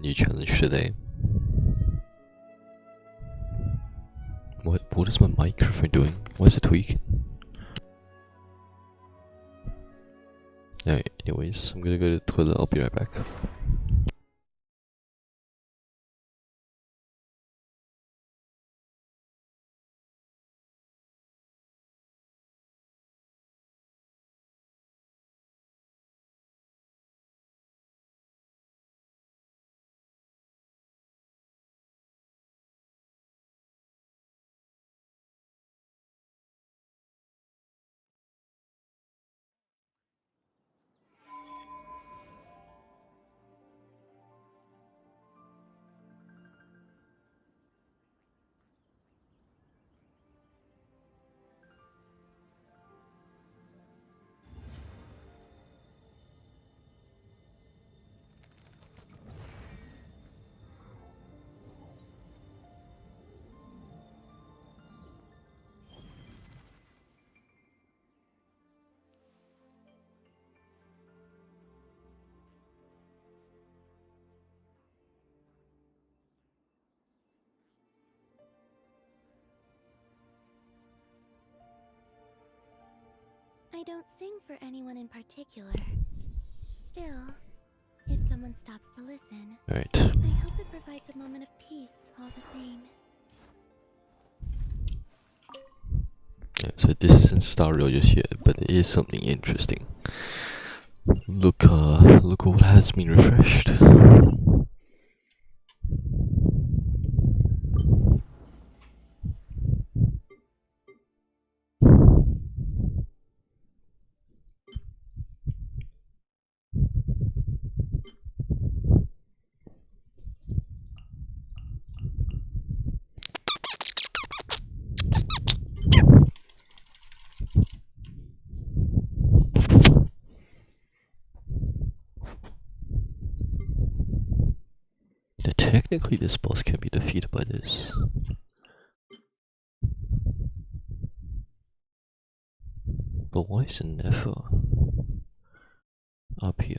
new challenge today. What is my microphone doing? Why is it tweaking? Anyways, I'm gonna go to the toilet, I'll be right back. I don't sing for anyone in particular. Still, if someone stops to listen, Alright. I hope it provides a moment of peace all the same. Yeah, so this isn't Stario just yet, but it is something interesting. Look what has been refreshed. Technically this boss can be defeated by this. But why is it never up here?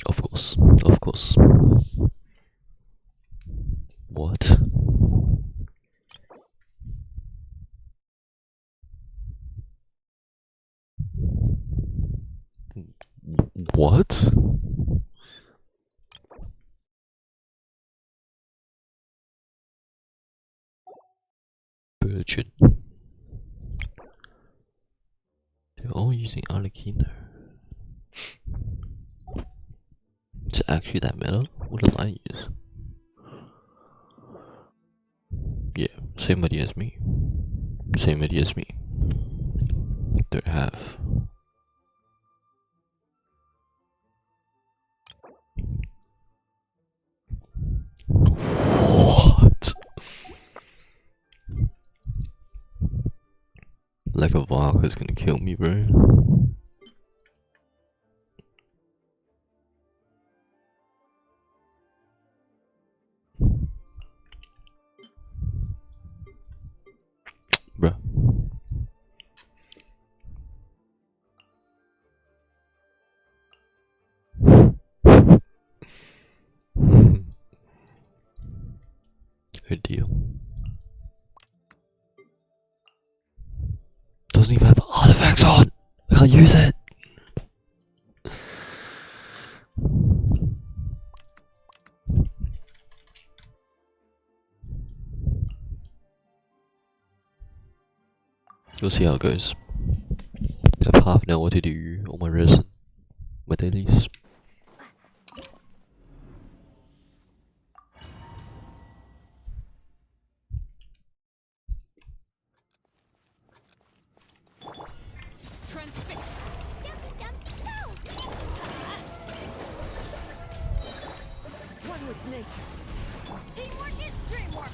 Of course, of course. What? What? Virgin. They're all using Arlecchino. Is it actually that meta? What did I use? Yeah, same idea as me. Same idea as me. Third half. What? Like a vodka's gonna kill me, bro. Bruh. Good deal. Doesn't even have artifacts on! I can't use it! We'll see how it goes. I have half an hour to do all my resin, my dailies. One with nature. Teamwork is dreamwork!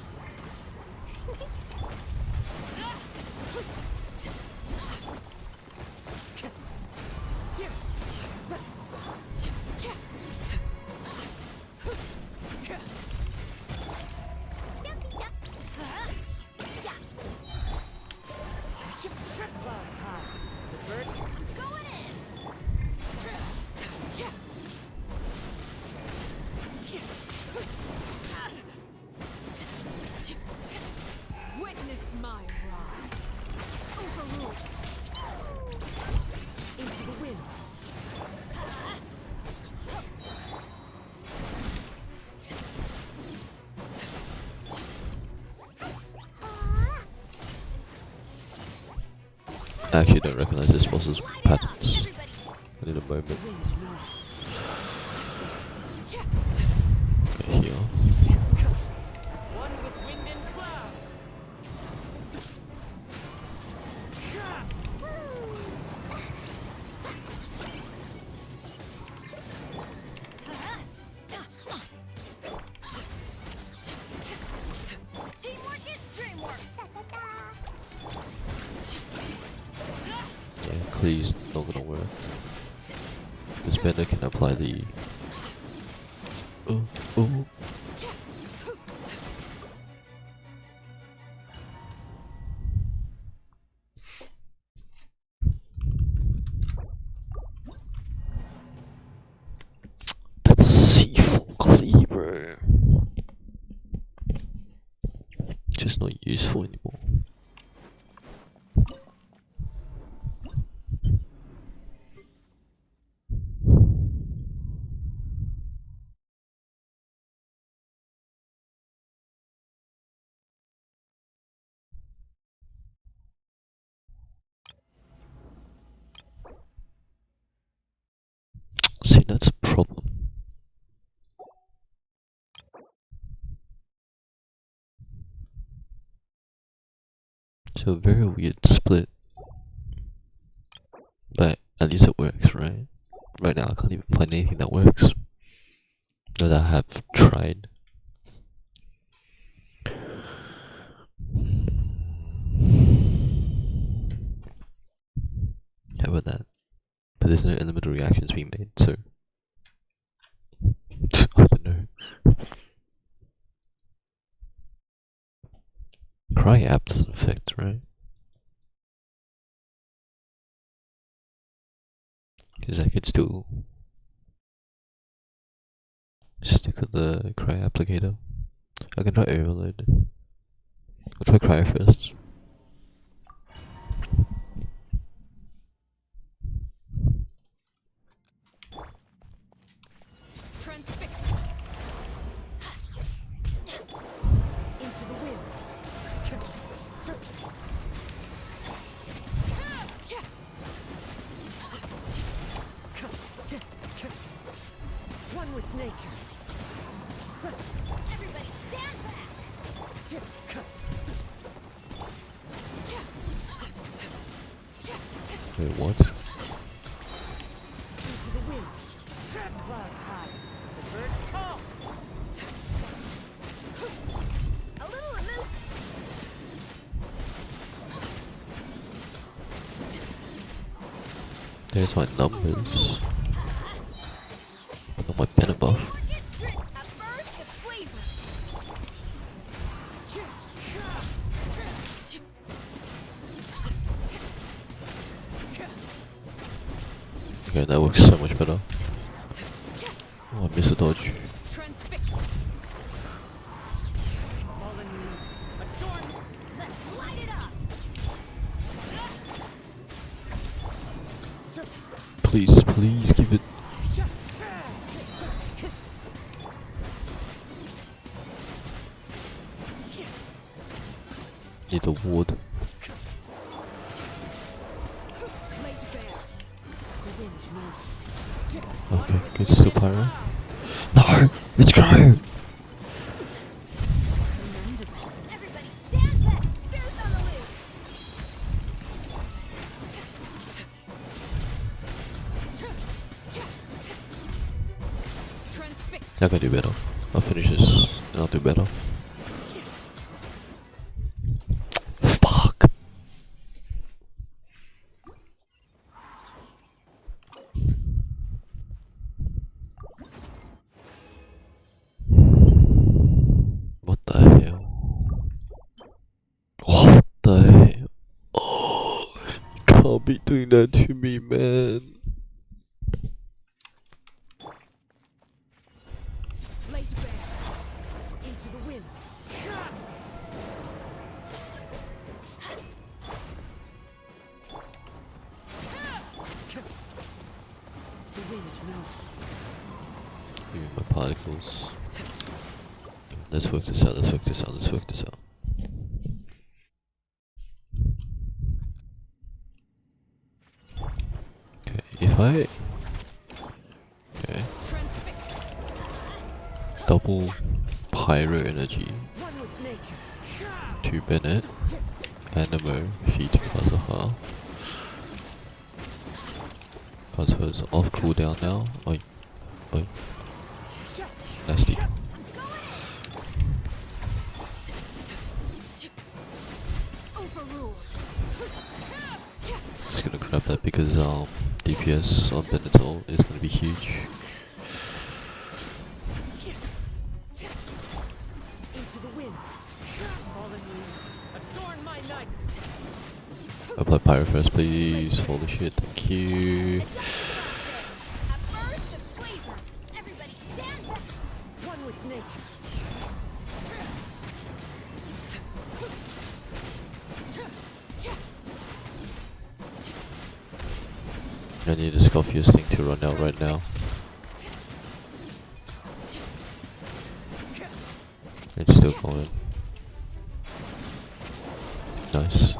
I actually don't recognize this boss's patterns. I need a moment. Okay, here. One with wind and cloud. Teamwork is dreamwork. Yeah, Clee's not gonna work. This bender can apply the. Oh, oh. That's C4 cleaver. Just not useful anymore. See, that's a problem. It's a very weird split. But at least it works, right? Right now I can't even find anything that works. That I have tried. How about that? But there's no elemental reactions being made, so I don't know. Cry app doesn't affect, right? Because I could still stick with the cry applicator. I can try overload. I'll try cry first. Transfix. Into the wind. One with nature. Everybody stand back. Wait, what? Into the wind. Clouds high. The birds call. A little aloof. There's my numbers. Not my pen above. A burst of flavor. Okay, that works so much better. Oh, I missed a dodge. Transfix. Fallen leaves. Adorn. Let's light it up. Please, please give it. Need a ward. Laid bare. The wind knows. Okay, good. Still pyro. No! It's cryo! Everybody stand back. Boots on the loose. Transfix. I can do better. I'll finish this and I'll do better. Fuck! What the hell? What the hell? Oh, you can't be doing that to me, man. Laid bare. Into the wind. The wind knows. Give me my particles. Let's work this out, let's work this out, let's work this out. fight. Okay. Double pyro energy to Bennett. Animo feed to Kazuha. Kazuha's off cooldown now. Oi. Oi. Nasty. Just gonna grab that because DPS on Bennett's ult is gonna be huge. Apply pyro first, please. Holy shit, thank you. I need the Scorpius thing to run out right now. It's still going. Nice.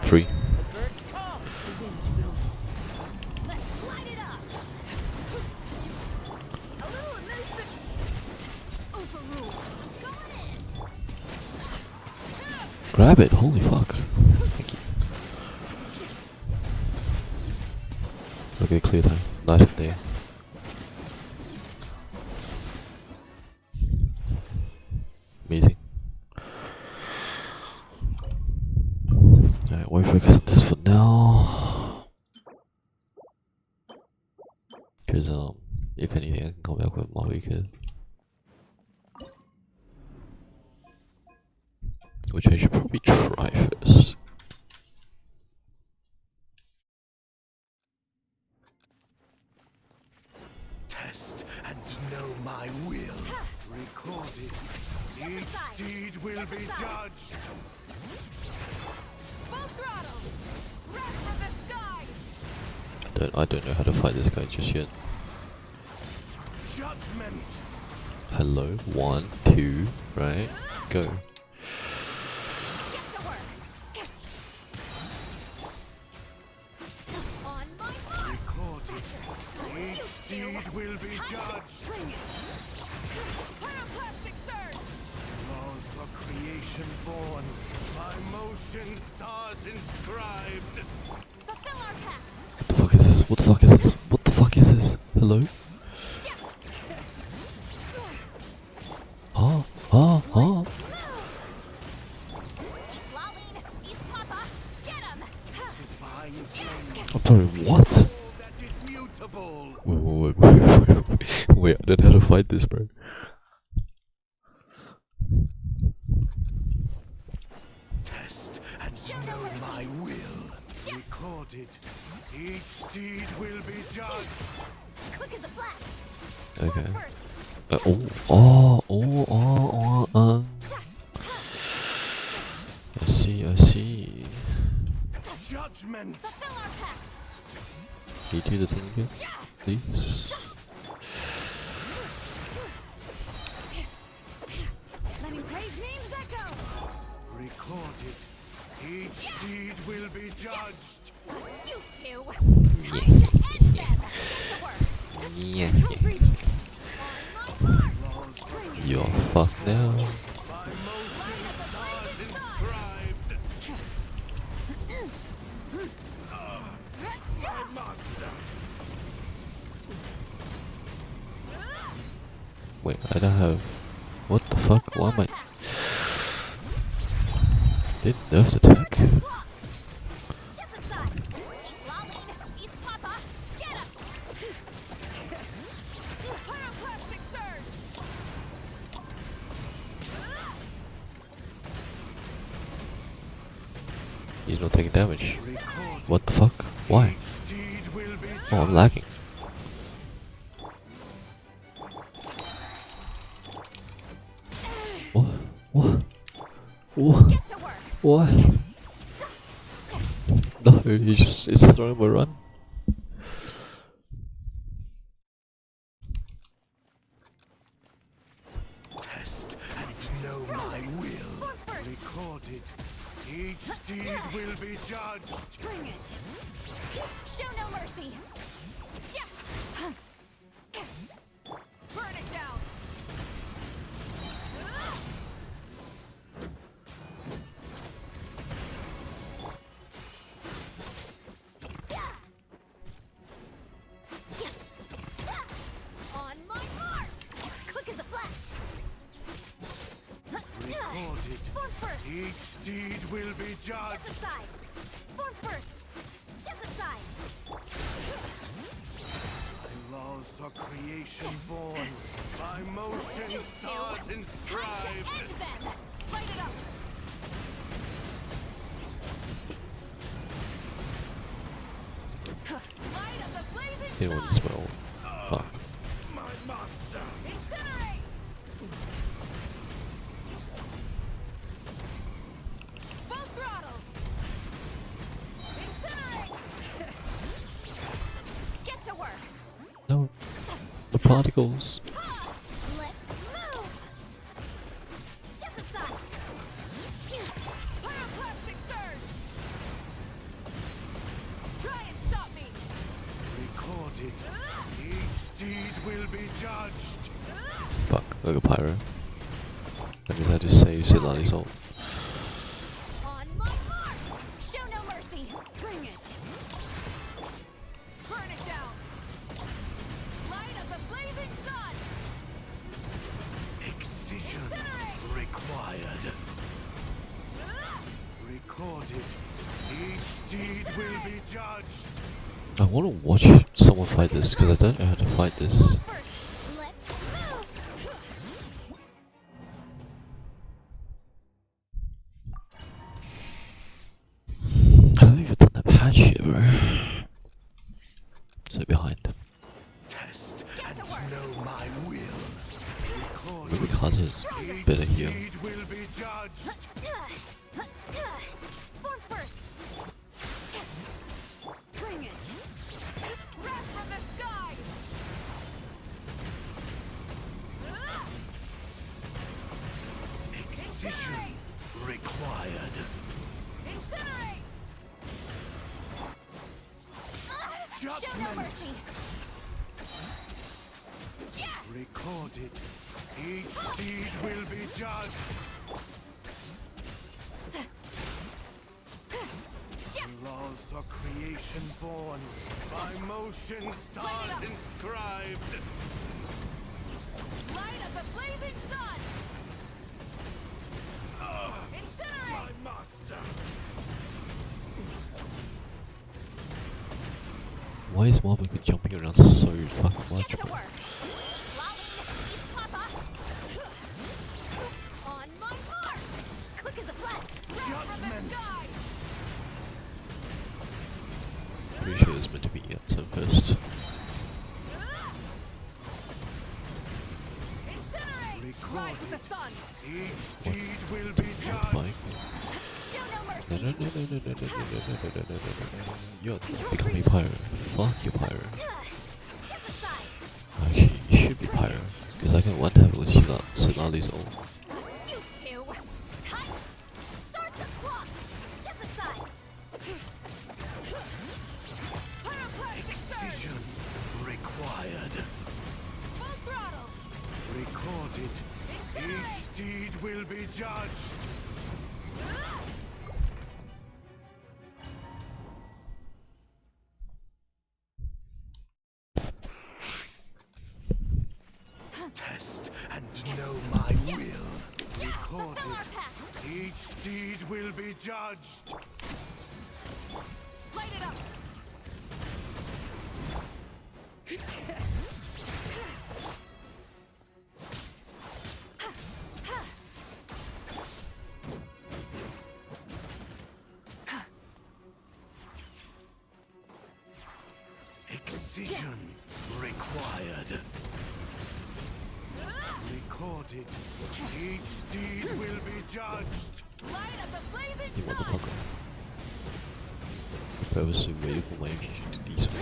3. Grab it, holy fuck. Thank you. Okay, clear time. Nice and there. Amazing. Alright, we'll focus on this for now. Because, if anything, I can come back with my weekend. Which I should probably try first. Test and know my will. Recorded. Each deed will be judged. Full throttle! Rest of the sky! I don't know how to fight this guy just yet. Judgment. Hello, 1, 2, right? Go. Get to work! On my mark! Recorded. Each deed will be judged. Pyroclastic surge! Laws of creation born. By motion stars inscribed. Fulfill our pact! What the fuck is this? What the fuck is this? What the fuck is this? Hello? Huh? Huh? Huh? I'm sorry, what? That is mutable. Wait, I don't know how to fight this, bro. Test and know my will. Recorded. Each deed will be judged. Quick as a flash. Okay. First. I see, I see. Judgment. Fulfill our pact! Can you do the thing again? Please? Letting brave names echo! Recorded. Each deed will be judged. You two! Time to end them! Get to work! Yeah. Control breathing! On my mark! Laws of You're fucked now. by motion stars inscribed. My master. Wait, I don't have. What the fuck? Why am I. Did nerf attack? Step aside! Lolling! East Papa! Get him! Pyroclastic surge! He's not taking damage. Recorded. What the fuck? Why? Each deed will be judged. Oh, I'm lagging. What? What? What? Get to work! What? No, it's throwing him a run. Test and know my will. Recorded. Each deed will be judged. Bring it. Show no mercy. Burn it down. On my mark. Quick as a flash. Recorded. Form first. Each deed will be Step judged. aside. Form first. Step aside. My laws are creation born. By motion You stars two. inscribed. Time to end them. Light it up. Light of the blazing Didn't want to sun. smell. Fuck. My master. Incinerate. Full throttle. Incinerate. Get to work. No. The particles. Ha! Let's move. Step aside. Pyroclastic surge. Try and stop me. Recorded. Each deed will be judged. Fuck. Like a pyro. That means I just save Sidlani's ult. On my mark. Show no mercy. Bring it. Burn it down. Light of the blazing sun. Excision Incinerate. required. Recorded. Each deed will be judged. I want to watch someone fight this because I don't know how to fight this. First, let's move. I haven't even done that patch yet, bro. So behind. Test Get and to work. know my will. Maybe Recorded. Kaza is better Each here. deed will be judged. Form first. Bring it. Wrath from the sky. Excision required. Incinerate. Show no Judgment. mercy. Yeah. Recorded. Each deed will be judged. Laws are creation born. By motion stars inscribed. Light of the blazing sun. Incinerate. My master. Why is Marvin jumping around so fucking much, Get to bro? work. Papa. On my mark. Quick as a flash. Wrath from Judgment. the sky. Pretty sure it's meant to be Yatsen first. Incinerate. Recorded. Rise with the sun. Each deed will be Like, judged. Show no no, mercy. no, no, no, no, no, no, no, no, no, no, no, no. You're becoming pyro. Fuck you, pyro. Step aside. Actually, you should be pyro. Because I can one tap with Sidlani's ult. You two. Time. Start the clock. Step aside. Pyroclastic surge. Excision required. Full throttle. Recorded. Incinerate. Each deed will be judged. Test and know my will. Fulfill Recorded. our path. Each deed will be judged. Light it up. Excision required. Recorded. Each deed will be judged. Light of the blazing You sun. motherfucker. If I was so medical, my should do these. My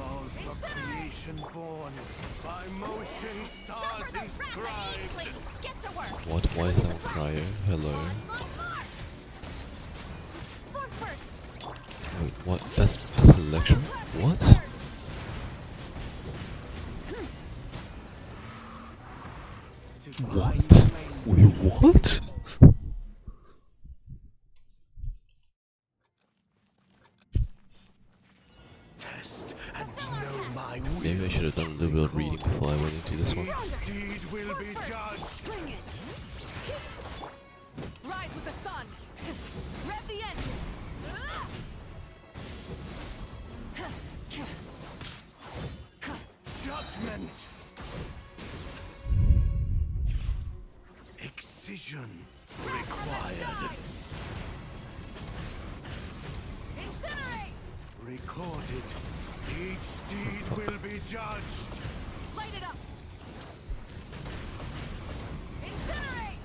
laws are creation born, by motion stars Suffer the wrath of inscribed. Eastling. Get to work. What? Why is that on cryo? Hello. On march. Form first. Wait, what? That's selection? What? What? Wait, what? Test and know my will. Maybe I should have done a little bit of reading before I went into this one. Each deed will be judged. Bring it. Rise with the sun. Rev the engine. Judgment. Excision required. Incinerate. Recorded. Each deed will be judged. Light it up. Incinerate.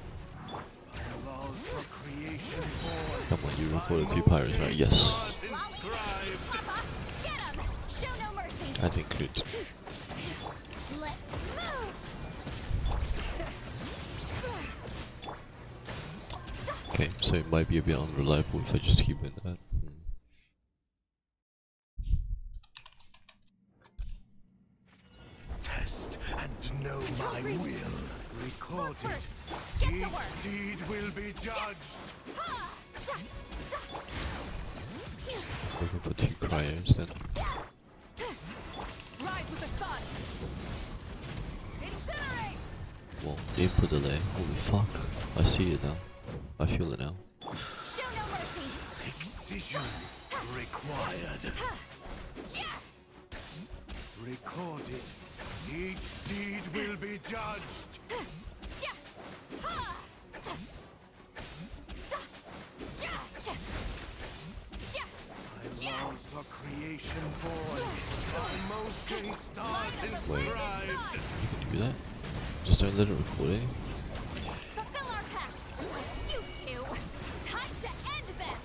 Laws of creation born. Come on, you recorded 2 pirates, right? Yes. Stars inscribed. Papa, get him. Show no mercy. I think good. Let's move. Okay, so it might be a bit unreliable if I just keep doing that. Test and know my will. Recorded. First, get to Each work. deed will be judged. Looking for 2 cryos then. Rise with the sun. Incinerate. Well, input delay. Holy fuck. I see it now. I feel it now. Show no mercy. Excision required. Recorded. Each deed will be judged. By laws of creation born, by motion stars inscribed. You can do that. Just don't let it record it. Fulfill our pact. You two. Time to end them.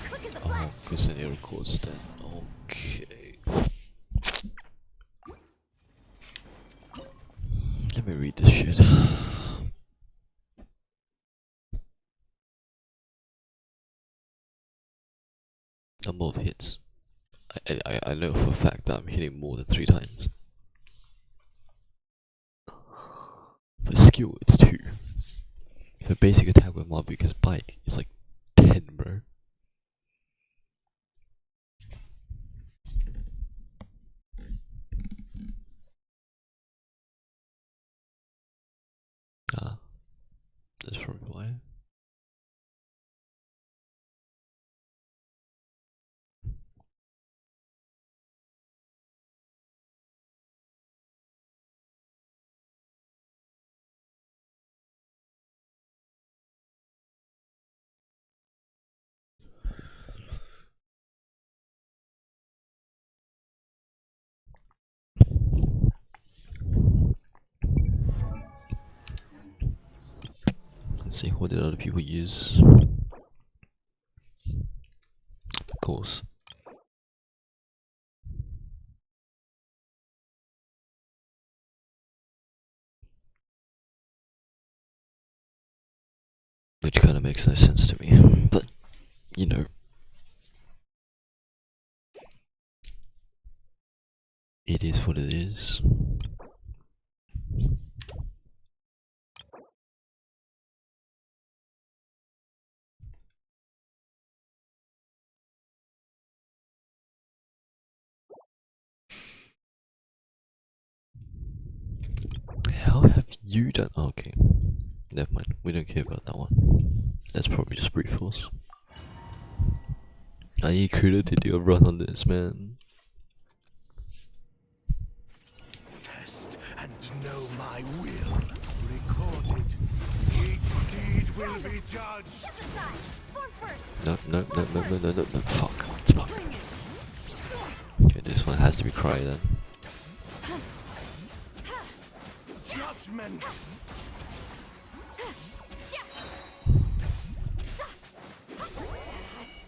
Quick as a Oh, flash. because then it records then. Okay. Let me read this shit. Number of hits. I know for a fact that I'm hitting more than 3 times. For skill, it's 2. For basic attack with Marvica's bike, it's like 10, bro. Ah, that's probably why. Let's see, what did other people use? Of course. Which kind of makes no sense to me, but you know, it is what it is. How have you done? Okay, never mind. We don't care about that one. That's probably just brute force. I need Kudo to do a run on this, man. Test and know my will. Recorded. Each deed will be judged. Step aside. Form first. No. Fuck. It's fuck. Bring it. Okay, this one has to be cry then. Judgment.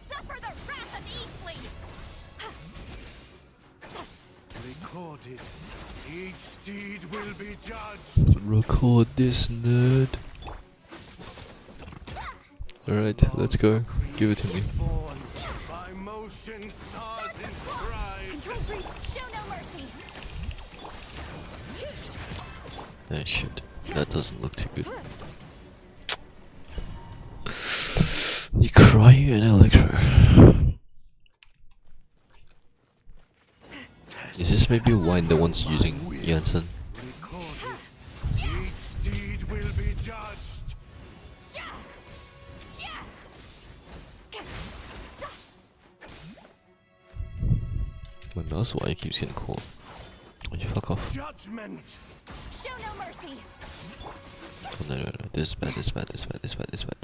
Suffer the wrath of Eastling. Recorded. Each deed will be judged. Record this, nerd. Alright, let's go. Give it to me. Born by motion stars inscribed. Control breathe. Show no mercy. Ah, shit. That doesn't look too good. The Cryo and Electro. Is this maybe why no one's using Janssen? Recorded. Each deed will be judged. My mouse wire keeps getting caught. Oh, you fuck off. Judgment. Show no mercy. Oh, no, no, no. This is bad, this is bad, this is bad, this is bad, this is bad.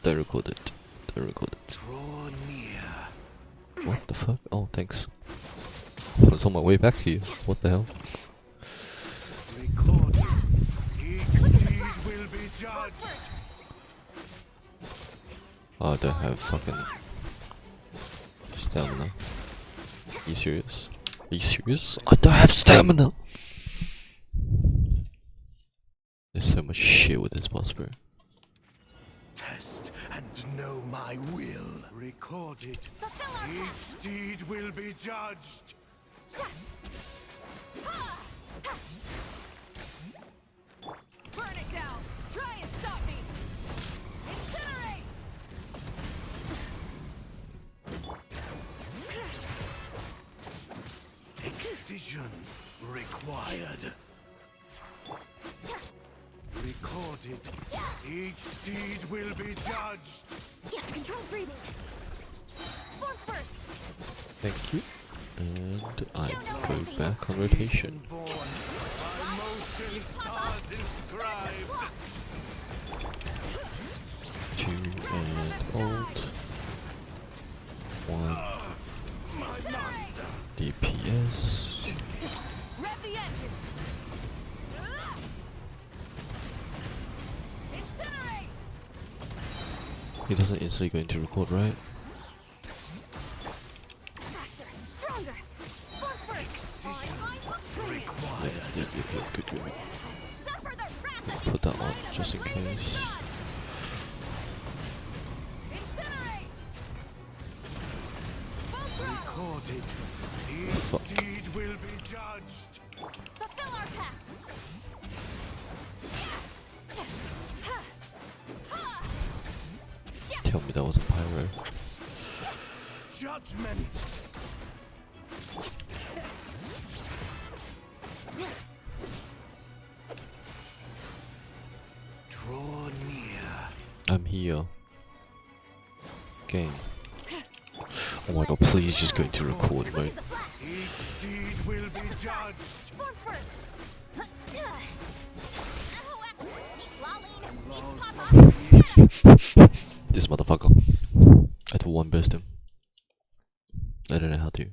Don't record it. Don't record it. Draw near. What the fuck? Oh, thanks. I was on my way back to you. What the hell? Recorded. Each deed will be judged. Oh, I don't have fucking stamina. Are you serious? Are you serious? I don't have stamina! There's so much shit with this boss, bro. Test and know my will. Recorded. Fulfill our Each deed will be judged. Burn it down. Try and stop me. Incinerate. Excision required. Recorded. Each deed will be judged. Yeah, control breathing. Form first. Thank you. And I go back on rotation. Born by motion stars inscribed. 2 and ult. 1 My master. DPS. Rev the engine. Incinerate. He doesn't instantly go into record, right? Faster. Stronger. Form first. I'm Yeah, required. good, good, good, good, good. Suffer the wrath of Put that on, light of just the in raging case. sun. Incinerate. Full throttle. Recorded. Each Fuck. deed will be judged. Fulfill our pact. Tell me that wasn't pyro. Judgment. Draw near. I'm here. Game. Oh my god, please just go into record mode. Each deed will be judged. Form first. This motherfucker. I had to one burst him. I don't know how to.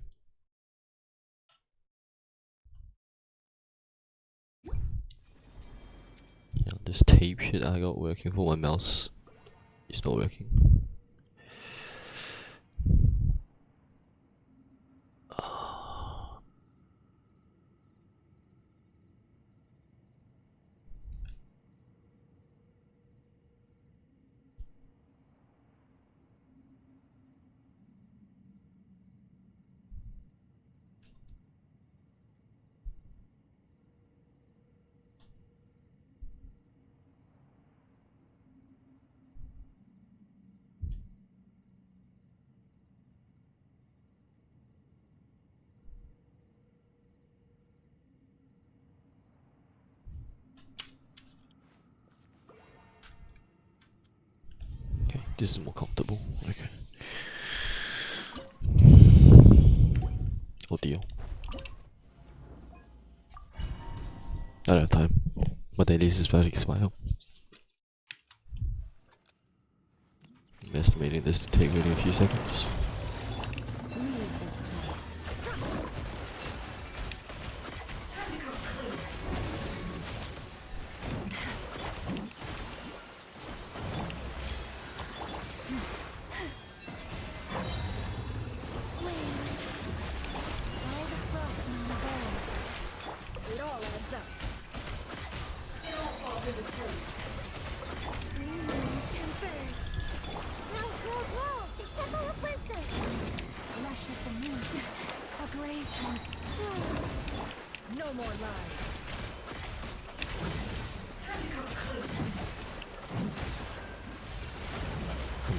Yeah, this tape shit I got working for my mouse is not working. Okay, this is more comfortable. Okay. Oh dear. I don't have time. My dailies is about to expire. I'm estimating this to take only a few seconds.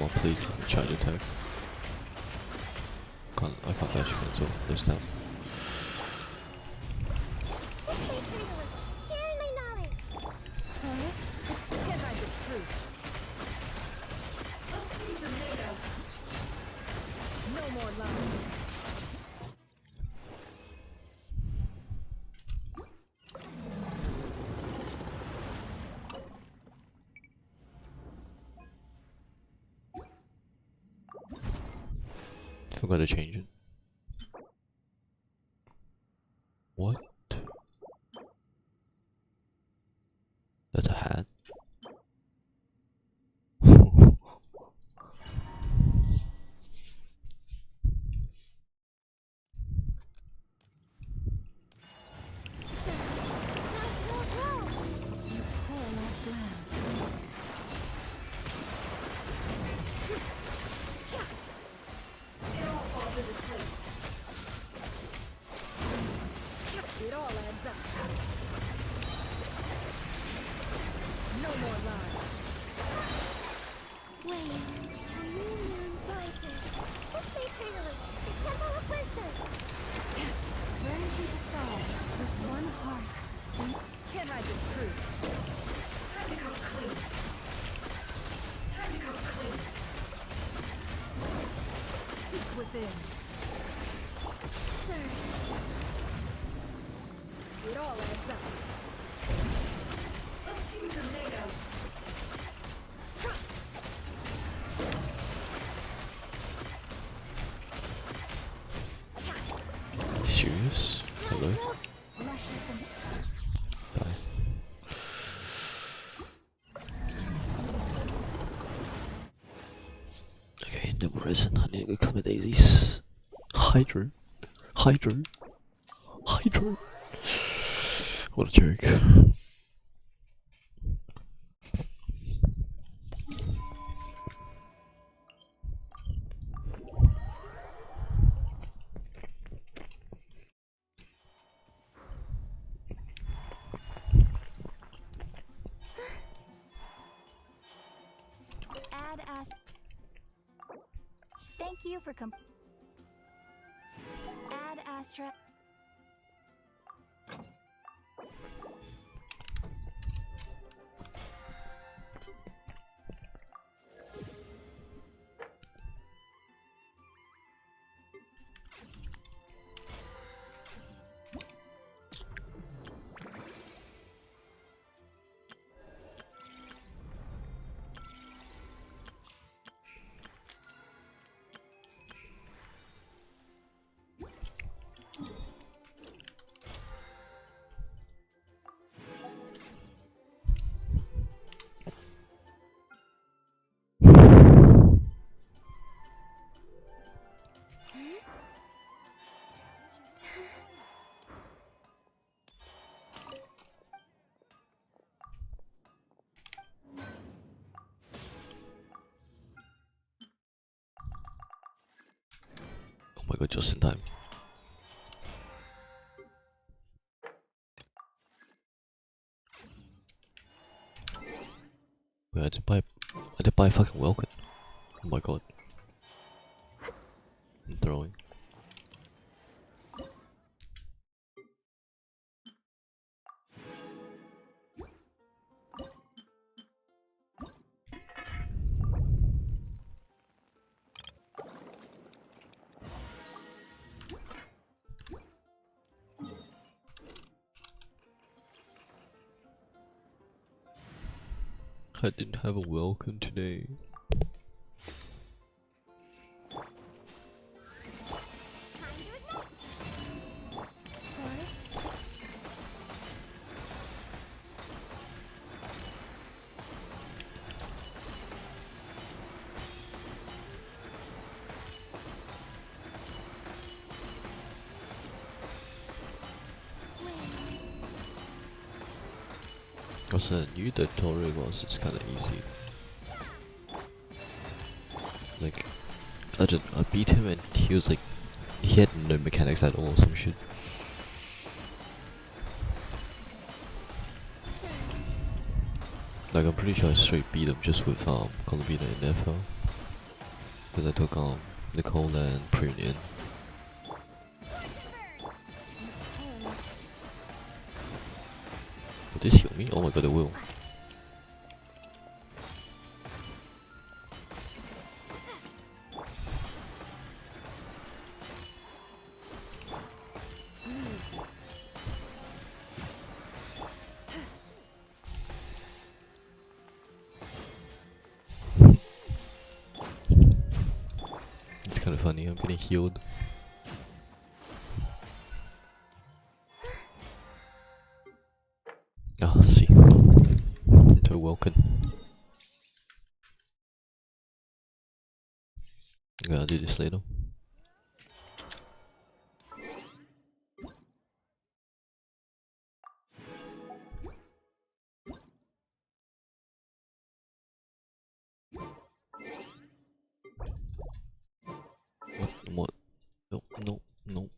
on, please. Charge attack. I can't actually cancel this time. Sharing my knowledge. Can't hide the truth. No more lies. Forgot to change it. What? That's a hat. It all adds up. No more lies. Wait, a new moon rises. This way, Colonel. The Temple of Wisdom. Branching aside with one heart. Can't hide the truth. Time to come clean. Time to come clean. Seek within. Search. It all adds up. Let's see what you're made of. Serious? Hello? Bye. Okay, double resin. I need to go clean my daisies. Hydro. Hydro. Hydro. What a joke. Add Thank you for Add Astra. Oh my god, just in time. Wait, I did buy fucking Welkin. Oh my god. I'm throwing. I didn't have a Welkin today. Also, new tutorial was it's kind of easy. Like, I beat him and he was like, he had no mechanics at all or some shit. Like, I'm pretty sure I straight beat him just with Column in FL. Because I took Nicole and Prunian. Will this heal me? Oh my god, it will. It's kind of funny, I'm getting healed. Ah, see. So welcome. I'm gonna do this later. What? No, no, no.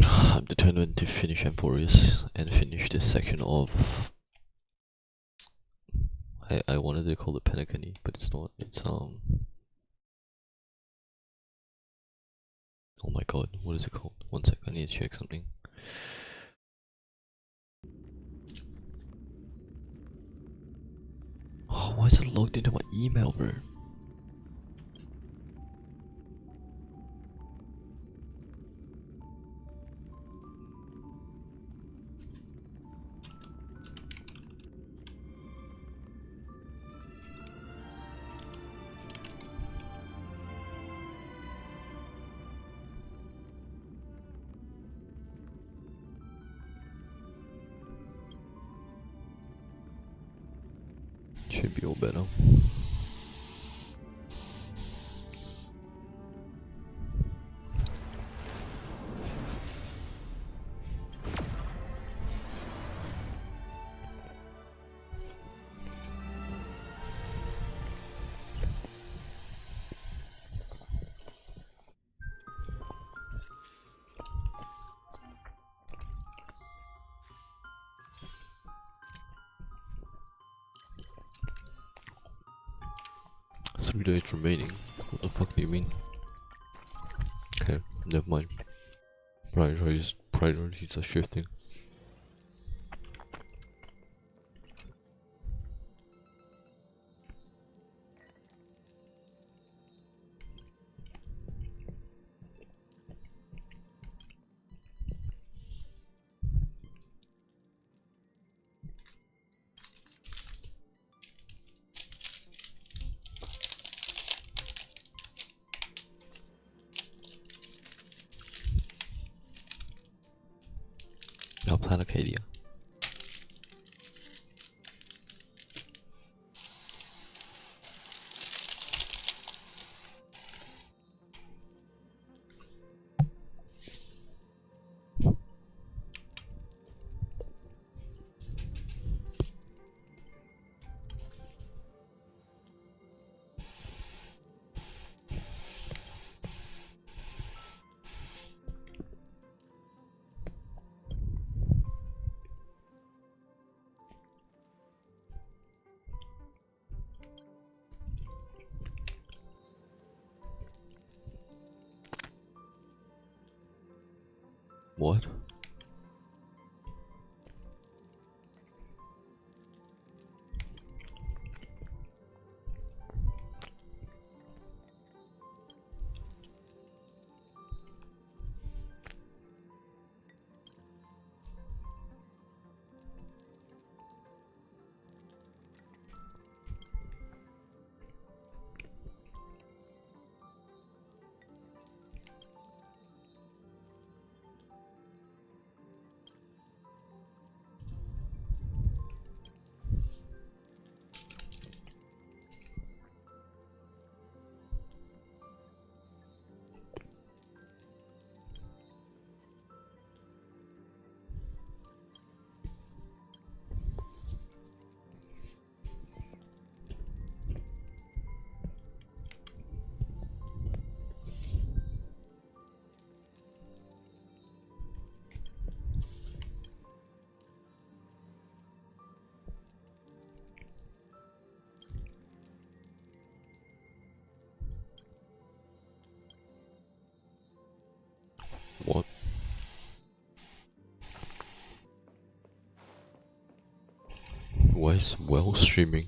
I'm determined to finish amphoreus and finish this section of. I wanted to call it Penacony, but it's not. It's Oh my god, what is it called? One sec, I need to check something. Oh, why is it logged into my email, bro? Should be all better. Three days remaining. What the fuck do you mean? Okay, never mind. Priorities are shifting. I'll plan Acadia. What? Why is well streaming?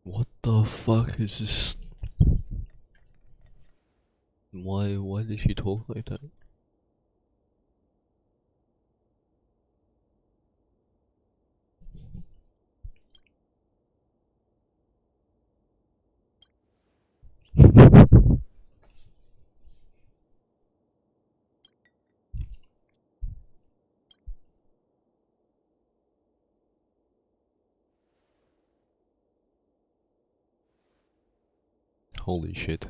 What the fuck is this? Why did she talk like that? Holy shit.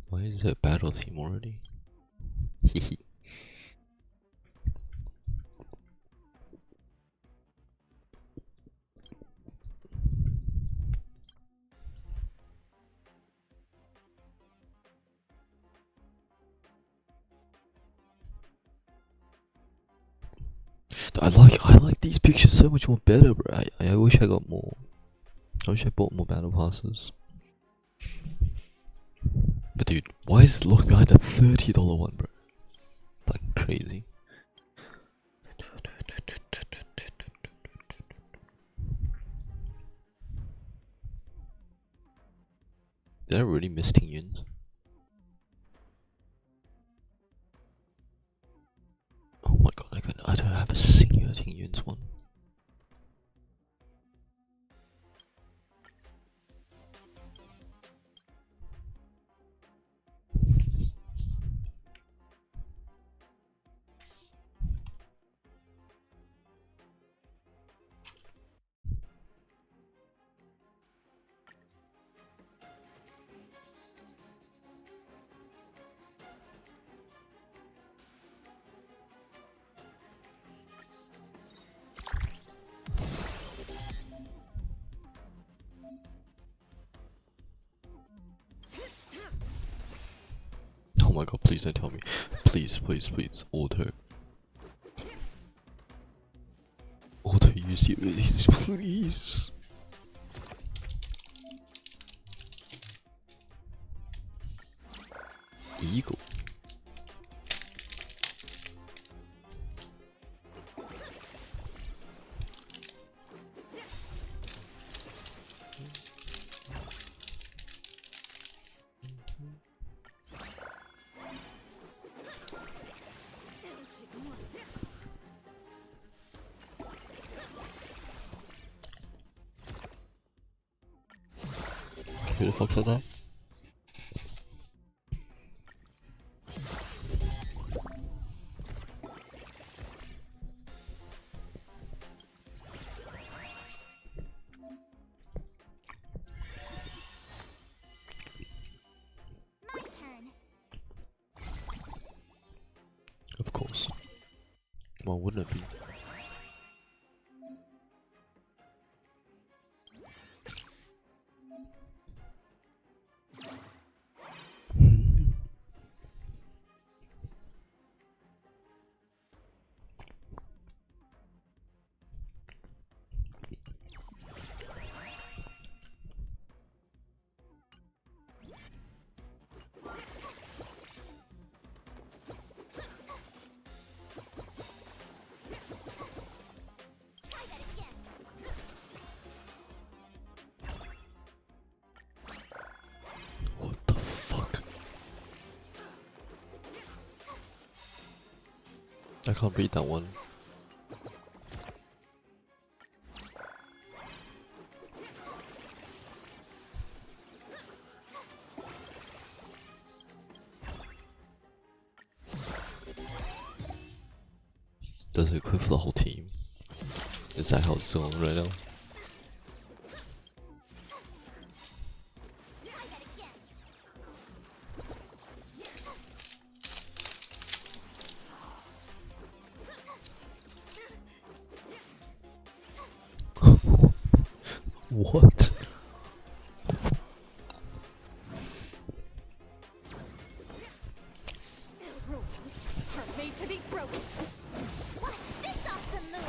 Why is that battle theme already? I like these pictures so much more better, bro. I wish I got more. I wish I bought more battle passes. But dude, why is it locked behind a $30 one, bro? Fucking crazy. Did I really miss Ting Yun's? Oh my god, I don't have a single Ting Yun's one. Oh my god, please don't tell me. Please, please, please. Auto. Auto use your release, please. Eagle. Who the fuck said that? My turn. Of course. Why wouldn't it be? I can't beat that one. Does it equip for the whole team? Is that how it's going right now? What? Rules are made to be broken. Watch this awesome move!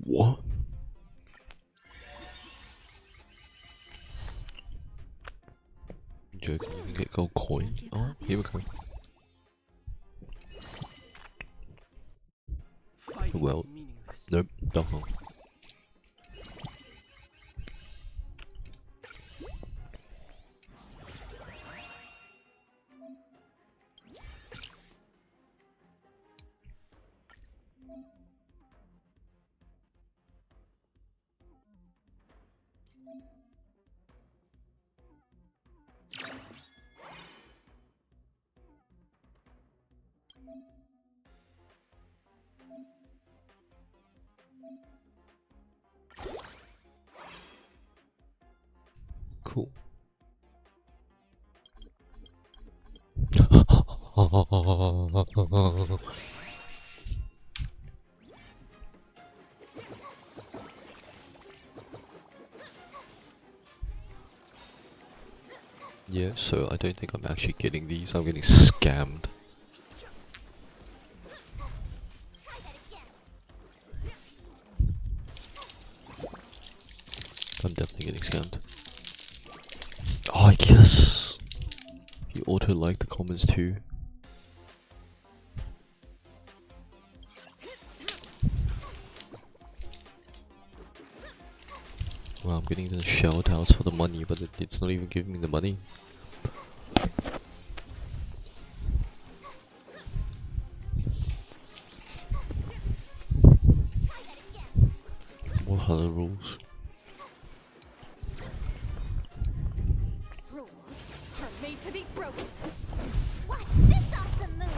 What? Joking, you can get gold coin. Oh, here we go. Fighting Well, is meaningless. nope, don't know. Cool. Yeah, so I don't think I'm actually getting these. I'm getting scammed. I'm definitely getting scammed. Oh, yes! You auto like the comments too. Well, I'm getting the shout outs for the money, but it's not even giving me the money. What are the rules? Rules are made to be broken. Watch this awesome move!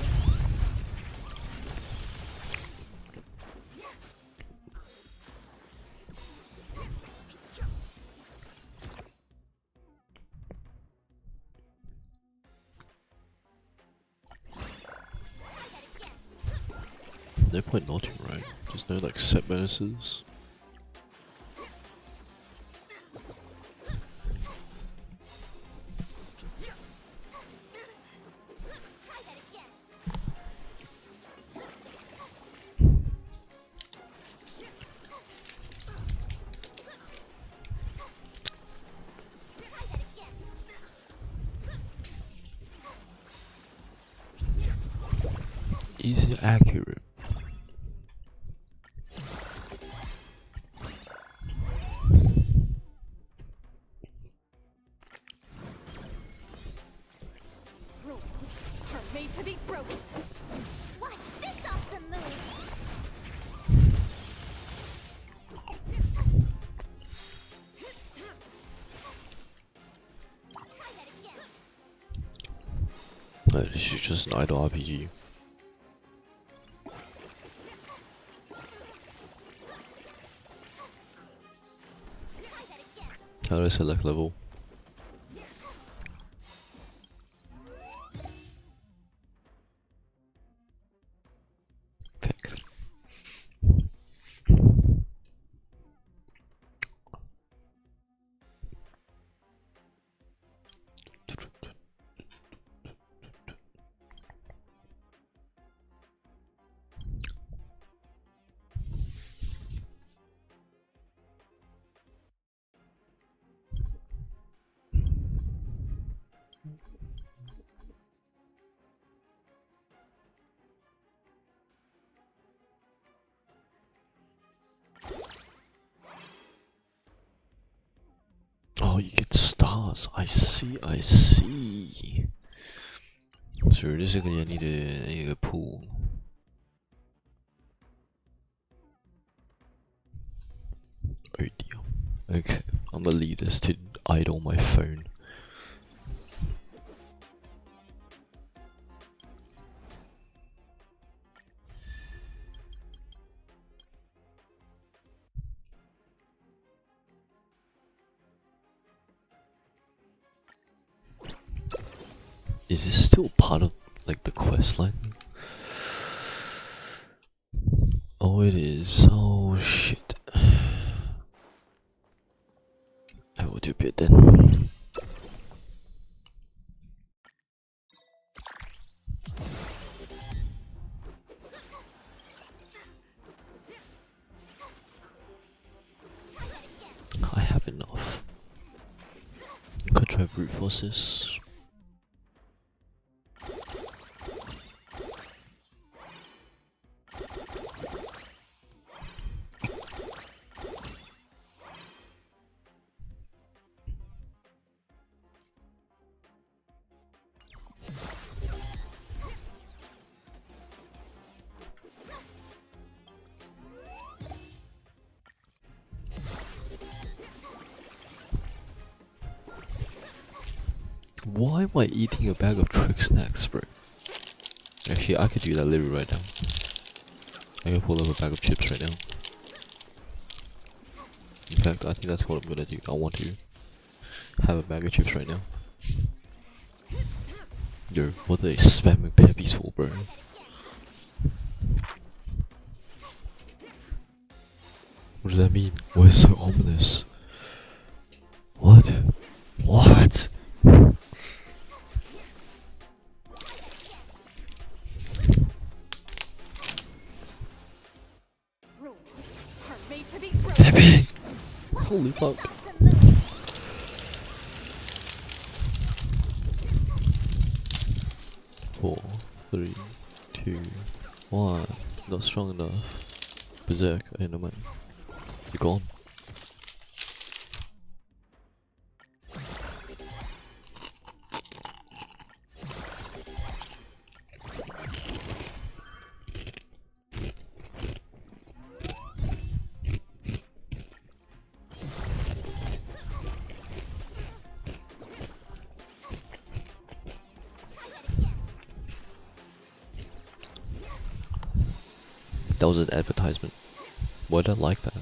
No point not to, right? There's no like set bonuses. Easy accurate. Rules are made to be broken. Watch this awesome move! This is just an idle RPG. How do I select level? Pick. arenas. I see, I see. So this is gonna need a pool. Idea. Okay, I'm gonna leave this to idle my phone. Is this still part of like the quest line? Oh, it is. Oh shit. I will do a bit then. I have enough. Could try brute force this. Why am I eating a bag of trick snacks, bro? Actually, I could do that literally right now. I can pull up a bag of chips right now. In fact, I think that's what I'm gonna do. I want to have a bag of chips right now. Yo, what are they spamming peppies for, bro? What does that mean? Why is it so ominous? What? What? Rules are made to be broken. Peppi! Holy fuck. Four, three, two, one. Not strong enough. Berserk, Enderman. You're gone. That was an advertisement. Why did I like that?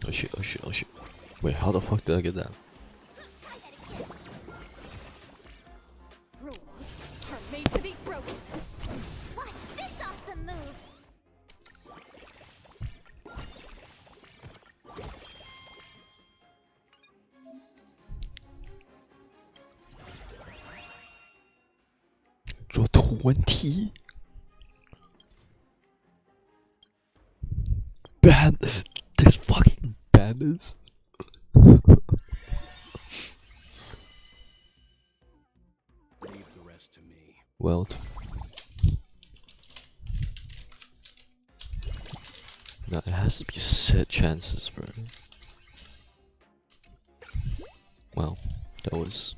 Oh shit, oh shit, oh shit. Wait, how the fuck did I get that? Rules are made to be broken. Watch this awesome move! Draw 20? There's fucking banners. Leave the rest to me. Weld. No, it has to be set chances, bro. Wow, that was.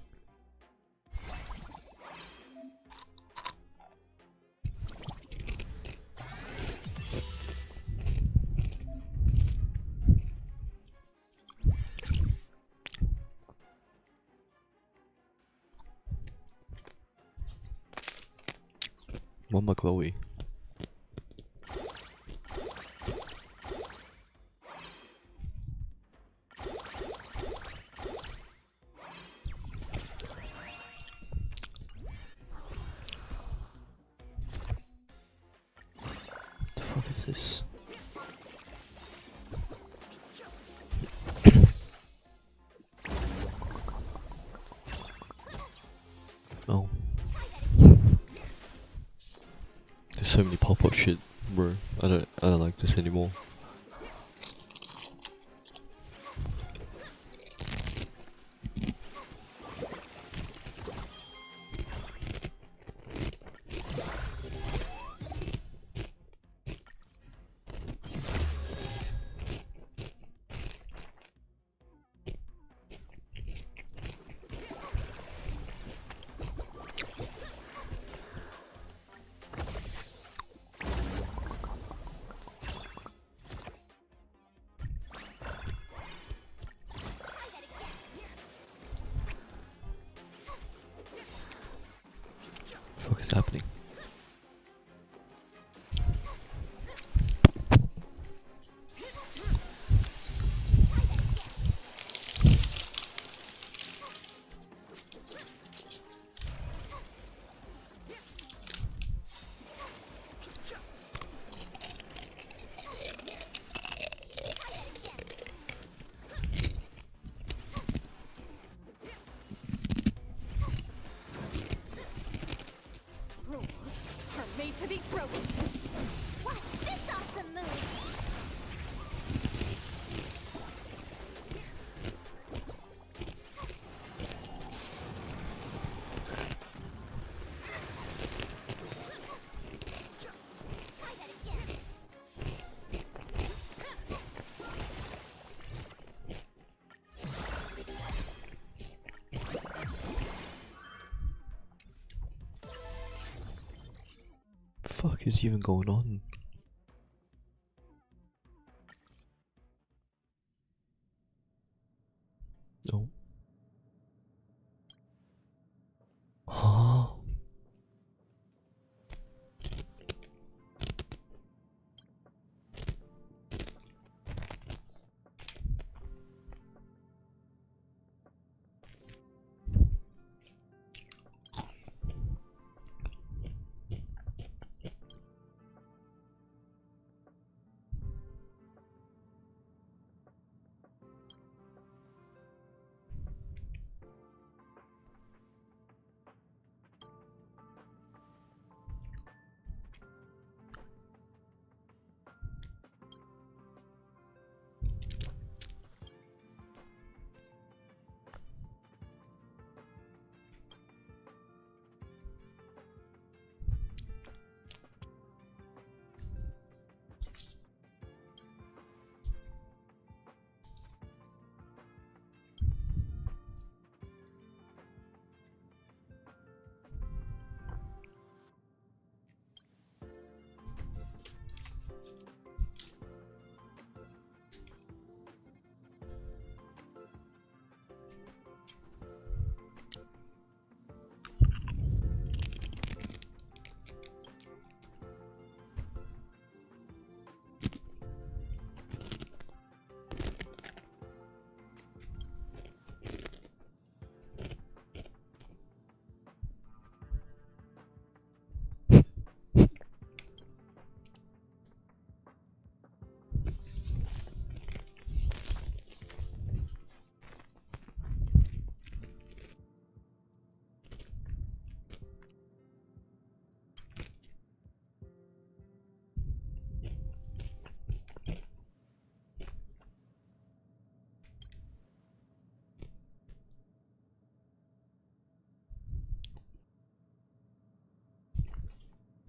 Mama Chloe. The fuck is this? Oh. Bro, I don't like this anymore. What is happening? Rules are made to be broken. Watch this awesome move! Try that again. Fuck is even going on? No. Huh?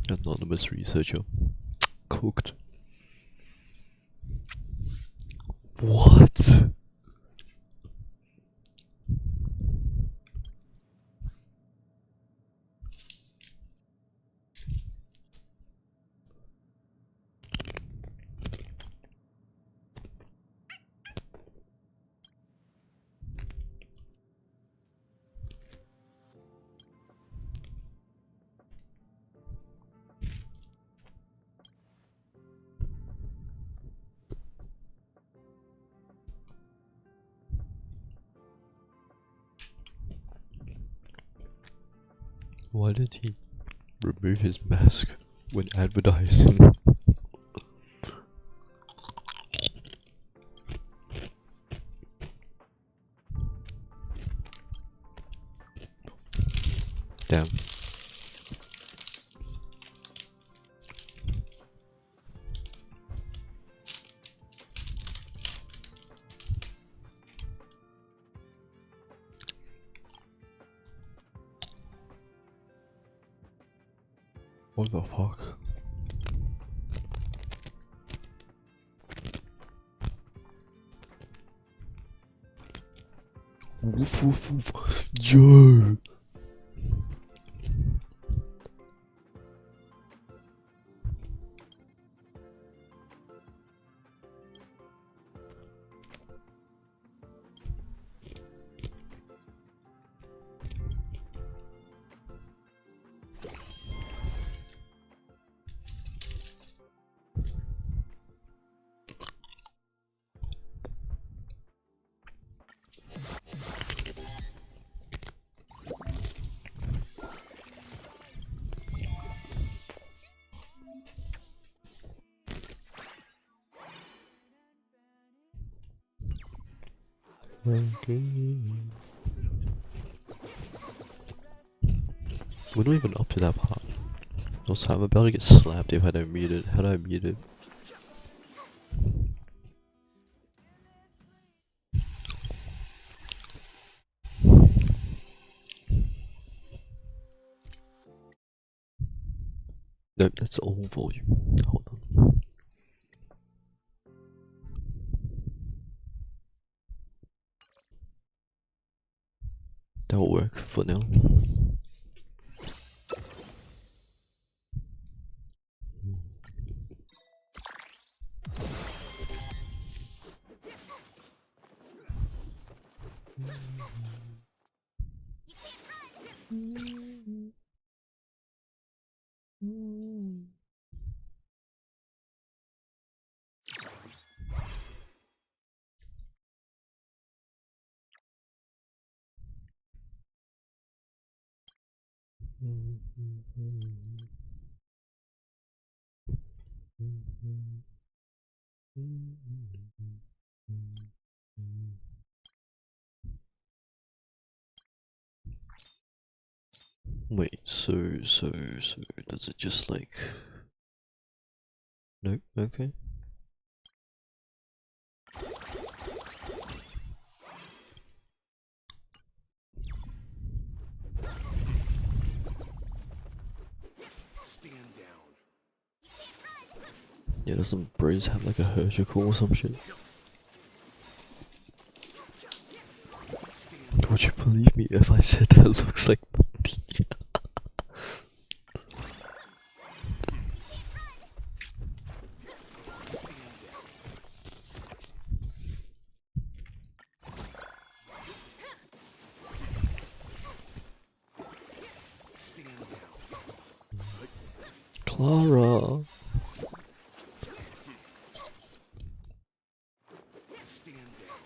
Anonymous researcher. Cooked. What? Why did he remove his mask when advertising? Damn. What the fuck? Woof woof woof. Yo! Okay. We're not even up to that part. Also, I'm about to get slapped if I don't mute it. How do I mute it? Nope, that's all volume. Hold on. That'll work for now. Wait, so does it just like... Nope, okay. Stand down. Yeah, doesn't Braze have like a Hersheycall or some shit? Would you believe me if I said that looks like my teacher? Clara! Stand down.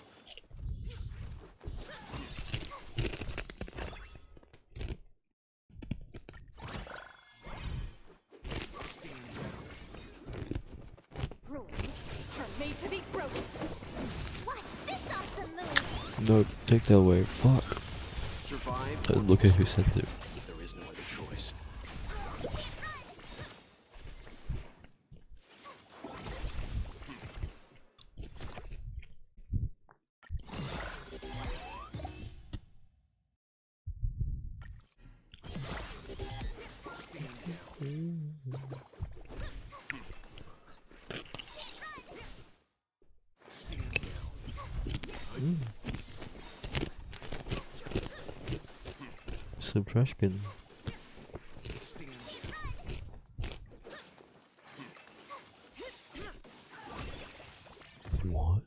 Rules are made to be broken. Watch this awesome move! No, take that away. Fuck. Survive. And look at who sent it. There is no other choice. Some trash bin. What?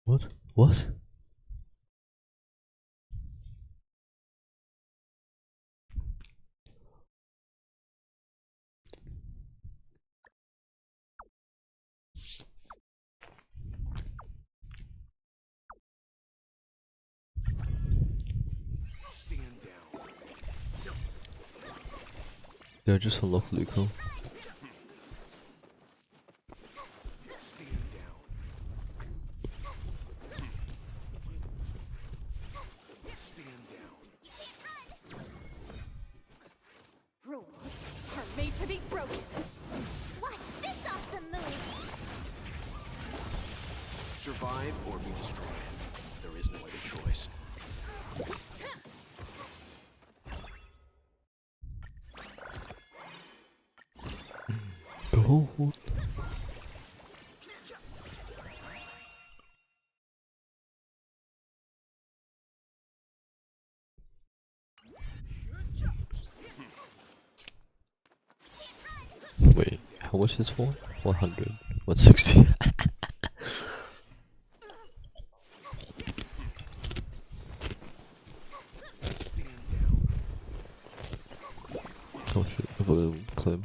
What? What? Stand down. They're just unlocked Luco. Stand down. Stand down. Oh. Wait, how much is one? 100. 160. Oh shit, a balloon clip.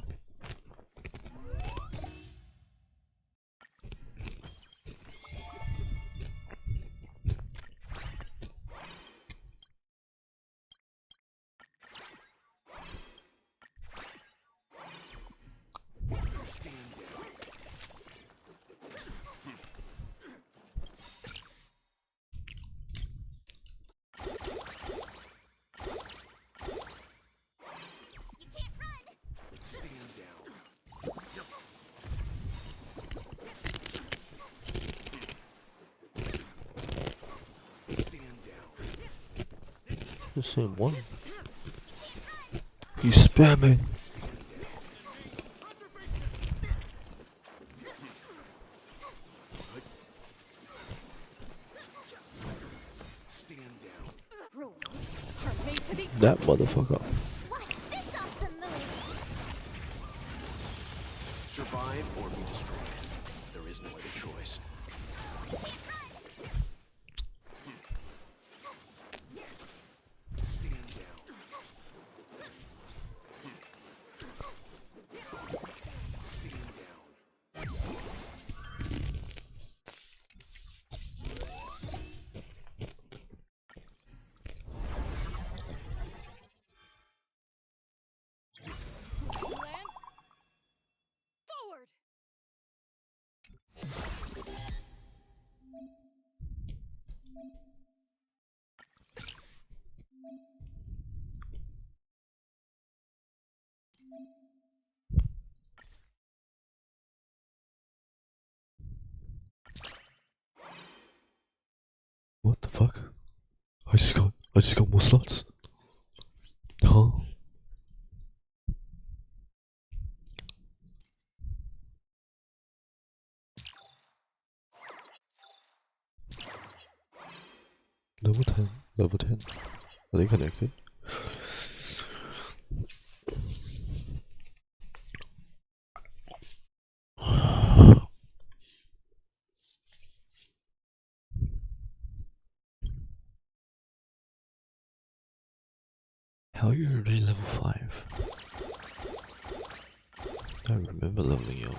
The same one. He's spamming. Rules are made to be. That motherfucker. Watch this awesome move! Survive or be destroyed. There is no other choice. Stand down. Stand down. Land. Forward. What the fuck? I just got more slots. Huh? Level 10. Level 10. Are they connected? How are you already level 5? I remember leveling you up.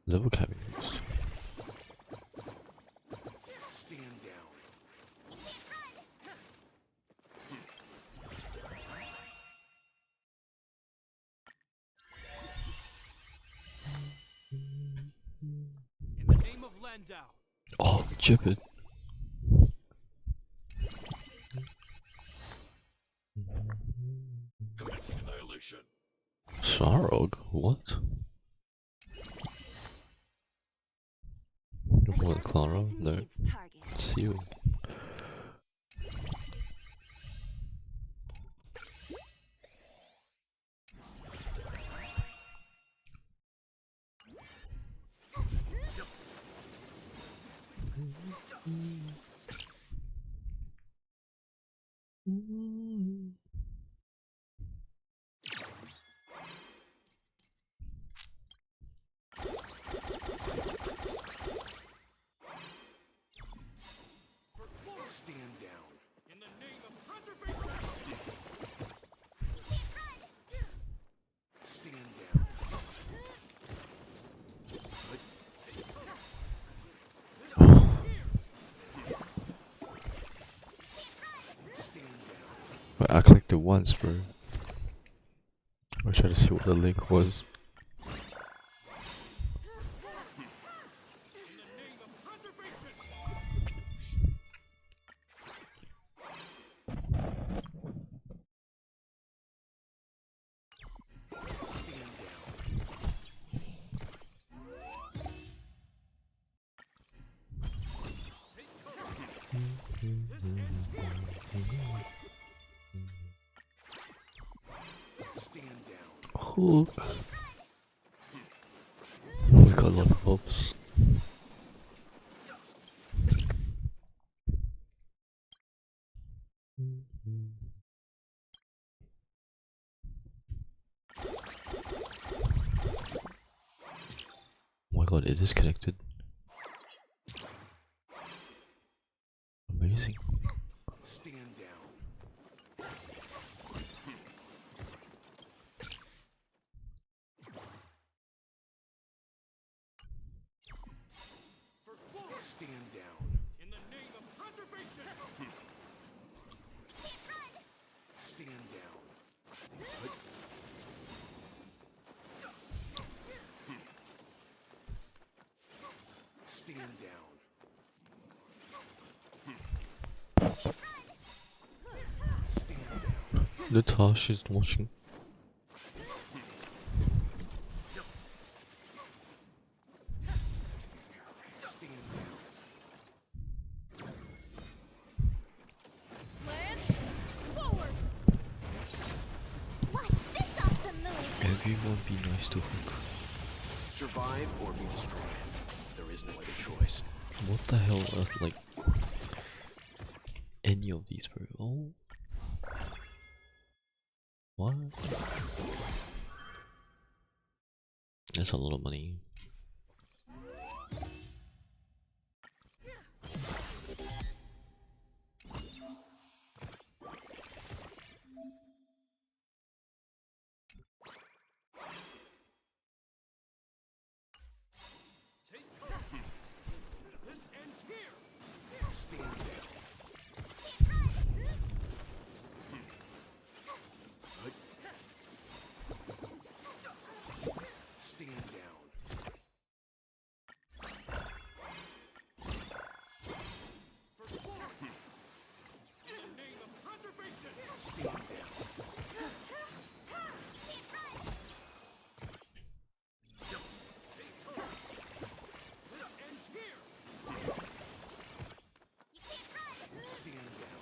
Level cabin used. Stand down. In the name of Landau. Oh, chip it. Commencing annihilation. Sarog? What? You want Clara? No. Its target. It's you. Stand down. In the name of preservation. Stand down. Stand down. Wait, I clicked it once, bro. I tried to see what the link was. In the name of preservation. Stand down. Stand down. Hook. We got lollipops. Oh my god, it is connected. Amazing. Stand down. Stand down. In the name of preservation. Stand down. Stand down. Stand down. Natasha's watching. Stand down. Land forward. Watch this awesome move. Everyone be nice to Hook. Survive or be destroyed. There is no other choice. What the hell are like any of these bro? Oh. What? That's a lot of money. This ends here. Stand down. Stand down. In the name of preservation. Stand down. This ends here. Stand down.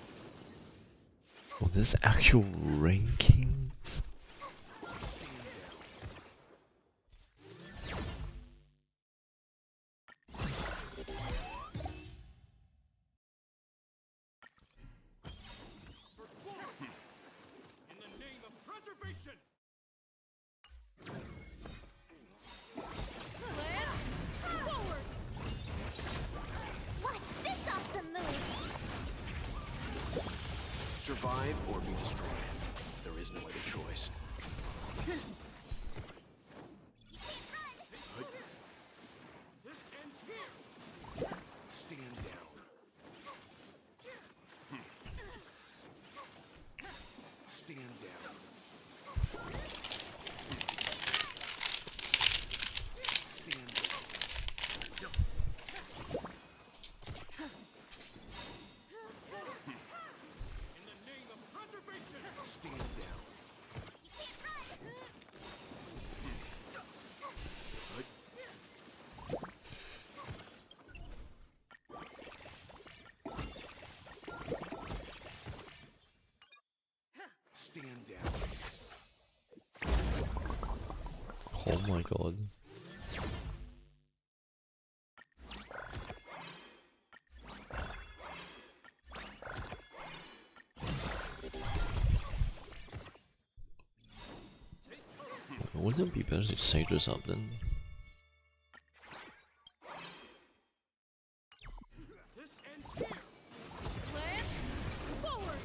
Oh, there's actual rankings. Stand down. In the name of preservation. Land forward. Watch this awesome move. Survive or be destroyed. There is no other choice. This ends here. Stand down. Stand down. Stand down. In the name of preservation. Stand down. Stand down. Oh my god. Wouldn't it be better to save this up then? This ends here. Land forward.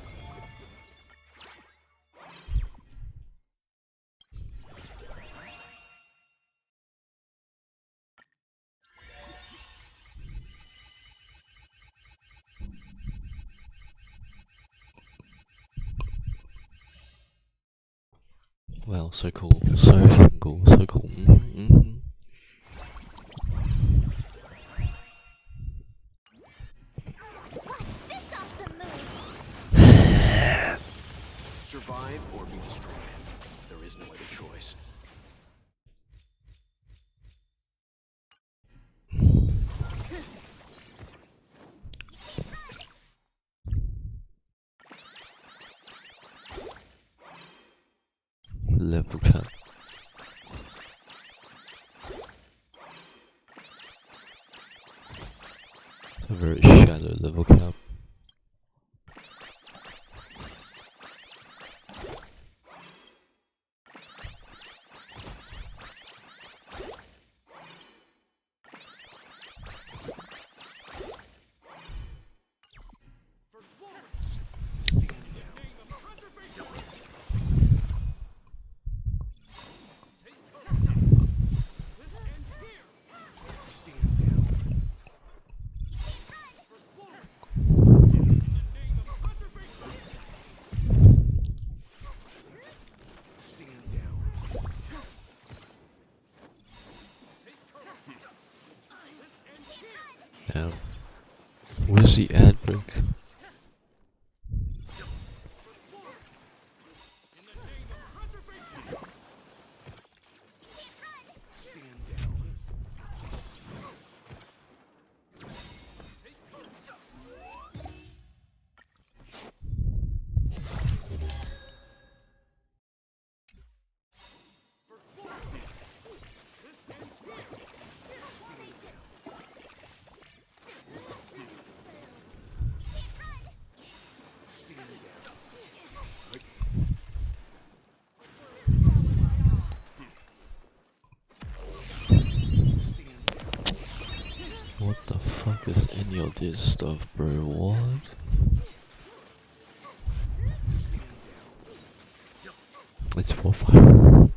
Wow, so cool. So fucking cool. So cool. Watch this awesome move. Survive or be destroyed. There is no other choice. A very shallow level cap. Damn. Where's the ad break? What the fuck is any of this stuff, bro? What? It's 4-5.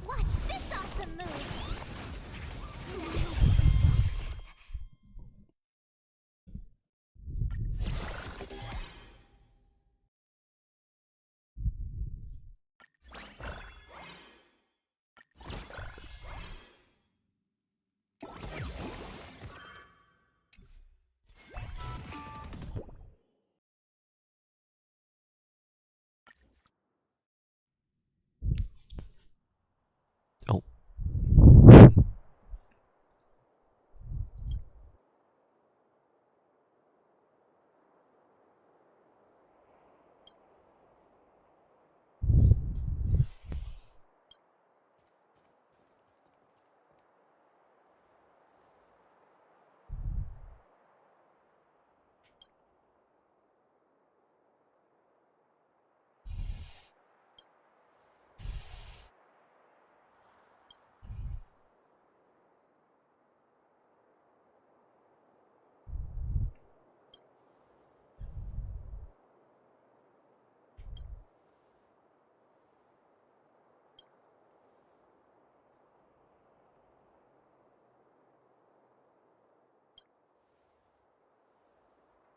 Watch this awesome move! Oh.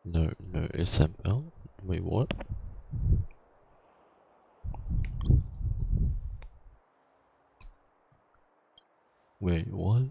No, no SML? Wait, what? Wait, what?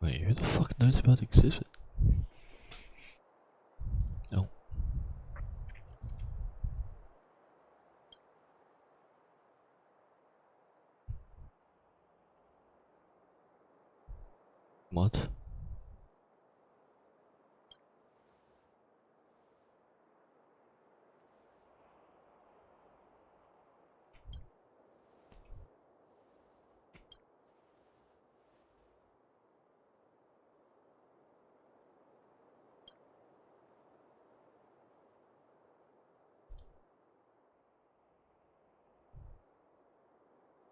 Wait, who the fuck knows about Exhibit? Oh. What?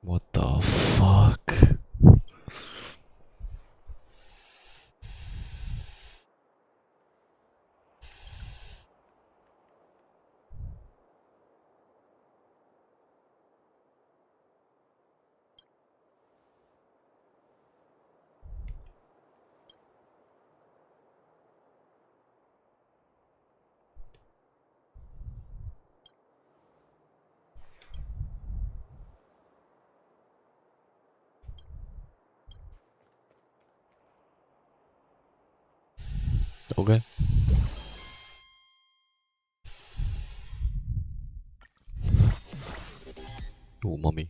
What the fuck? Okay. Oh, mommy.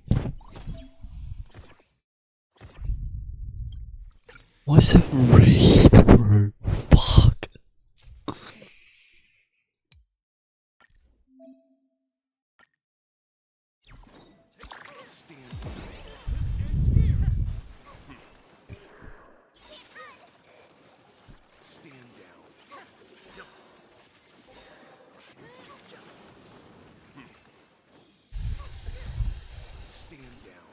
Why is it raised, bro? Fuck. Stand down. Stand down.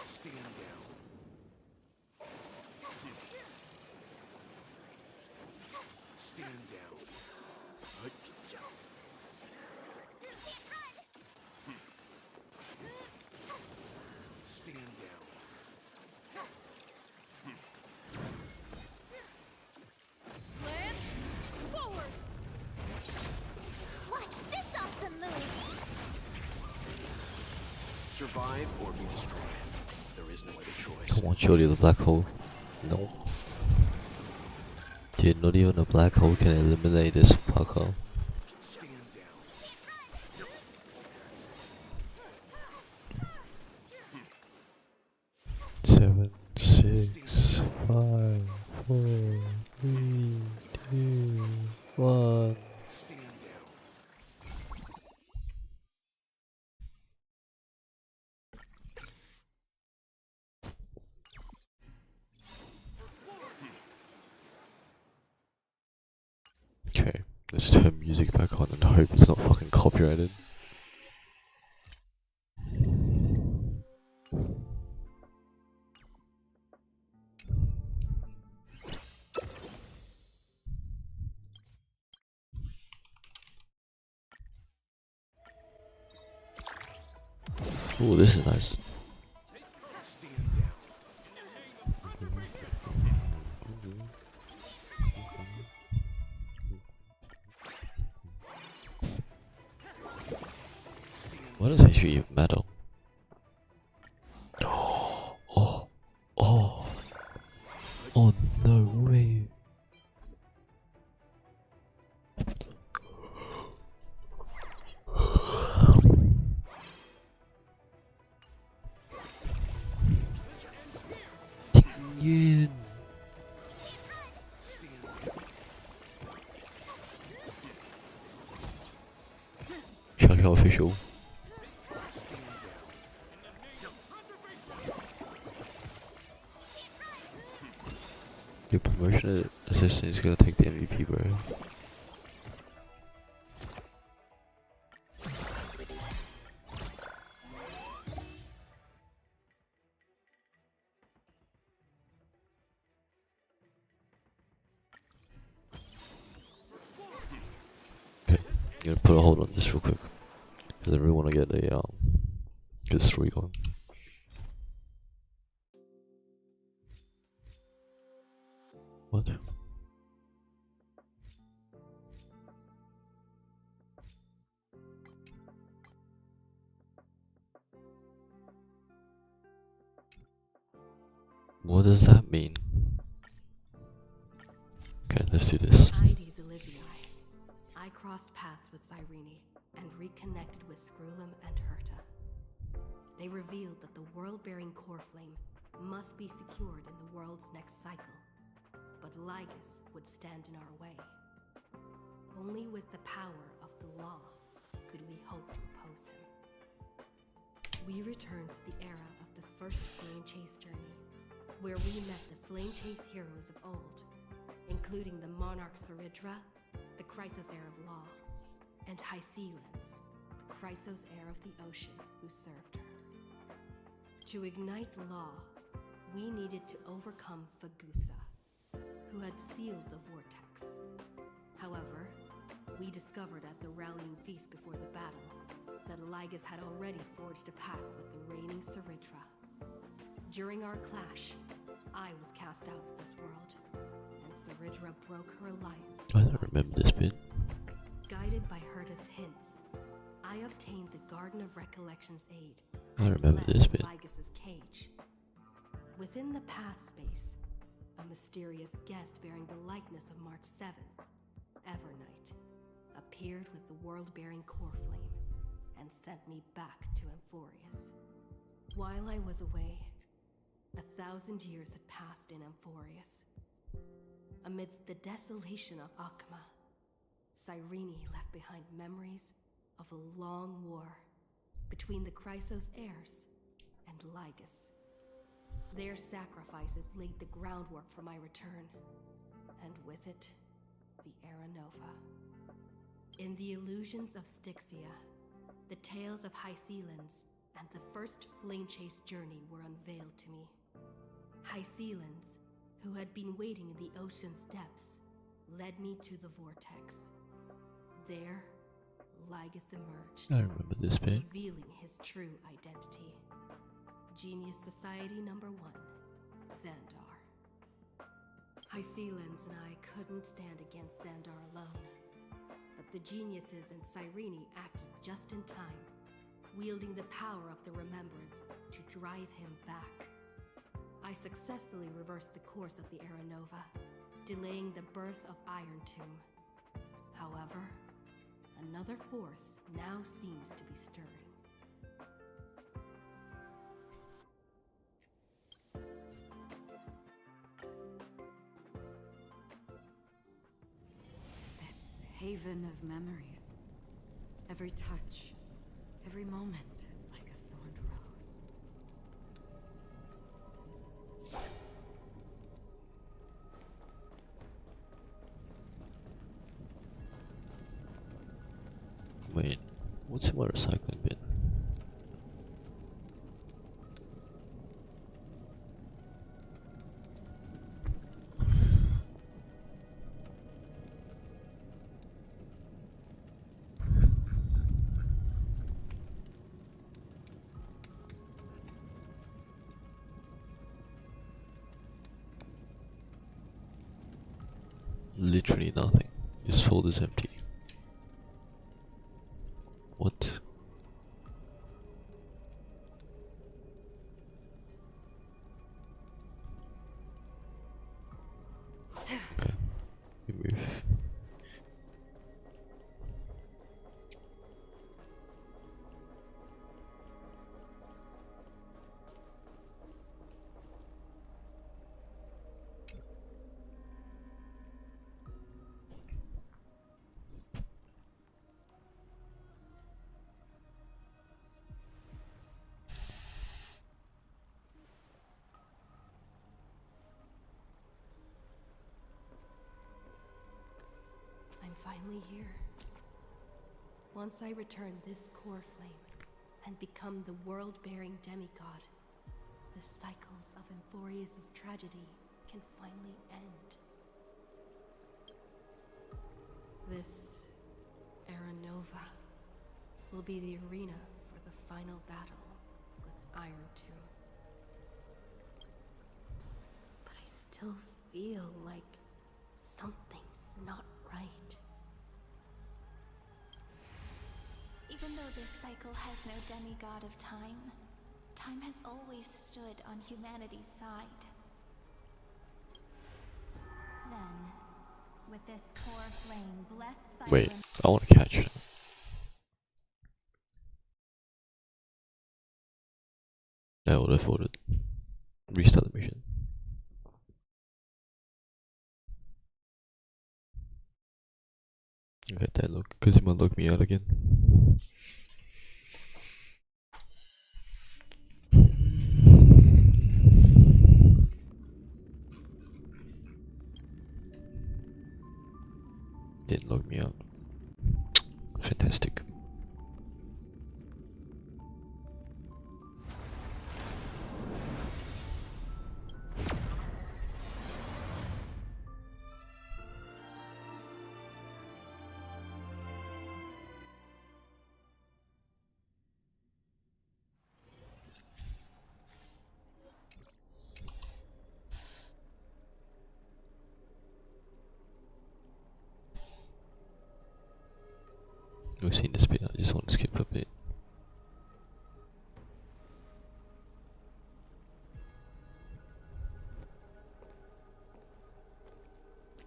Stand down. Stand down. Stand down. Land forward. Watch this awesome move! Survive or be destroyed. There is no other choice. Come on, surely the black hole. No. Dude, not even a black hole can eliminate this fucker. Stand down. 7, 6, 5, 4, 3, 2, 1. Stand down. Okay, let's turn music back on and hope it's not fucking copyrighted. Ooh, this is nice. Stand down. What does actually even matter? Oh, oh, oh, oh no way. Yin. Shout out official. Your promotion assistant is gonna take the MVP, bro. Okay, I'm gonna put a hold on this real quick. Cause I really wanna get a good story going. What? What does that mean? Okay, let's do this. Ides Elysiae. I crossed paths with Cyrene and reconnected with Scrulum and Herta. They revealed that the world-bearing core flame must be secured in the world's next cycle. But Lygus would stand in our way. Only with the power of the law could we hope to oppose him. We returned to the era of the first Flame Chase journey, where we met the Flame Chase heroes of old, including the Monarch Saridra, the Crisis Heir of Law, and Hycelands, the Chrysos heir of the ocean who served her. To ignite law, we needed to overcome Fagusa, who had sealed the vortex. However, we discovered at the rallying feast before the battle that Lygus had already forged a pact with the reigning Ceridra. During our clash, I was cast out of this world, and Ceridra broke her alliance. I don't remember this bit. Guided by Herta's hints, I obtained the Garden of Recollection's aid. I and remember left this bit. Lygus's cage. Within the path space, a mysterious guest bearing the likeness of March 7th, Evernight, appeared with the world-bearing core flame and sent me back to Amphoreus. While I was away, 1,000 years had passed in Amphoreus. Amidst the desolation of Akma, Cyrene left behind memories of a long war between the Chrysos heirs and Lygus. Their sacrifices laid the groundwork for my return, and with it, the Aranova. In the illusions of Styxia, the tales of Hycelands and the first flame chase journey were unveiled to me. Hycelands, who had been waiting in the ocean's depths, led me to the vortex. There, Lygus emerged, I remember this bit. revealing his true identity. Genius Society number 1, Xandar. Hycelands and I couldn't stand against Xandar alone, but the geniuses and Cyrene acted just in time, wielding the power of the Remembrance to drive him back. I successfully reversed the course of the Aranova, delaying the birth of Iron Tomb. However, another force now seems to be stirring. This haven of memories. Every touch, every moment is like a thorned rose. Wait, what's in my recycling bin? Literally nothing. This fold is empty. What? Okay, we move. I'm finally here. Once I return this core flame and become the world-bearing demigod, the cycles of Amphoreus' tragedy can finally end. This Aranova will be the arena for the final battle with Iron Tomb. But I still feel like something's not right. Even though this cycle has no demigod of time, time has always stood on humanity's side. Then, with this core flame blessed by Wait, the I want to catch them. I would have voted. Restart the mission. Okay, that look, because he might look me out again. Didn't log me out. Fantastic. sarcastic. We've seen this bit, I just want to skip a bit.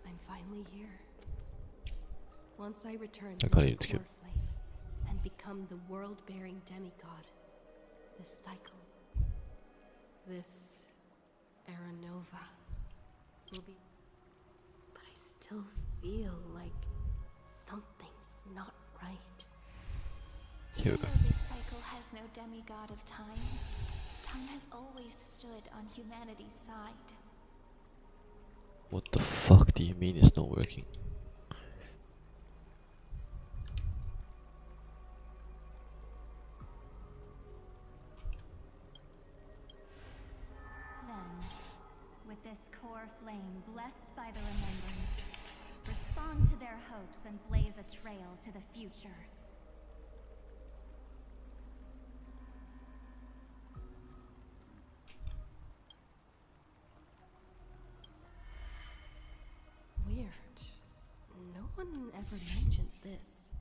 I'm finally here. Once I return I to can't this even skip. core flame and become the world-bearing demigod, this cycle, this era nova will be. But I still feel like something's not right. Here we Even go. though this cycle has no demigod of time, time has always stood on humanity's side. What the fuck do you mean it's not working? Then, with this core flame blessed by the remembrance, respond to their hopes and blaze a trail to the future. Weird. No one ever mentioned this.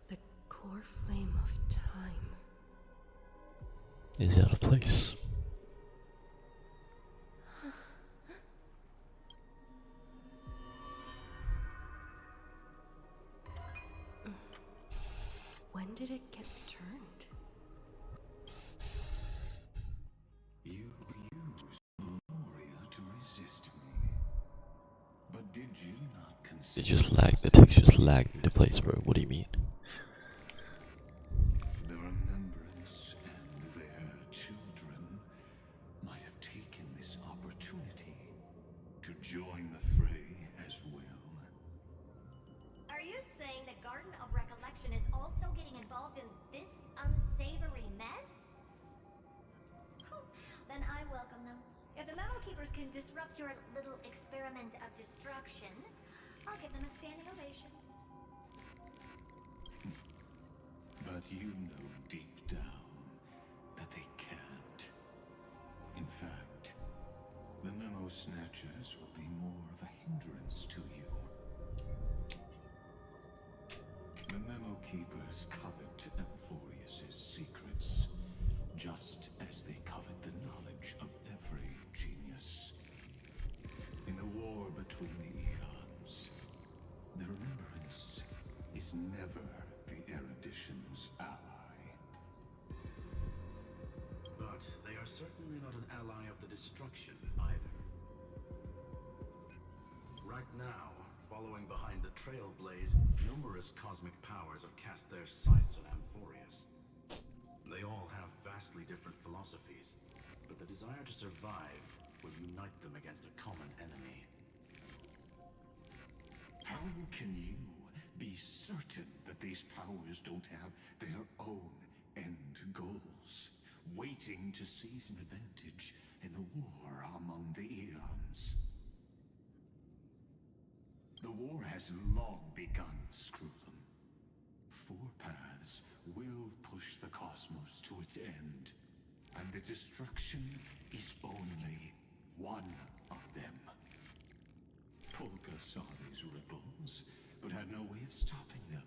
The core flame of time. Is out of place. When did it get returned? You used Memoria to resist me. But did you not consider It just lagged, the text just lagged into place, bro. What do you mean? the remembrance and their children might have taken this opportunity to join the fray as well? Are you saying the Garden of Recollection is also getting involved in this unsavory mess? Then I welcome them. If the Memo Keepers can disrupt your little experiment of destruction, I'll give them a standing ovation. But you know deep down that they can't. In fact, the Memo Snatchers will be more of a hindrance to you. The Memo Keepers covet amphoreus' secrets, just as they covet the knowledge of every genius. In the war between the eons, the remembrance is never the erudition's ally. But they are certainly not an ally of the destruction either. Right now, following behind the Trailblaze, numerous cosmic powers have cast their sights on Amphoreus. They all have vastly different philosophies, but the desire to survive will unite them against a common enemy. How can you be certain that these powers don't have their own end goals, waiting to seize an advantage in the war among the eons? The war has long begun, Screwlum. Four paths will push the cosmos to its end, and the destruction is only one of them. Polka saw these ripples, but had no way of stopping them.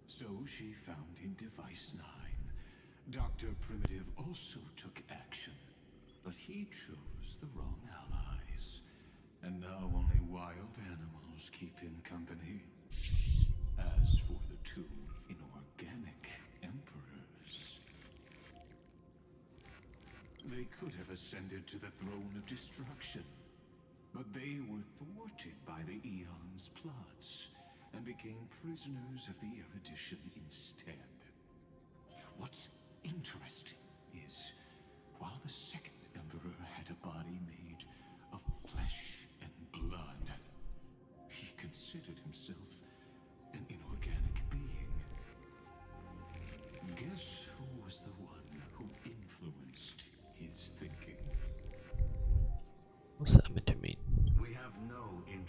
So she found in Device 9. Dr. Primitive also took action, but he chose the wrong allies. And now only wild animals keep him company. As for the two inorganic emperors, they could have ascended to the throne of destruction, but they were thwarted by the Eon's plots and became prisoners of the erudition instead. What's interesting is, while the second emperor had a body made of flesh and blood, he considered himself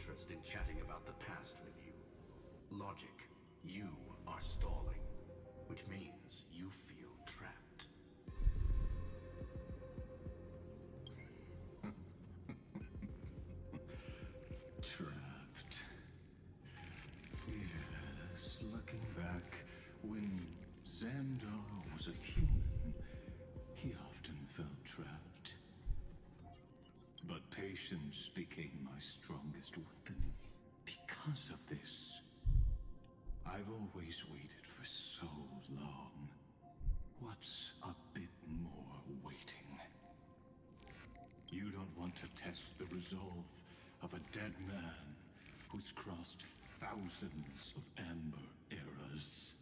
interest in chatting about the past with you. Logic, you are stalling, which means you feel trapped. Trapped. Yes, looking back, when Xandar was a human, he often felt trapped. But patience became my strongest weapon. Because of this, I've always waited for so long. What's a bit more waiting? You don't want to test the resolve of a dead man who's crossed thousands of amber eras.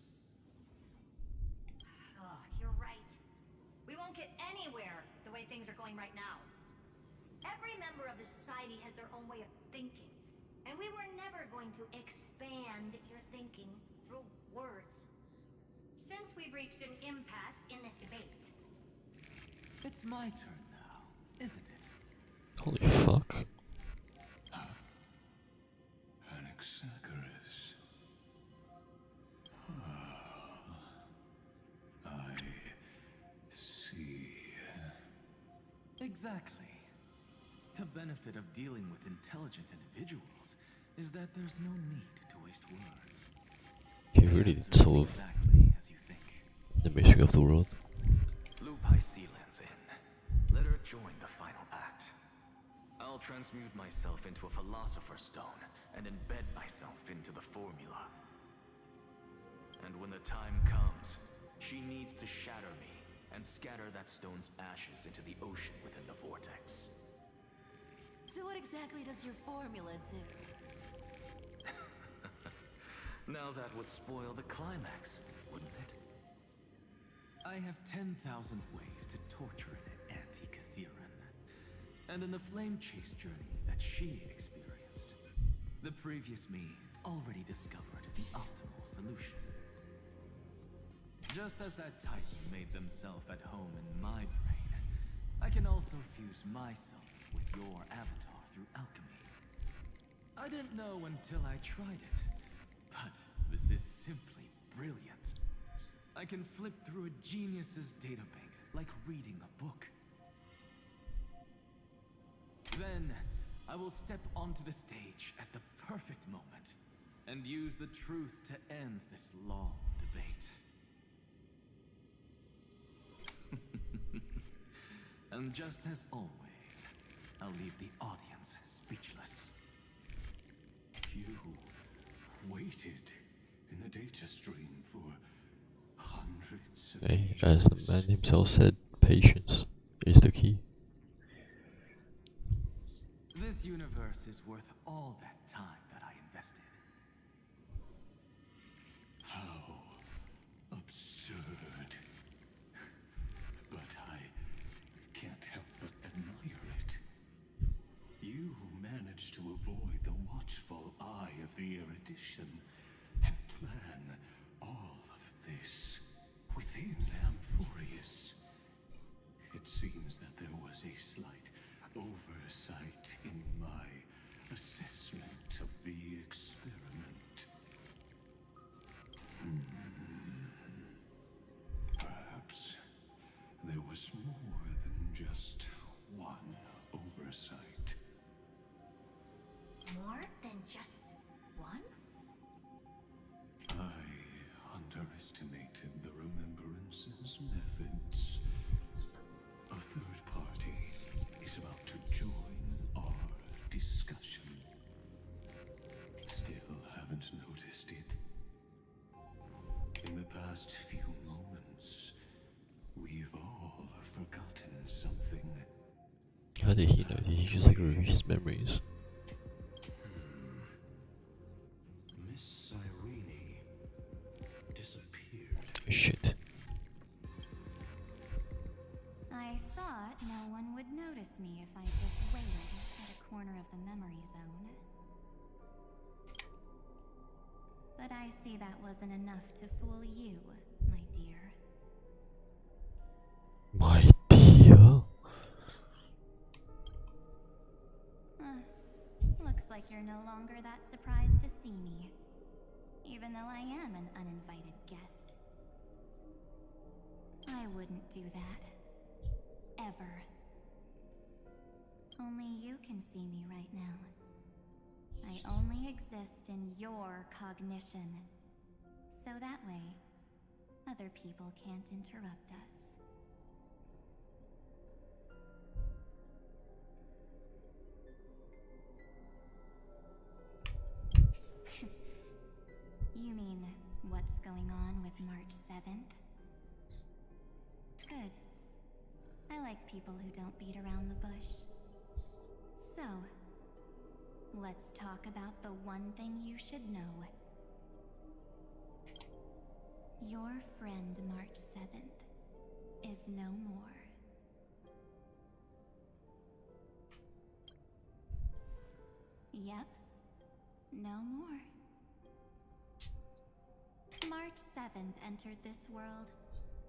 Oh, you're right. We won't get anywhere the way things are going right now. Every member of the society has their own way of thinking, and we were never going to expand your thinking through words. Since we've reached an impasse in this debate, It's my turn now, isn't it? Holy fuck. Anaxagoras. I see. Exactly. The benefit of dealing with intelligent individuals is that there's no need to waste words. He really did Answer is solve exactly as you think. the mystery of the world. Lupai Sealand's in. Let her join the final act. I'll transmute myself into a philosopher's stone and embed myself into the formula. And when the time comes, she needs to shatter me and scatter that stone's ashes into the ocean within the vortex. So what exactly does your formula do? Now that would spoil the climax, wouldn't it? I have 10,000 ways to torture an anti-Catheran. And in the flame chase journey that she experienced, the previous me already discovered the optimal solution. Just as that Titan made themselves at home in my brain, I can also fuse myself with your avatar through alchemy. I didn't know until I tried it, but this is simply brilliant. I can flip through a genius's databank like reading a book. Then, I will step onto the stage at the perfect moment and use the truth to end this long debate. And just as always, I'll leave the audience speechless. You waited in the data stream for hundreds of Hey, years. as the man himself said, patience is the key. This universe is worth all that time that I invested. How absurd. But I can't help but admire it. You managed to avoid the watchful eye of the erudition and plan all of this within amphoreus. It seems that there was a slight oversight in my assessment of the experiment. Perhaps there was more than just one oversight. more than just one? I underestimated the Remembrance's methods. A third party is about to join our discussion. Still haven't noticed it. In the past few moments, we've all forgotten something. How did he know? Did he just like review his memories? Miss Irene disappeared. Shit. I thought no one would notice me if I just waited at a corner of the memory zone. But I see that wasn't enough to fool you, my dear. My dear. Looks like you're no longer that surprised to see me. Even though I am an uninvited guest. I wouldn't do that. Ever. Only you can see me right now. I only exist in your cognition. So that way, other people can't interrupt us. You mean, what's going on with March 7th? Good. I like people who don't beat around the bush. So, let's talk about the one thing you should know. Your friend March 7th is no more. Yep, no more. March 7th entered this world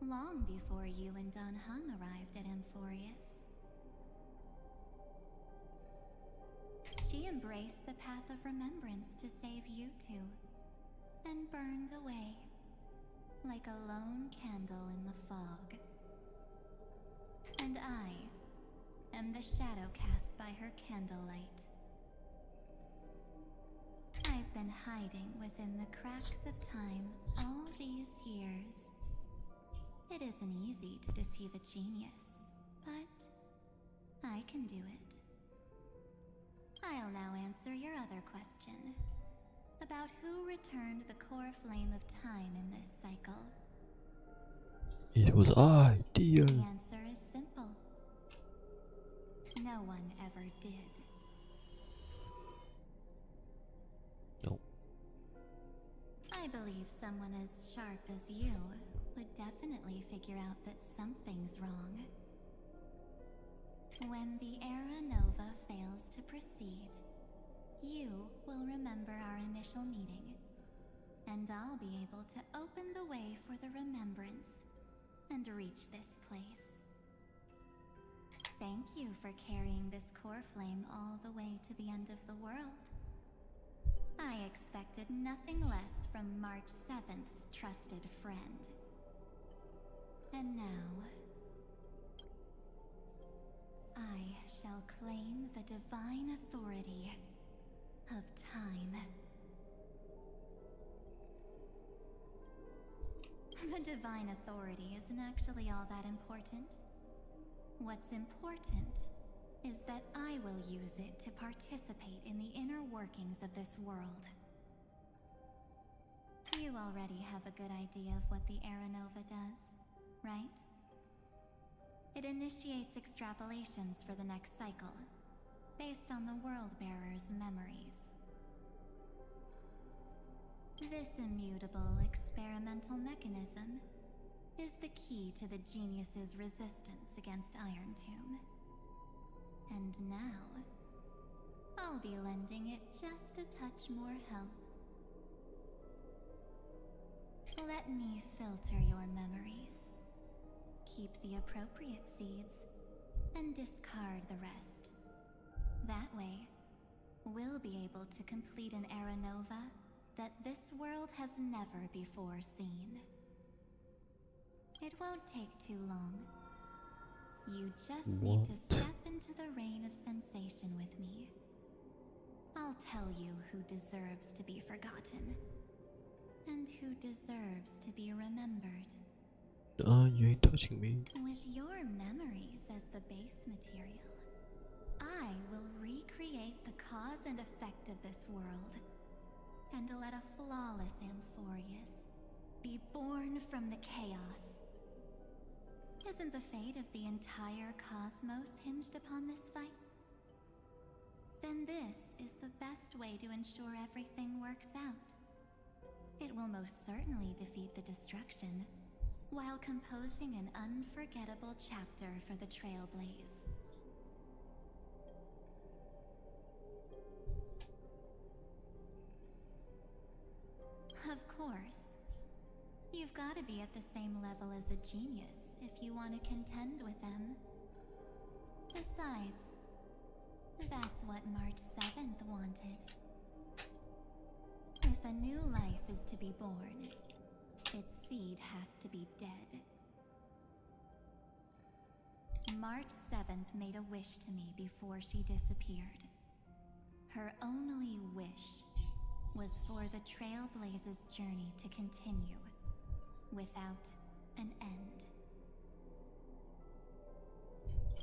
long before you and Don Hung arrived at Amphoreus. She embraced the path of remembrance to save you two, and burned away like a lone candle in the fog. And I am the shadow cast by her candlelight. I've been hiding within the cracks of time all these years. It isn't easy to deceive a genius, but I can do it. I'll now answer your other question, about who returned the core flame of time in this cycle. It was I, dear. The answer is simple. No one ever did. No. I believe someone as sharp as you would definitely figure out that something's wrong. When the Era Nova fails to proceed, you will remember our initial meeting, and I'll be able to open the way for the remembrance and reach this place. Thank you for carrying this core flame all the way to the end of the world. I expected nothing less from March 7th's trusted friend. And now, I shall claim the divine authority of time. The divine authority isn't actually all that important. What's important is that I will use it to participate in the inner workings of this world. You already have a good idea of what the Era Nova does, right? It initiates extrapolations for the next cycle, based on the World-Bearer's memories. This immutable experimental mechanism is the key to the genius's resistance against Iron Tomb. And now, I'll be lending it just a touch more help. Let me filter your memories. Keep the appropriate seeds, and discard the rest. That way, we'll be able to complete an Era Nova that this world has never before seen. It won't take too long. You just need to step into the rain of sensation with me. I'll tell you who deserves to be forgotten, and who deserves to be remembered. You ain't touching me. With your memories as the base material, I will recreate the cause and effect of this world, and let a flawless amphoreus be born from the chaos. Isn't the fate of the entire cosmos hinged upon this fight? Then this is the best way to ensure everything works out. It will most certainly defeat the destruction, while composing an unforgettable chapter for the Trailblaze. Of course, you've got to be at the same level as a genius if you want to contend with them. Besides, that's what what March 7th wanted. If a new life is to be born, its seed has to be dead. March 7th made a wish to me before she disappeared. Her only wish was for the Trailblaze's journey to continue without an end.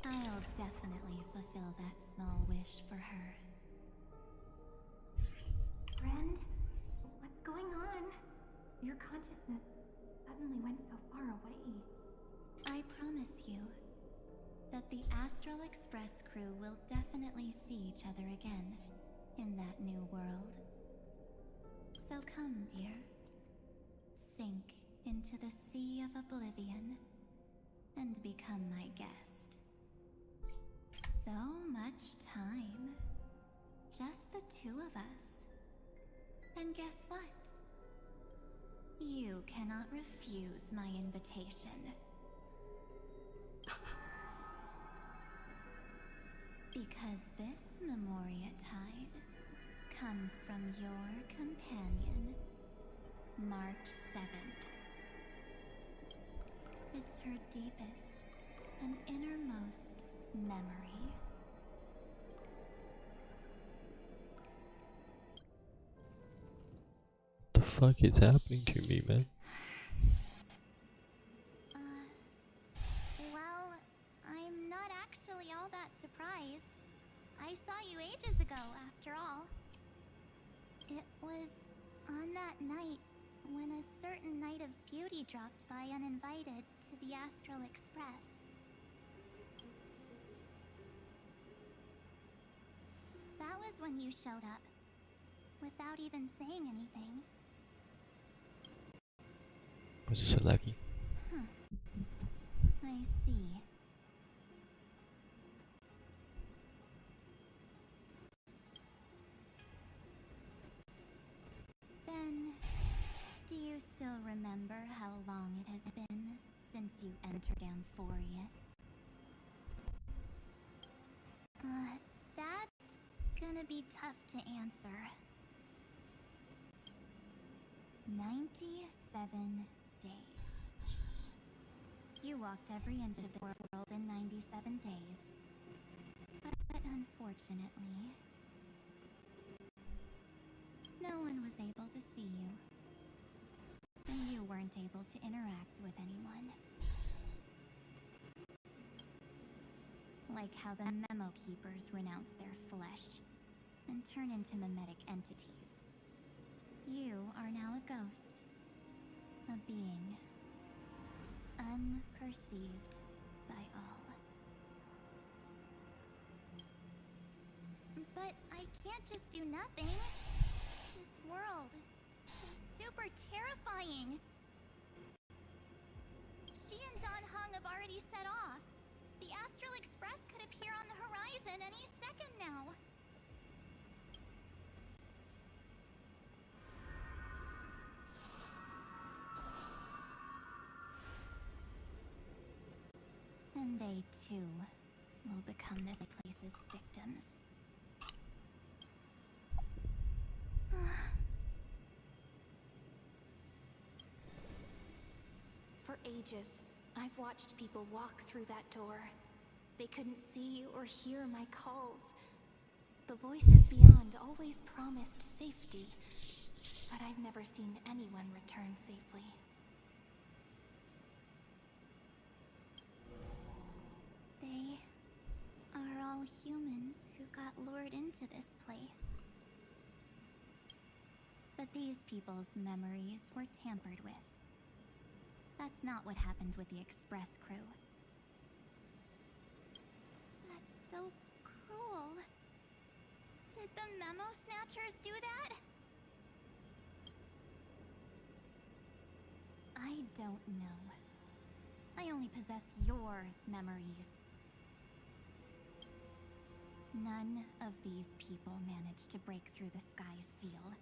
I'll definitely fulfill that small wish for her. Friend, what's going on? Your consciousness suddenly went so far away. I promise you that the Astral Express crew will definitely see each other again in that new world. So come, dear. Sink into the sea of oblivion and become my guest. So much time. Just the two of us. And guess what? You cannot refuse my invitation. Because this Memoria Tide comes from your companion, March 7th. It's her deepest and innermost memory. The fuck is happening to me, man? Well, I'm not actually all that surprised. I saw you ages ago, after all. It was on that night when a certain Knight of Beauty dropped by uninvited to the Astral Express. That was when you showed up, without even saying anything. Was it so lucky? I see. Then, do you still remember how long it has been since you entered Amphoreus? That's gonna be tough to answer. 97 days. You walked every inch of the world in 97 days. But unfortunately, no one was able to see you. And you weren't able to interact with anyone. Like how the Memo Keepers renounce their flesh and turn into mimetic entities. You are now a ghost. A being. Unperceived by all. But I can't just do nothing. This world is super terrifying. She and Don Hung have already set off. The Astral Express could appear on the horizon any second now. And they too will become this place's victims. For ages, I've watched people walk through that door. They couldn't see or hear my calls. The voices beyond always promised safety, but I've never seen anyone return safely. They are all humans who got lured into this place. But these people's memories were tampered with. That's not what happened with the Express crew. That's so cruel. Did the Memo Snatchers do that? I don't know. I only possess your memories. None of these people managed to break through the sky's seal.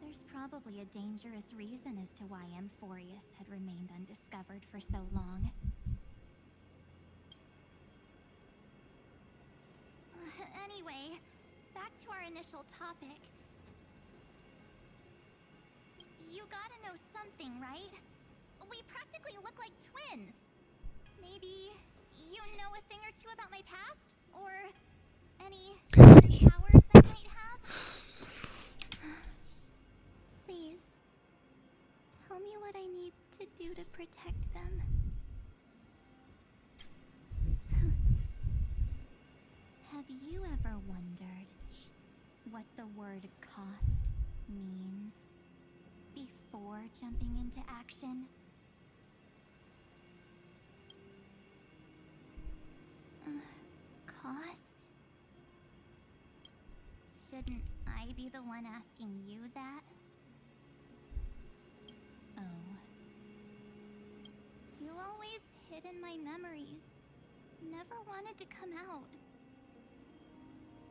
There's probably a dangerous reason as to why Amphoreus had remained undiscovered for so long. Anyway, back to our initial topic. You gotta know something, right? We practically look like twins. Maybe you know a thing or two about my past? Or any hidden powers I might have? Please, tell me what I need to do to protect them. Have you ever wondered what the word cost means before jumping into action? Cost? Shouldn't I be the one asking you that? Oh. You always hid in my memories. Never wanted to come out.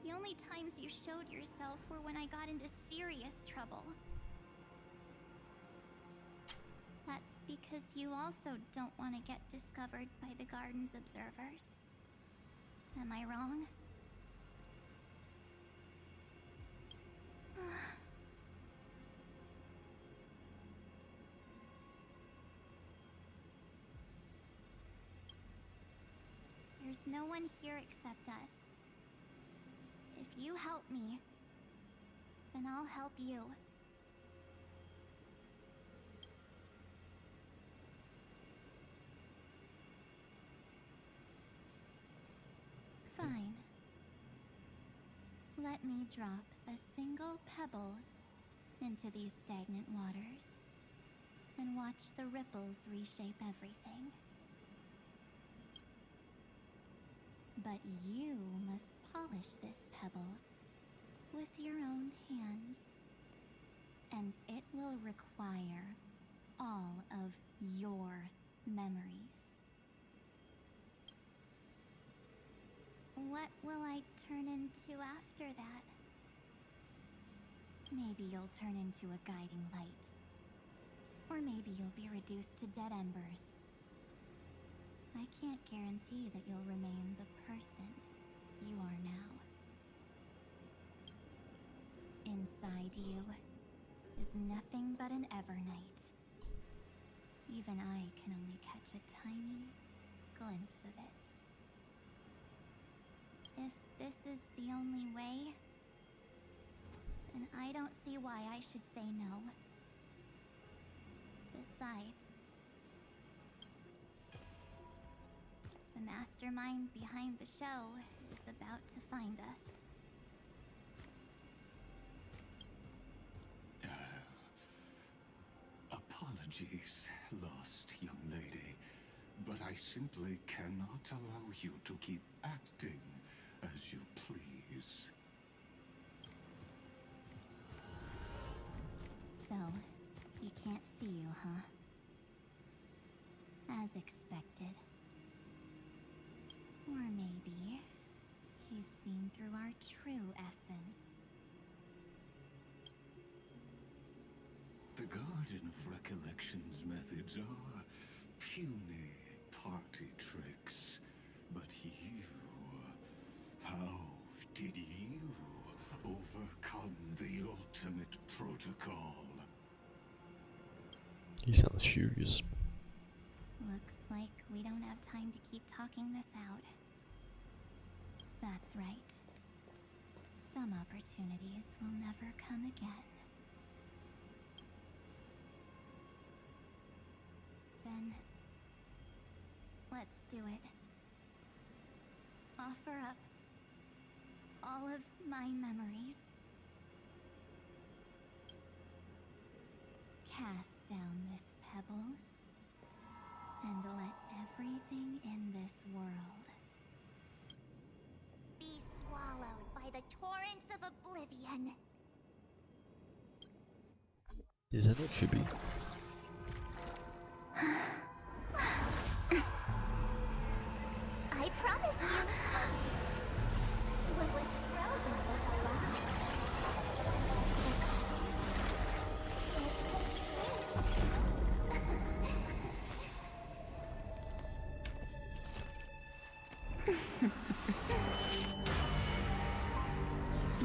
The only times you showed yourself were when I got into serious trouble. That's because you also don't want to get discovered by the garden's observers. Am I wrong? There's no one here except us. If you help me, then I'll help you. Fine. Let me drop a single pebble into these stagnant waters and watch the ripples reshape everything. But you must polish this pebble with your own hands, and it will require all of your memories. What will I turn into after that? Maybe you'll turn into a guiding light. Or maybe you'll be reduced to dead embers. I can't guarantee that you'll remain the person you are now. Inside you is nothing but an Evernight. Even I can only catch a tiny glimpse of it. If this is the only way, then I don't see why I should say no. Besides, the mastermind behind the show is about to find us. Apologies, lost young lady, but I simply cannot allow you to keep acting as you please. So, he can't see you, huh? As expected. Or maybe he's seen through our true essence. The Garden of Recollection's methods are puny party tricks. But you... how did you overcome the ultimate protocol? He sounds furious. Looks like we don't have time to keep talking this out. That's right. Some opportunities will never come again. Then, let's do it. Offer up all of my memories. Cast down this pebble, and let everything in this world be swallowed by the torrents of oblivion. Is that not Chibi? I promise you, what was frozen was alive.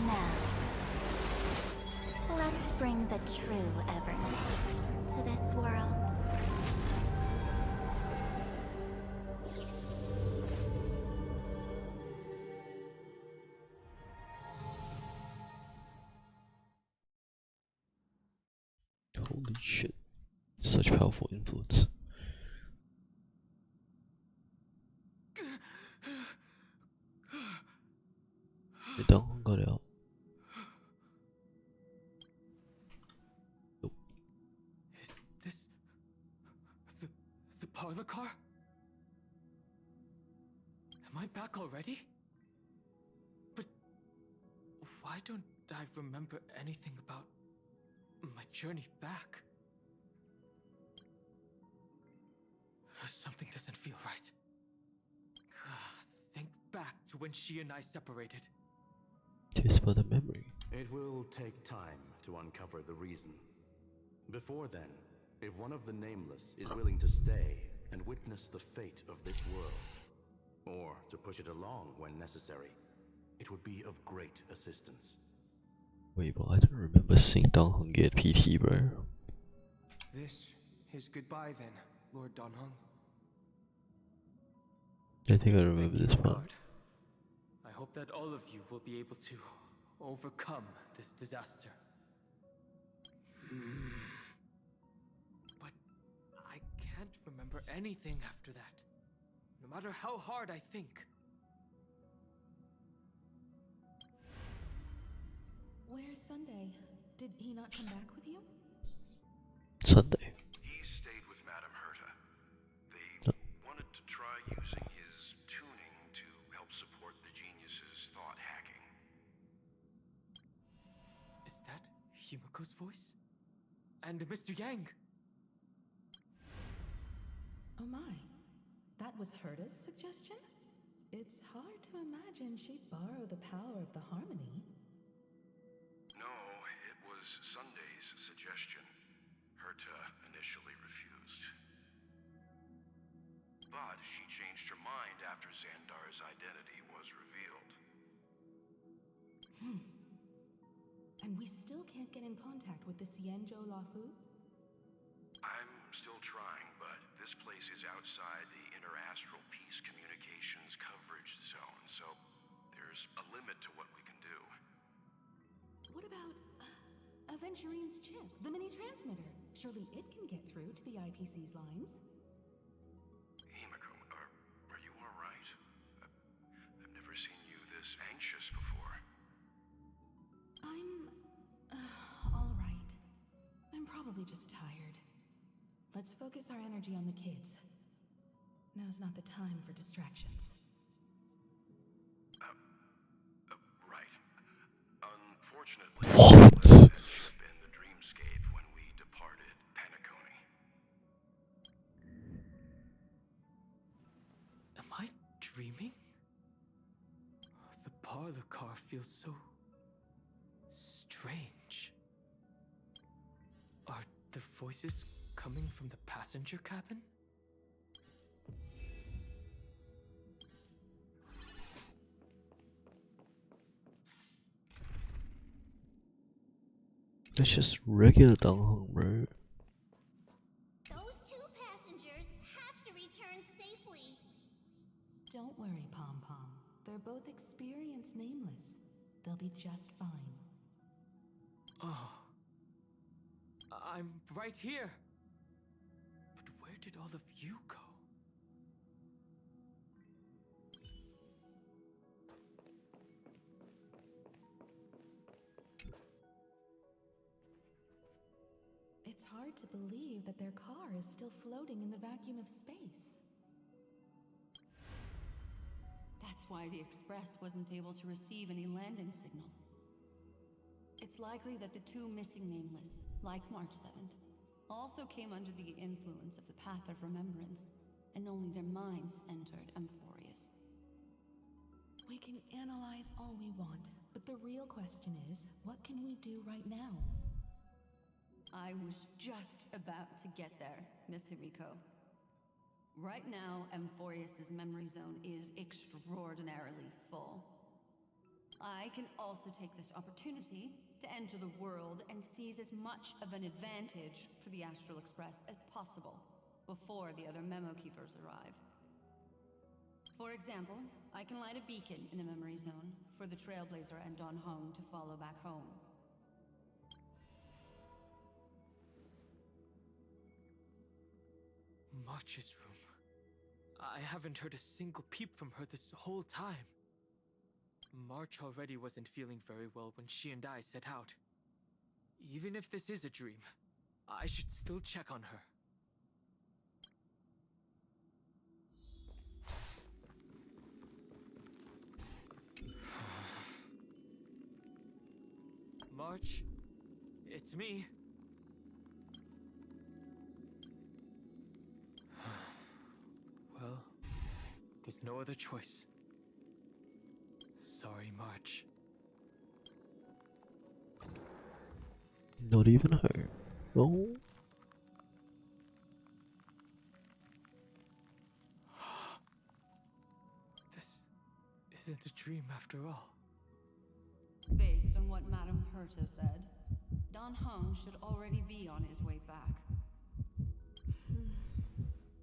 Now, let's bring the true Evernight to this world. Holy shit. Such powerful influence. The Dong got out. Nope. Is this the parlor car? Am I back already? But why don't I remember anything about my journey back? Something doesn't feel right. Think back to when she and I separated. Tis but a memory. It will take time to uncover the reason. Before then, if one of the Nameless is willing to stay and witness the fate of this world, or to push it along when necessary, it would be of great assistance. Wait, but I don't remember seeing Dong Hong get PT, bro. This is goodbye then, Lord Donhong. I think I remember this part. God. I hope that all of you will be able to overcome this disaster. But I can't remember anything after that, no matter how hard I think. Where's Sunday? Did he not come back with you? Sunday. He stayed with Madame Herta. They wanted to try using his tuning to help support the genius's thought hacking. Is that Himiko's voice? And Mr. Yang? Oh my. That was Herta's suggestion? It's hard to imagine she'd borrow the power of the harmony. No, it was Sunday's suggestion. Herta initially refused. But she changed her mind after Xandar's identity was revealed. And we still can't get in contact with the Xianzhou Lafu? I'm still trying, but this place is outside the interastral peace communications coverage zone, so there's a limit to what we can do. What about Aventurine's chip, the mini transmitter? Surely it can get through to the IPC's lines. Himiko, are you alright? I've never seen you this anxious before. I'm all right. I'm probably just tired. Let's focus our energy on the kids. Now's not the time for distractions. Right. Unfortunately, What? that ship in the dreamscape when we departed Penacony. Am I dreaming? The parlor car feels so strange. Are the voices coming from the passenger cabin? That's just regular Dong Hong, bro. Those two passengers have to return safely. Don't worry, Pom Pom. They're both experienced Nameless. They'll be just fine. Oh. I'm right here. But where did all of you go? It's hard to believe that their car is still floating in the vacuum of space. That's why the Express wasn't able to receive any landing signal. It's likely that the two missing Nameless, like March 7th, also came under the influence of the Path of Remembrance, and only their minds entered amphoreus. We can analyze all we want, but the real question is, what can we do right now? I was just about to get there, Miss Himiko. Right now, Amphoreus's memory zone is extraordinarily full. I I can also take this opportunity to enter the world and seize as much of an advantage for the Astral Express as possible before the other memo keepers arrive. For example, I can light a beacon in the memory zone for the Trailblazer and Don Hong to follow back home. March's room. I haven't heard a single peep from her this whole time. March already wasn't feeling very well when she and I set out. Even if this is a dream, I should still check on her. March, it's me. Well, there's no other choice. Sorry, March. Not even her. Oh. This isn't a dream after all. Based on what Madame Herta said, Don Hong should already be on his way back.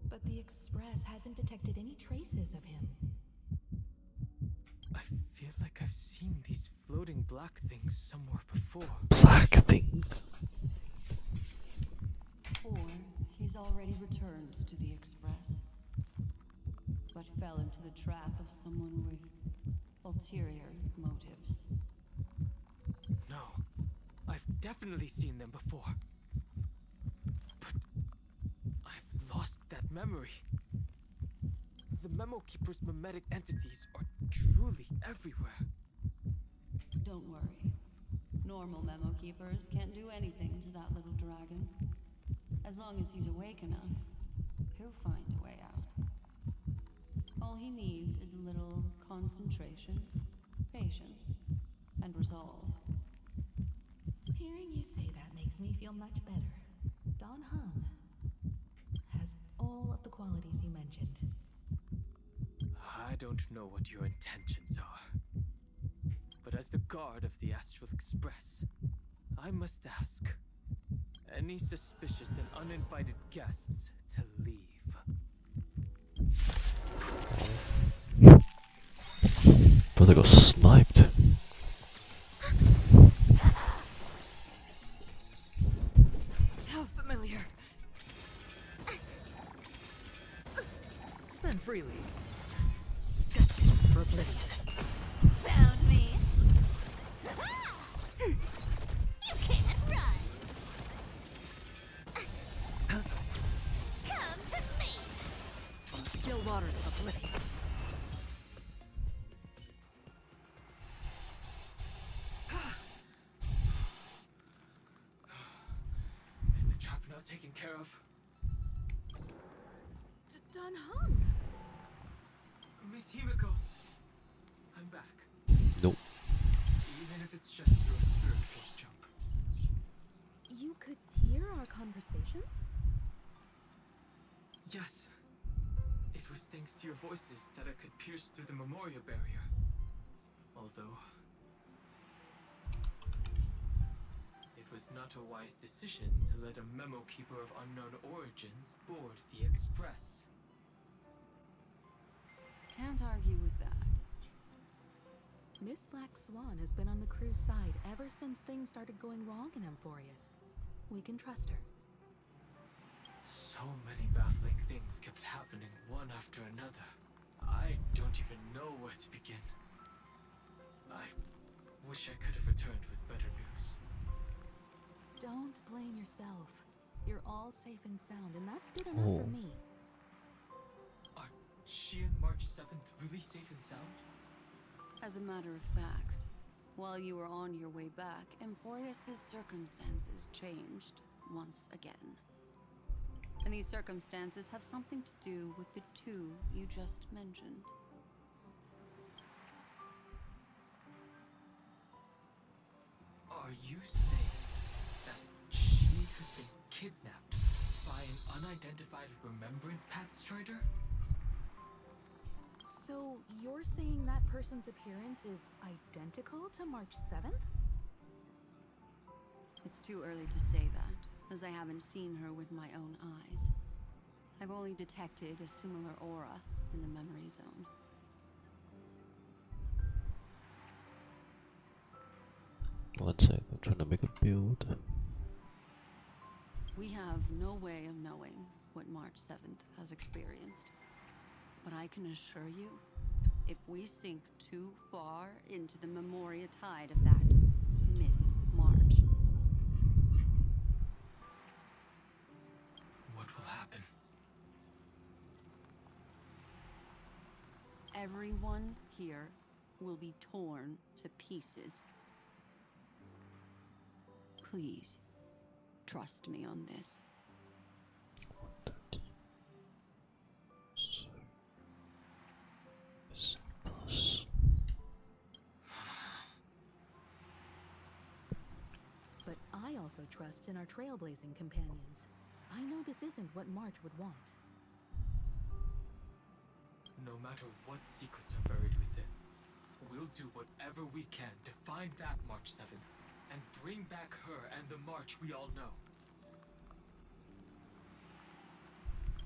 But the Express hasn't detected any traces of him. I feel like I've seen these floating black things somewhere before. Black things. Or he's already returned to the Express, but fell into the trap of someone with ulterior motives. No, I've definitely seen them before. But I've lost that memory. The Memo Keeper's mimetic entities are truly everywhere. Don't worry. Normal memo keepers can't do anything to that little dragon. As long as he's awake enough, he'll find a way out. All he needs is a little concentration, patience, and resolve. Hearing you say that makes me feel much better. Don Hung has all of the qualities you mentioned. I don't know what your intentions are. But as the guard of the Astral Express, I must ask any suspicious and uninvited guests to leave. But I got sniped. How familiar. Spend freely. Destined for oblivion. Found me. You can't run. Come to me. Still waters of oblivion. Is the trap now taken care of? Don Hung. Miss Himiko, I'm back. Nope. Even if it's just through a spiritual jump. You could hear our conversations? Yes. It was thanks to your voices that I could pierce through the memorial barrier. Although it was not a wise decision to let a memo keeper of unknown origins board the Express. Can't argue with that. Miss Black Swan has been on the crew's side ever since things started going wrong in Amphoreus. We can trust her. So many baffling things kept happening one after another. I don't even know where to begin. I wish I could have returned with better news. Don't blame yourself. You're all safe and sound, and that's good enough for me. Are she and March 7th really safe and sound? As a matter of fact, while you were on your way back, Amphoreus' circumstances changed once again. And these circumstances have something to do with the two you just mentioned. Are you saying that she has been kidnapped by an unidentified Remembrance Path Strider? So So you're saying that person's appearance is identical to March 7th? It's too early to say that, as I haven't seen her with my own eyes. I've only detected a similar aura in the memory zone. One sec, I'm trying to make a build. We have no way of knowing what March 7th has experienced. But I can assure you, if we sink too far into the Memoria tide of that Miss March, What will happen? everyone here will be torn to pieces. Please, trust me on this. But I also trust in our trailblazing companions. I know this isn't what March would want. No matter what secrets are buried within, we'll do whatever we can to find that March 7th and bring back her and the March we all know.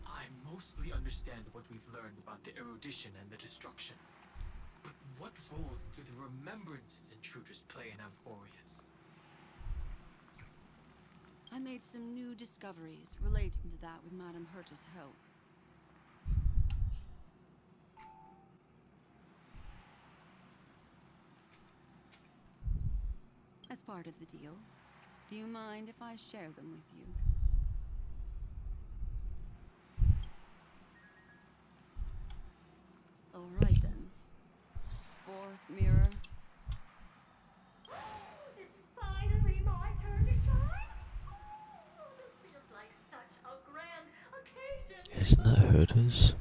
I mostly understand what we've learned about the erudition and the destruction. But what roles do the remembrances intruders play in amphoreus? I made some new discoveries relating to that with Madame Herta's help. As part of the deal, do you mind if I share them with you? All right then. Fourth mirror. It's finally my turn to shine. Oh, this feels like such a grand occasion. Isn't that Herders?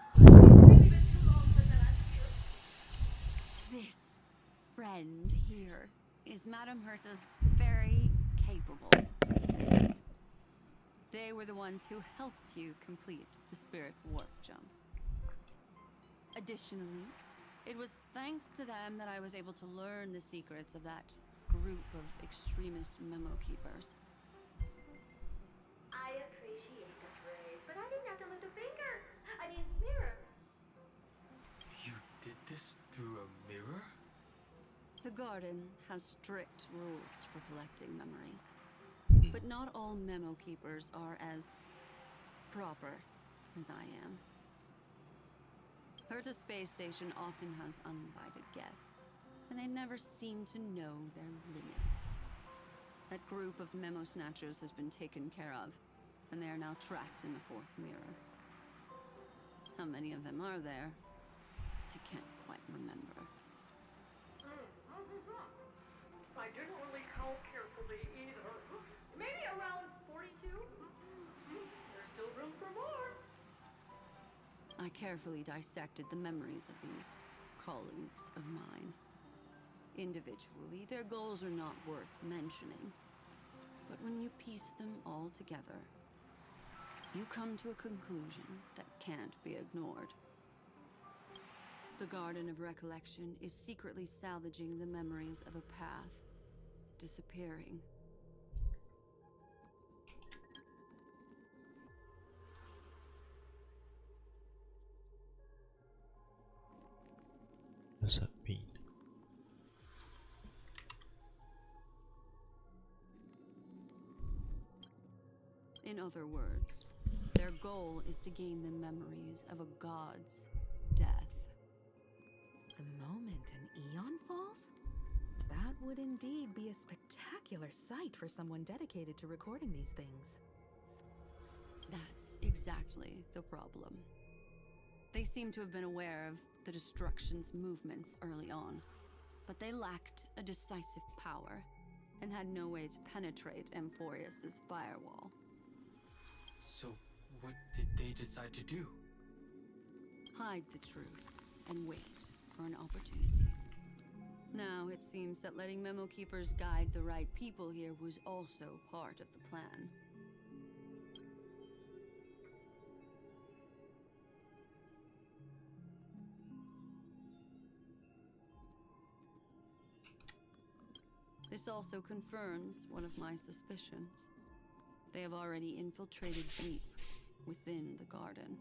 It's really been too long since I last appeared. This friend here is Madame Herta's very capable assistant. They were the ones who helped you complete the spirit warp jump. Additionally, it was thanks to them that I was able to learn the secrets of that group of extremist memo keepers. I appreciate the praise, but I didn't have to lift a finger. I mean, mirror. You did this through a mirror? The garden has strict rules for collecting memories. But not all memo keepers are as proper as I am. Herta space station often has uninvited guests, and they never seem to know their limits. That group of memo snatchers has been taken care of, and they are now trapped in the fourth mirror. How many of them are there? I can't quite remember. I didn't really count carefully either. Maybe around 42? There's still room for more. I carefully dissected the memories of these colleagues of mine. Individually, their goals are not worth mentioning. But when you piece them all together, you come to a conclusion that can't be ignored. The Garden of Recollection is secretly salvaging the memories of a path disappearing. What does that mean? In other words, their goal is to gain the memories of a god's death. The moment an Eon falls? That would indeed be a spectacular sight for someone dedicated to recording these things. That's exactly the problem. They seem to have been aware of the destruction's movements early on, but they lacked a decisive power and had no way to penetrate amphoreus's firewall. So, what did they decide to do? Hide the truth and wait for an opportunity. Now, it seems that letting memo keepers guide the right people here was also part of the plan. This also confirms one of my suspicions. They have already infiltrated deep within the garden.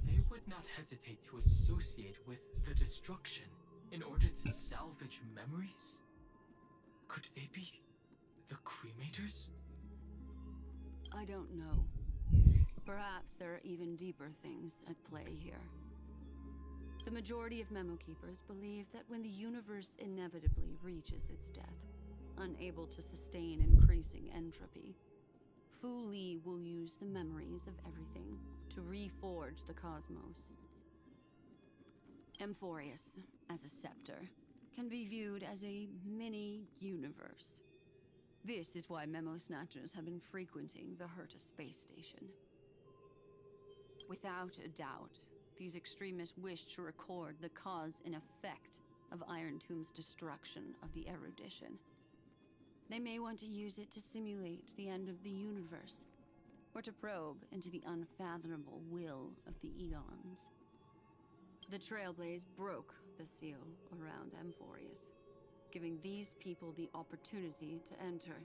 They would not hesitate to associate with the destruction in order to salvage memories? Could they be the cremators? I don't know. Perhaps there are even deeper things at play here. The majority of Memo Keepers believe that when the universe inevitably reaches its death, unable to sustain increasing entropy, Fu Li will use the memories of everything to reforge the cosmos. Amphoreus, as a scepter, can be viewed as a mini-universe. This is why Memo Snatchers have been frequenting the Herta space station. Without a doubt, these extremists wish to record the cause and effect of Iron Tomb's destruction of the erudition. They may want to use it to simulate the end of the universe, or to probe into the unfathomable will of the eons. The Trailblaze broke the seal around Amphoreus, giving these people the opportunity to enter.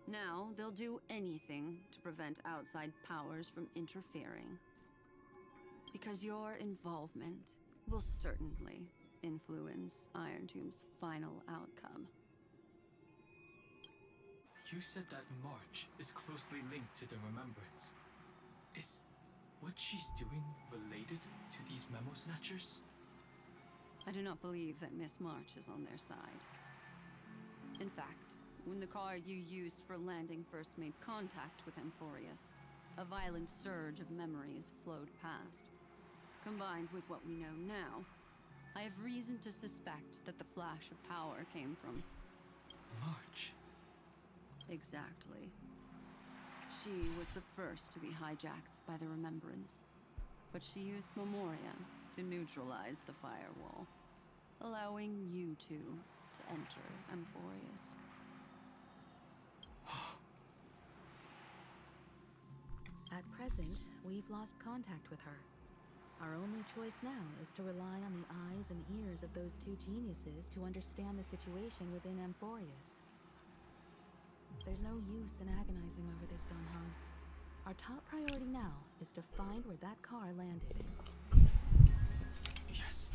Now, they'll do anything to prevent outside powers from interfering. Because your involvement will certainly influence Iron Tomb's final outcome. You said that March is closely linked to the Remembrance. Is what she's doing related to these Memo Snatchers? I do not believe that Miss March is on their side. In fact, when the car you used for landing first made contact with Amphoreus, a violent surge of memories flowed past. Combined with what we know now, I have reason to suspect that the flash of power came from March. Exactly. She was the first to be hijacked by the Remembrance, but she used Memoria to neutralize the firewall, allowing you two to enter Amphoreus. At present, we've lost contact with her. Our only choice now is to rely on the eyes and ears of those two geniuses to understand the situation within Amphoreus. There's no use in agonizing over this, Don Hung. Our top priority now is to find where that car landed. Yes.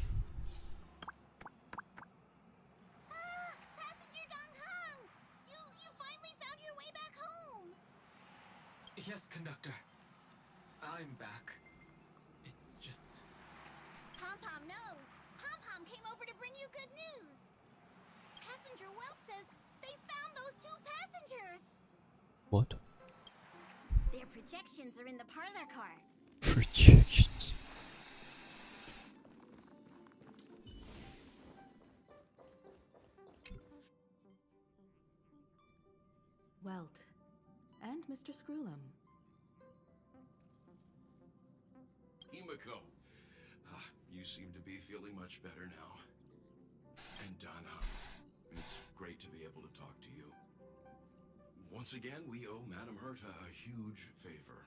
Ah! Passenger Don Hung! You finally found your way back home! Yes, conductor. I'm back. It's just... Pom-Pom knows! Pom-Pom came over to bring you good news! Passenger Welt says they found those two passengers! What? Their projections are in the parlor car. Projections. Welt. And Mr. Screwlum. Himiko. You seem to be feeling much better now. And Don Hung, it's great to be able to talk to you. Once again, we owe Madame Herta a huge favor.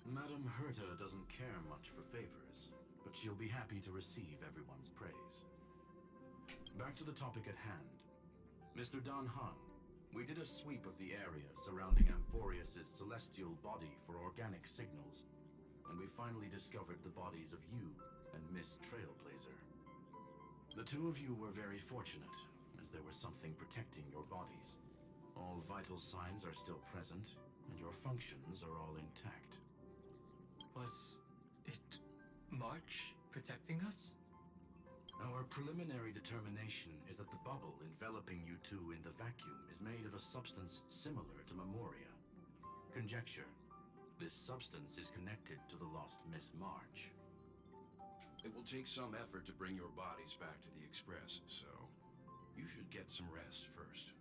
Madame Herta doesn't care much for favors, but she'll be happy to receive everyone's praise. Back to the topic at hand. Mr. Don Hung, we did a sweep of the area surrounding Amphoreus' celestial body for organic signals, and we finally discovered the bodies of you and Miss Trailblazer. The two of you were very fortunate, as there was something protecting your bodies. All vital signs are still present, and your functions are all intact. Was it March protecting us? Our preliminary determination is that the bubble enveloping you two in the vacuum is made of a substance similar to Memoria. Conjecture. This substance is connected to the lost Miss March. It will take some effort to bring your bodies back to the Express, so you should get some rest first.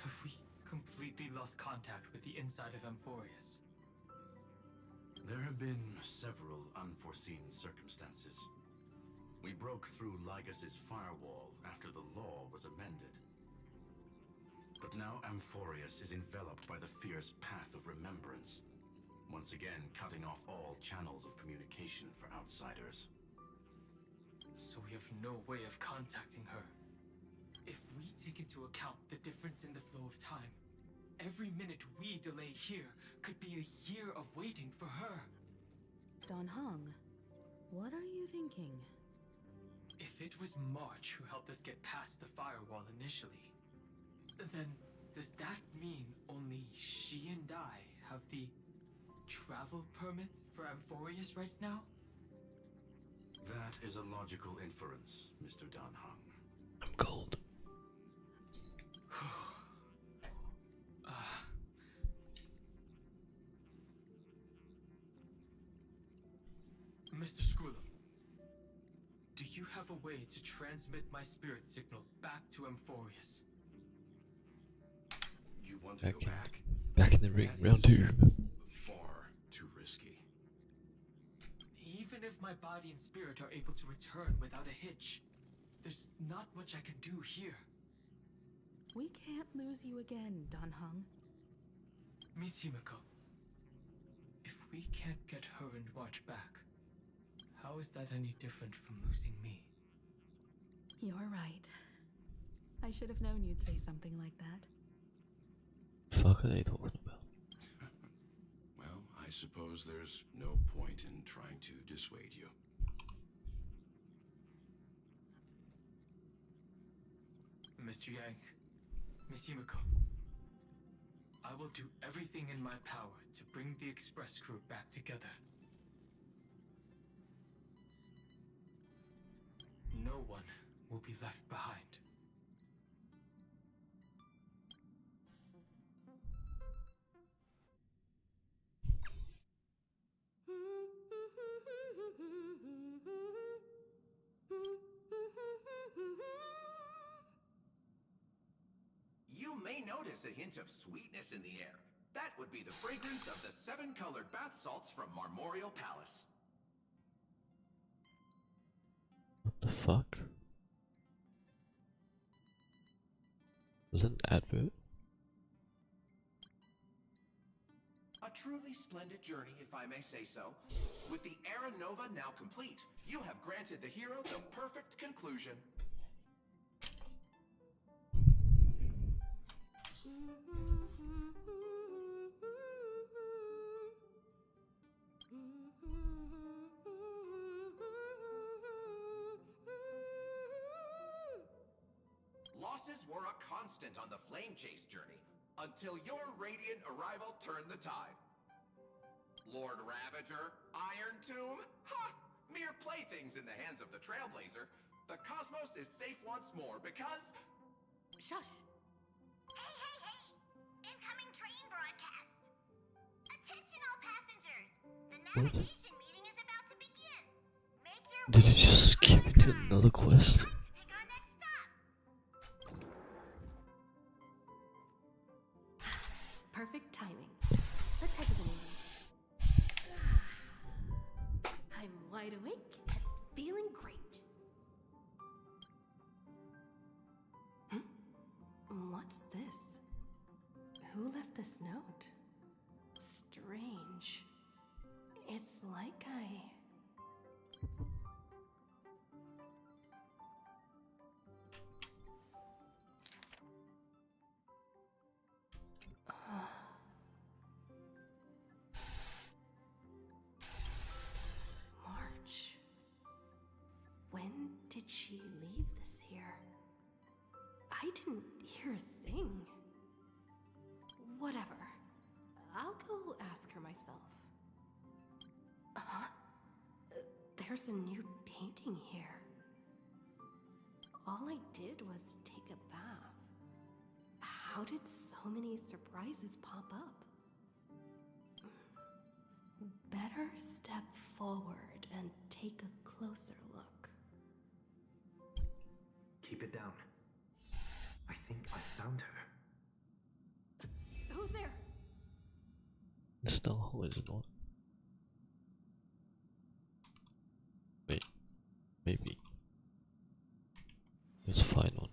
Have we completely lost contact with the inside of Amphoreus? There have been several unforeseen circumstances. We broke through Lygas's firewall after the law was amended. But now Amphoreus is enveloped by the fierce path of remembrance, once again cutting off all channels of communication for outsiders. so we have no way of contacting her. If we take into account the difference in the flow of time, every minute we delay here could be a year of waiting for her. Don Hong, what are you thinking? If it was March who helped us get past the firewall initially, then does that mean only she and I have the travel permit for Amphoreus right now? That is a logical inference, Mr. Dan Hong. I'm cold. Mr. Screwlum, do you have a way to transmit my spirit signal back to Amphoreus? You want to go back? Back in the ring, That round is 2. Far too risky. Even if my body and spirit are able to return without a hitch, there's not much I can do here. We can't lose you again, Don Hong. Miss Himiko, if we can't get her and March back, how is that any different from losing me? You're right. I should have known you'd say something like that. Fuck are they talking about? Well, I suppose there's no point in trying to dissuade you. Mr. Yang, Miss Himiko, I will do everything in my power to bring the express crew back together. No one will be left behind. You may notice a hint of sweetness in the air. That would be the fragrance of the 7-colored bath salts from Marmorial Palace. What the fuck? Was that an advert? A truly splendid journey, if I may say so. With the Era Nova now complete, you have granted the hero the perfect conclusion. Losses were a constant on the Flame Chase journey, until your radiant arrival turned the tide. Lord Ravager, Iron Tomb, ha! Mere playthings in the hands of the Trailblazer. The cosmos is safe once more because... Shush! Hey, hey, hey! Incoming train broadcast! Attention all passengers! The navigation meeting is about to begin! Make your Did way it just skip into another quest? to pick our next stop! Perfect timing. Let's head to the meeting. I'm wide awake and feeling great. What's this? Who left this note? Strange. It's like March. When did she leave this here? I didn't hear a thing. Whatever. I'll go ask her myself. Huh? There's a new painting here. All I did was take a bath. How did so many surprises pop up? Better step forward and take a closer look. Keep it down. I think I found her. Who's there? It's not always not. Wait, maybe. Let's find one.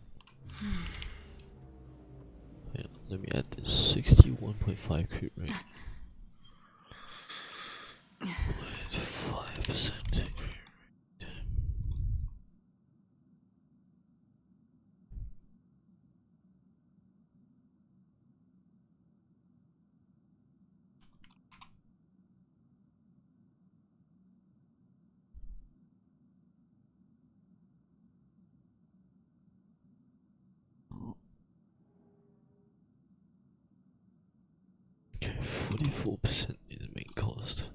Hang on, let me add this 61.5 crit rate. 0.5 centigrade. 4% is the main cost,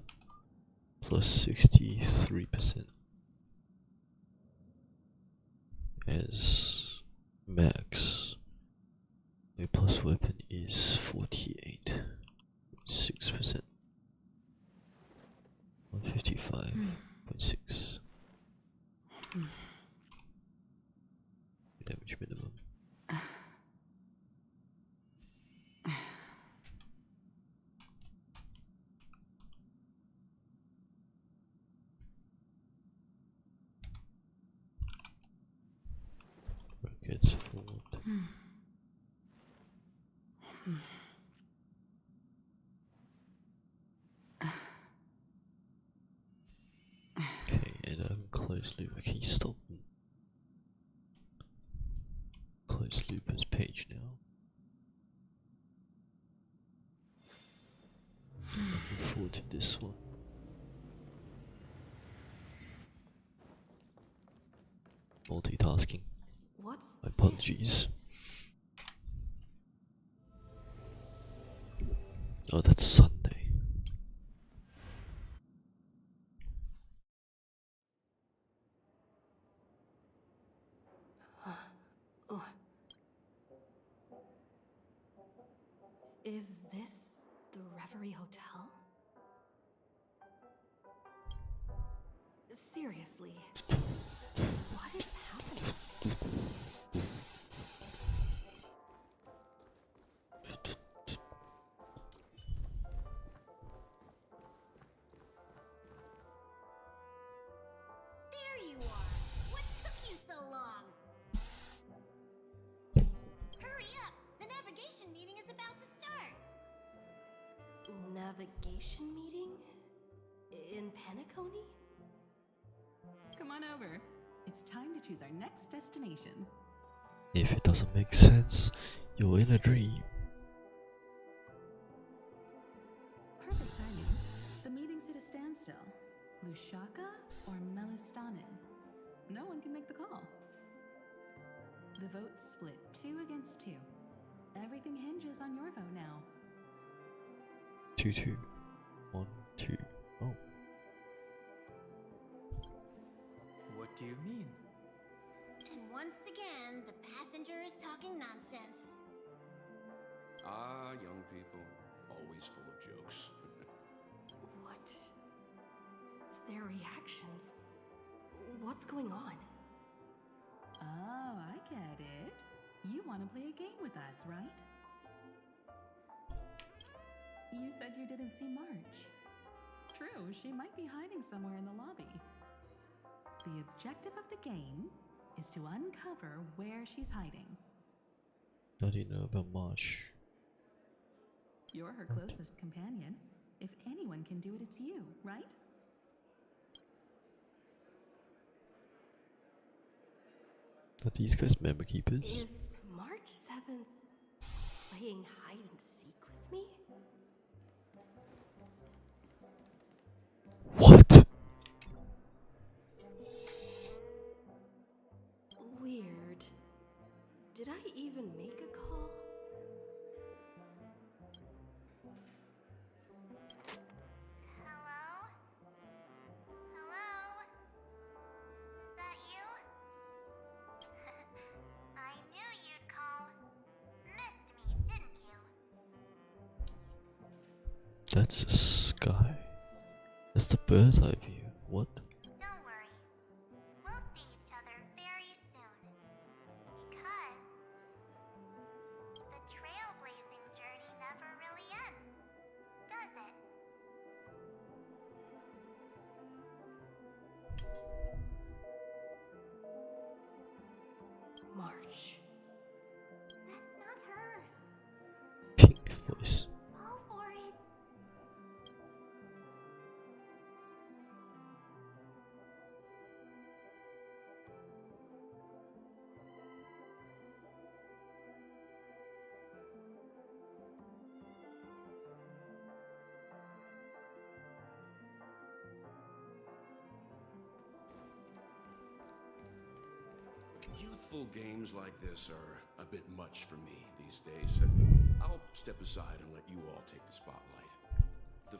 plus 63% as max. My plus weapon is 48.6%, 155.6 damage minimum. Rockets forward. Okay, and closed loop. Can you stop? Closed loop is page now. Looking forward to this one. Multitasking. What's My apologies. Oh, that's Sunday. Is this the Reverie Hotel? Seriously, what is happening? There you are! What took you so long? Hurry up! The navigation meeting is about to start! Navigation meeting? In Penacony? Come on over. It's time to choose our next destination. If it doesn't make sense, you're in a dream. Perfect timing. The meeting's at a standstill. Lushaka or Melistanin? No one can make the call. The vote's split 2 against 2. Everything hinges on your vote now. 2-2. 1-2. Oh. What do you mean? And once again, the passenger is talking nonsense. Ah, young people, always full of jokes. What? Their reactions. What's going on? Oh, I get it. You want to play a game with us, right? You said you didn't see March. True, she might be hiding somewhere in the lobby. The objective of the game is to uncover where she's hiding. How do you know about Marsh? You're her closest companion. If anyone can do it, it's you, right? Are these guys member keepers? Is March 7th playing hide and seek with me? What? Weird. Did I even make a call? Hello? Hello? Is that you? I knew you'd call. Missed me, didn't you? That's the sky. That's the bird's eye view. What? Don't worry. We'll see each other very soon. Because the trailblazing journey never really ends, does it? March. That's not her. Pink voice. Fall for it. Youthful games like this are a bit much for me these days. I'll step aside and let you all take the spotlight.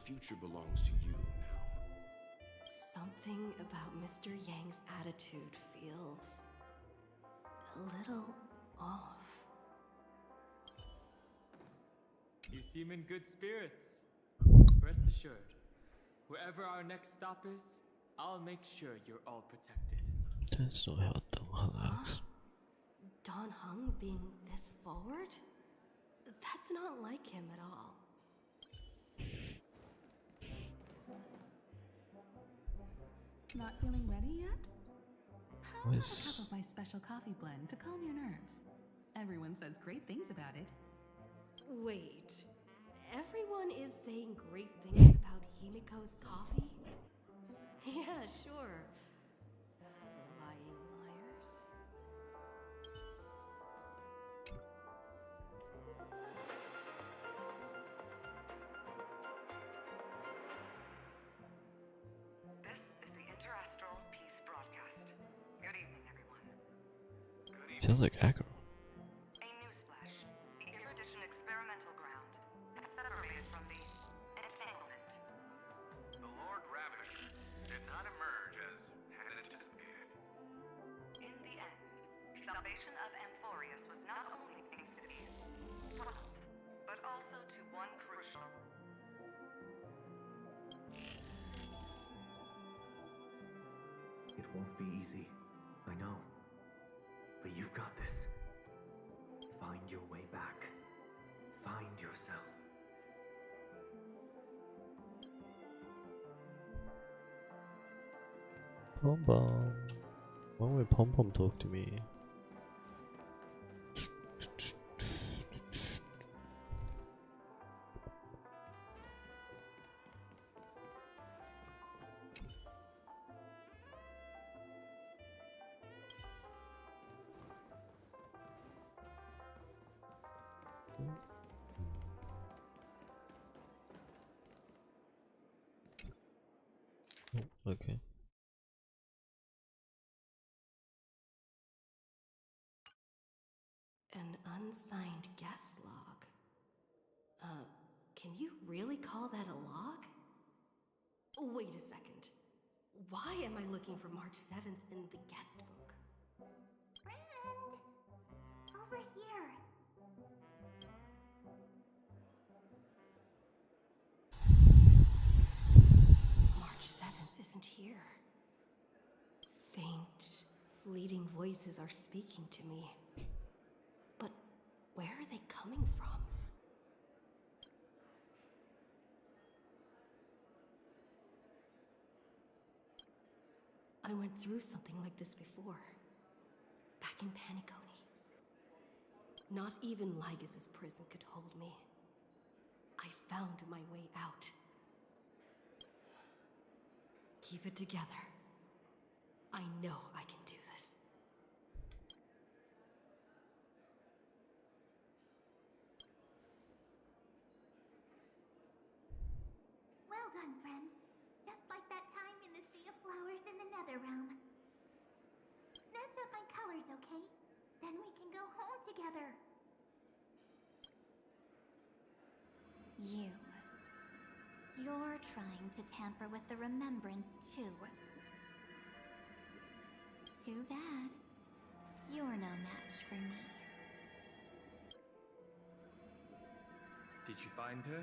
future belongs to you now. Something about Mr. Yang's attitude feels a little off. You seem in good spirits. Rest assured, wherever our next stop is, I'll make sure you're all protected. That's not how Don Hung acts. Don Hung being this forward? That's not like him at all. Not feeling ready yet? How about a Yes. cup of my special coffee blend to calm your nerves? Everyone says great things about it. Wait, everyone is saying great things about Himiko's coffee? Yeah, sure. Lying liars. This is the Interastral Peace Broadcast. Good evening, everyone. Sounds like aggro. A newsflash. The erudition experimental ground is separated from the entanglement. The Lord Ravager did not emerge as had anticipated. In the end, salvation of Amphoreus was not only things to be solved, but also to one crucial. It won't be easy, I know. But you've got this. Find your way back. Find yourself. Pom Pom. Why would Pom Pom talk to me? Oh, okay. An unsigned guest log. Can you really call that a log? Wait a second. Why am I looking for March 7th in the guest book? Friend! Over here. March 7th isn't here. Faint, fleeting voices are speaking to me. But where are they coming from? I went through something like this before. Back in Paniconi. Not even Lygus' prison could hold me. I found my way out. Keep it together. I know I can do this. Well done, friend. Just like that time in the Sea of Flowers in the Nether Realm. Match up my colors, okay? Then we can go home together. You're trying to tamper with the remembrance, too. Too bad. You're no match for me. Did you find her?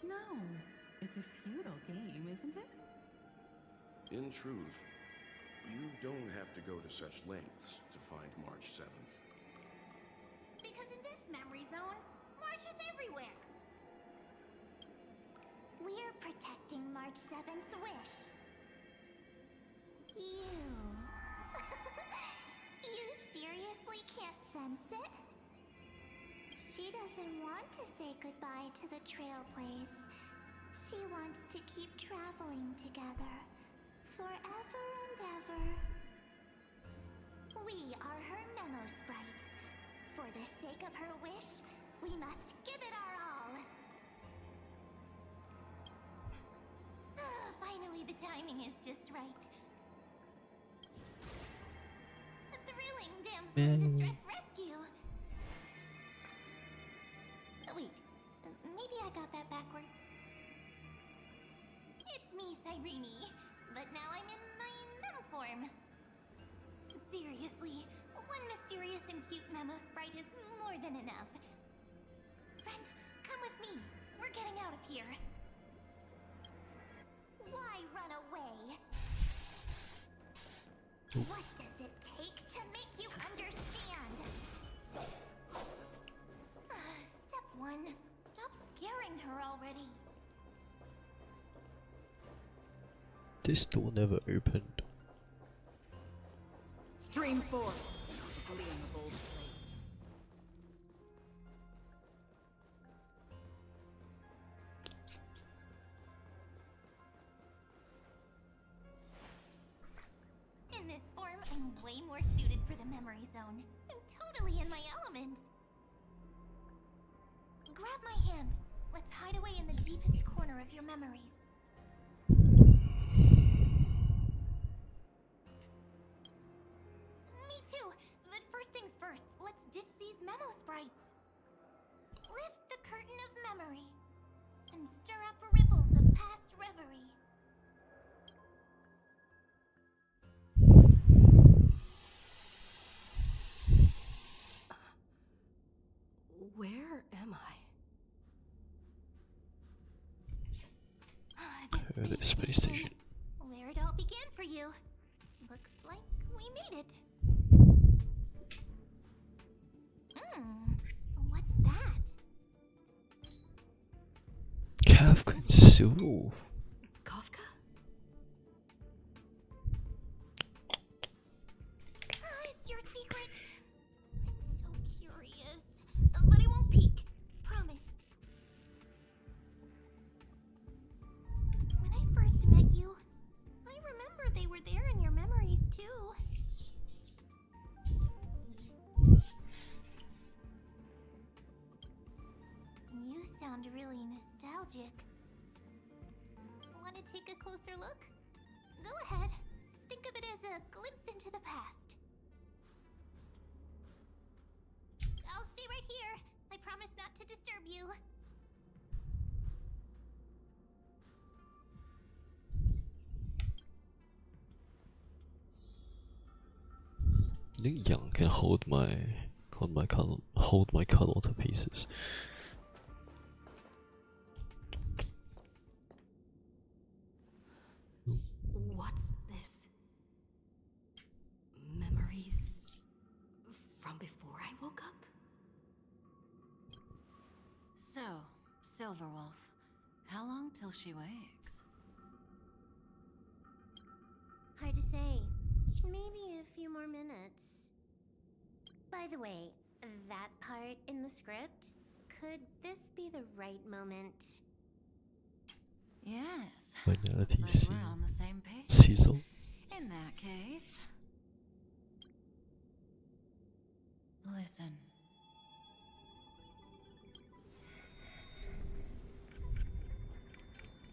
No, it's a futile game, isn't it? In truth, you don't have to go to such lengths to find March 7th. Because in this memory zone, March is everywhere. We're protecting March 7th's wish. You... you seriously can't sense it? She doesn't want to say goodbye to the Trailblaze. She wants to keep traveling together. Forever and ever. We are her memo sprites. For the sake of her wish, we must give it our all. Finally, the timing is just right. A thrilling damsel in distress rescue. Wait, maybe I got that backwards. It's me, Cyrene. But now I'm in my mem form. Seriously, one mysterious and cute memo sprite is more than enough. Friend, come with me. We're getting out of here. Why run away? What does it take to make you understand? Step 1. Stop scaring her already. This door never opened. Stream forth, gleam of old blades. In this form, I'm way more suited for the memory zone. I'm totally in my element. Grab my hand. Let's hide away in the deepest corner of your memories. Me too, but first things first, let's ditch these memo sprites. Lift the curtain of memory and stir up ripples of past reverie. Where am I? The space station. Where it all began for you. Looks like we made it. What's that? Kafka himself. Kafka? It's your secret. I'm so curious. But I won't peek. Promise. When I first met you, I remember they were there in your memories too. You sound really nostalgic. Want to take a closer look? Go ahead. Think of it as a glimpse into the past. I'll stay right here. I promise not to disturb you. I think Young can hold my color to pieces. What's this? Memories from before I woke up? So, Silverwolf, how long till she wakes? Hard to say. Maybe a few more minutes. By the way, that part in the script, could this be the right moment? Yes. Finality Looks like we're on the same page. Sizzle. In that case, listen.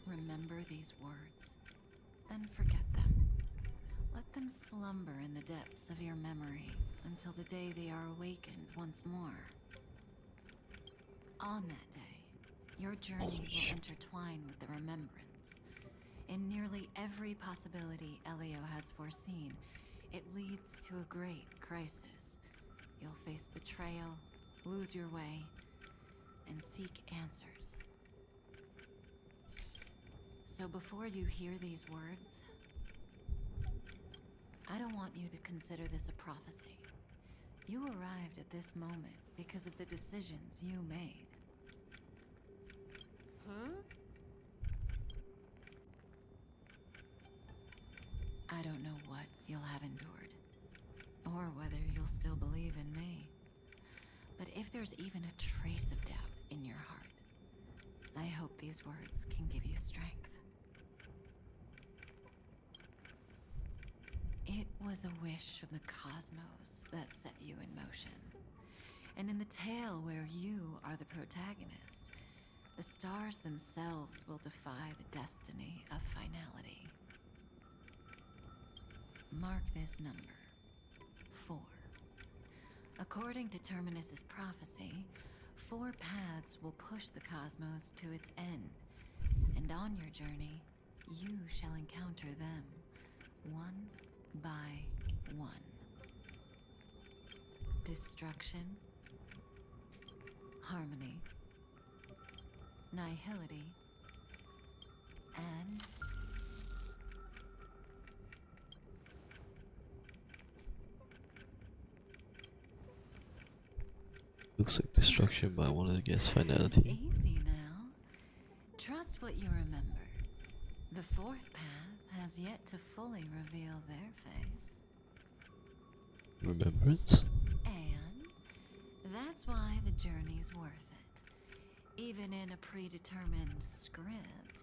Remember these words, then forget them. Let them slumber in the depths of your memory until the day they are awakened once more. On that day, your journey will intertwine with the remembrance. In nearly every possibility Elio has foreseen, it leads to a great crisis. You'll face betrayal, lose your way, and seek answers. So before you hear these words, I don't want you to consider this a prophecy. You arrived at this moment because of the decisions you made. Huh? I don't know what you'll have endured, or whether you'll still believe in me. But if there's even a trace of doubt in your heart, I hope these words can give you strength. It was a wish of the cosmos that set you in motion. And in the tale where you are the protagonist, the stars themselves will defy the destiny of finality. Mark this number, 4. According to Terminus's prophecy, 4 paths will push the cosmos to its end, and on your journey, you shall encounter them, one by one. Destruction, harmony, nihility, and looks like destruction, but I want to guess finality. easy now. Trust what you remember. The 4th path has yet to fully reveal their face. Remembrance? And that's why the journey's worth it. Even in a predetermined script,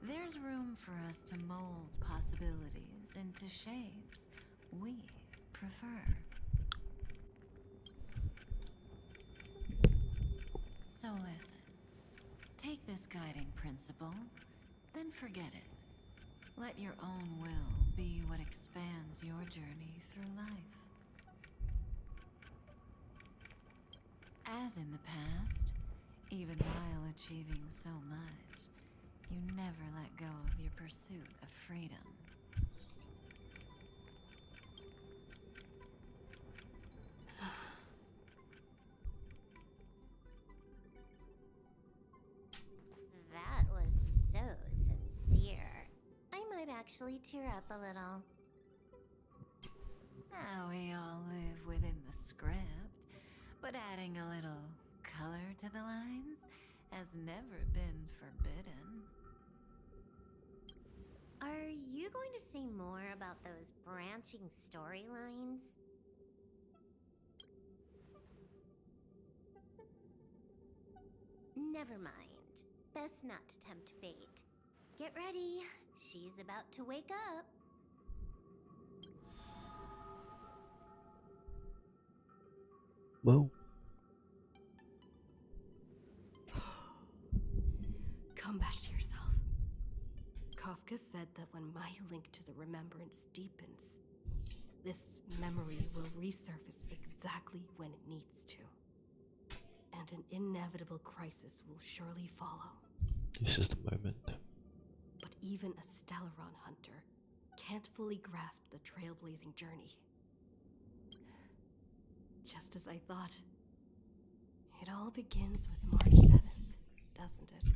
there's room for us to mold possibilities into shapes we prefer. So listen, take this guiding principle, then forget it. Let your own will be what expands your journey through life. As in the past, even while achieving so much, you never let go of your pursuit of freedom. That was so sincere. I might actually tear up a little. We all live within the script, but adding a little color to the lines has never been forbidden. Are you going to say more about those branching storylines? Never mind. Best not to tempt fate. Get ready. She's about to wake up. Whoa. Come back to yourself. Kafka said that when my link to the remembrance deepens, this memory will resurface exactly when it needs to. And an inevitable crisis will surely follow. This is the moment. But even a Stellaron hunter can't fully grasp the trailblazing journey. Just as I thought. It all begins with March 7th, doesn't it?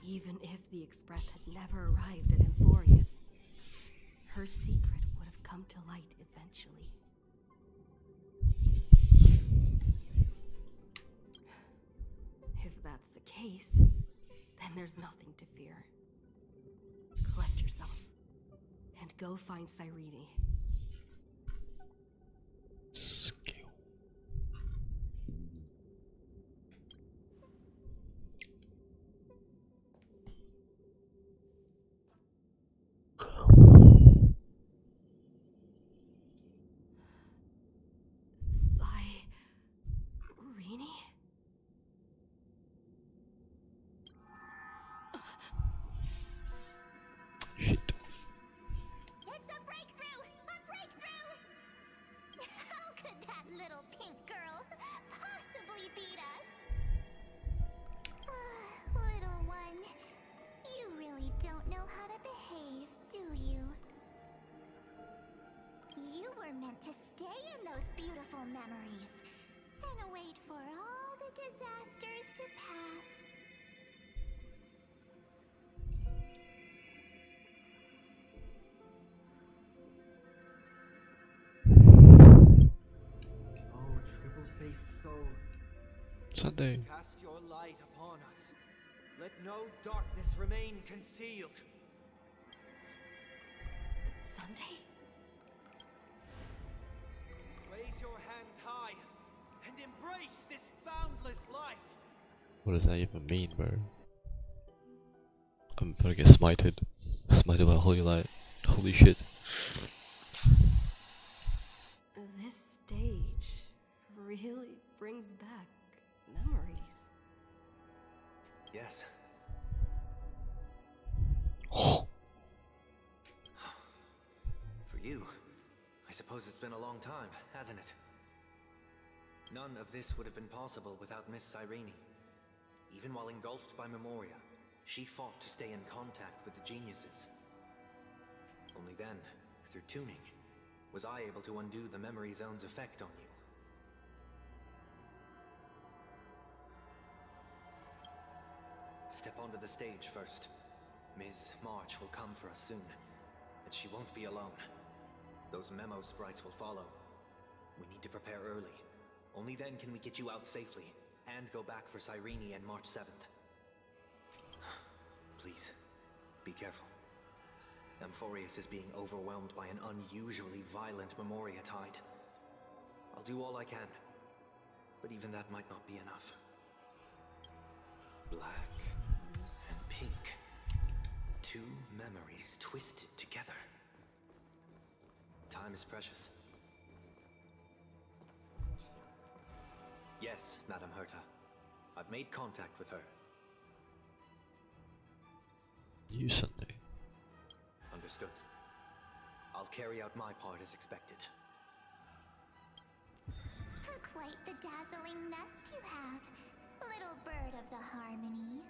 Even if the Express had never arrived at Amphoreus, her secret would have come to light eventually. If that's the case, then there's nothing to fear. Collect yourself, and go find Cyrene. Cyrene? Shit. It's a breakthrough! A breakthrough! How could that little pink girl possibly beat us? Little one, you really don't know how to behave, do you? You were meant to stay in those beautiful memories and wait for all the disasters to pass. Oh, triple-faced soul. Sunday. Cast your light upon us. Let no darkness remain concealed. Sunday? Raise your hands high and embrace this boundless light. What does that even mean, bro? I'm gonna get smited. Smited by holy light. Holy shit. This stage really brings back memories. Yes. For you, I suppose it's been a long time, hasn't it? None of this would have been possible without Miss Cyrene. Even while engulfed by Memoria, she fought to stay in contact with the geniuses. Only then, through tuning, was I able to undo the memory zone's effect on you. Step onto the stage first. Ms. March will come for us soon, and she won't be alone. Those memo sprites will follow. We need to prepare early. Only then can we get you out safely, and go back for Cyrene and March 7th. Please, be careful. Amphoreus is being overwhelmed by an unusually violent Memoria tide. I'll do all I can, but even that might not be enough. Black and pink. Two memories twisted together. Time is precious. Yes, Madam Herta. I've made contact with her. You Sunday. Understood. I'll carry out my part as expected. Quite the dazzling nest you have, little bird of the harmony.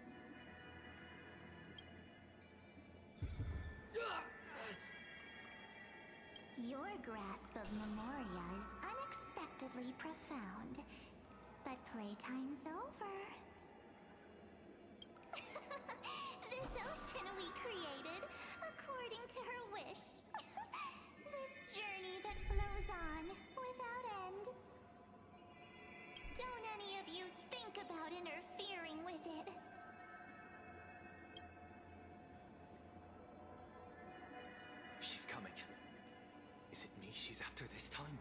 Your grasp of Memoria is unexpectedly profound, but playtime's over. This ocean we created, according to her wish. This journey that flows on, without end. Don't any of you think about interfering with it. She's coming. Is it me she's after this time?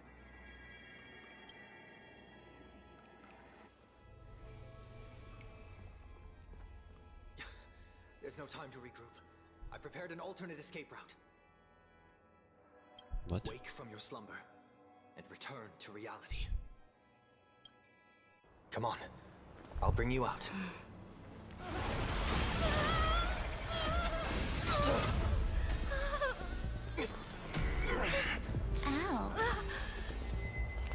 There's no time to regroup. I've prepared an alternate escape route. What? Wake from your slumber and return to reality. Come on. I'll bring you out. Ow.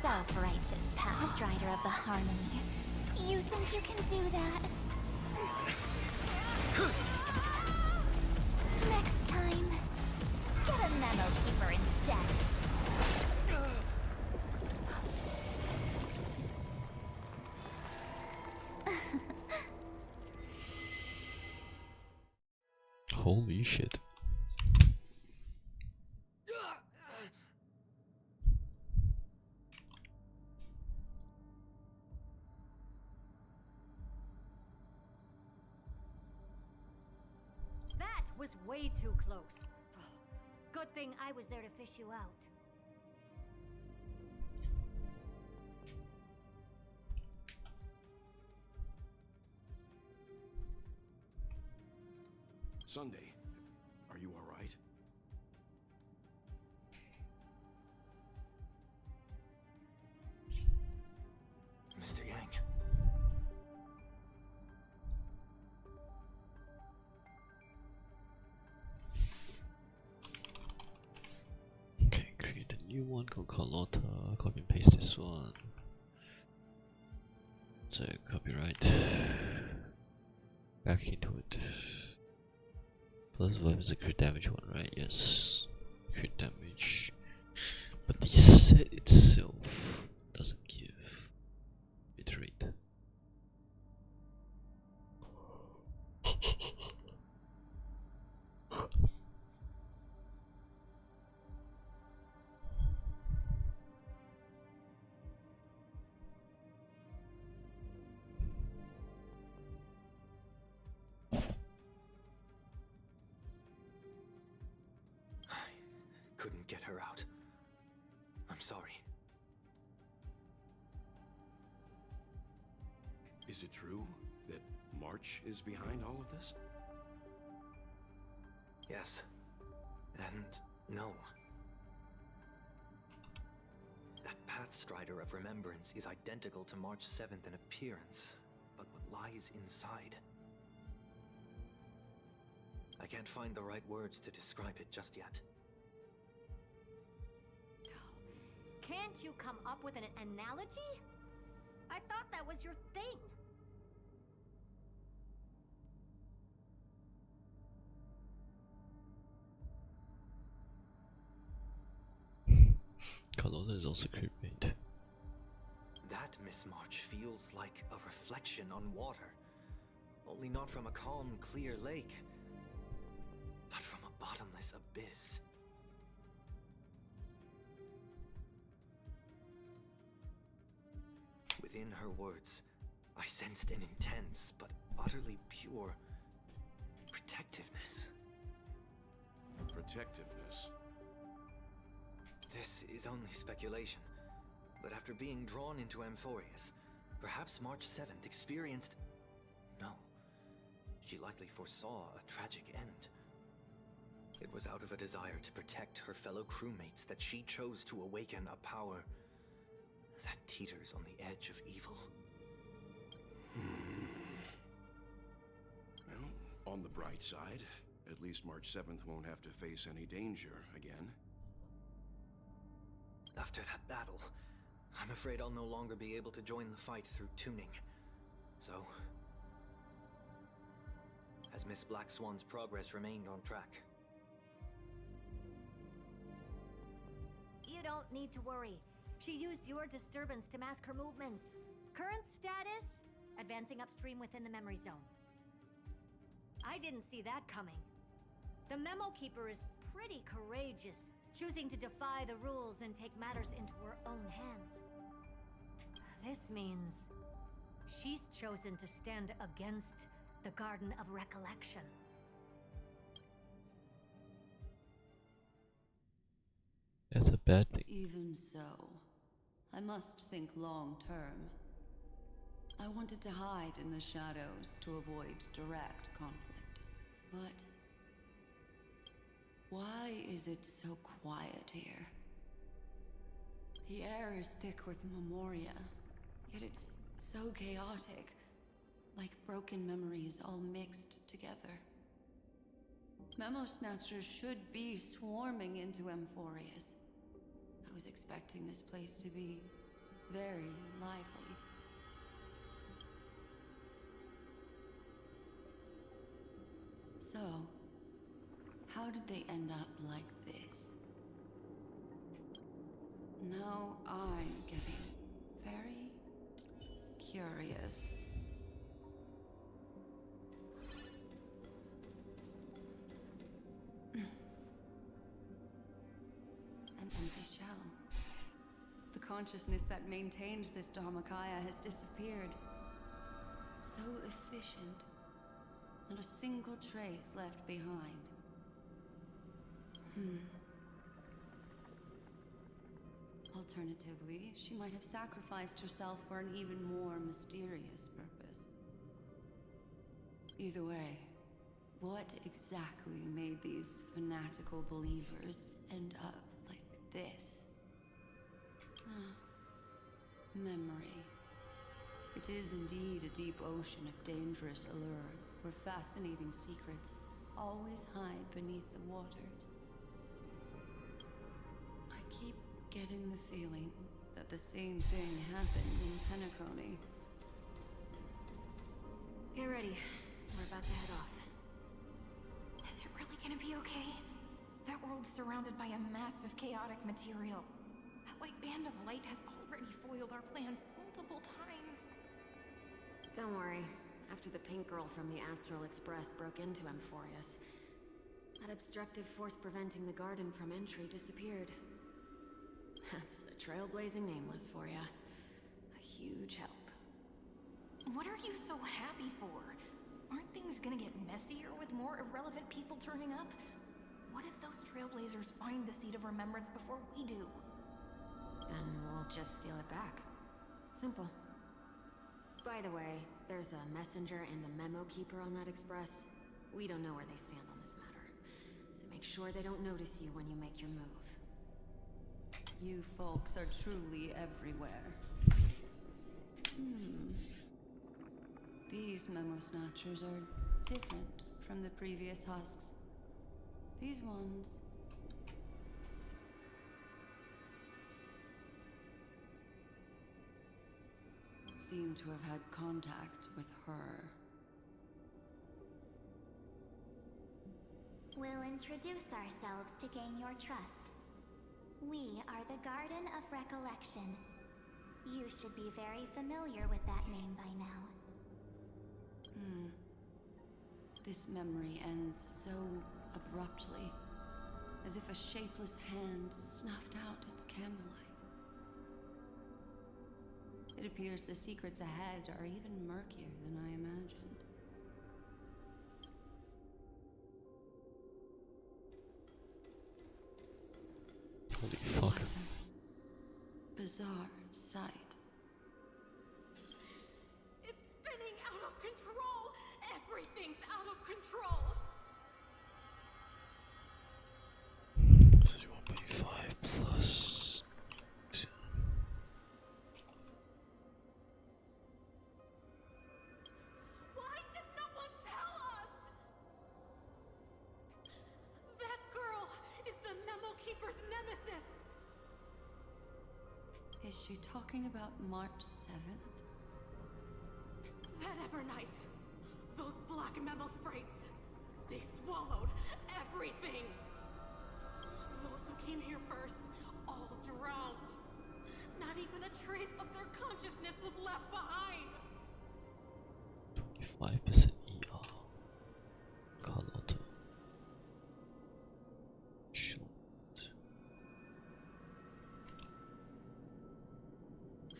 Self-righteous path strider of the harmony. You think you can do that? Next time, get a memo keeper instead. Holy shit. That was way too close. Good thing I was there to fish you out. Sunday, are you all right? Mr. Yang. Okay, create a new one called Carlotta. Copy and paste this one. So copyright. Back into it. Plus weapons a crit damage one, right? Yes. Crit damage. But the set itself doesn't give iterate. Couldn't get her out. I'm sorry. Is it true that March is behind all of this? Yes. And no. That Pathstrider of Remembrance is identical to March 7th in appearance, but what lies inside? I can't find the right words to describe it just yet. Can't you come up with an analogy? I thought that was your thing. Colonna is also crewmate. That Miss March feels like a reflection on water. Only not from a calm, clear lake, but from a bottomless abyss. Within her words, I sensed an intense but utterly pure protectiveness. Protectiveness? This is only speculation, but after being drawn into amphoreus, perhaps March 7th experienced... No. She likely foresaw a tragic end. It was out of a desire to protect her fellow crewmates that she chose to awaken a power that teeters on the edge of evil. Well, on the bright side, at least March 7th won't have to face any danger again. After that battle, I'm afraid I'll no longer be able to join the fight through tuning. So, has Miss Black Swan's progress remained on track? You don't need to worry. She used your disturbance to mask her movements. Current status? Advancing upstream within the memory zone. I didn't see that coming. The Memo Keeper is pretty courageous, choosing to defy the rules and take matters into her own hands. This means she's chosen to stand against the Garden of Recollection. That's a bad thing. Even so, I must think long term. I wanted to hide in the shadows to avoid direct conflict. But why is it so quiet here? The air is thick with memoria, yet it's so chaotic, like broken memories all mixed together. Memo Snatchers should be swarming into amphoreus. I was expecting this place to be very lively. So, how did they end up like this? Now I'm getting very curious. An empty shell. The consciousness that maintained this Dharmakaya has disappeared. So efficient. Not a single trace left behind. Alternatively, she might have sacrificed herself for an even more mysterious purpose. Either way, what exactly made these fanatical believers end up like this? Memory. It is indeed a deep ocean of dangerous allure, where fascinating secrets always hide beneath the waters. I keep getting the feeling that the same thing happened in Penacony. Get ready. We're about to head off. Is it really gonna be okay? That world's surrounded by a massive chaotic material. That white band of light has already foiled our plans multiple times. Don't worry. After the pink girl from the Astral Express broke into amphoreus, that obstructive force preventing the garden from entry disappeared. That's the trailblazing nameless for ya. A huge help. What are you so happy for? Aren't things gonna get messier with more irrelevant people turning up? What if those trailblazers find the seed of remembrance before we do? Then we'll just steal it back. Simple. By the way, there's a messenger and a memo keeper on that express. We don't know where they stand on this matter, so make sure they don't notice you when you make your move. You folks are truly everywhere. These Memo Snatchers are different from the previous husks. These ones... seem to have had contact with her. We'll introduce ourselves to gain your trust. We are the Garden of Recollection. You should be very familiar with that name by now. This memory ends so abruptly, as if a shapeless hand snuffed out its candlelight. It appears the secrets ahead are even murkier than I imagined. Holy fuck. What a bizarre sight. It's spinning out of control! Everything's out of control! This is 1.5 plus 2. Why did no one tell us? That girl is the Memo Keeper's nemesis! Is she talking about March 7th? That Evernight, those black Memo sprites, they swallowed everything! Those who came here first, all drowned. Not even a trace of their consciousness was left behind! 25% ER. Carlotta. Shit.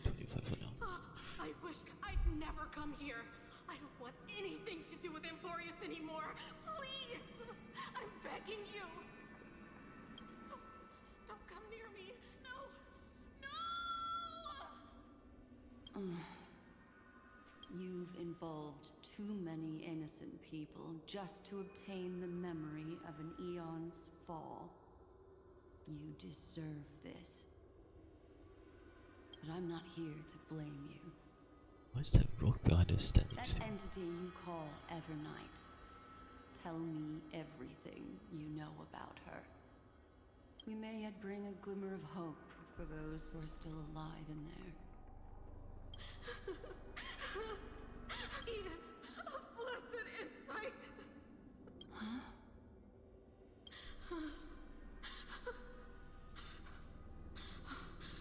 25 for now. I wish I'd never come here. I don't want anything to do with amphoreus anymore. Please! I'm begging you. Don't come near me. No! No! You've involved too many innocent people just to obtain the memory of an eon's fall. You deserve this. But I'm not here to blame you. Why is that rock behind us standing That still? entity you call Evernight. Tell me everything you know about her. We may yet bring a glimmer of hope for those who are still alive in there. Eden, a blessed insight. Huh?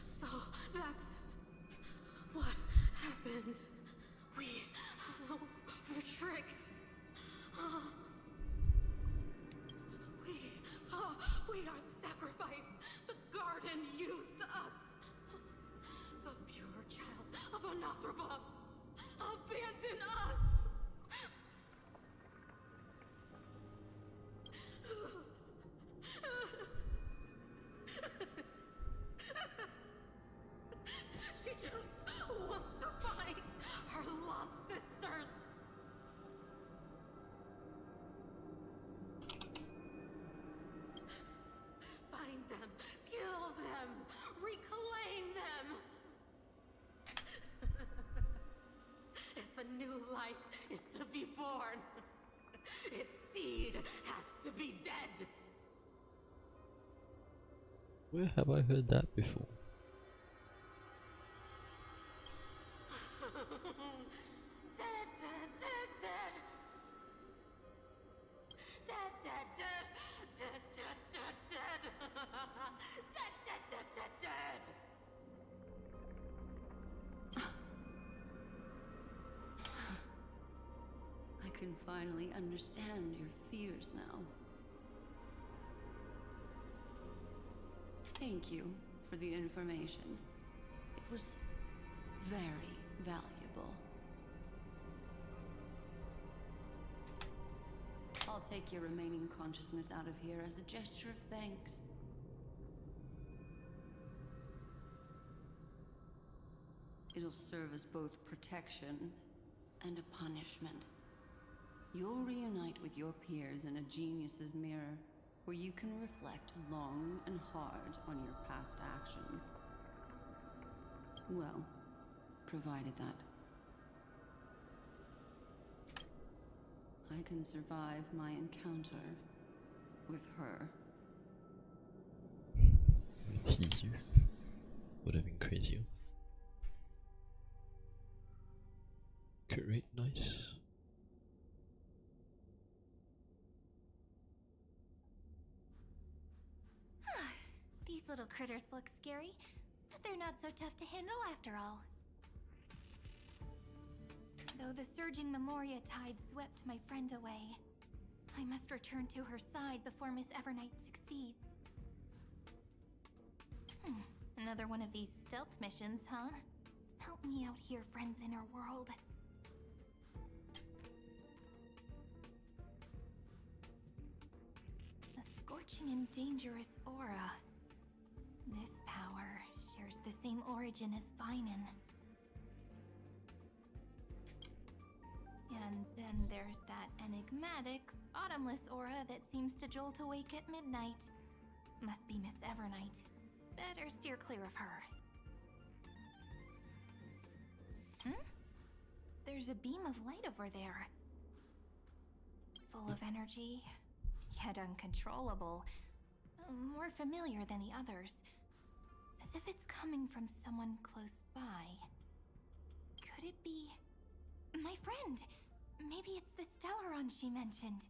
So that's what happened. We were tricked. We are the sacrifice. The garden used us. The pure child of Anathrava abandoned us. She just wants to find her lost sisters. Find them, kill them, reclaim them. If a new life is to be born, its seed has to be dead. Where have I heard that before? Dead, dead, dead, dead. Dead, dead, dead. Dead, dead, dead, dead. Dead, dead, dead, dead, dead. I can finally understand your fears now. Thank you for the information. It was very valuable. I'll take your remaining consciousness out of here as a gesture of thanks. It'll serve as both protection and a punishment. You'll reunite with your peers in a genius's mirror, where you can reflect long and hard on your past actions. Well, provided that I can survive my encounter with her. You would have been crazy. Great, nice. These little critters look scary, but they're not so tough to handle after all. Though the surging Memoria tide swept my friend away, I must return to her side before Miss Evernight succeeds. Another one of these stealth missions, huh? Help me out here, friend's inner world. A scorching and dangerous aura. This power shares the same origin as Finan. And then there's that enigmatic, bottomless aura that seems to jolt awake at midnight. Must be Miss Evernight. Better steer clear of her. There's a beam of light over there. Full of energy, yet uncontrollable. More familiar than the others. As if it's coming from someone close by. Could it be... my friend? Maybe it's the Stellaron she mentioned.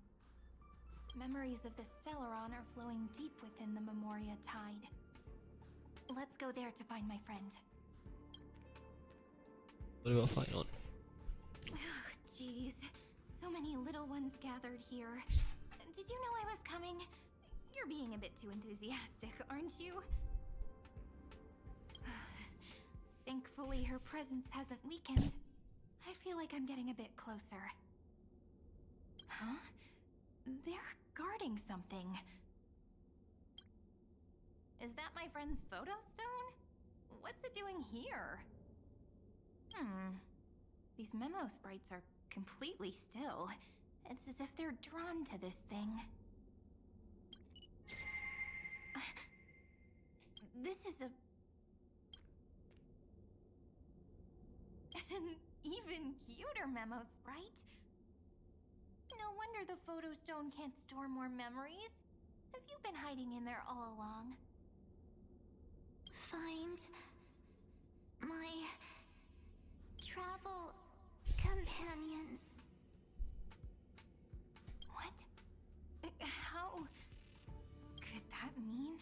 Memories of the Stellaron are flowing deep within the Memoria tide. Let's go there to find my friend. What do I find on? Jeez, so many little ones gathered here. Did you know I was coming? You're being a bit too enthusiastic, aren't you? Thankfully, her presence hasn't weakened. I feel like I'm getting a bit closer. Huh? They're guarding something. Is that my friend's photo stone? What's it doing here? These memo sprites are completely still. It's as if they're drawn to this thing. This is a... an even cuter memo sprite. No wonder the photo stone can't store more memories. Have you been hiding in there all along? Find my travel companions. What? How could that mean?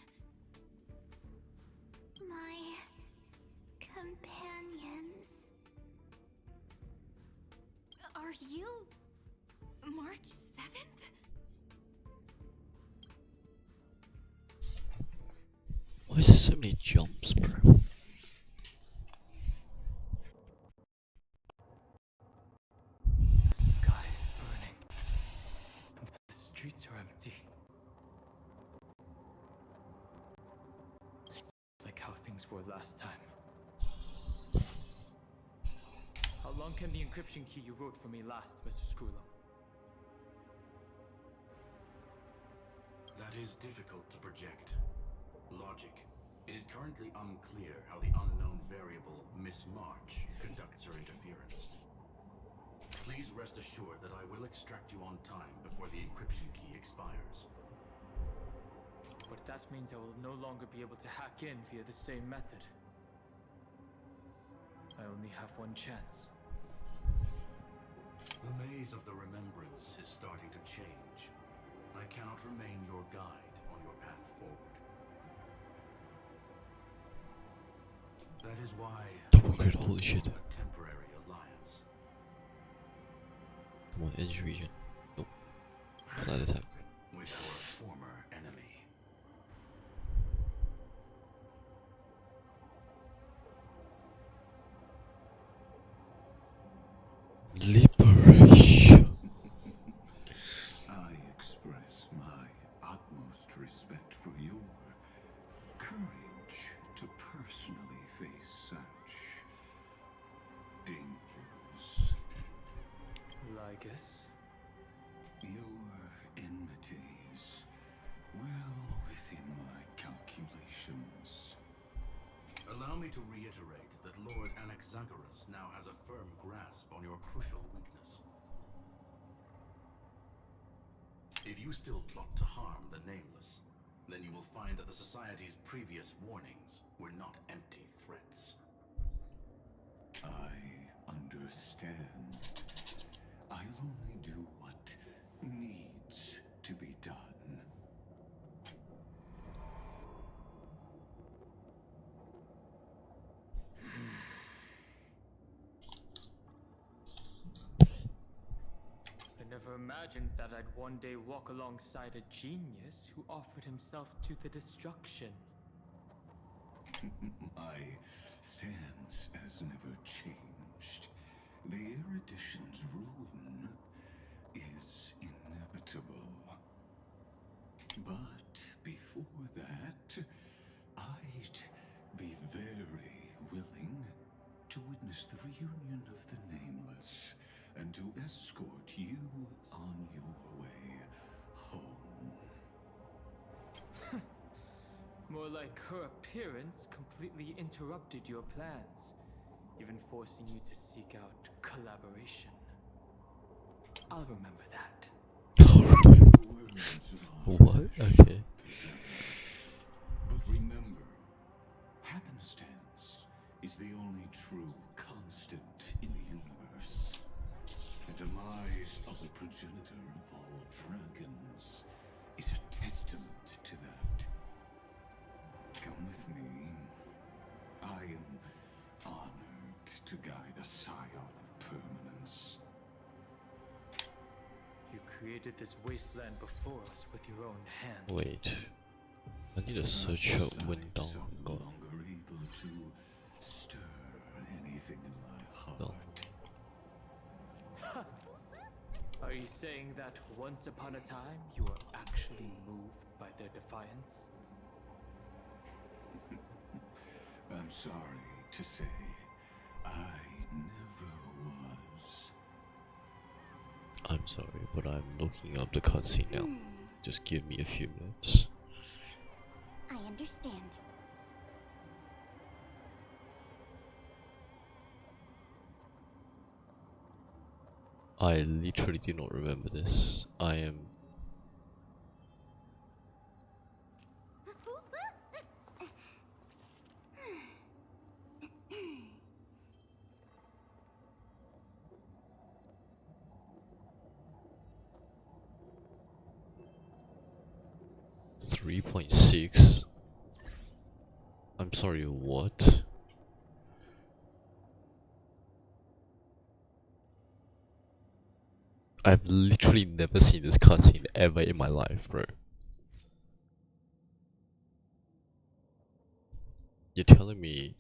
My companions. Are you March 7th? Why is there so many jumps, bro? The sky is burning. And the streets are empty. It's like how things were last time. How long can the encryption key you wrote for me last, Mr. Screwlum? That is difficult to project. Logic. It is currently unclear how the unknown variable, Miss March, conducts her interference. Please rest assured that I will extract you on time before the encryption key expires. But that means I will no longer be able to hack in via the same method. I only have one chance. The maze of the remembrance is starting to change. I cannot remain your guide on your path forward. That is why Weird, holy shit. a temporary alliance. Come on, edge region. Nope. Light attack. With our former enemy. Liberation. I express my utmost respect for your courage to personally face such dangers. Lygus? Your enmities, well within my calculations. Allow me to reiterate that Lord Anaxagoras now has a firm grasp on your crucial weakness. If you still plot to harm the Nameless, then you will find that the Society's previous warnings were not empty threats. I understand. I'll only do what needs to be done. I never imagined that I'd one day walk alongside a genius who offered himself to the destruction. My stance has never changed. The erudition's ruin is inevitable. But before that, I'd be very willing to witness the reunion of the Nameless and to escort you on your way home. More like her appearance completely interrupted your plans, even forcing you to seek out collaboration. I'll remember that. What? Okay. But remember, happenstance is the only true constant in the universe. The demise of the progenitor of all dragons is a testament to that. Come with me. I am honored to guide a scion of permanence. You created this wasteland before us with your own hands. Wait. I need to search out window. No longer able to stir anything in my heart. Are you saying that once upon a time you were actually moved by their defiance? I'm sorry to say, I never was. I'm sorry, but I'm looking up the cutscene now. Just give me a few minutes. I understand. I literally do not remember this. I am... .6. I'm sorry, what? I've literally never seen this cutscene ever in my life, bro. You're telling me...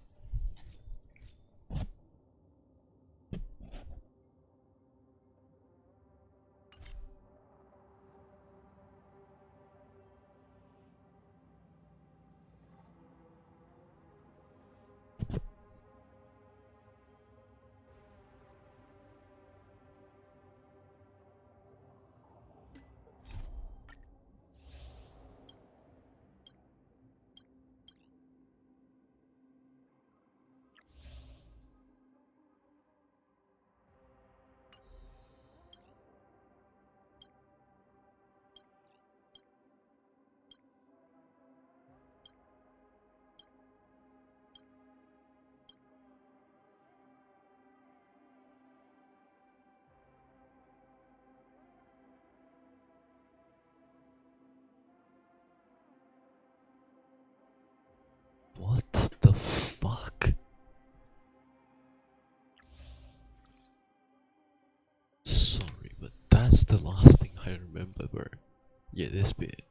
What the fuck? Sorry, but that's the last thing I remember, bro. Yeah, this bit.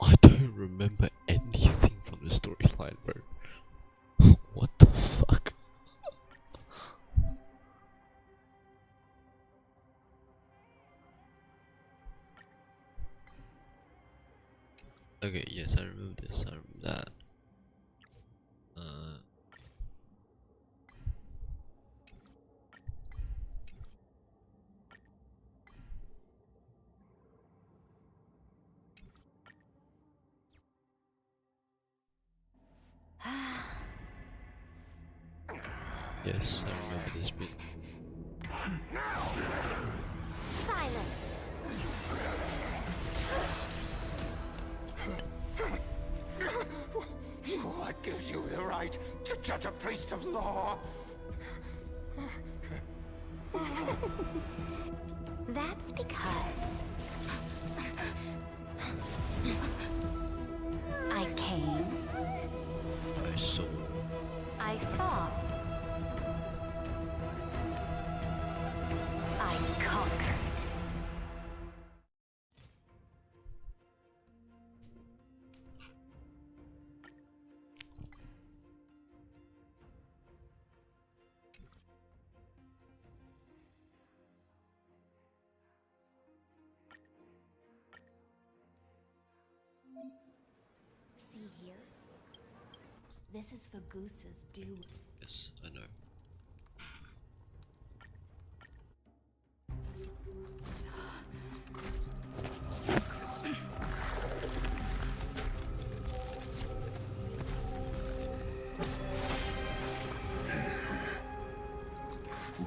I don't remember anything from the storyline, bro. What the fuck? Okay, yes, I remember this, I remember that. Yes, I remember this bit. What gives you the right to judge a priest of law? That's because I came. I saw. I saw. I conquered. See here? This is for Goose's due. Yes, I know.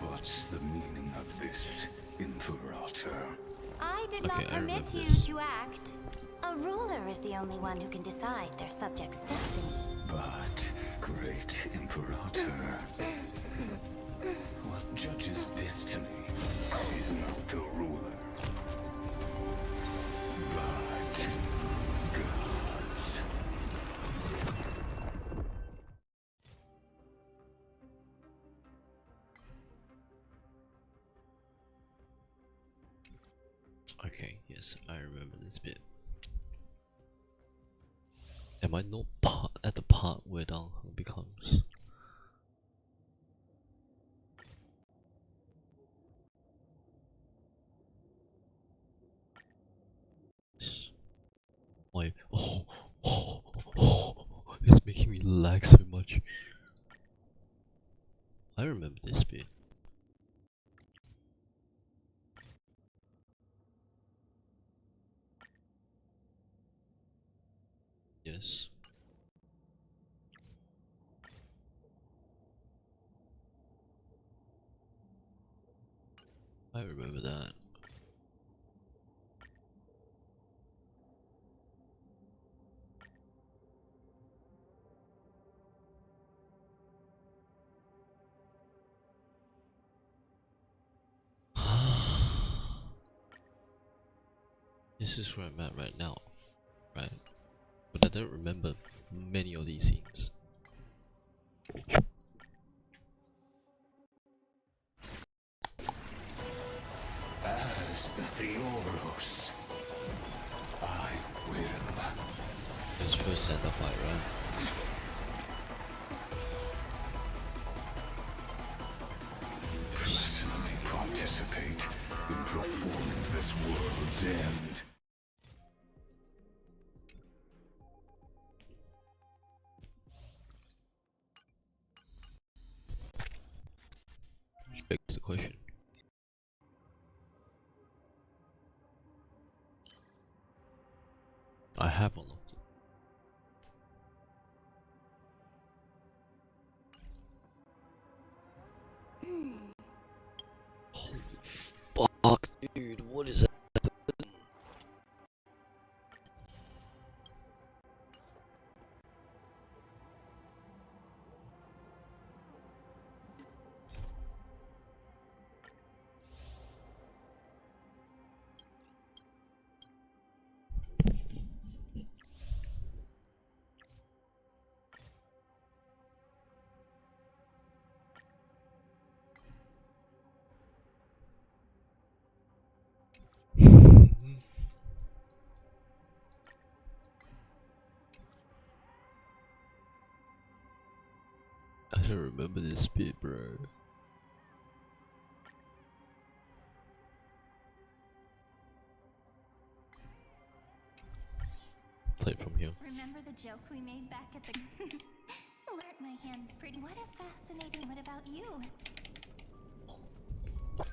What's the meaning of this, Imperator? I did Okay, not I permit remember you this. to act. A ruler is the only one who can decide their subjects' destiny. But, great Imperator, what judges destiny is not the ruler, but gods. Okay, yes, I remember this bit. Am I not part at the part where Dan Heng becomes? My it's making me lag so much. I remember this bit. Yes. I remember that. This is where I'm at right now, right? But I don't remember many of these scenes. As the Theoros, I will. It was first Santa fight, right? Personally participate in performing this world's end. Which begs the question. I have unlocked it. Holy fuck, dude, what is that? I don't remember this bit, bro. Play it from here. Remember the joke we made back at the... Alert, my hand's pretty. What a fascinating... What about you? I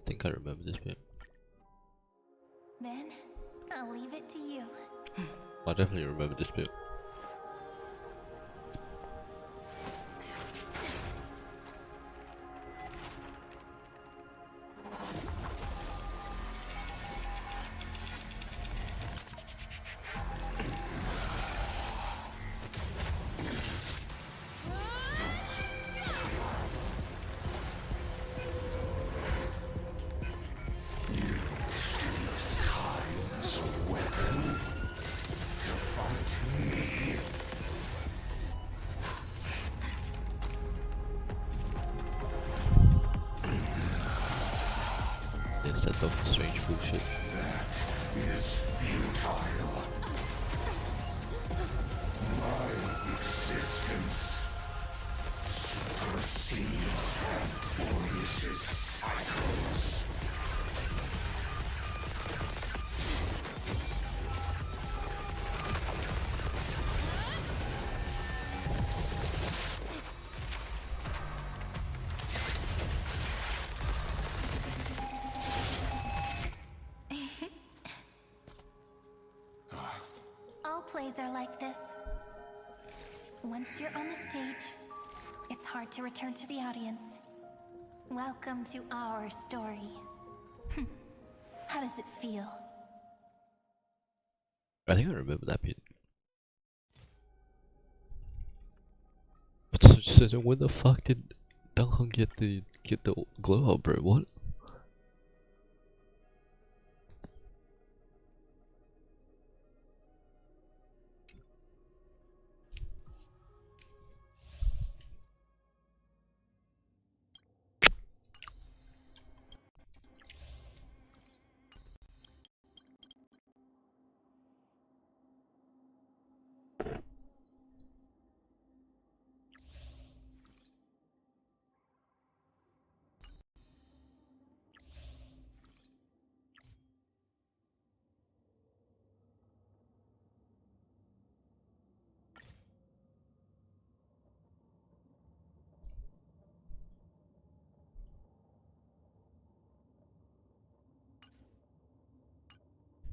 think I remember this bit. Then, I'll leave it to you. I definitely remember this bit. against that Doctor Strange bullshit. That is futile. My existence supersedes amphoreus' cycles. All plays are like this. Once you're on the stage, it's hard to return to the audience. Welcome to our story. How does it feel? I think I remember that bit. But so then when the fuck did Dang get the glow up, bro? What?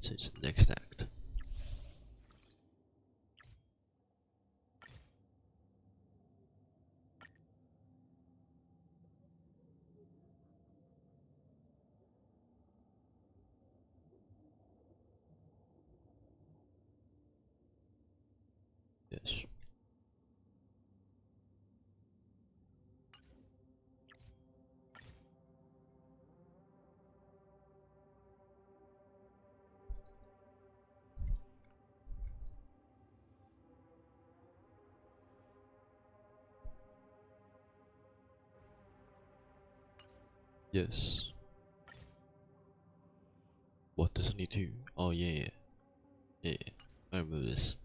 So it's the next act. Yes. Yes. What does it need to? Oh yeah. I remember this.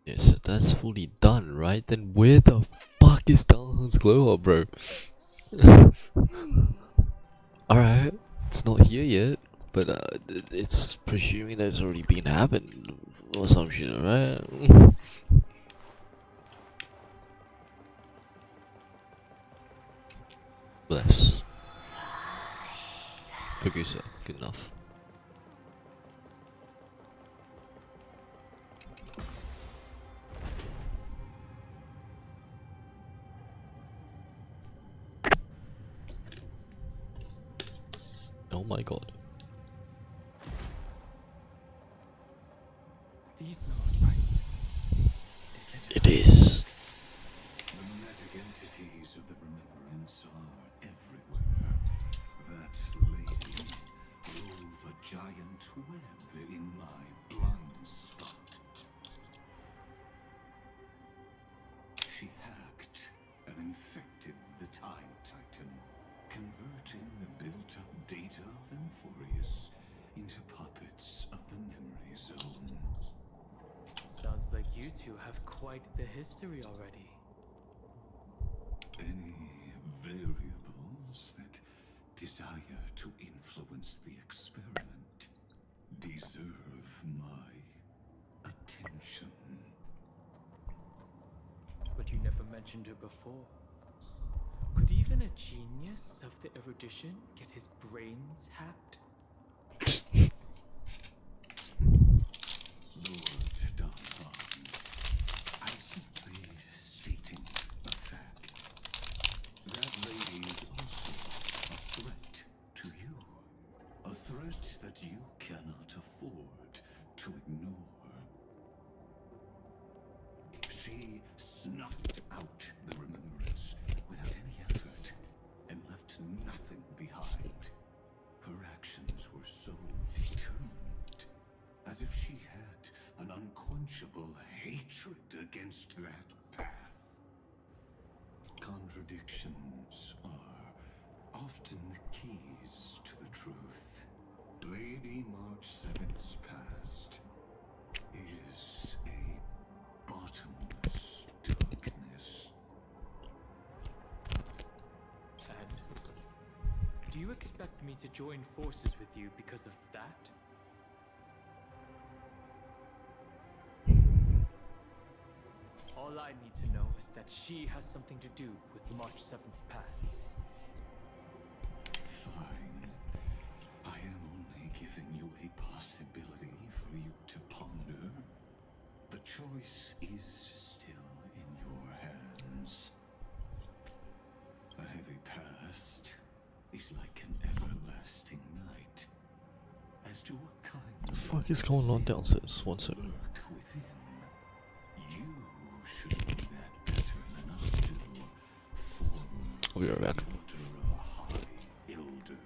Yeah, so that's fully done, right? Then where the fuck is Dalhan's glow up, bro? Alright, it's not here yet, but it's presuming that it's already been happened or some shit, right? Bless. Kagusa, good enough. Oh my god. These memo sprites. It is. The mimetic entities of the remembrance are everywhere. That lady wove a giant web in my blind spot. She hacked and infected the Time Titan, converting the built-up data of amphoreus into puppets of the memory zone. Sounds like you two have quite the history already. Any variables that desire to influence the experiment deserve my attention. But you never mentioned her before. Could even a genius of the erudition get his brains hacked? Lord Danhan, I'm simply stating a fact. That lady is also a threat to you. A threat that you cannot afford to ignore. She snuffed out the remembrance without any effort and left nothing behind. Her actions were so determined, as if she had an unquenchable hatred against that path. Contradictions are often the keys to the truth. Lady March 7th's past is a bottomless darkness. And do you expect me to join forces with you because of that? All I need to know is that she has something to do with March 7th's past. Fine. I am only giving you a possibility for you to ponder. The choice is still in your hands. A heavy past is like an everlasting night. As to what kind What the fuck is going on downstairs? One second. lurk within, you should know that better than I do. Former I'll be right back. Elder, High Elder.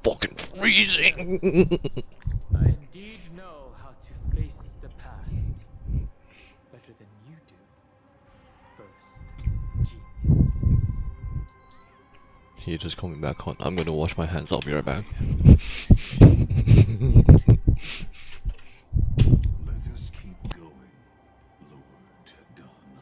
fucking freezing. I indeed know how to face the past better than you do. First, genius. He just coming back on. I'm gonna wash my hands. I'll be right back. Let us keep going, Lord Dunham.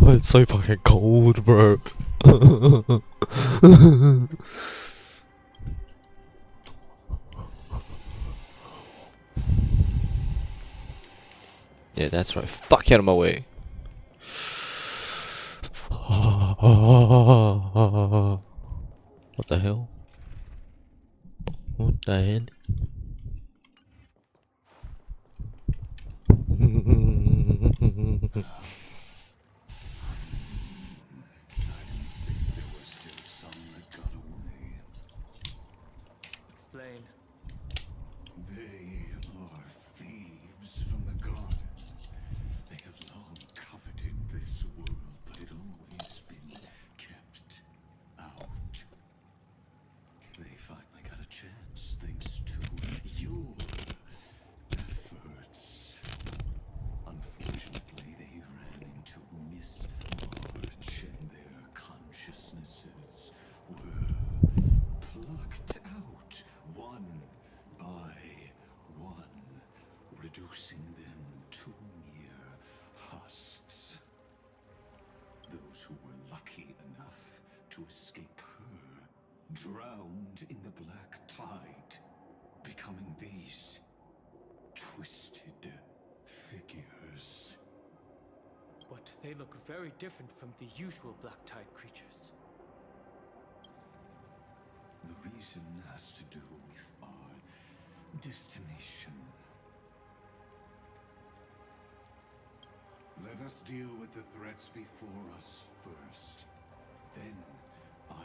It's so fucking cold, bro. Yeah, that's right. Fuck out of my way. What the hell? What the hell? Explain. They are thieves from the god. They have long coveted this world, but it always been kept out. They finally got a chance thanks to your efforts. Unfortunately, they ran into Miss March and their consciousnesses were plucked out one by one, reducing them to mere husks. Those who were lucky enough to escape her drowned in the black tide, becoming these twisted figures. But they look very different from the usual black tide creatures. The reason has to do with our destination. Let us deal with the threats before us first. Then I'll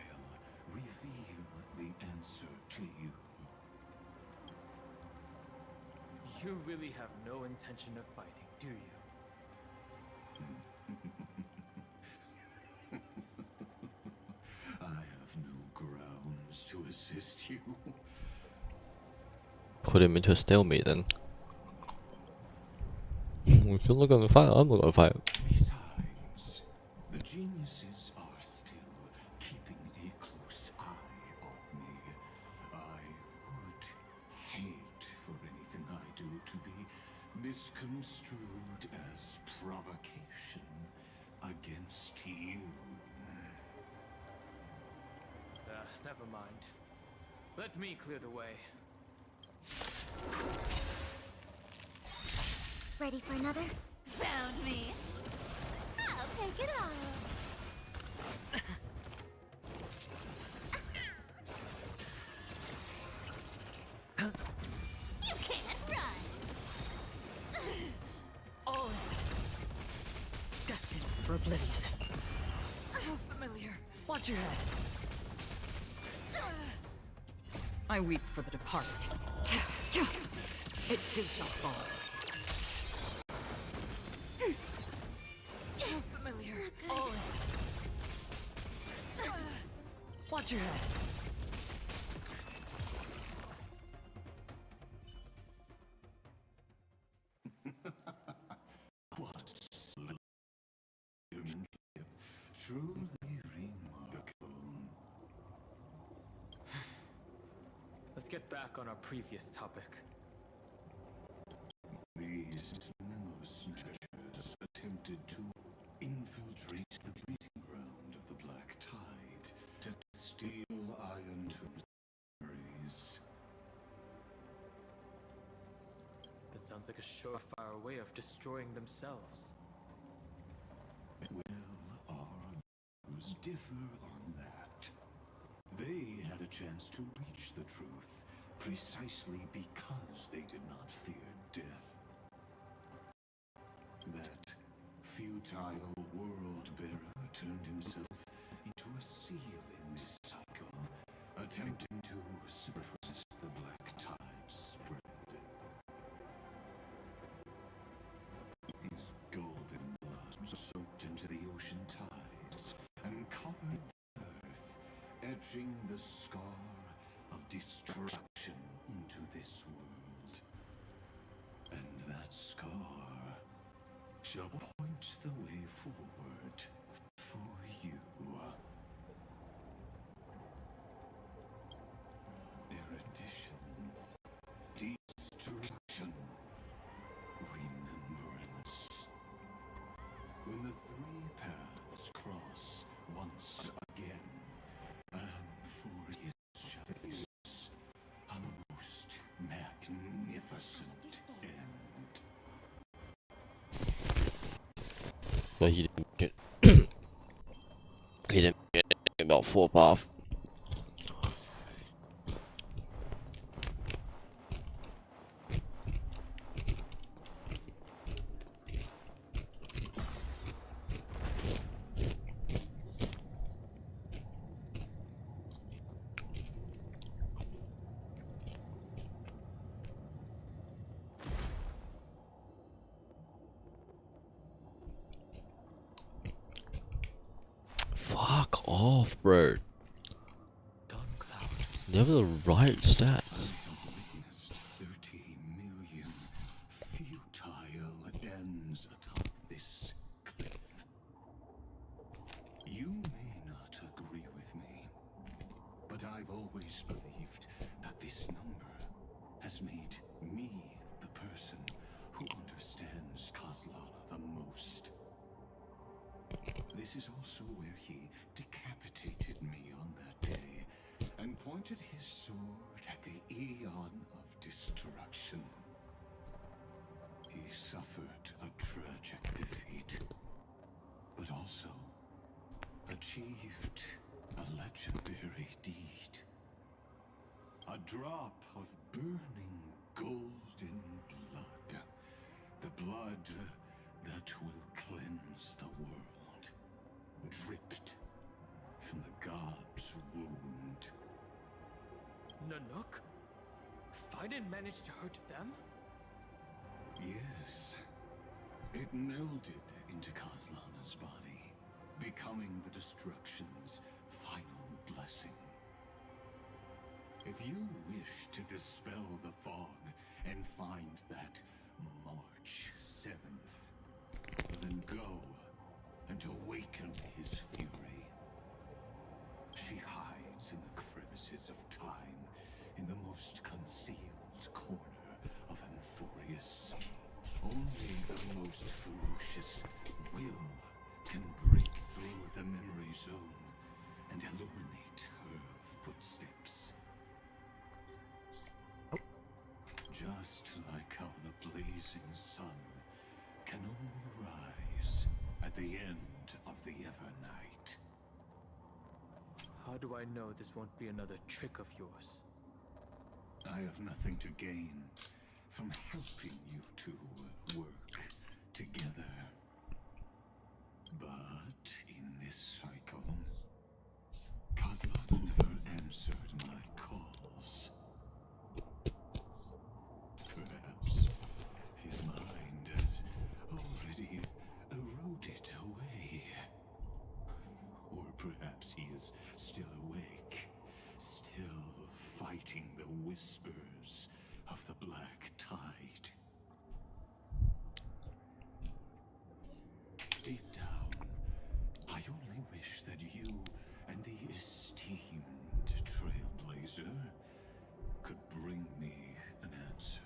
reveal the answer to you. You really have no intention of fighting, do you? I have no grounds to assist you. Put him into a stalemate then. If you're not gonna fight, I'm not gonna fight. Besides, the geniuses misconstrued as provocation against you. Never mind. Let me clear the way. Ready for another? Found me. I'll take it all. You can't run. Oh, destined for oblivion. How familiar. Watch your head. I weep for the departed. It too shall fall. How familiar. Oh. Watch your head. Truly remarkable. Let's get back on our previous topic. These memo-snatchers attempted to infiltrate the breeding ground of the Black Tide to steal Iron Tomb's memories. That sounds like a surefire way of destroying themselves. Well, our views differ on that. They had a chance to reach the truth precisely because they did not fear death. That futile world-bearer turned himself into a seal in this cycle, attempting to suppress the Black Tide's spread. His golden blood soaked into the ocean tides and covered the earth, etching the scar of destruction into this world. And that scar shall point the way forward for you. Erudition, destruction, remembrance. When the three paths cross once again, amphoreus shall face a most magnificent end. But he didn't get he didn't get about 4 path. Fuck off, bro. It's never the right stats. 30 million futile ends atop this cliff. You may not agree with me, but I've always believed that this number has made me the person who understands Kozlana the most. This is also where he decapitated me on that day and pointed his sword at the Eon of Destruction. He suffered a tragic defeat, but also achieved a legendary deed. A drop of burning golden blood. The blood that will cleanse the world. Dripped from the god's wound. Nanook? Fiden managed to hurt them? Yes. It melded into Kozlana's body, becoming the destruction's final blessing. If you wish to dispel the fog and find that March 7th, then go and awaken his fury. She hides in the crevices of time, in the most concealed corner of Amphoreus. Only ferocious will can break through the memory zone and illuminate her footsteps. Just like how the blazing sun can only rise at the end of the Evernight. How do I know this won't be another trick of yours? I have nothing to gain from helping you two work together. But in this cycle, Kazlana never answered my calls. Perhaps his mind has already eroded away. Or perhaps he is still awake, still fighting the whispers of the Black Tide. Deep down, I only wish that you and the esteemed Trailblazer could bring me an answer.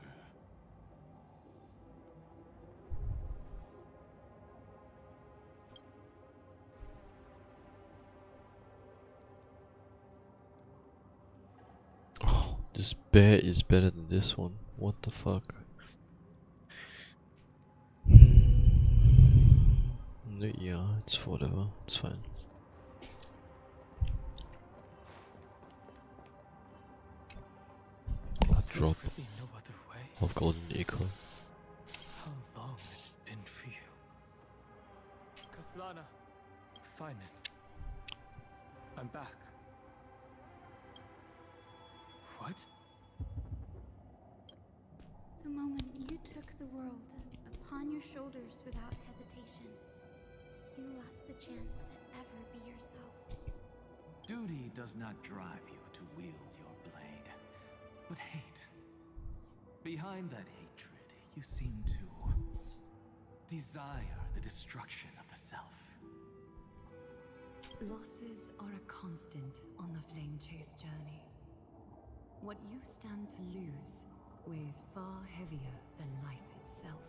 Oh, this bear is better than this one. What the fuck? Yeah, it's whatever. It's fine. A drop Really no other way? of golden acorn. How long has it been for you? Kazlana, fine. I'm back. What? The moment you took the world upon your shoulders without hesitation, you lost the chance to ever be yourself. Duty does not drive you to wield your blade, but hate. Behind that hatred, you seem to desire the destruction of the self. Losses are a constant on the Flame Chase journey. What you stand to lose weighs far heavier than life itself.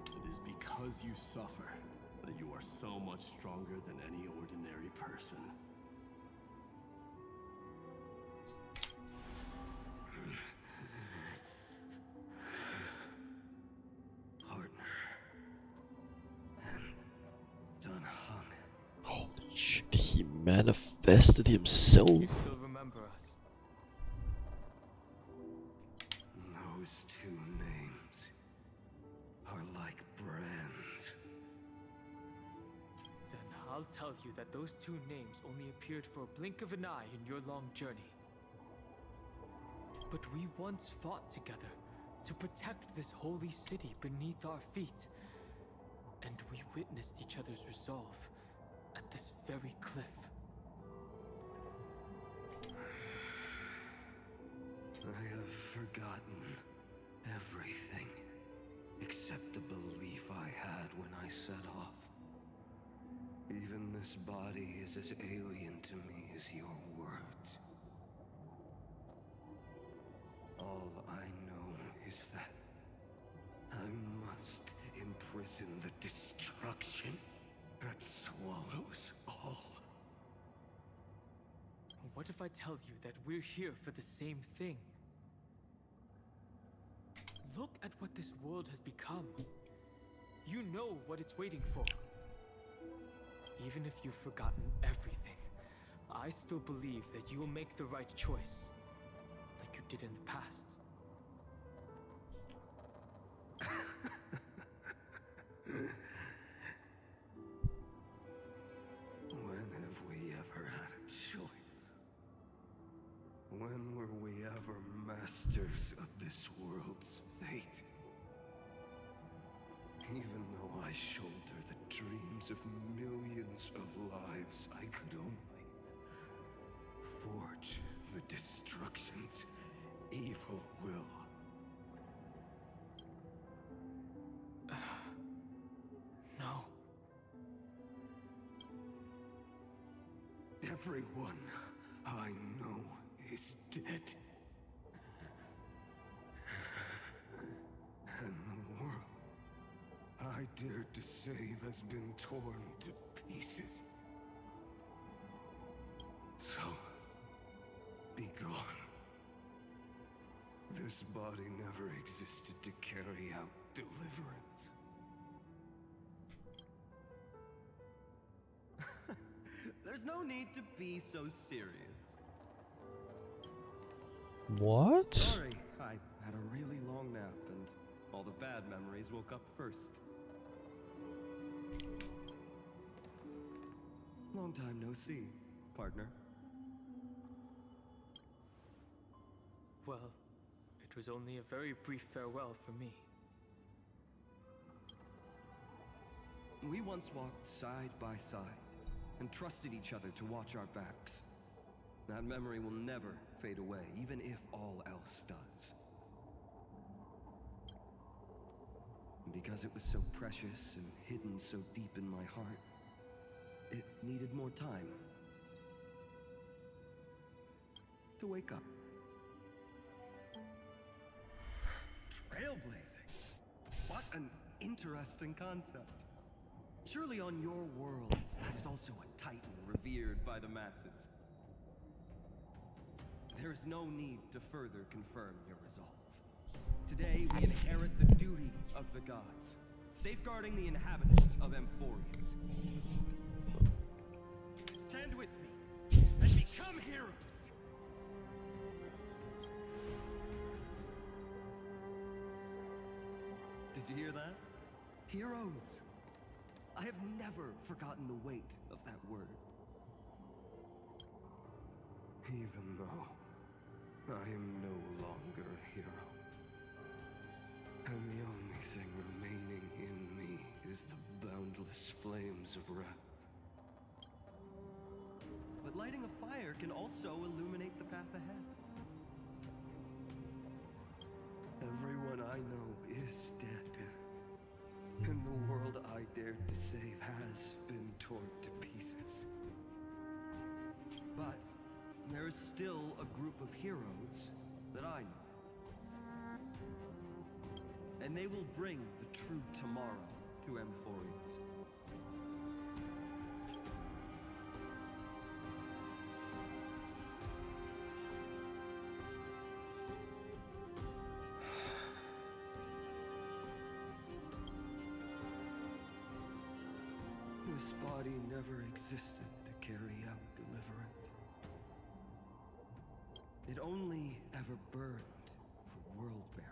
It is because you suffer that you are so much stronger than any ordinary person. Partner. And done hung. Holy shit, he manifested himself. You still remember us? Those two names are like brands. Then I'll tell you that those two names only appeared for a blink of an eye in your long journey. But we once fought together to protect this holy city beneath our feet. And we witnessed each other's resolve at this very cliff. I have forgotten everything except the belief I had when I set off. Even this body is as alien to me as your words. All I know is that I must imprison the destruction that swallows all. What if I tell you that we're here for the same thing? Look at what this world has become. You know what it's waiting for. Even if you've forgotten everything, I still believe that you'll make the right choice, like you did in the past. When have we ever had a choice? When were we ever masters of this world's fate? Even though I shoulder the dreams of millions of lives, I could only forge the destruction's evil will. No. Everyone I know is dead. I dared to save has been torn to pieces. So, be gone. This body never existed to carry out deliverance. There's no need to be so serious. What? Sorry, I had a really long nap and all the bad memories woke up first. Long time no see, partner. Well, it was only a very brief farewell for me. We once walked side by side and trusted each other to watch our backs. That memory will never fade away, even if all else does. And because it was so precious and hidden so deep in my heart, it needed more time to wake up. Trailblazing. What an interesting concept. Surely on your worlds, that is also a titan revered by the masses. There is no need to further confirm your resolve. Today, we inherit the duty of the gods, safeguarding the inhabitants of Amphoreus. Stand with me, and become heroes! Did you hear that? Heroes! I have never forgotten the weight of that word. Even though I am no longer a hero, and the only thing remaining in me is the boundless flames of wrath. But lighting a fire can also illuminate the path ahead. Everyone I know is dead, and the world I dared to save has been torn to pieces. But there is still a group of heroes that I know. And they will bring the true tomorrow to Amphoreus. This body never existed to carry out deliverance. It only ever burned for world bearing.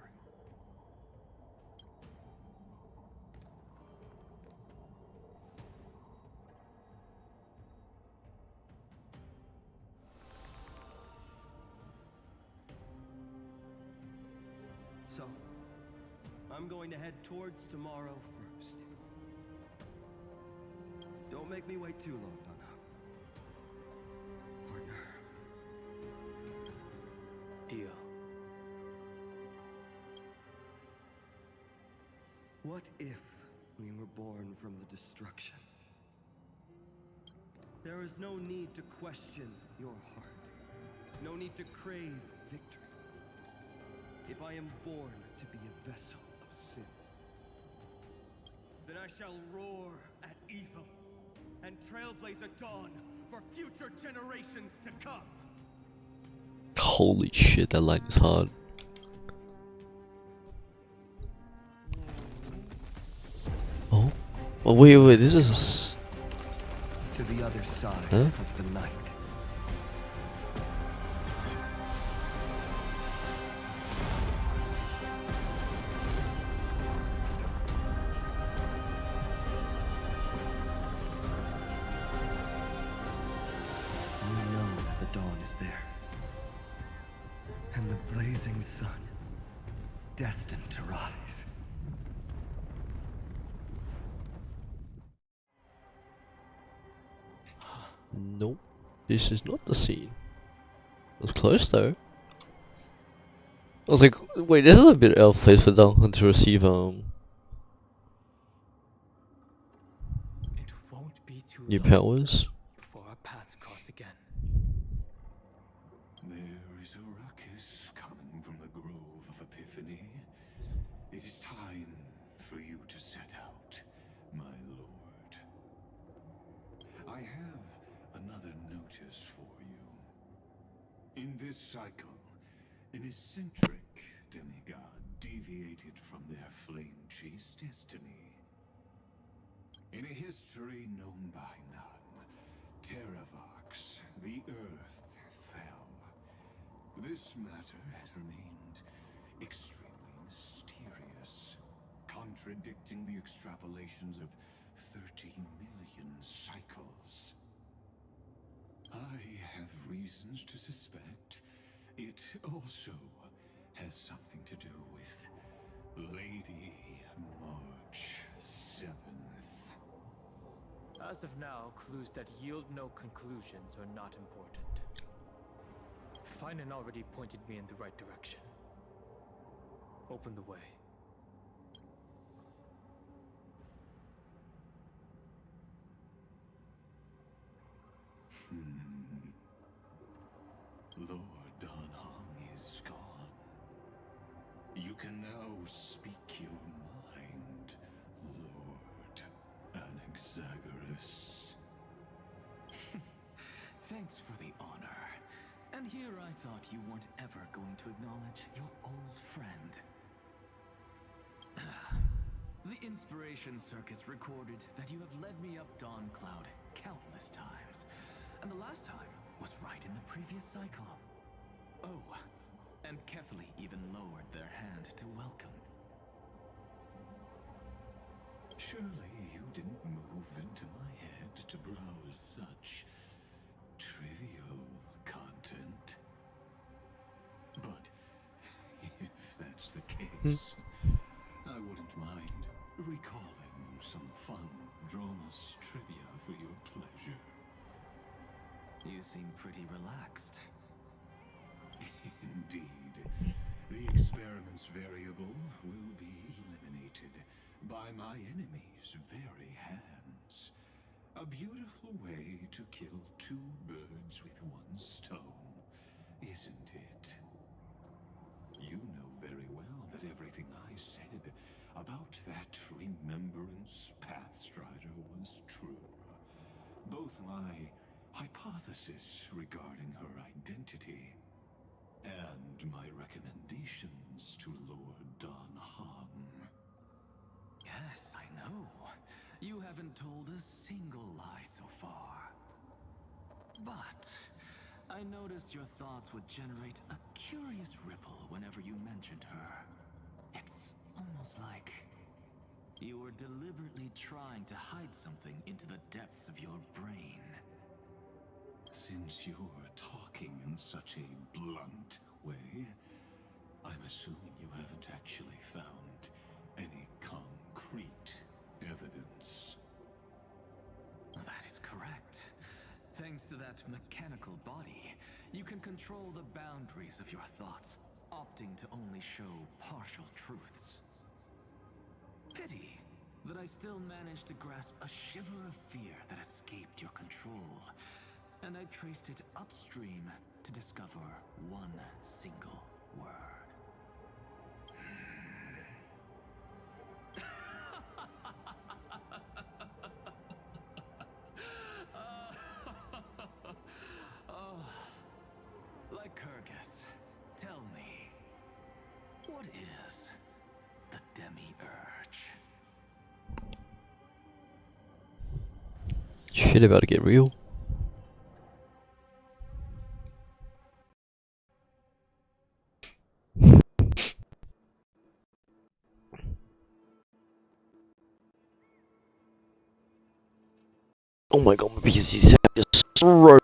So, I'm going to head towards tomorrow first. Don't make me wait too long, Donna. Partner. Deal. What if we were born from the destruction? There is no need to question your heart. No need to crave victory. If I am born to be a vessel of sin, then I shall roar at evil and trailblaze a dawn for future generations to come. Holy shit, that line is hard. Oh? Oh, wait, this is... To the other side huh? of the night. You know that the dawn is there. And the blazing sun, destined to rise. Nope. This is not the scene. It was close though. I was like, wait, there's a bit of place for Duncan to receive It won't be too new long powers. before our paths cross again. There is a ruckus coming from the Grove of Epiphany. It is time for you to set out, my lord. I have another notice for you. In this cycle, an eccentric demigod deviated from their flame-chased destiny. In a history known by none, Terravox, the Earth, fell. This matter has remained extremely mysterious, contradicting the extrapolations of 30 million cycles. I have reasons to suspect it also has something to do with Lady March 7th. As of now, clues that yield no conclusions are not important. Finan already pointed me in the right direction. Open the way. Lord Danhong is gone. You can now speak your mind, Lord Anaxagoras. Thanks for the honor. And here I thought you weren't ever going to acknowledge your old friend. The Inspiration Circuits recorded that you have led me up Dawn Cloud countless times. And the last time was right in the previous cycle. Oh, and carefully even lowered their hand to welcome. Surely you didn't move into my head to browse such trivial content. But if that's the case, I wouldn't mind recalling some fun Dromus trivia for your pleasure. You seem pretty relaxed. Indeed. The experiment's variable will be eliminated by my enemy's very hands. A beautiful way to kill two birds with one stone, isn't it? You know very well that everything I said about that Remembrance Pathstrider was true. Both my hypothesis regarding her identity and my recommendations to Lord Danhong. Yes, I know. You haven't told a single lie so far. But I noticed your thoughts would generate a curious ripple whenever you mentioned her. It's almost like you were deliberately trying to hide something into the depths of your brain. Since you're talking in such a blunt way, I'm assuming you haven't actually found any concrete evidence. That is correct. Thanks to that mechanical body, you can control the boundaries of your thoughts, opting to only show partial truths. Pity that I still managed to grasp a shiver of fear that escaped your control, and I traced it upstream to discover one single word. Oh, Lycurgus, tell me, what is the Demi-Urge? Shit about to get real. Oh my god, my PC's just so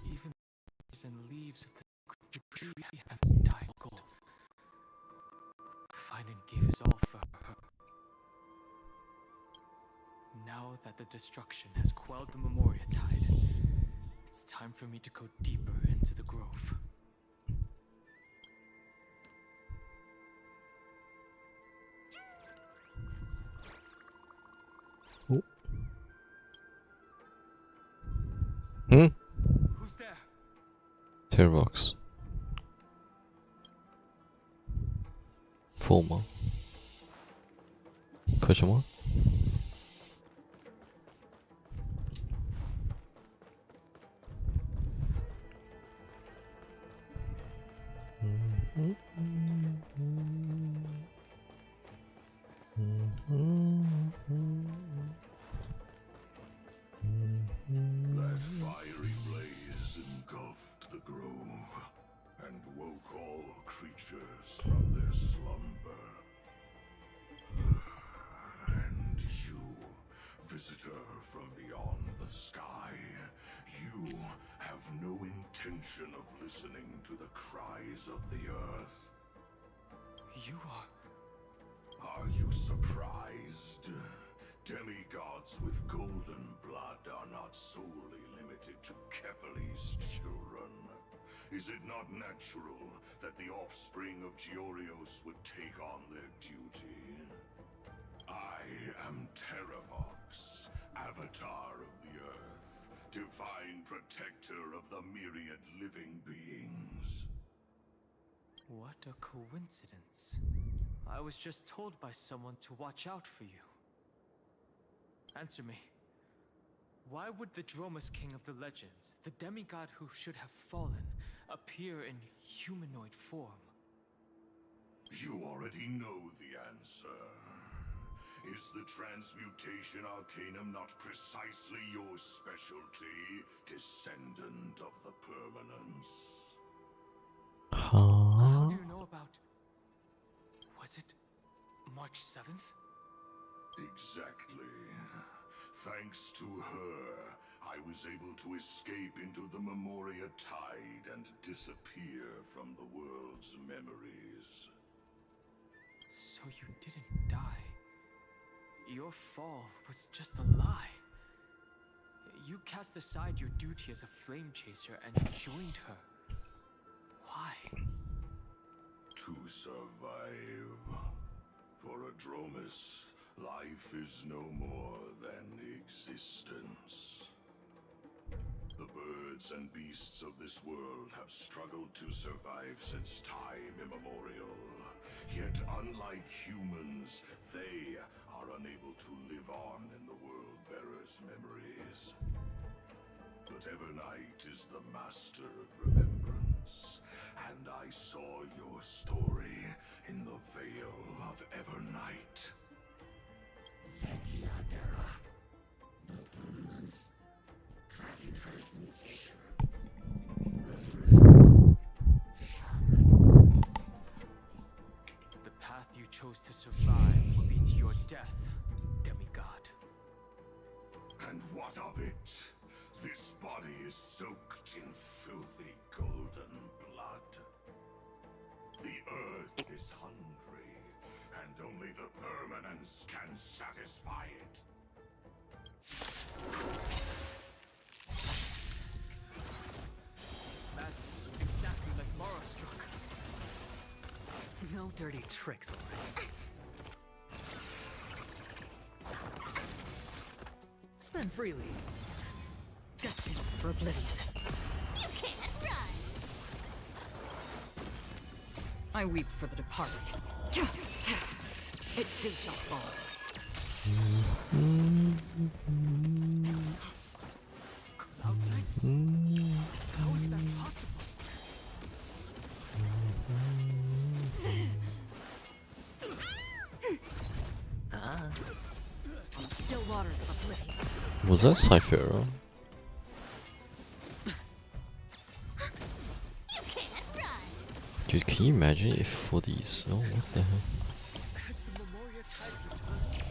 Even the and leaves of the tree have dyed gold. Finan gave us all for her. Now that the destruction has quelled the Memoria Tide, it's time for me to go deeper into the grove. Oh. Hmm? Who's there? Tear box. Former. Question mark? That fiery blaze engulfed the grove and woke all creatures from their slumber. And you, visitor from beyond the sky, you have no intention of listening to the cries of the earth. You are... Are you surprised? Demigods with golden blood are not solely limited to Kefali's children. Is it not natural that the offspring of Georios would take on their duty? I am Terravox, Avatar of the Earth, divine protector of the myriad living beings. What a coincidence. I was just told by someone to watch out for you. Answer me. Why would the Dromus King of the Legends, the demigod who should have fallen, appear in humanoid form? You already know the answer. Is the transmutation arcanum not precisely your specialty, descendant of the Permanence? How do you know about... Was it March 7th? Exactly. Thanks to her, I was able to escape into the Memoria Tide and disappear from the world's memories. So you didn't die. Your fall was just a lie. You cast aside your duty as a flame chaser and joined her. Why? To survive. For a Dromus, life is no more than existence. The birds and beasts of this world have struggled to survive since time immemorial. Yet unlike humans, they are unable to live on in the World-Bearer's memories. But Evernight is the master of remembrance, and I saw your story in the Veil of Evernight. The path you chose to survive will lead to your death, demigod. And what of it? This body is soaked in filthy golden blood. The earth is hungry, and only the Permanence can satisfy it. This madness looks exactly like Mara struck. No dirty tricks, alright? Spend freely. Destined for oblivion. You can't run! I weep for the departed. It too shall fall. Cloud Knights? How is that possible? Still waters of oblivion. Was that Cyphera? You can't run! Dude, can you imagine if for these? Oh, what the hell? Has the Memoria Tide returned?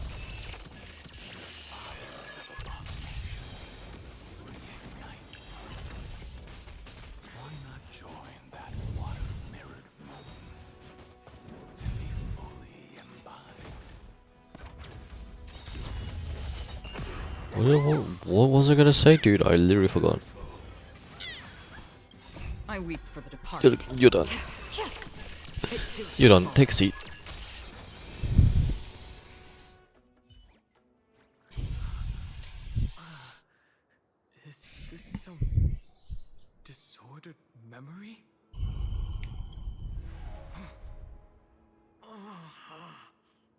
Why not join that water-mirrored moon and be fully embodied? What was I gonna say, dude? I literally forgot. I weep for the departed. You're done. It too You're shall done. fall. Take a seat. Is this some disordered memory?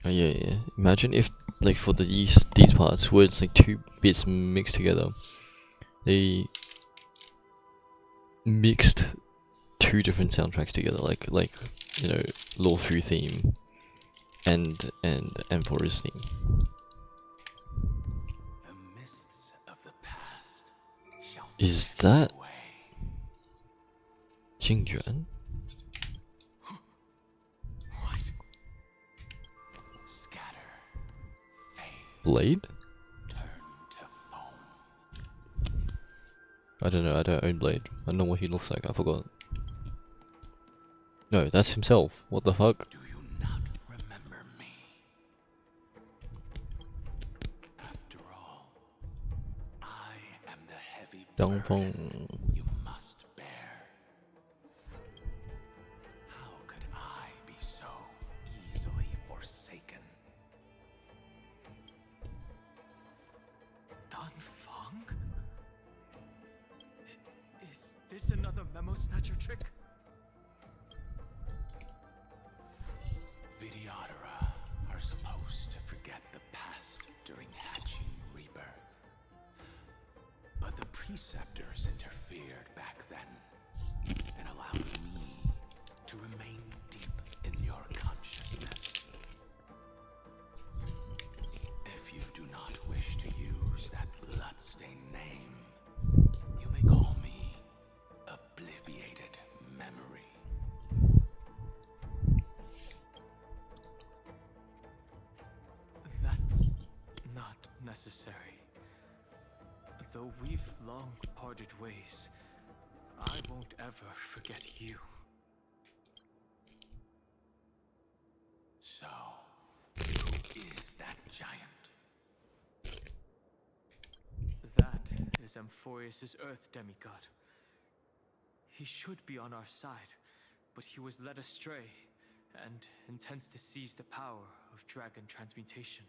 Oh yeah, yeah. Imagine if, like, for these parts where it's like two bits mixed together, they mixed two different soundtracks together, like you know, Lawfu theme and amphoreus theme. The mists of the past shall Is that Jingjuan? What? Scatter. Blade? Turn to foam. I don't know, I don't own Blade. I don't know what he looks like, I forgot. No, that's himself. What the fuck? Do you not remember me? After all, I am the heavy burden you must bear. How could I be so easily forsaken? Dan Feng? Is this another memo snatcher trick? Vidyadhara are supposed to forget the past during hatching rebirth. But the preceptors interfered back then and allowed me to remain deep in your consciousness. If you do not wish to use that bloodstained name, you may call me Obliviated Memory. That's not necessary. Though we've long parted ways, I won't ever forget you. So, who is that giant? That is Amphoreus' Earth demigod. He should be on our side, but he was led astray and intends to seize the power of dragon transmutation.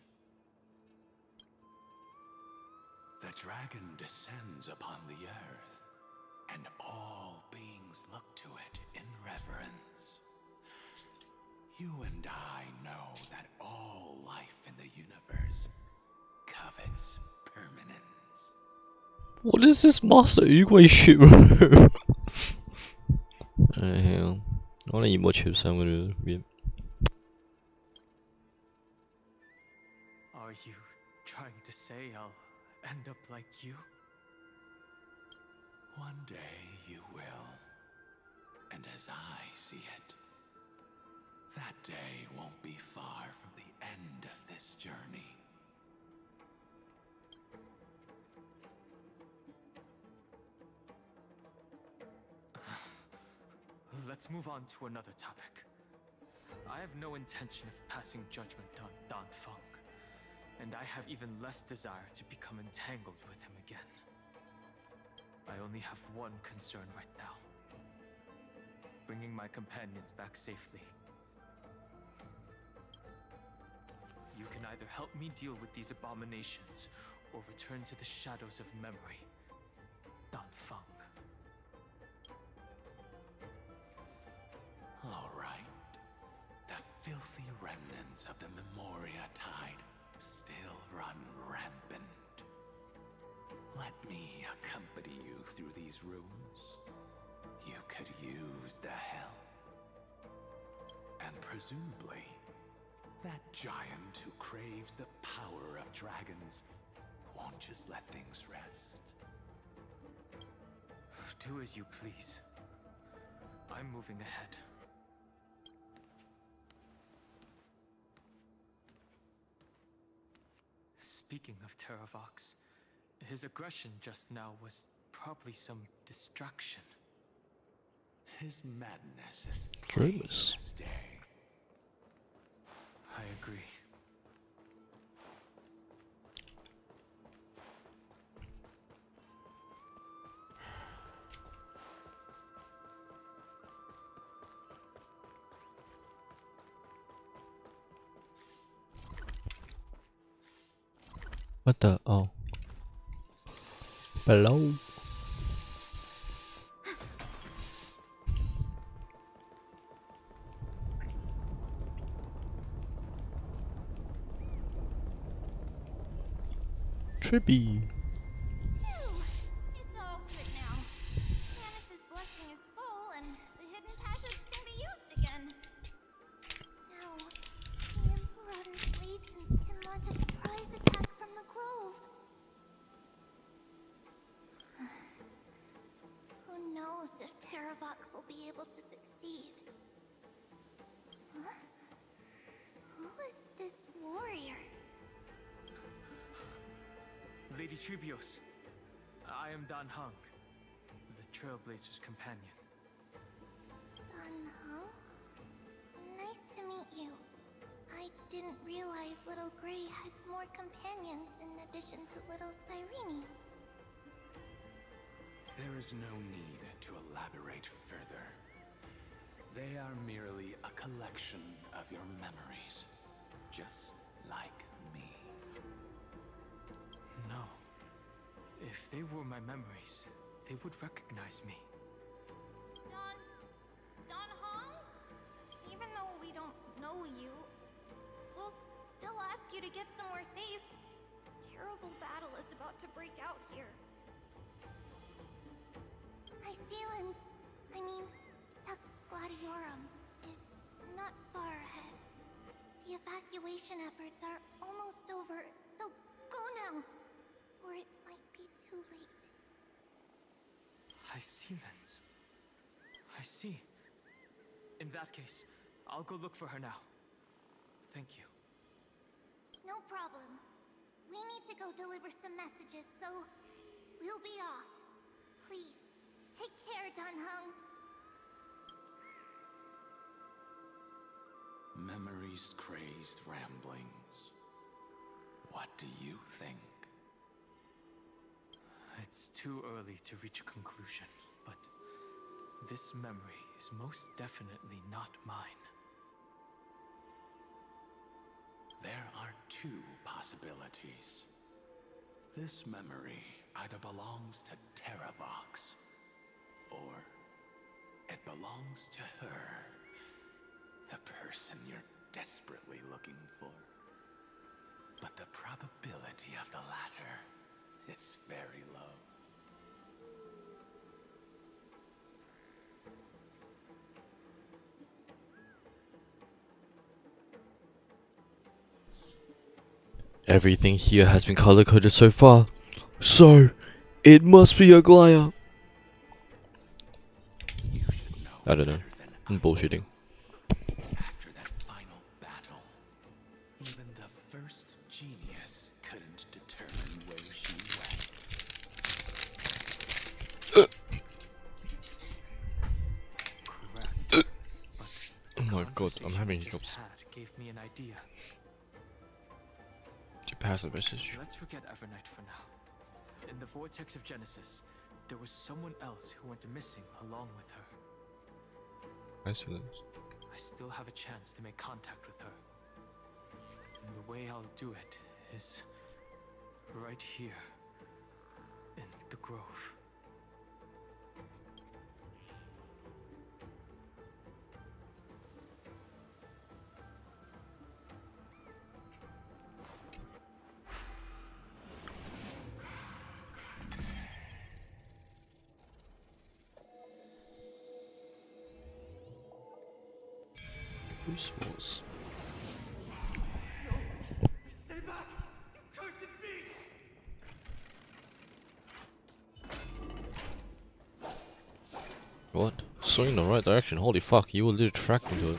The dragon descends upon the earth, and all beings look to it in reverence. You and I know that all life in the universe covets permanence. What is this Master Oogway shit, bro? Hang on. I wanna eat more chips, so I'm gonna read. Are you trying to say I'll end up like you? One day you will. And as I see it, that day won't be far from the end of this journey. Let's move on to another topic. I have no intention of passing judgment on Dan Feng, and I have even less desire to become entangled with him again. I only have one concern right now: bringing my companions back safely. You can either help me deal with these abominations, or return to the shadows of memory. Dan Feng. All right. The filthy remnants of the Memoria tide still run rampant. Let me accompany you through these rooms. You could use the help. And presumably, that giant who craves the power of dragons won't just let things rest. Do as you please. I'm moving ahead. Speaking of Terravox, his aggression just now was probably some distraction. His madness is Dreamers. plain as day. I agree. What the? Oh. Hello? Trippy. Phew, it's all good now. Janice's blessing is full, and the hidden passage can be used again. Now, the Emperor's legions can launch a surprise attack from the grove. Who knows if Terravox will be able to succeed? Huh? Who is this warrior? Lady Tribios, I am Dan Hung, the Trailblazer's companion. Dan Hung? Nice to meet you. I didn't realize Little Gray had more companions in addition to Little Cyrene. There is no need to elaborate further. They are merely a collection of your memories, just like me. No. If they were my memories, they would recognize me. Don Hong? Even though we don't know you, we'll still ask you to get somewhere safe. Terrible battle is about to break out here. Icelands, I mean, Tux Gladiorum, is not far ahead. The evacuation efforts are almost over, so go now, or it might be too late. Hycelands. I see. In that case, I'll go look for her now. Thank you. No problem. We need to go deliver some messages, so we'll be off. Please, take care, Dan Hung. Memories crazed ramblings. What do you think? It's too early to reach a conclusion, but this memory is most definitely not mine. There are two possibilities. This memory either belongs to Terravox, or it belongs to her, the person you're desperately looking for. But the probability of the latter is very low. Everything here has been color-coded so far, so it must be a Glaya. I don't know. I'm bullshitting. After that final battle, even the first genius couldn't determine where she went. Correct. Oh my god, I'm having Conversation we just hiccups. had gave me an idea. To pass a message. Let's forget Evernight for now. In the vortex of Genesis, there was someone else who went missing along with her. Excellent. I still have a chance to make contact with her. And the way I'll do it is right here in the grove. Whose was? Stay back! You cursed beast! What? Swing in the right direction. Holy fuck, you will literally track me to it.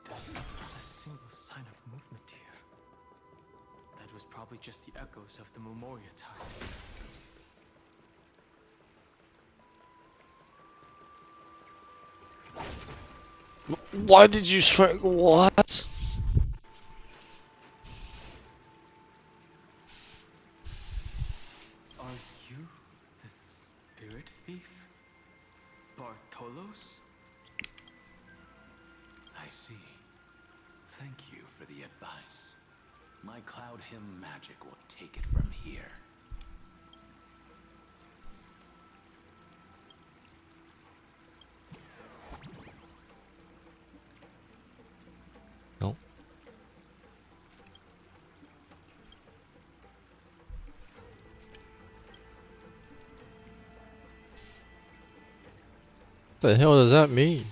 There's not a single sign of movement here. That was probably just the echoes of the Memoria time. Why did you strike? What? Are you the spirit thief? Bartolos? I see. Thank you for the advice. My cloud hymn magic will take it from here. No. the hell does that mean?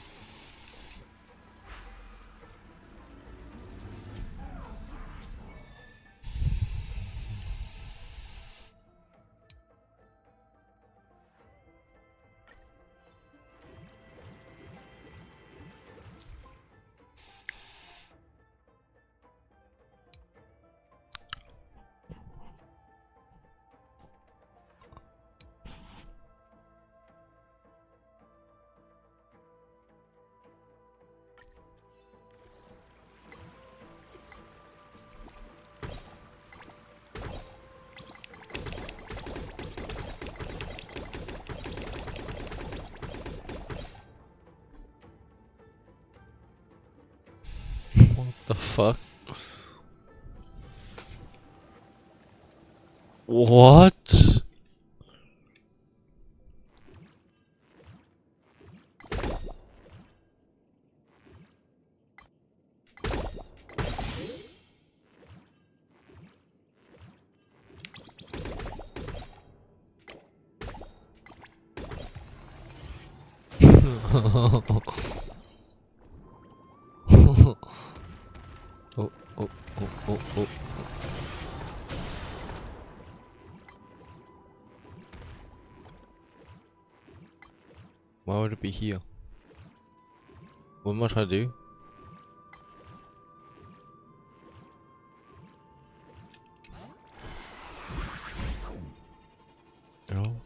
What the fuck? What? Oh, oh, oh, oh, oh. Why would it be here? What must I do? No.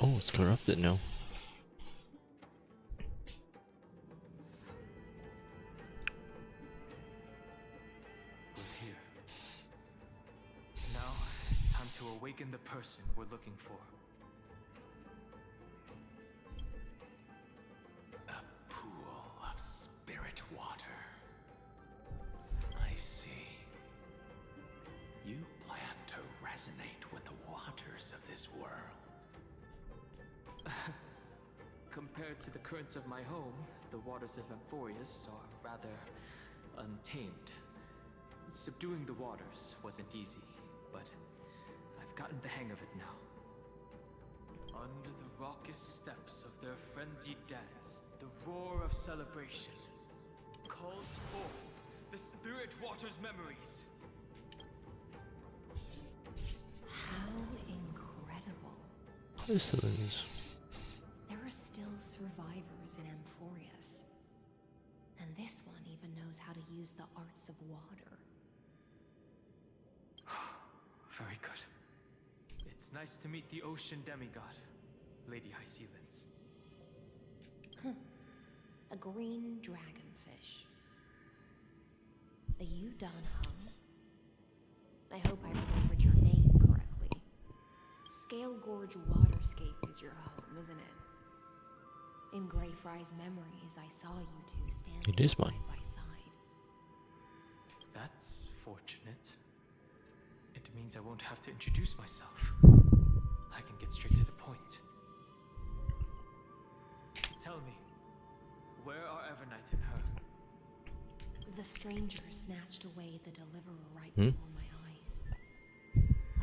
Oh, it's corrupted now. We're here. Now it's time to awaken the person we're looking for. A pool of spirit water. I see. You plan to resonate with the waters of this world. Compared to the currents of my home, the waters of Amphoreus are rather untamed. Subduing the waters wasn't easy, but I've gotten the hang of it now. Under the raucous steps of their frenzied dance, the roar of celebration calls forth the spirit water's memories. How incredible. Excellent. There are still survivors in Amphoreus. And this one even knows how to use the arts of water. Very good. It's nice to meet the ocean demigod, Lady High Sealands. A green dragonfish. Are you Don Hum? I hope I remembered your name correctly. Scale Gorge Waterscape is your home, isn't it? In Greyfry's memories, I saw you two standing It is mine. side by side. That's fortunate. It means I won't have to introduce myself. I can get straight to the point. Tell me, where are Evernight and her? The stranger snatched away the deliverer right Hmm? before my eyes.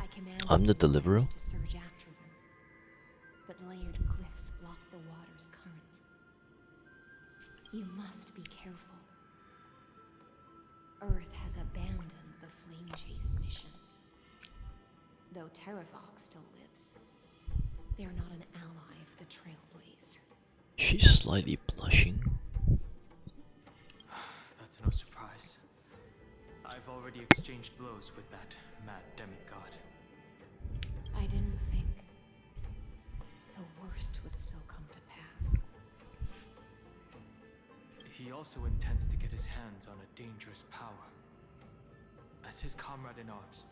I commanded I'm the the deliverer? waters to surge after them, but layered cliffs blocked the water's current. You must be careful. Earth has abandoned the Flame Chase mission. Though Terravox still lives, they are not an ally of the Trailblaze. She's slightly blushing. That's no surprise. I've already exchanged blows with that mad demigod. I didn't think the worst would still come to pass. He also intends to get his hands on a dangerous power. As his comrade in arms,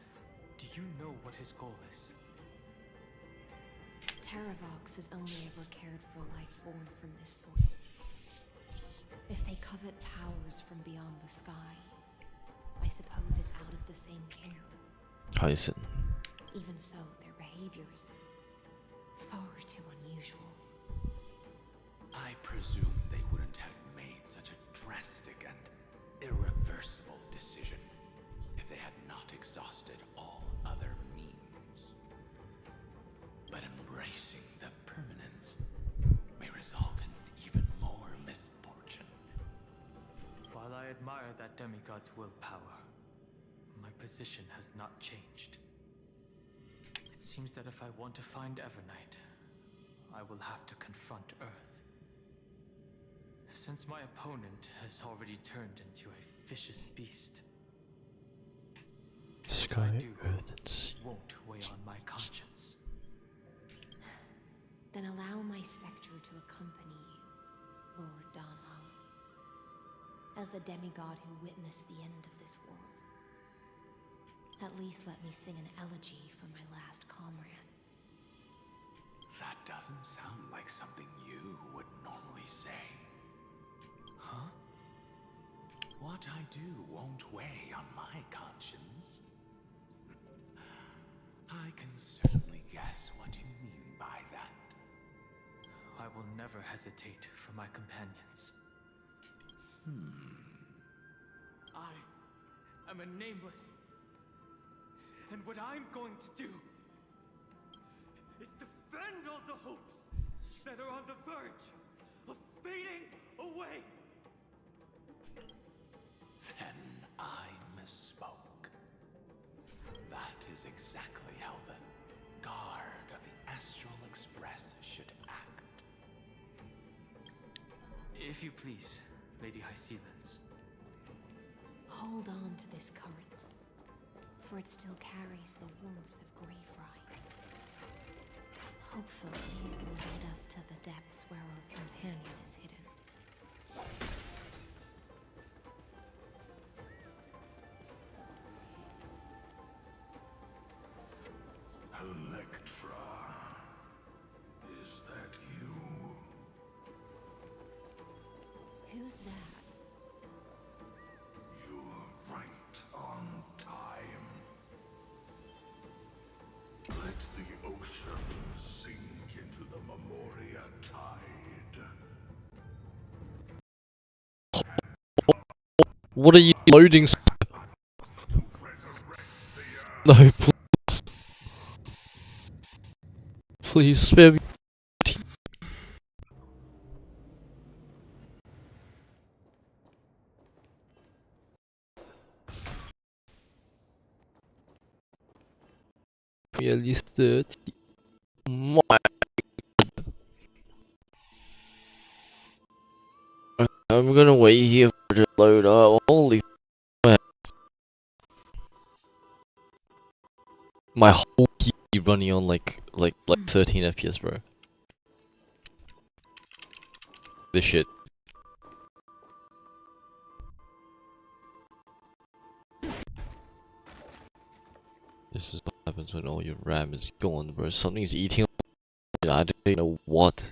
do you know what his goal is? Terravox has only ever cared for life born from this soil. If they covet powers from beyond the sky, I suppose, is out of the same care. Tyson. Even so, their behavior is far too unusual. I presume they wouldn't have made such a drastic and irreversible decision if they had not exhausted all other means. But embracing the permanence may result in even more misfortune. While I admire that demigod's willpower, my position has not changed. It seems that if I want to find Evernight, I will have to confront Earth. Since my opponent has already turned into a vicious beast, Sky, what I do Earth, and Sea. won't weigh on my conscience. Then allow my spectre to accompany you, Lord Danho, as the demigod who witnessed the end of this world. At least let me sing an elegy for my last comrade. That doesn't sound like something you would normally say. Huh? What I do won't weigh on my conscience. I can certainly guess what you mean by that. I will never hesitate for my companions. I am a nameless. And what I'm going to do is defend all the hopes that are on the verge of fading away. Then I misspoke. That is exactly how the guard of the Astral Express should act. If you please, Lady Hysealance. Hold on to this current, for it still carries the warmth of Greyfried. Hopefully, it will lead us to the depths where our companion is hidden. Electra, is that you? Who's that? You're right on time. Let the ocean sink into the Memoria tide. What are you loading? No, please. Please spare me. At least 30. My. I'm gonna wait here for it to load up. Holy man. My whole key running on like 13 FPS, bro. This shit. This is what happens when all your RAM is gone, bro. Something's eating. I don't know what.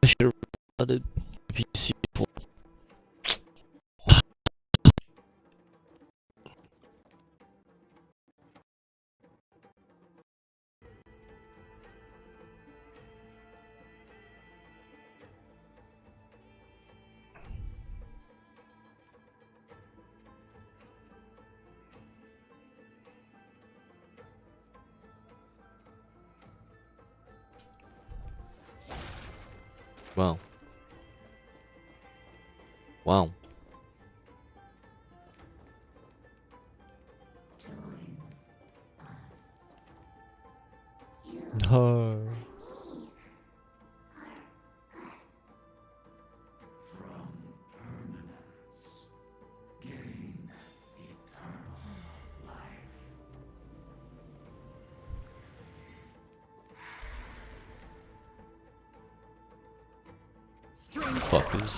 I should have started PC before. Wow. Wow. No. From permanence, gain eternal life. Fuckers.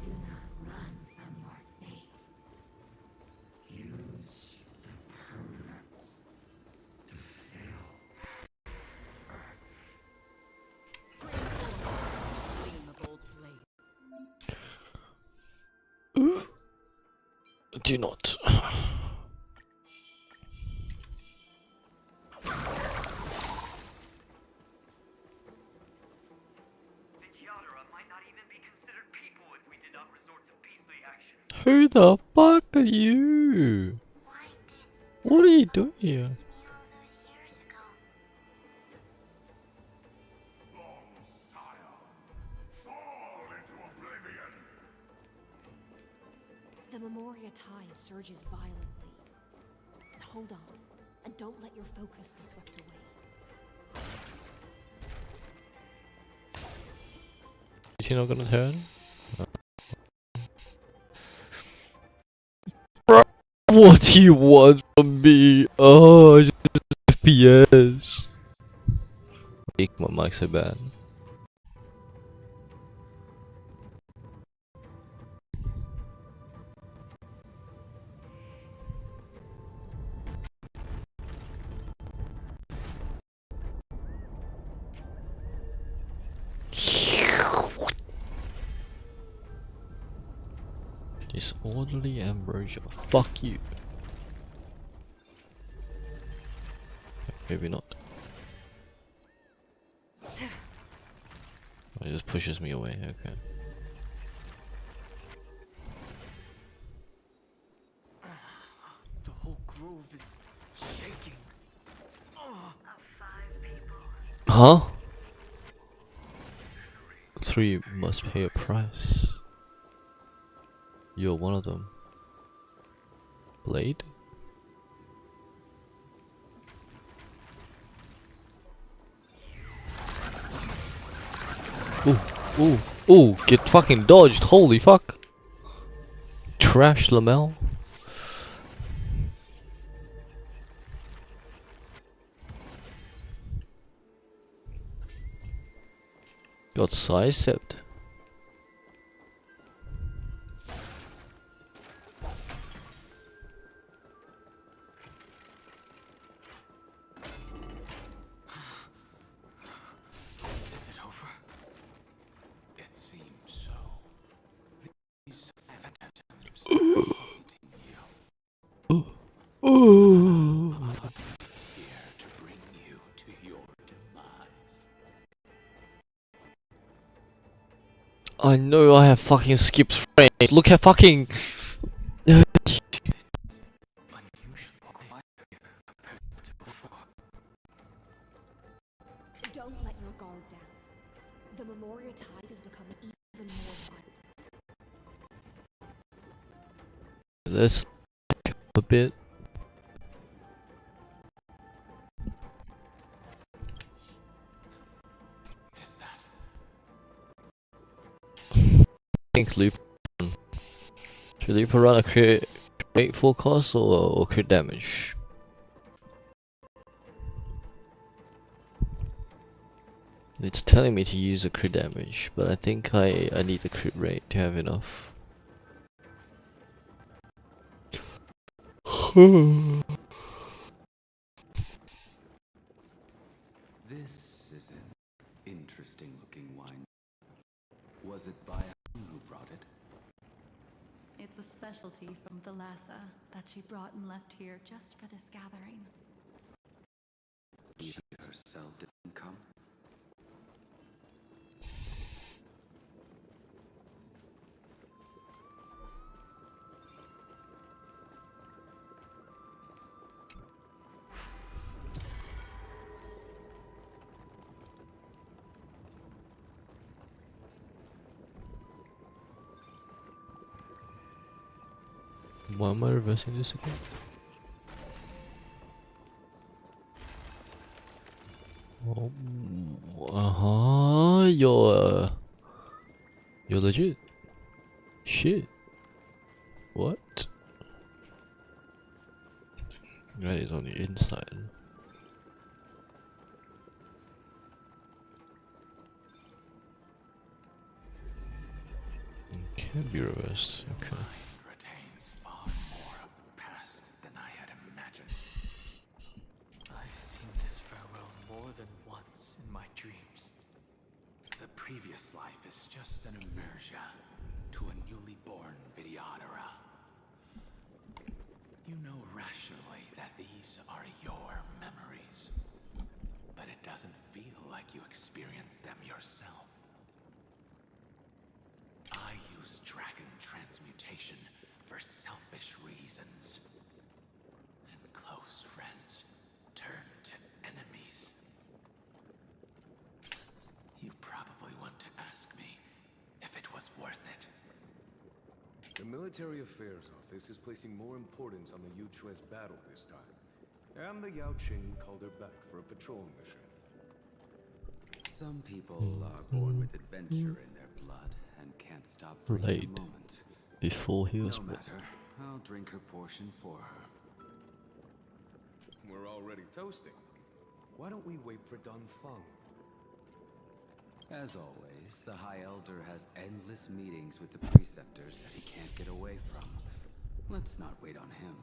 Do not run from your fate. Use the permanence to fill Do not. Who the fuck are you? What are you doing here? The Memoria tide surges violently. Hold on, and don't let your focus be swept away. Is he not gonna turn? Bro, what do you want from me? Oh, just FPS. Make my mic so bad. Disorderly ambrosia. Fuck you. Maybe not. It just pushes me away, okay. The whole grove is shaking. Huh? 3 must pay a price. You're one of them. Blade? Ooh, ooh, ooh, get fucking dodged, holy fuck. Trash Lamel. Got sidestepped. Is it over? It seems so. These phantoms are haunting you. Ooh. Here to bring you to your demise. I know I have fucking skipped frames. Look at fucking. Don't let your guard down. The Memoria tide is becoming even more violent. Let's a bit. Is that? Think loop. Should loop run a crit full cost or crit damage? It's telling me to use a crit damage, but I think I need the crit rate to have enough. This is an interesting looking wine. Was it by who brought it? It's a specialty from Thalassa that she brought and left here just for this gathering. She herself didn't come? Why am I reversing this again? Oh, you're legit. Shit. What? That is on the inside. Okay. can be reversed. Okay. Retains far more of the past than I had imagined. I've seen this farewell more than once in my dreams. The previous life is just an immersion to a newly born Vidyadhara. You know rationally that these are your memories, but it doesn't feel like you experienced them yourself. I use dragon transmutation for selfish reasons, and close friends turn to enemies. You probably want to ask me if it was worth it. The Military Affairs Office is placing more importance on the Yuchue's battle this time. And the Yaoqing called her back for a patrol mission. Some people are born with adventure in their blood and can't stop for even Late. a moment. Before he was No born. matter, I'll drink her portion for her. We're already toasting. Why don't we wait for Dun Feng? As always, the High Elder has endless meetings with the preceptors that he can't get away from. Let's not wait on him.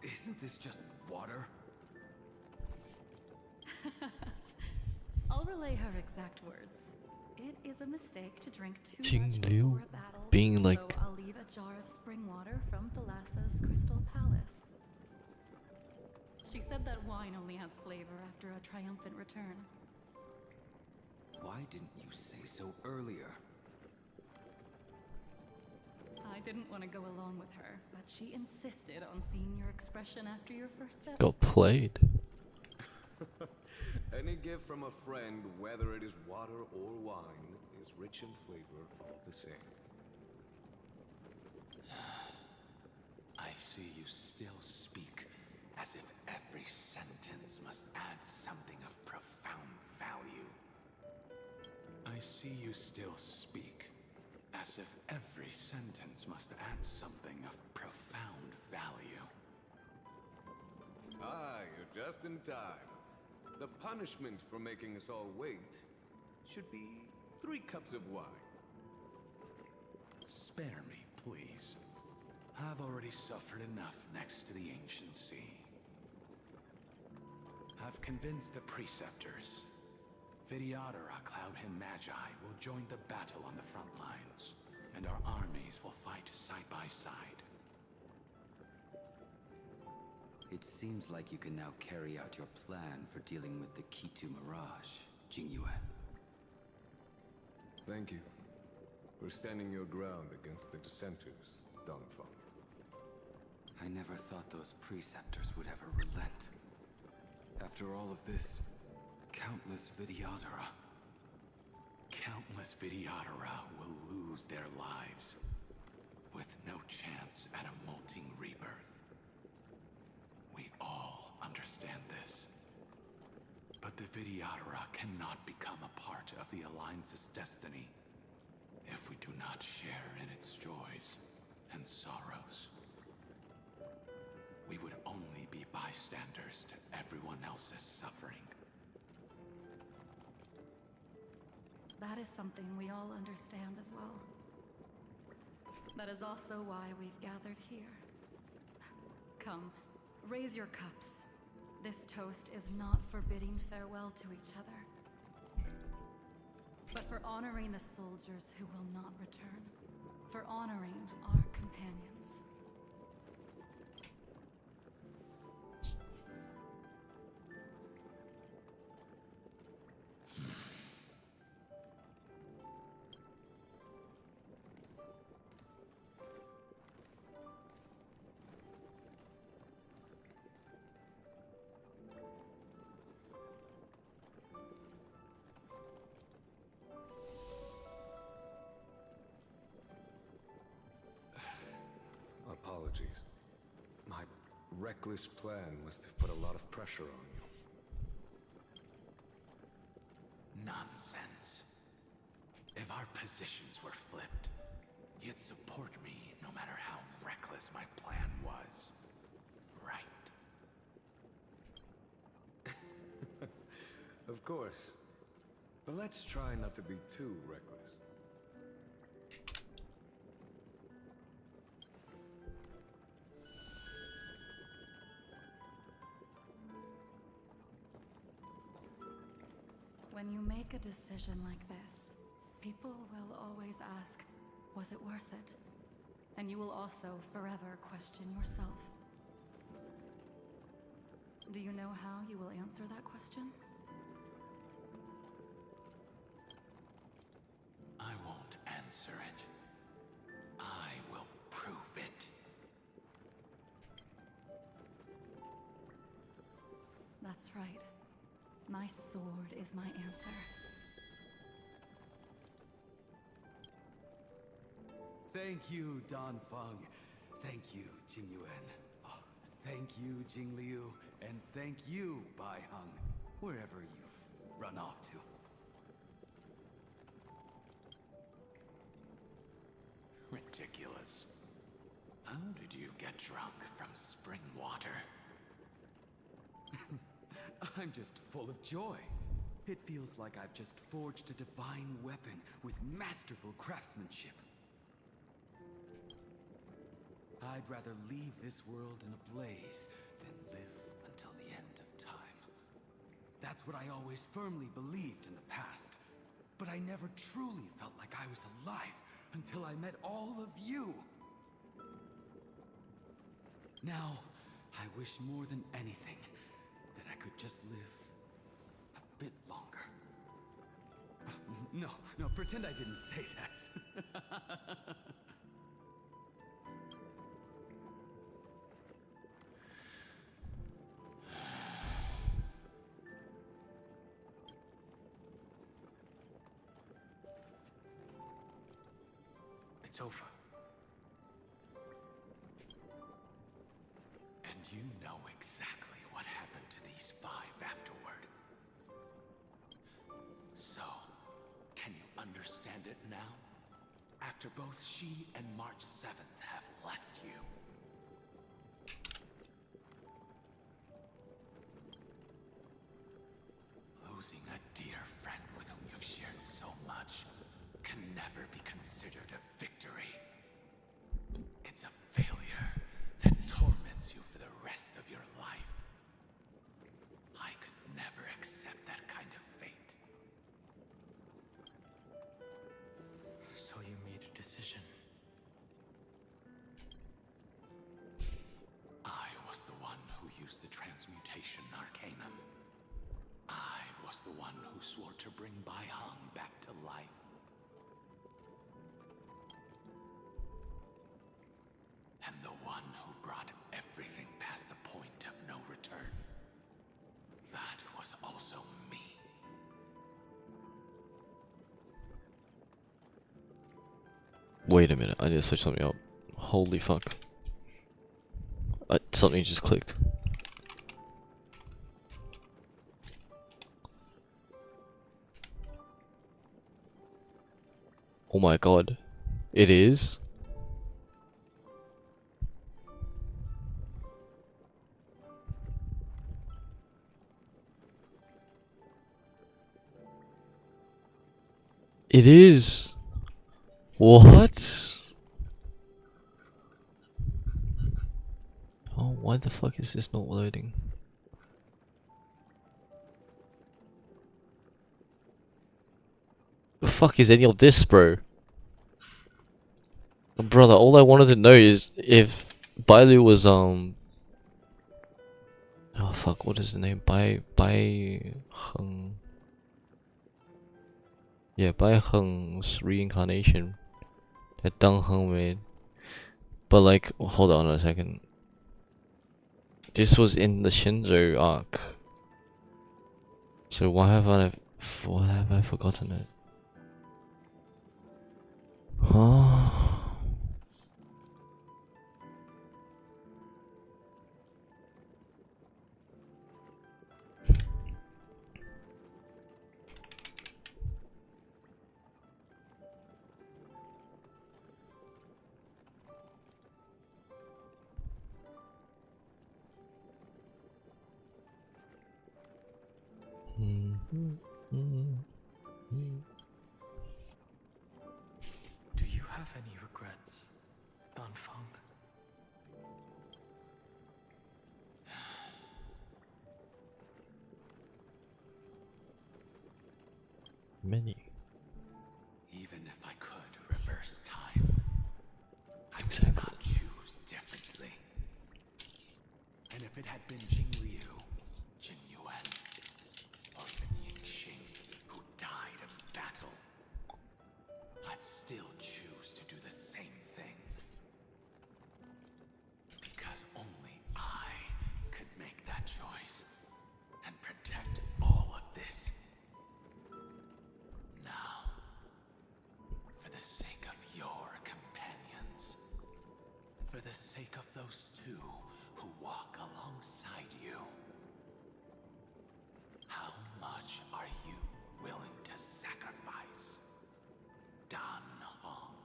Isn't this just water? I'll relay her exact words. It is a mistake to drink too Jing much Liu before a battle, being like so I'll leave a jar of spring water from Thalassa's Crystal Palace. She said that wine only has flavor after a triumphant return. Why didn't you say so earlier? I didn't want to go along with her, but she insisted on seeing your expression after your first sip. got played. Any gift from a friend, whether it is water or wine, is rich in flavor all the same. I see you still speak as if every sentence must add something of profound value. I see you still speak as if every sentence must add something of profound value. Ah, you're just in time. The punishment for making us all wait should be 3 cups of wine. Spare me, please. I've already suffered enough next to the ancient sea. I've convinced the preceptors. Vidyadhara Cloudhim Magi will join the battle on the front lines, and our armies will fight side by side. It seems like you can now carry out your plan for dealing with the Kitu Mirage, Jingyue. Thank you for standing your ground against the dissenters, Dun Feng. I never thought those preceptors would ever relent. After all of this, countless Vidyadhara. Countless Vidyadhara will lose their lives, with no chance at a molting rebirth. We all understand this. But the Vidyadhara cannot become a part of the Alliance's destiny if we do not share in its joys and sorrows. We would only be bystanders to everyone else's suffering. That is something we all understand as well. That is also why we've gathered here. Come, raise your cups. This toast is not for bidding farewell to each other, but for honoring the soldiers who will not return, for honoring our companions. Apologies. My reckless plan must have put a lot of pressure on you. Nonsense. If our positions were flipped, you'd support me no matter how reckless my plan was. Right? Of course. But let's try not to be too reckless. When you make a decision like this, people will always ask, was it worth it? And you will also forever question yourself. Do you know how you will answer that question? I won't answer it. I will prove it. That's right. My sword is my answer. Thank you, Dan Feng. Thank you, Jing Yuan. Oh, thank you, Jing Liu. And thank you, Bai Heng, wherever you've run off to. Ridiculous. How did you get drunk from spring water? I'm just full of joy. It feels like I've just forged a divine weapon with masterful craftsmanship. I'd rather leave this world in a blaze than live until the end of time. That's what I always firmly believed in the past. But I never truly felt like I was alive until I met all of you. Now, I wish more than anything that I could just live a bit longer. No, pretend I didn't say that. It's over. And you know exactly what happened to these 5 afterward. So, can you understand it now? After both she and March 7th have left you. Losing a dear friend with whom you've shared so much can never be considered a victory. It's a failure that torments you for the rest of your life. I could never accept that kind of fate. So you made a decision. I was the one who used the transmutation arcanum. I was the one who swore to bring Bai Heng back to life. And the one who brought everything past the point of no return. That was also me. Wait a minute, I need to switch something up. Holy fuck. Something just clicked. Oh my god. It is? It is! What? Oh, why the fuck is this not loading? The fuck is any of this, bro? Brother, all I wanted to know is if Bailu was oh fuck, what is the name? Bai Heng. Yeah, Bai Heng's reincarnation that Deng Heng made. But like, hold on a second. This was in the Shinzo arc. So why have I forgotten it? Huh? many. Even if I could reverse time, I would not choose differently. And if it had been Jing Liu, Jin Yuan, or even Ying Xing who died in battle, I'd still choose to do the same thing. Because only I could make that choice and protect all of this. Now, for the sake of your companions, for the sake of those two who walk alongside you, how much are you willing to sacrifice, Dan Hong?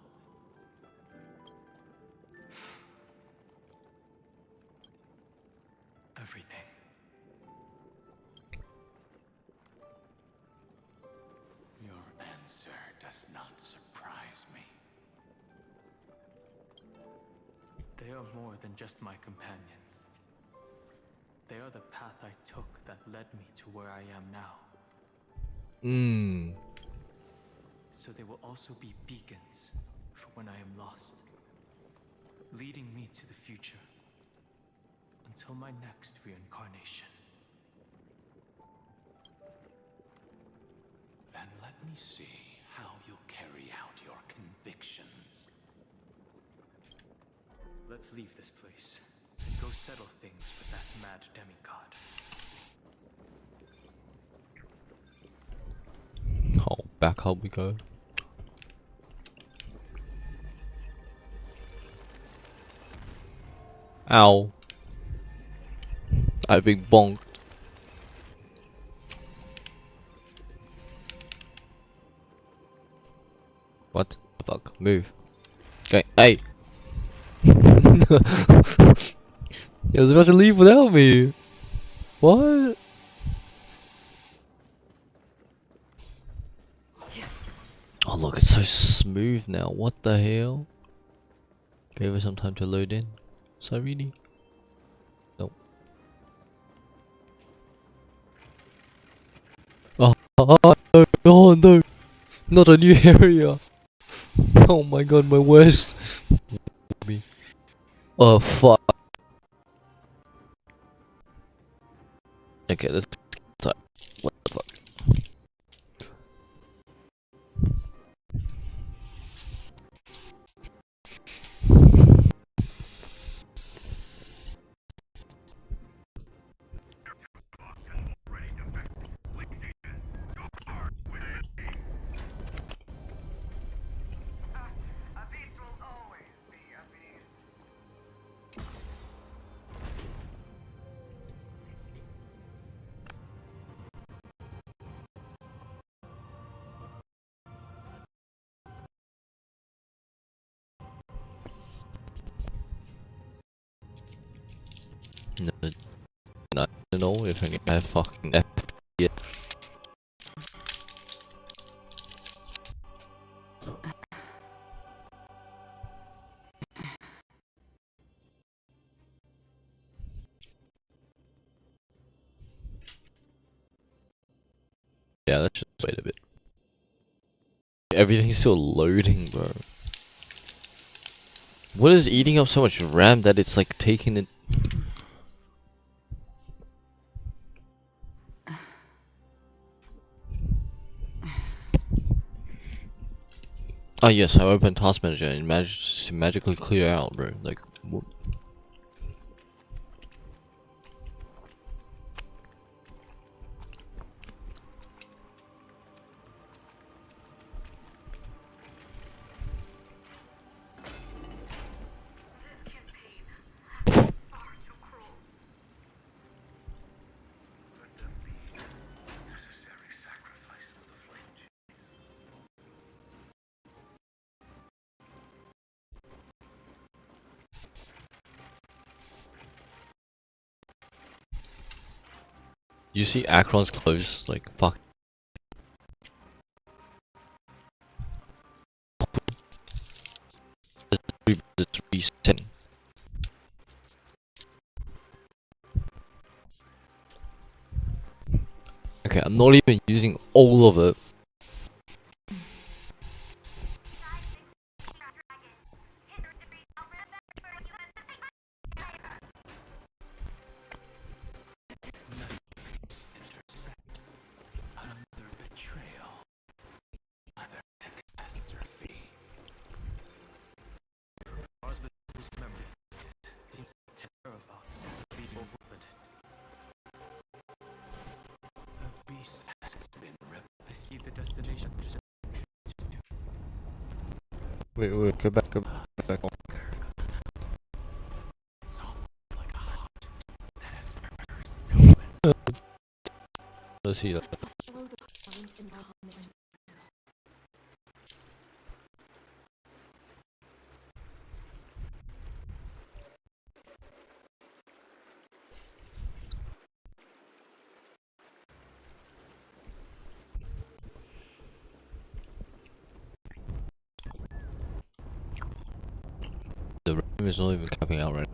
Everything. Your answer does not surprise me. They are more than just my companions. They are the path I took that led me to where I am now. So they will also be beacons for when I am lost, leading me to the future until my next reincarnation. Then let me see how you'll carry out your convictions. Let's leave this place and go settle things with that mad demigod. Oh, back up we go. Ow. I've been bonked. What the fuck? Move. Okay, hey! He was about to leave without me! What? Oh look, it's so smooth now, what the hell? Gave her some time to load in. Irene? Nope. Oh no, oh no! Not a new area! Oh my god, my worst! Me. Oh fuck. Okay, let's start. What the fuck? No, I don't know if I can have fucking F yet. Yeah, let's just wait a bit. Everything's still loading, bro. What is eating up so much RAM that it's like taking it? Oh yes, I opened Task Manager and managed to magically clear out, bro. Like, whoop. You see Akron's clothes? Like, fuck. It's resetting. Okay, I'm not even using all of it. see the destination. Wait, go back. Let's see that. Follow the current and comets. The room is not even capping out right now.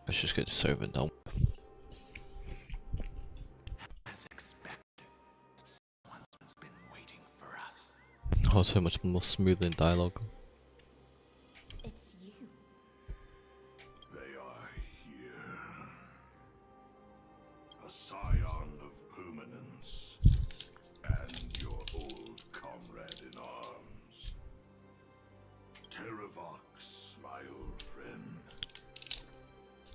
Let's just get this over and done. As expected, someone's been waiting for us. Oh, so much more smooth in dialogue. It's you. They are here. A scion of permanence, and your old comrade in arms. Terravox, my old friend.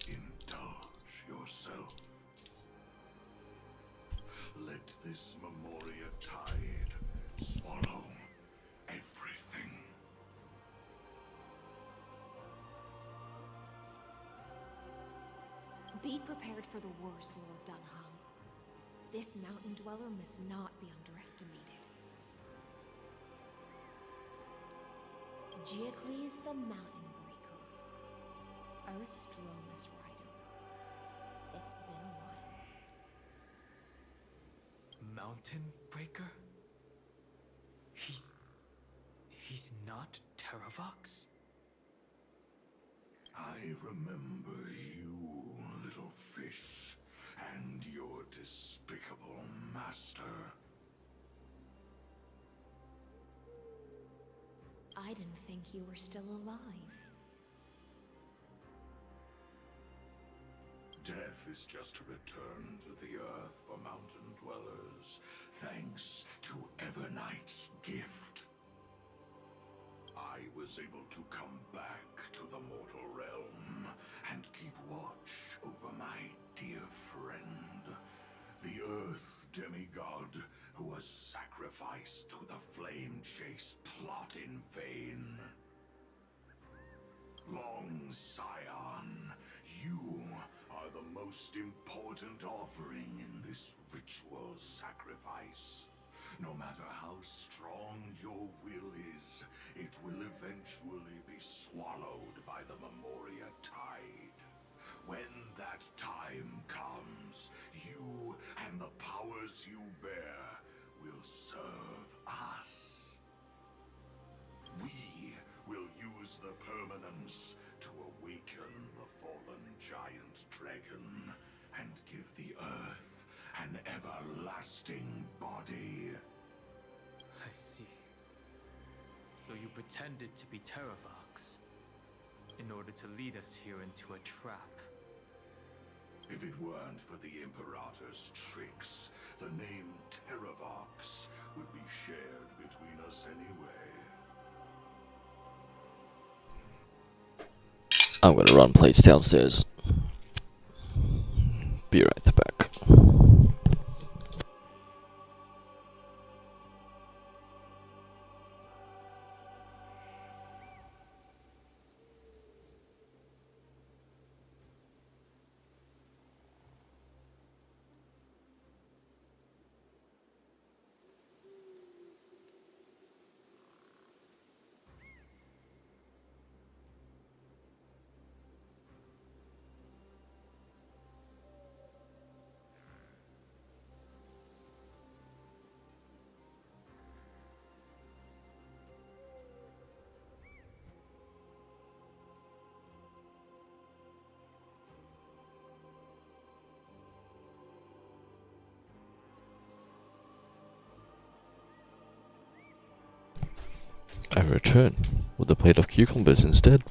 Indulge yourself. Let this Memoria tide swallow everything. Be prepared for the worst, Lord Dunham. This mountain dweller must not be underestimated. Geocles the Mountain Breaker. Earth's Dromus Rider. It's been a while. Mountain Breaker? He's not Terravox? I remember you, little fish, and your despicable master. I didn't think you were still alive. Death is just a return to the earth for mountain dwellers, thanks to Evernight's gift. I was able to come back to the mortal realm and keep watch over my dear friend, the Earth demigod who was sacrificed to the flame chase plot in vain. Long Scion, you are the most important offering in this ritual sacrifice. No matter how strong your will is, it will eventually be swallowed by the Memoria tide. When that time comes, you and the powers you bear will serve us. We will use the permanence to awaken the fallen giant dragon and give the earth an everlasting body. I see. So you pretended to be Terravox in order to lead us here into a trap. If it weren't for the Imperator's tricks, the name Terravox would be shared between us anyway. I'm gonna run plates downstairs. Be right back. I return with a plate of cucumbers instead.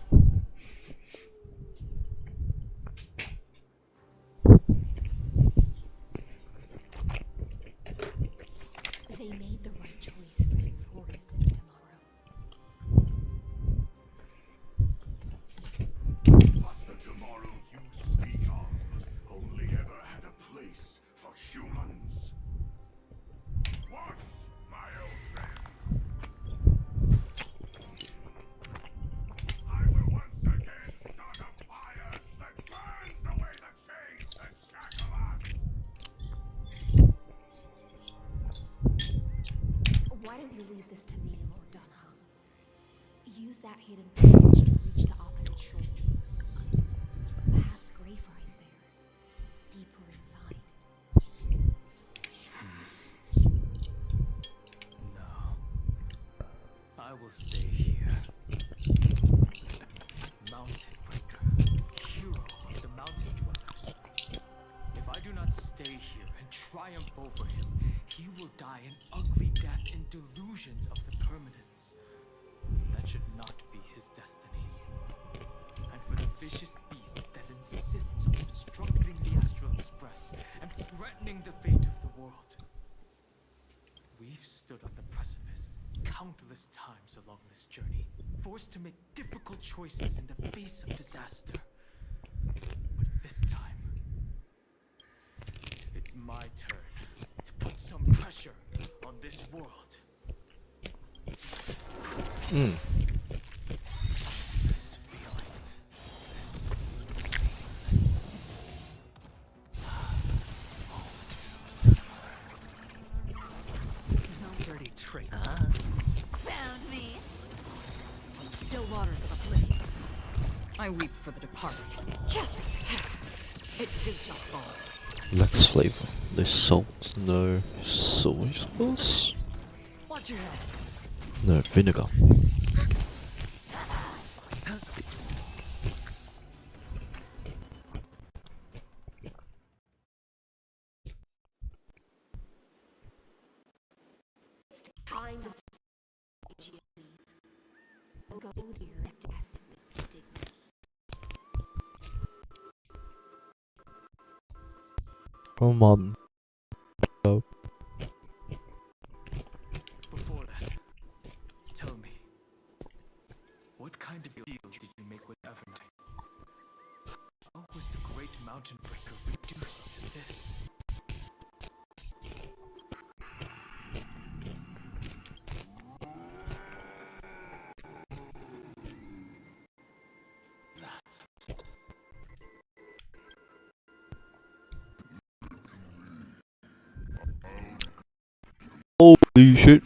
They made the right choice for amphoreus' tomorrow. But the tomorrow you speak of only ever had a place for humans. What, my old friend? I will once again start a fire that burns away the chains that shackle us. Why don't you leave this to me, Lord Dunham? Use that hidden passage to reach the opposite shore. Perhaps Greyfry's there, deeper inside. No. I will stay here. Mountain Breaker, hero of the mountain dwellers. If I do not stay here and triumph over him, he will die an ugly death in delusions of the permanence. That should not be his destiny. And for the vicious beast that insists on obstructing the Astral Express and threatening the fate of the world. We've stood on the precipice countless times along this journey, forced to make difficult choices in the face of disaster. But this time, it's my turn to put some pressure on this world. Mm. This feeling, No dirty trick. Found me. Still waters of oblivion. I weep for the departed. It too shall fall. Lacks flavor. No salt, no soy sauce, Watch your head. no vinegar. It's time to go to your death with dignity. Oh, mom. Oh. Before that, tell me, what kind of deal did you make with Evernight? How was the Great Mountain Breaker reduced to this? Holy shit.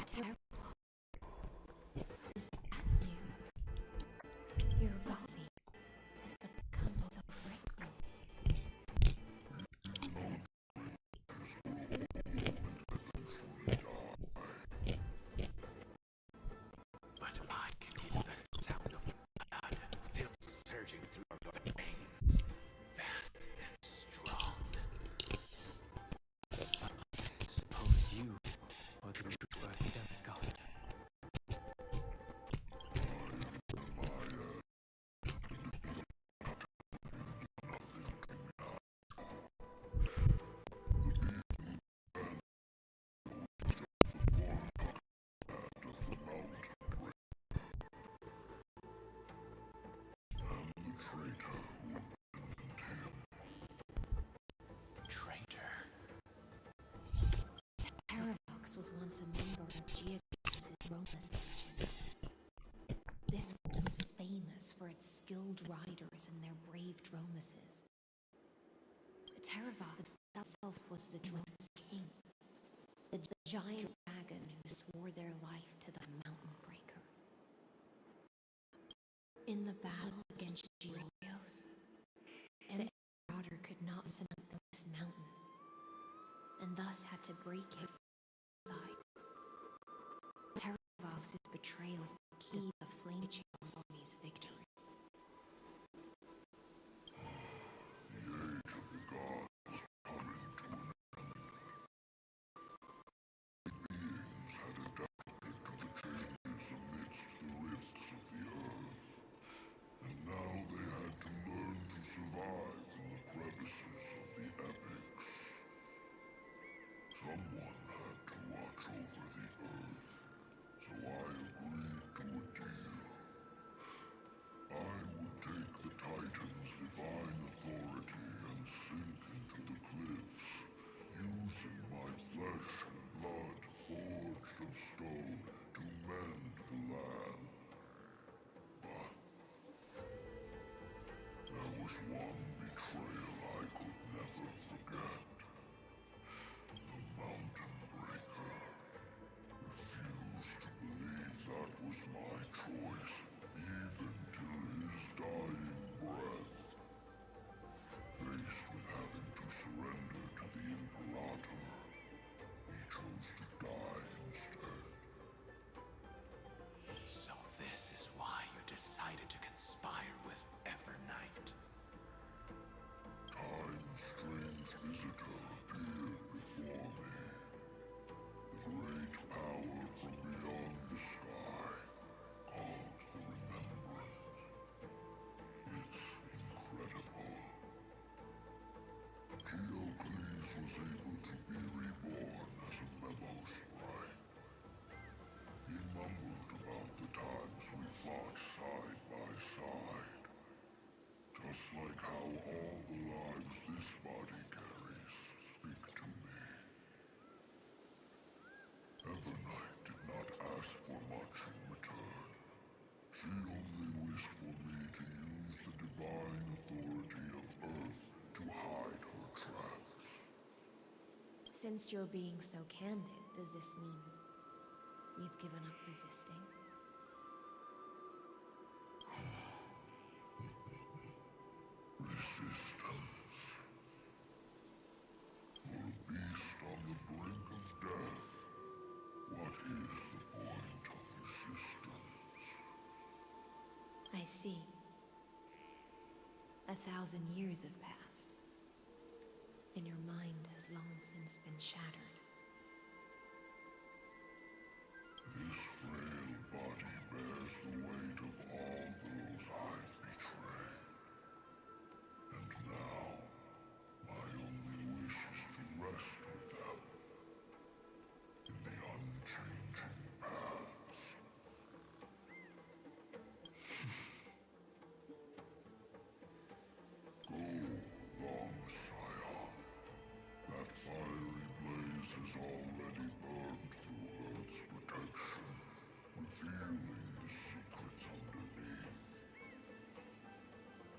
Terrible. Is that you? Your body has become so frail. But I can hear the sound of blood still surging through your veins, fast and strong. Suppose you are the true Earth demigod. Traitor. Terravox was once a member of Geocaus's Romus Legion. This force was famous for its skilled riders and their brave dromuses. Terravox itself was the dromus king, the giant dragon who swore their life to the Mountain Breaker. In the battle against Geocaus, an marauder could not surmount this mountain, and thus had to break it side. Terravox's betrayal is the key the flame channels one betrayal I could never forget. The Mountain Breaker refused to believe that was my choice, even till his dying breath. Faced with having to surrender to the Imperator, he chose to die instead. So this is why you decided to conspire with Evernight. Time's strange visitor appeared before me. The great power from beyond the sky, called the Remembrance. It's incredible. Geocles was able to be reborn as a memo sprite. He mumbled about the times we fought side by side. Just like how all the lives this body carries speak to me. Evernight did not ask for much in return. She only wished for me to use the divine authority of Earth to hide her tracks. Since you're being so candid, does this mean you've given up resisting? Resistance. For a beast on the brink of death, what is the point of resistance? I see. 1,000 years have passed, and your mind has long since been shattered. This frail body bears the weight of all those I've betrayed. And now, my only wish is to rest with them in the unchanging past. Go, long Scion. That fiery blaze has already burned through Earth's protection, revealing the secrets underneath.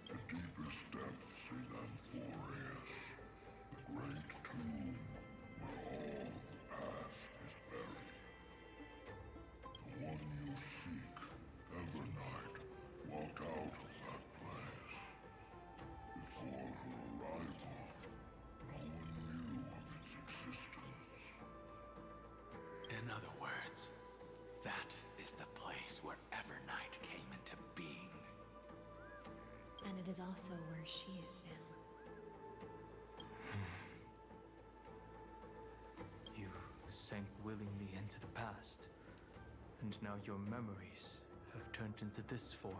The deepest depths in amphoreus, the great tomb where all the past is buried. The one you seek, Evernight, walked out of that place. Before her arrival, no one knew of its existence. In other words, that is the place where Evernight came into being. And it is also where she is now. You sank willingly into the past, and now your memories have turned into this form.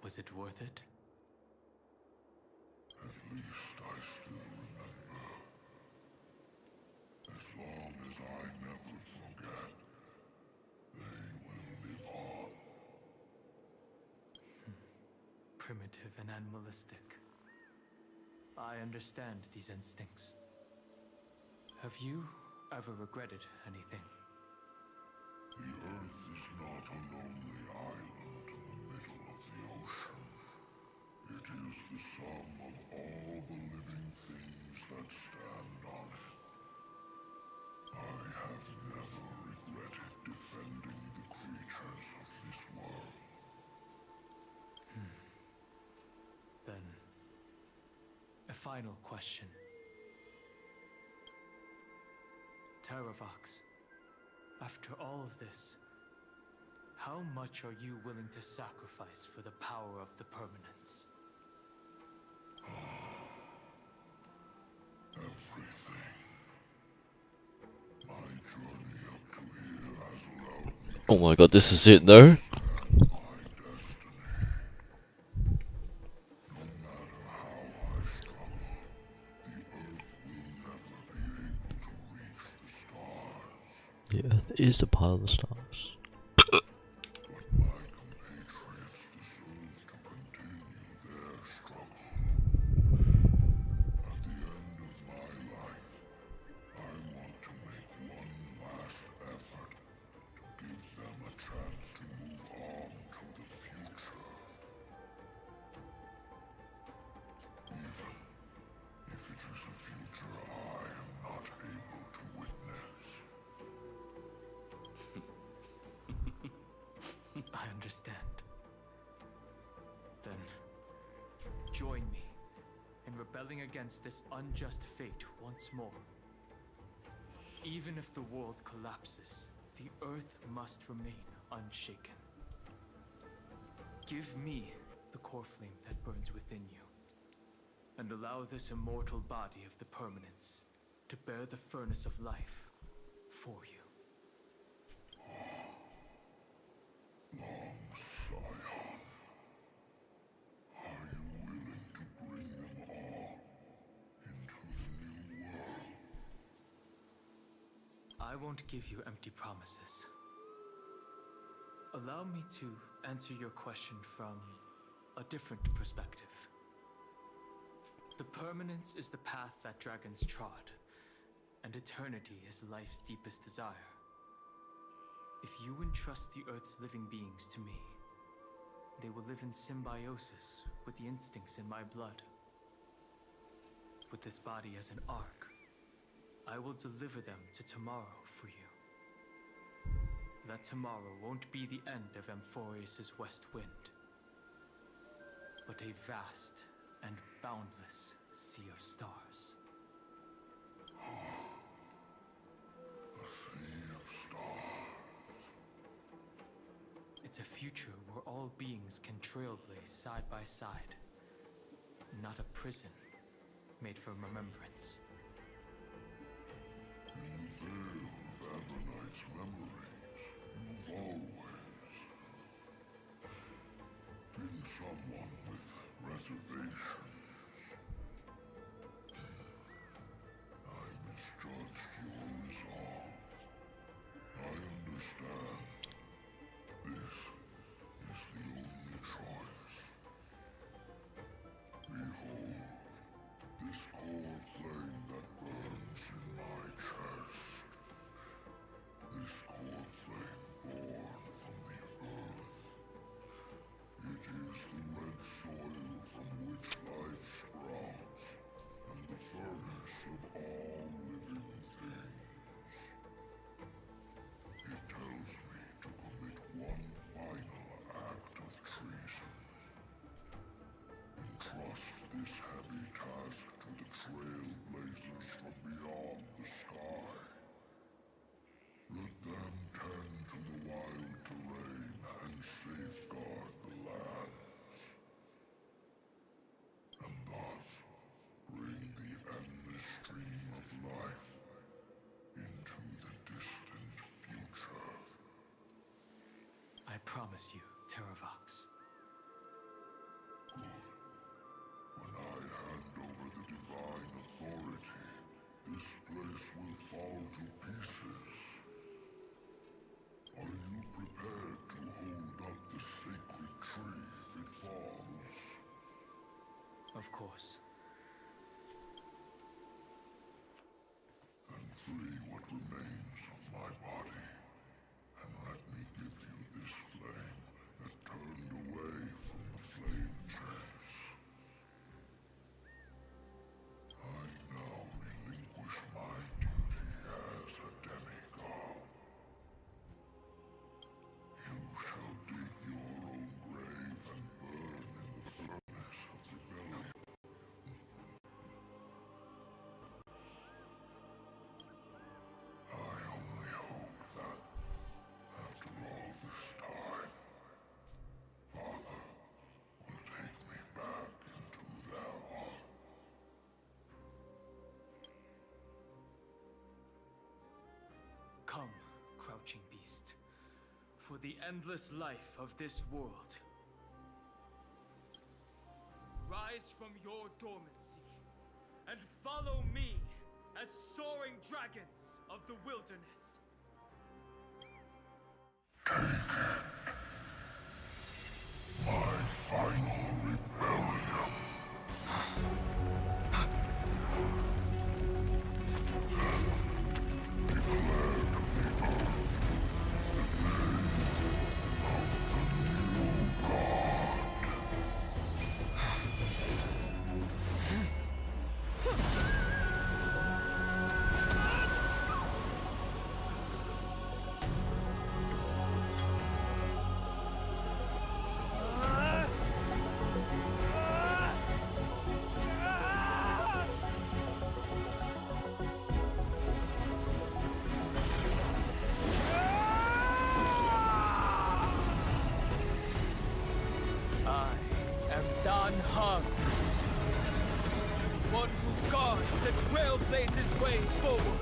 Was it worth it? At least I still remember. As long as I never forget, they will live on. Primitive and animalistic. I understand these instincts. Have you ever regretted anything? The Earth is not a lonely island in the middle of the ocean. It is the sum of all the living things that stand on it. I have never regretted defending the creatures of this world. Then, a final question. Terravox, after all of this, how much are you willing to sacrifice for the power of the permanence? Everything. My journey up to here has allowed me Oh my god, this is it though. The Earth is a pile of stars. give them a chance to move I understand. Then, join me in rebelling against this unjust fate once more. Even if the world collapses, the Earth must remain unshaken. Give me the core flame that burns within you, and allow this immortal body of the permanence to bear the furnace of life for you. Long Scion, are you willing to bring them all into the new world? I won't give you empty promises. Allow me to answer your question from a different perspective. The permanence is the path that dragons trod, and eternity is life's deepest desire. If you entrust the Earth's living beings to me, they will live in symbiosis with the instincts in my blood. With this body as an ark, I will deliver them to tomorrow for you. That tomorrow won't be the end of Amphoreus' west wind, but a vast and boundless sea of stars. A sea of stars. It's a future where all beings can trailblaze side by side, not a prison made for remembrance. In the veil of Avernight's memories, you've always been someone with reservations. I misjudged your resolve. I understand. This is the only choice. Behold, this core flame that burns in my chest. This core flame born from the earth. It is the red soil from which life sprouts, and the furnace of all living things. It tells me to commit one final act of treason. Entrust this heavy task to the trailblazers from beyond the sky. Let them tend to the wild terrain and safeguard the lands. And thus bring the endless stream of life into the distant future. I promise you, Terravox. Good. When I hand over the divine authority, this place will fall to pieces. Are you prepared to hold up the sacred tree if it falls? Of course. Then free what remains of my body, and let me give you this flame that turned away from the flame chase. I now relinquish my duty as a demigod. You shall dig your own grave and burn in the furnace of rebellion. I only hope that, after all this time, Father will take me back into their heart. Come, crouching beast, for the endless life of this world. Rise from your dormancy, and follow me as soaring dragons of the wilderness. My final rebellion. Then declare to the earth the name of the new god. unharmed. One who guards and trailblazes his way forward.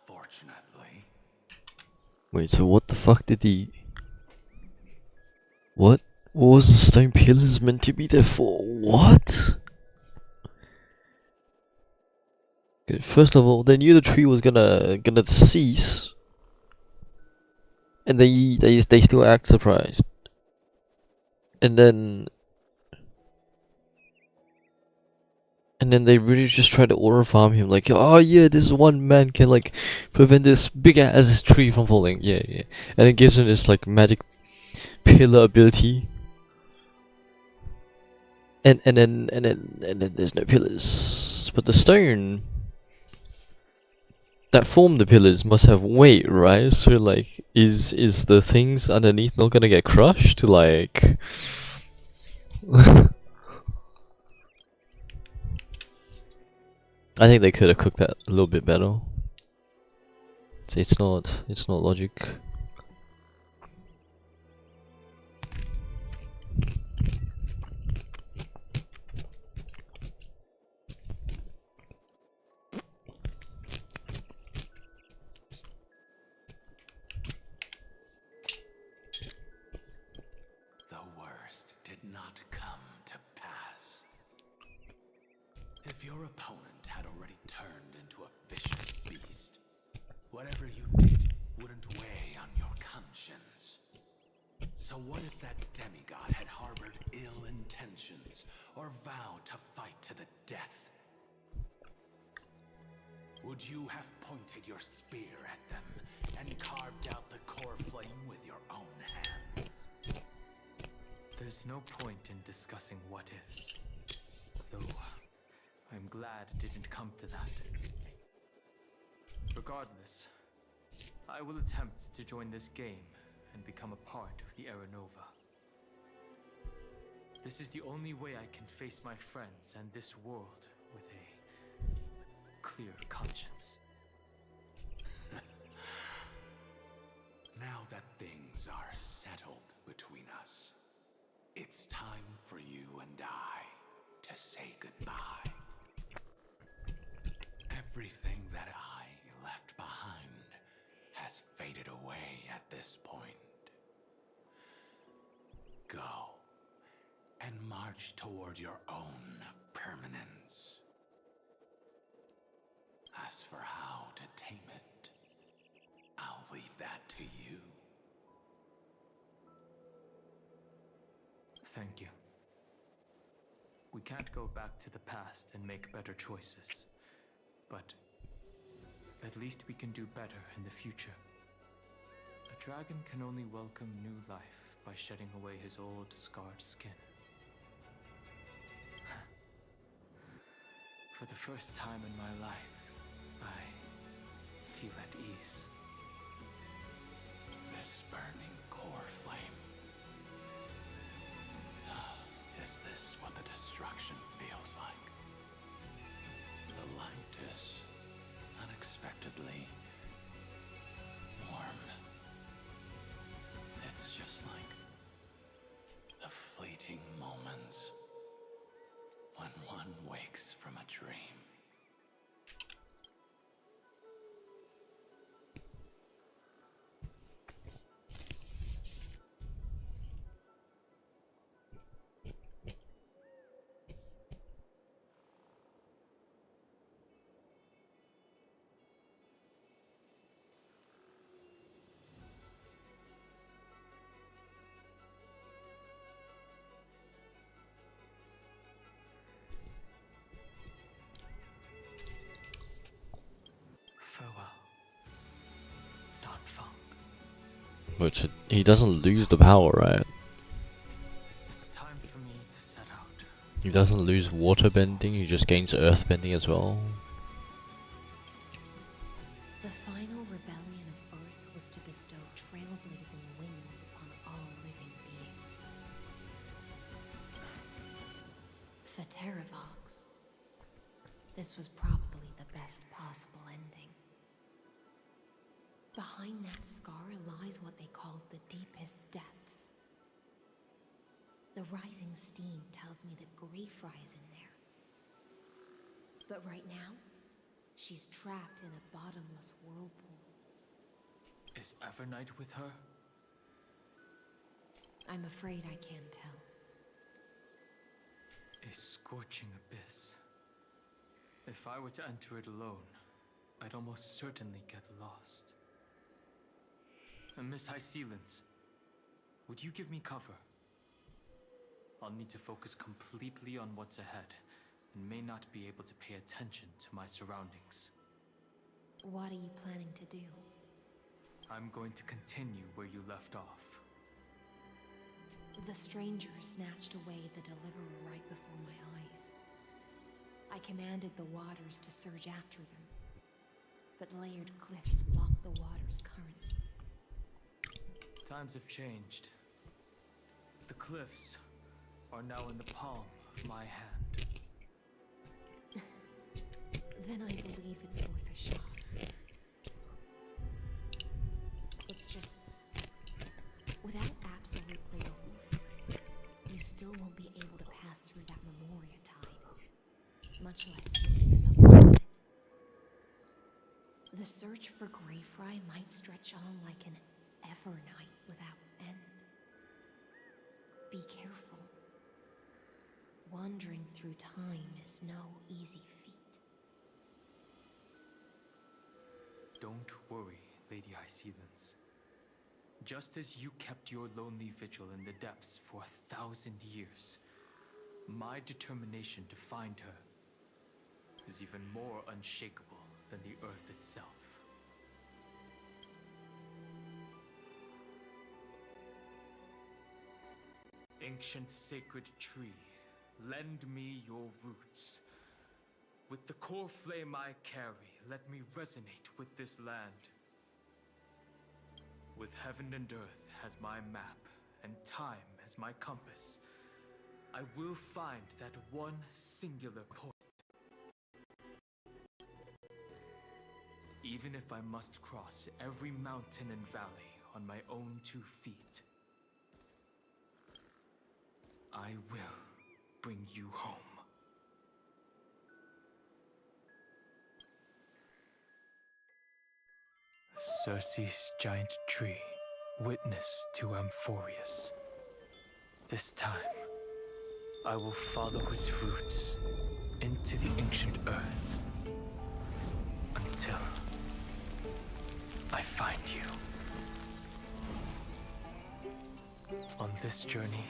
Fortunately. Wait, so what the fuck did he... What? What was the stone pillars meant to be there for? What? Okay, first of all, they knew the tree was gonna cease, and they still act surprised. And then they really just try to order farm him, like, oh yeah, this one man can like prevent this big ass tree from falling. Yeah, yeah. And it gives him this like magic pillar ability. And then there's no pillars. But the stone that form the pillars must have weight, right? So like, is the things underneath not gonna get crushed? Like, I think they could have cooked that a little bit better. It's not logic. The worst did not come to pass. If your opponent had already turned into a vicious beast, whatever you did wouldn't weigh on your conscience. So what if that demigod had harbored ill intentions, or vowed to fight to the death? Would you have pointed your spear at them and carved out the core flame with your own hands? There's no point in discussing what ifs. Though, I'm glad it didn't come to that. Regardless, I will attempt to join this game and become a part of the Era Nova. This is the only way I can face my friends and this world with a clear conscience. Now that things are settled between us, it's time for you and I to say goodbye. Everything that I left behind has faded away at this point. Go and march toward your own permanence. As for how to tame it, I'll leave that to you. Thank you. We can't go back to the past and make better choices, but at least we can do better in the future. A dragon can only welcome new life by shedding away his old, scarred skin. For the first time in my life, I feel at ease. This burning core flame. Is this what the destruction feels like? The light is unexpectedly warm. It's just like the fleeting moments when one wakes from a dream. Which he doesn't lose the power, right? It's time for me to set out. He doesn't lose water bending, he just gains earth bending as well. The final rebellion of Earth was to bestow trailblazing wings upon all living beings. Fateravox. This was probably the best possible ending. Behind that scar lies what they called the deepest depths. The rising steam tells me that Greyfry is in there. But right now, she's trapped in a bottomless whirlpool. Is Evernight with her? I'm afraid I can't tell. A scorching abyss. If I were to enter it alone, I'd almost certainly get lost. And Miss High Sealants, would you give me cover? I'll need to focus completely on what's ahead, and may not be able to pay attention to my surroundings. What are you planning to do? I'm going to continue where you left off. The stranger snatched away the deliverer right before my eyes. I commanded the waters to surge after them, but layered cliffs blocked the water's current. Times have changed. The cliffs are now in the palm of my hand. Then I believe it's worth a shot. It's just, without absolute resolve, you still won't be able to pass through that Memoria tide, much less save someone from it. The search for Greyfry might stretch on like an Evernight without end. Be careful. Wandering through time is no easy feat. Don't worry, Lady High Sealants. Just as you kept your lonely vigil in the depths for 1,000 years, my determination to find her is even more unshakable than the earth itself. Ancient sacred tree, lend me your roots. With the core flame I carry, let me resonate with this land. With heaven and earth as my map, and time as my compass, I will find that one singular point. Even if I must cross every mountain and valley on my own 2 feet, I will bring you home. Circe's giant tree, witness to Amphoreus. This time, I will follow its roots into the ancient earth until I find you. On this journey,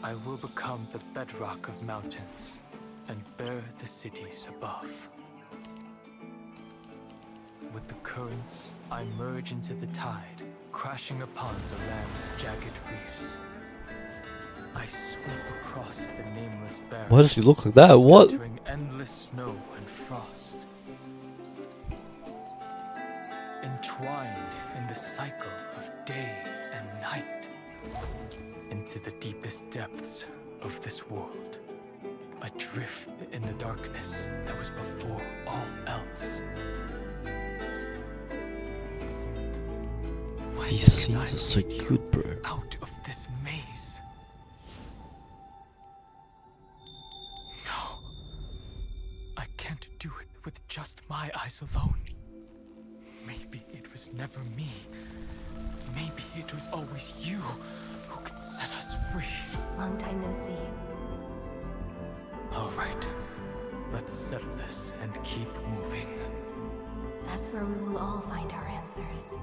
I will become the bedrock of mountains and bear the cities above. With the currents, I merge into the tide, crashing upon the land's jagged reefs. I sweep across the nameless barrens. Why does he look like that? What? Scattering endless snow and frost. Entwined in the cycle of day and night. Into the deepest depths of this world. Adrift in the darkness that was before all else. These scenes are so good, bro. Out of this maze. No. I can't do it with just my eyes alone. Maybe it was never me. Maybe it was always you who could set us free. Long time no see. All right. Let's settle this and keep moving. That's where we will all find our answers.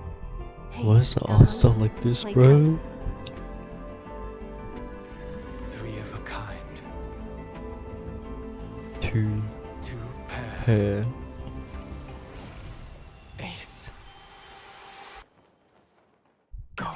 Hey, Why is the art style like this, bro? 3 of a kind. 2 pair. pair. Ace. Go.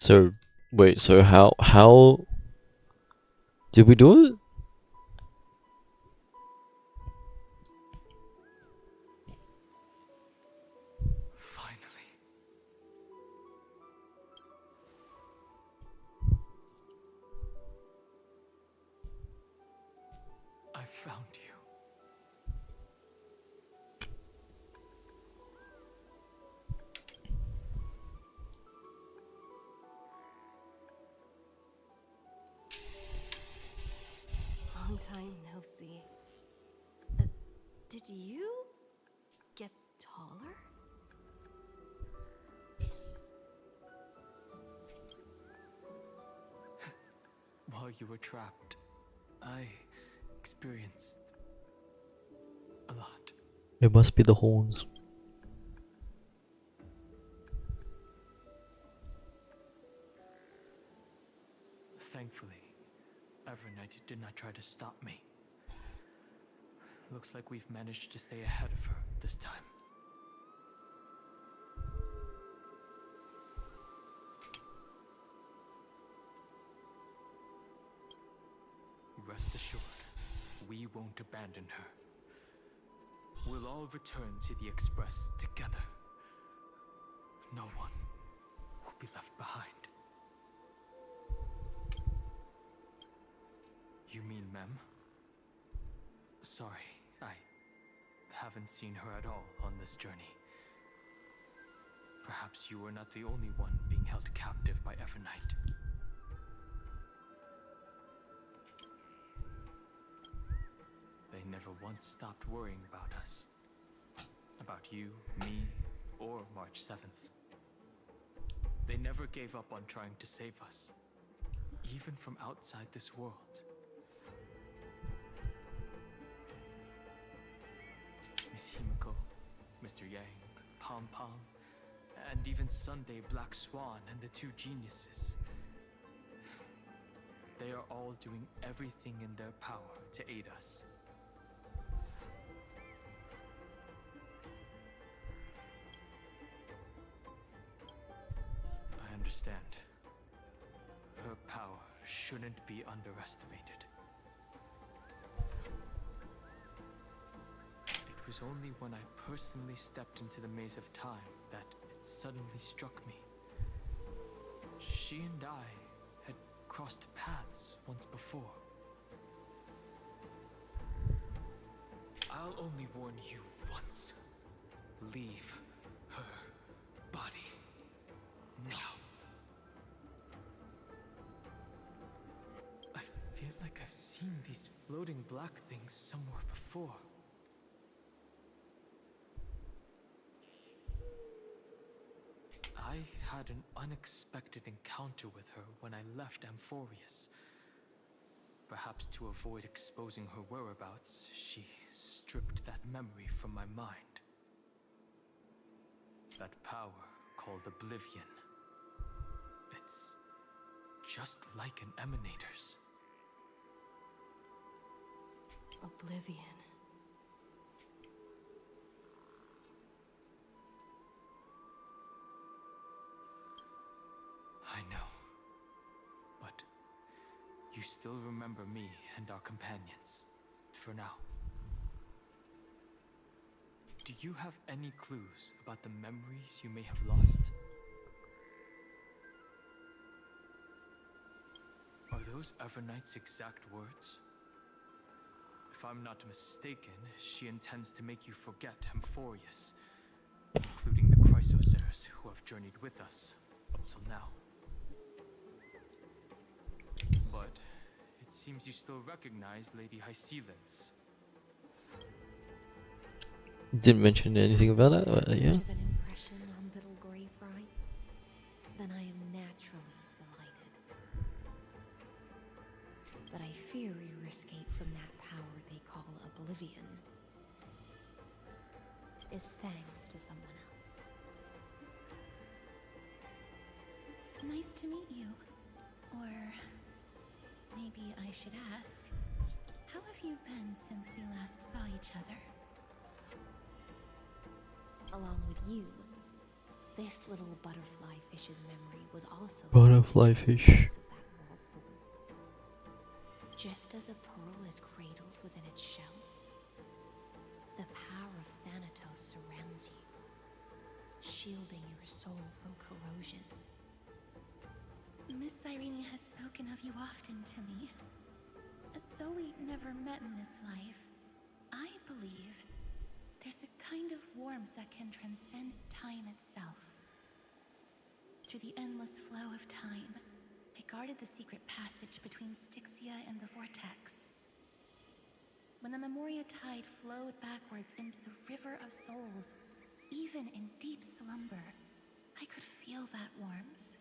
So wait, so how did we do it? Finally. I found you. Long time no see. Did you get taller? While you were trapped, I experienced a lot. It must be the horns. Thankfully, Evernight did not try to stop me. Looks like we've managed to stay ahead of her this time. Rest assured, we won't abandon her. We'll all return to the Express together. No one will be left behind. You mean Mem? Sorry, I haven't seen her at all on this journey. Perhaps you were not the only one being held captive by Evernight. They never once stopped worrying about us. About you, me, or March 7th. They never gave up on trying to save us, even from outside this world. Miss Himiko, Mr. Yang, Pom Pom, and even Sunday Black Swan and the two geniuses. They are all doing everything in their power to aid us. I understand. Her power shouldn't be underestimated. It was only when I personally stepped into the maze of time that it suddenly struck me. She and I had crossed paths once before. I'll only warn you once. Leave her body now. I feel like I've seen these floating black things somewhere before. I had an unexpected encounter with her when I left Amphoreus. Perhaps to avoid exposing her whereabouts, she stripped that memory from my mind. That power called Oblivion. It's just like an Emanator's. Oblivion. I know. But you still remember me and our companions, for now. Do you have any clues about the memories you may have lost? Are those Evernight's exact words? If I'm not mistaken, she intends to make you forget Amphoreus, including the Chrysosaurs who have journeyed with us up till now. But it seems you still recognize Lady Hycelens. Didn't mention anything about that, but yeah. Much of an impression on little Grey Fry, then I am naturally delighted. But I fear your escape from that power they call Oblivion is thanks to someone else. Nice to meet you. Or maybe I should ask, how have you been since we last saw each other? Along with you, This little butterfly fish's memory was also Butterfly fish. Just as a pearl is cradled within its shell, the power of Thanatos surrounds you, shielding your soul from corrosion. Miss Irene has spoken of you often to me. Though we never met in this life, I believe there's a kind of warmth that can transcend time itself. Through the endless flow of time, I guarded the secret passage between Styxia and the Vortex. When the Memoria tide flowed backwards into the River of Souls, even in deep slumber, I could feel that warmth.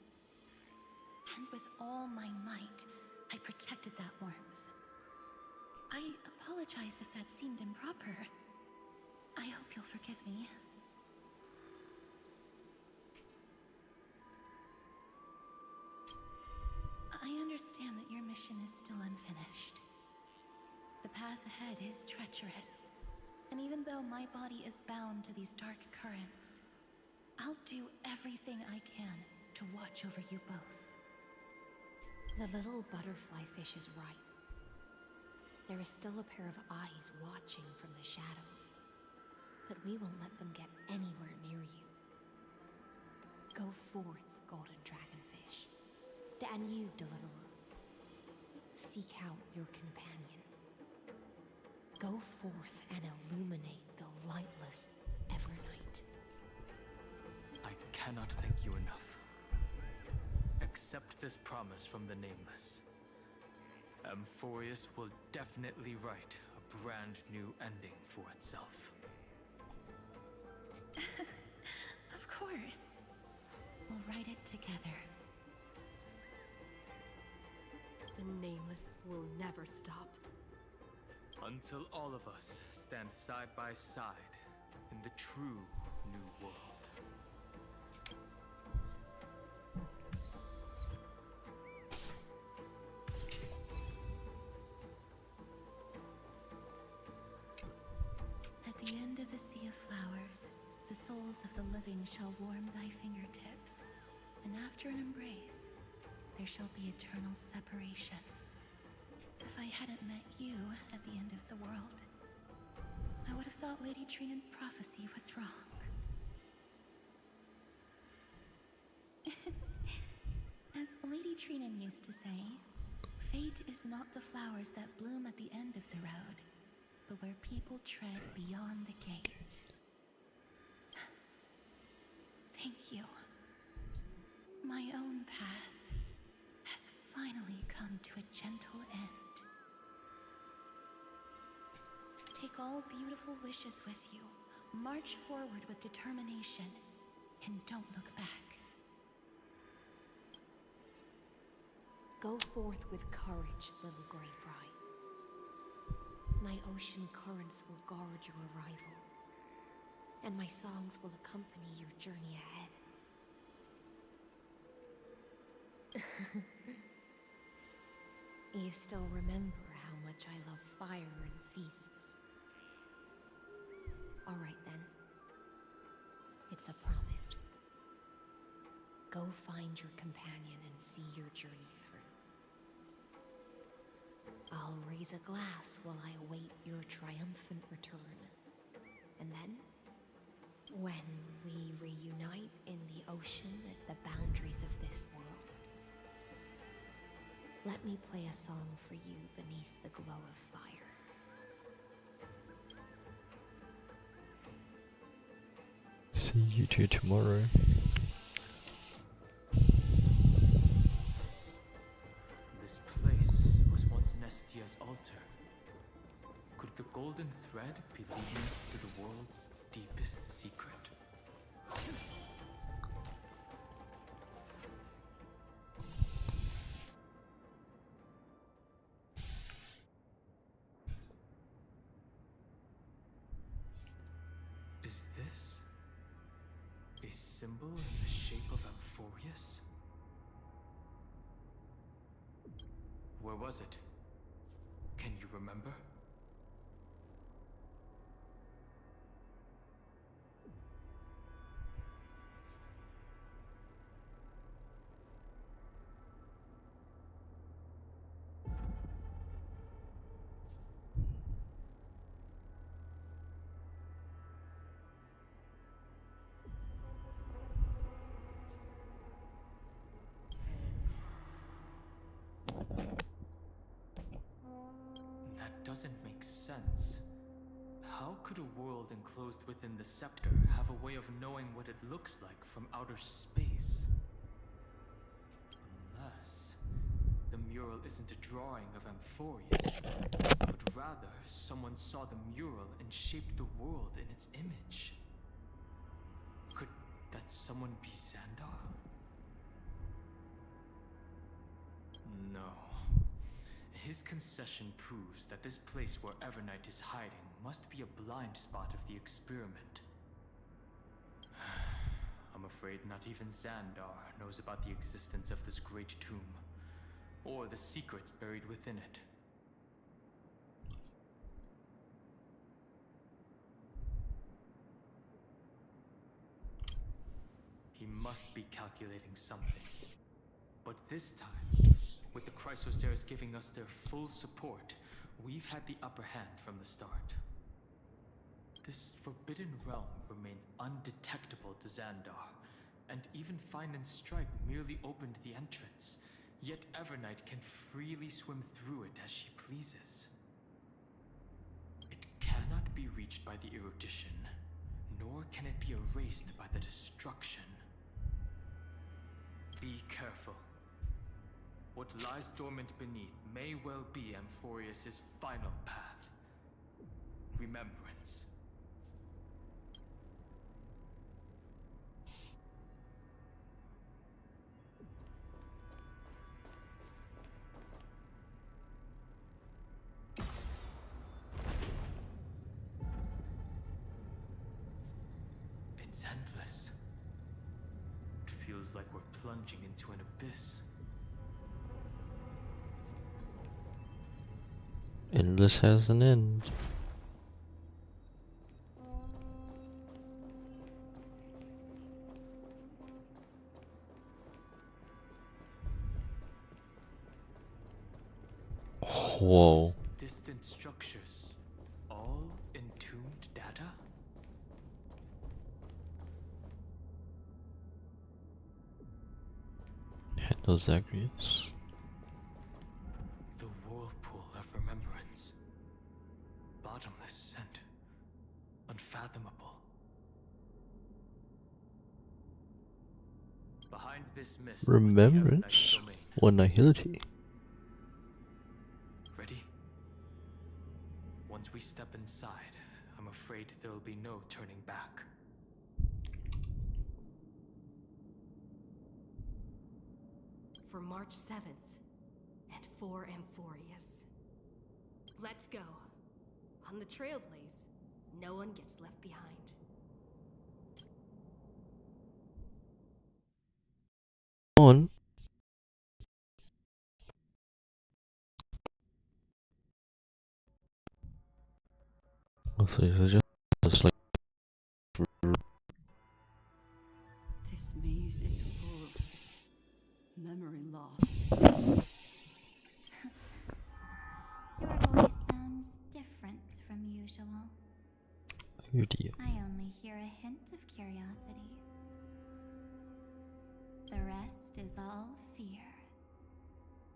And with all my might, I protected that warmth. I apologize if that seemed improper. I hope you'll forgive me. I understand that your mission is still unfinished. The path ahead is treacherous, and even though my body is bound to these dark currents, I'll do everything I can to watch over you both. The little butterfly fish is right. There is still a pair of eyes watching from the shadows, but we won't let them get anywhere near you. Go forth, golden dragonfish, and you, deliverer. Seek out your companion. Go forth and illuminate the lightless Evernight. I cannot thank you enough. Accept this promise from the Nameless. Amphoreus will definitely write a brand new ending for itself. Of course. We'll write it together. The Nameless will never stop. Until all of us stand side by side in the true new world. At the end of the sea of flowers, the souls of the living shall warm thy fingertips, and after an embrace, there shall be eternal separation. If I hadn't met you at the end of the world, I would have thought Lady Trinan's prophecy was wrong. As Lady Trinan used to say, fate is not the flowers that bloom at the end of the road, but where people tread beyond the gate. Thank you. My own path has finally come to a gentle end. Take all beautiful wishes with you, march forward with determination, and don't look back. Go forth with courage, little Grey Fry. My ocean currents will guard your arrival, and my songs will accompany your journey ahead. You still remember how much I love fire and feasts. All right then. It's a promise. Go find your companion and see your journey through. I'll raise a glass while I await your triumphant return. And then, when we reunite in the ocean at the boundaries of this world, let me play a song for you beneath the glow of fire. See you two tomorrow. This place was once Nestia's altar. Could the golden thread be leading us to the world's deepest secret? Is this a symbol in the shape of amphoreus? Where was it? Can you remember? doesn't make sense. How could a world enclosed within the scepter have a way of knowing what it looks like from outer space? Unless the mural isn't a drawing of Amphoreus, but rather someone saw the mural and shaped the world in its image. Could that someone be Xandar? No. His concession proves that this place where Evernight is hiding must be a blind spot of the experiment. I'm afraid not even Xandar knows about the existence of this great tomb, or the secrets buried within it. He must be calculating something. But this time, with the Chrysoceres giving us their full support, we've had the upper hand from the start. This forbidden realm remains undetectable to Xandar, and even Fine and Stripe merely opened the entrance, yet Evernight can freely swim through it as she pleases. It cannot be reached by the erudition, nor can it be erased by the destruction. Be careful. What lies dormant beneath may well be Amphoreus' final path. Remembrance. It's endless. It feels like we're plunging into an abyss. Endless has an end. Whoa. Distant structures, all entombed data? Handle Zagreus. The whirlpool of remembrance. Bottomless and unfathomable. Behind this mist Remembrance? Or nihility? Ready? Once we step inside, I'm afraid there'll be no turning back. For March 7th, and for Amphoreus. Let's go. On the Trailblaze, no one gets left behind. On. So just like This maze is full of memory loss. Your voice sounds different from usual. oh dear. I only hear a hint of curiosity. The rest is all fear.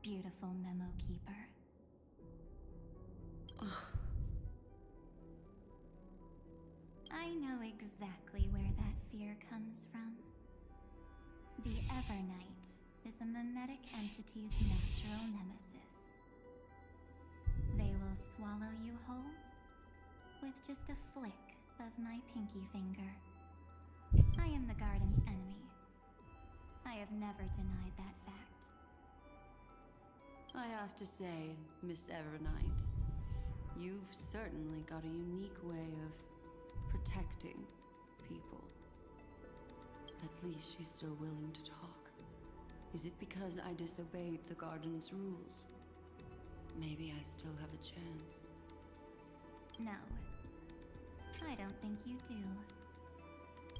Beautiful memo keeper. I know exactly where that fear comes from. The Evernight is a mimetic entity's natural nemesis. They will swallow you whole with just a flick of my pinky finger. I am the garden's enemy. I have never denied that fact. I have to say, Miss Evernight, you've certainly got a unique way of protecting people. At least she's still willing to talk. Is it because I disobeyed the garden's rules? Maybe I still have a chance. No, I don't think you do.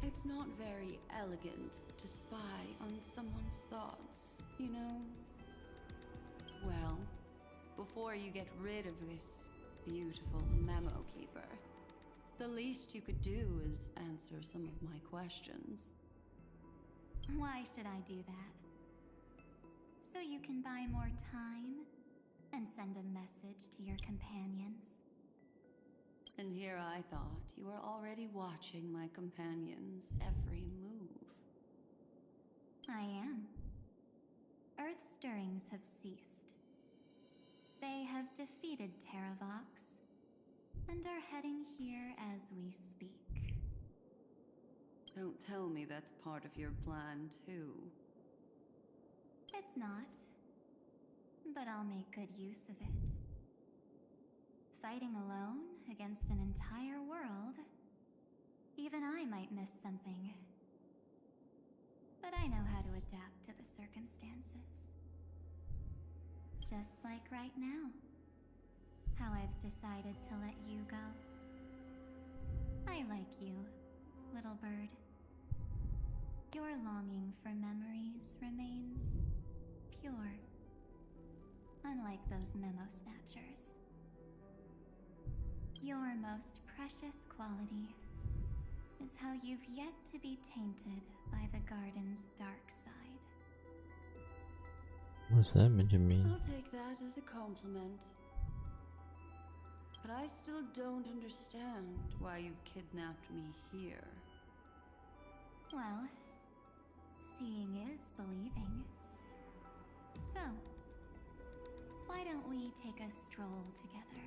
It's not very elegant to spy on someone's thoughts, you know? Well, before you get rid of this beautiful memo keeper, the least you could do is answer some of my questions. Why should I do that? So you can buy more time and send a message to your companions? And here I thought you were already watching my companion's every move. I am. Earth stirrings have ceased. They have defeated Terravox and are heading here as we speak. Don't tell me that's part of your plan, too. It's not, but I'll make good use of it. Fighting alone against an entire world, even I might miss something. But I know how to adapt to the circumstances. Just like right now, how I've decided to let you go. I like you, little bird. Your longing for memories remains pure, unlike those memo snatchers. Your most precious quality is how you've yet to be tainted by the garden's dark side. What's that meant to mean? I'll take that as a compliment. But I still don't understand why you've kidnapped me here. Well, seeing is believing. So, why don't we take a stroll together?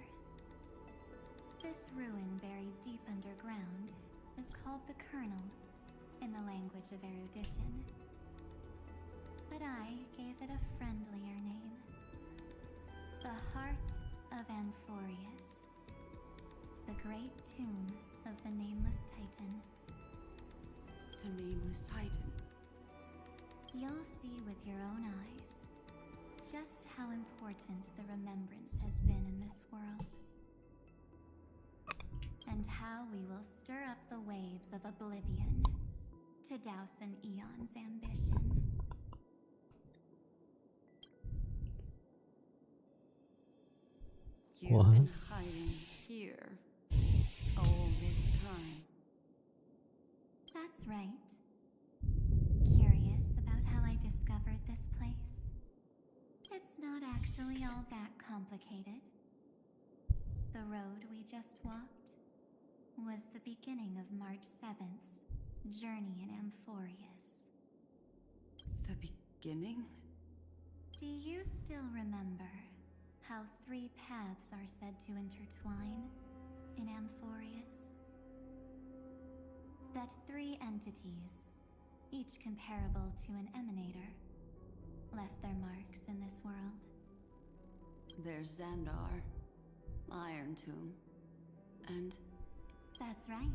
This ruin buried deep underground is called the Kernel in the language of erudition. But I gave it a friendlier name. The Heart of Amphoreus. The great tomb of the Nameless Titan. The Nameless Titan. You'll see with your own eyes just how important the remembrance has been in this world. And how we will stir up the waves of oblivion to douse an eon's ambition. You've been hiding here all this time. That's right. Curious about how I discovered this place? It's not actually all that complicated. The road we just walked was the beginning of March 7th's journey in Amphoreus. The beginning? Do you still remember how 3 paths are said to intertwine in Amphoreus? That 3 entities, each comparable to an emanator, left their marks in this world. There's Xandar, Iron Tomb, and... That's right.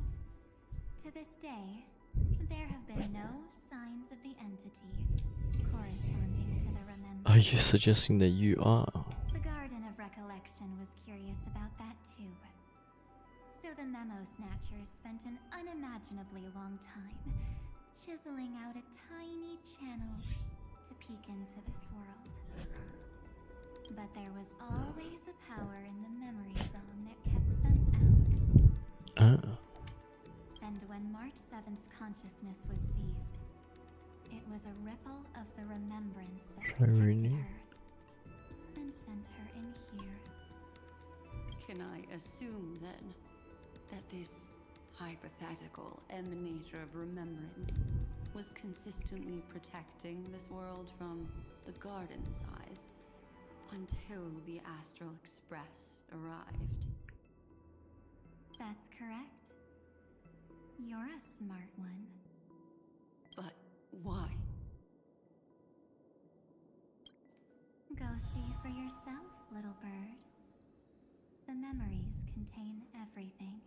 To this day, there have been no signs of the entity corresponding to the remembrance. Are you suggesting that you are? The Garden of Recollection was curious about that too. So the memo snatchers spent an unimaginably long time chiseling out a tiny channel to peek into this world. But there was always a power in the memory zone that kept them out. And when March 7th's consciousness was seized, it was a ripple of the remembrance that protected her and sent her in here. Can I assume, then, that this hypothetical emanator of remembrance was consistently protecting this world from the Garden's eyes until the Astral Express arrived? That's correct. You're a smart one. But why? Go see for yourself, little bird. The memories contain everything.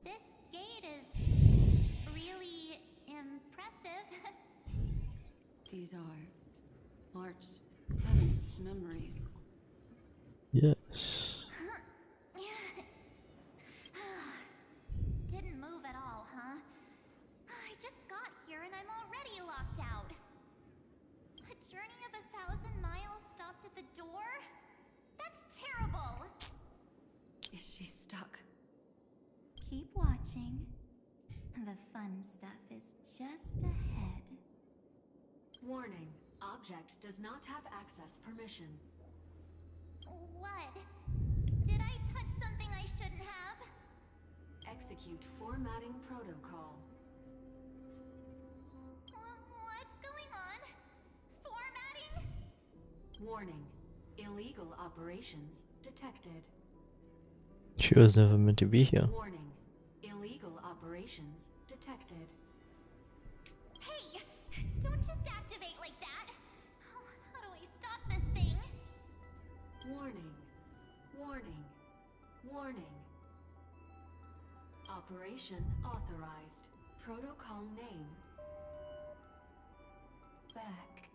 This gate is really impressive. These are March 7th's memories. Yes. Didn't move at all, huh? I just got here and I'm already locked out. A journey of 1,000 miles stopped at the door? That's terrible! Is she stuck? Keep watching. The fun stuff is just ahead. Warning. Object does not have access permission. What? Execute formatting protocol. What's going on? Formatting? Warning. Illegal operations detected. She was never meant to be here. Warning. Illegal operations detected. Hey! Don't just activate like that! How do I stop this thing? Warning. Warning. Warning. Operation authorized. Protocol name. Back.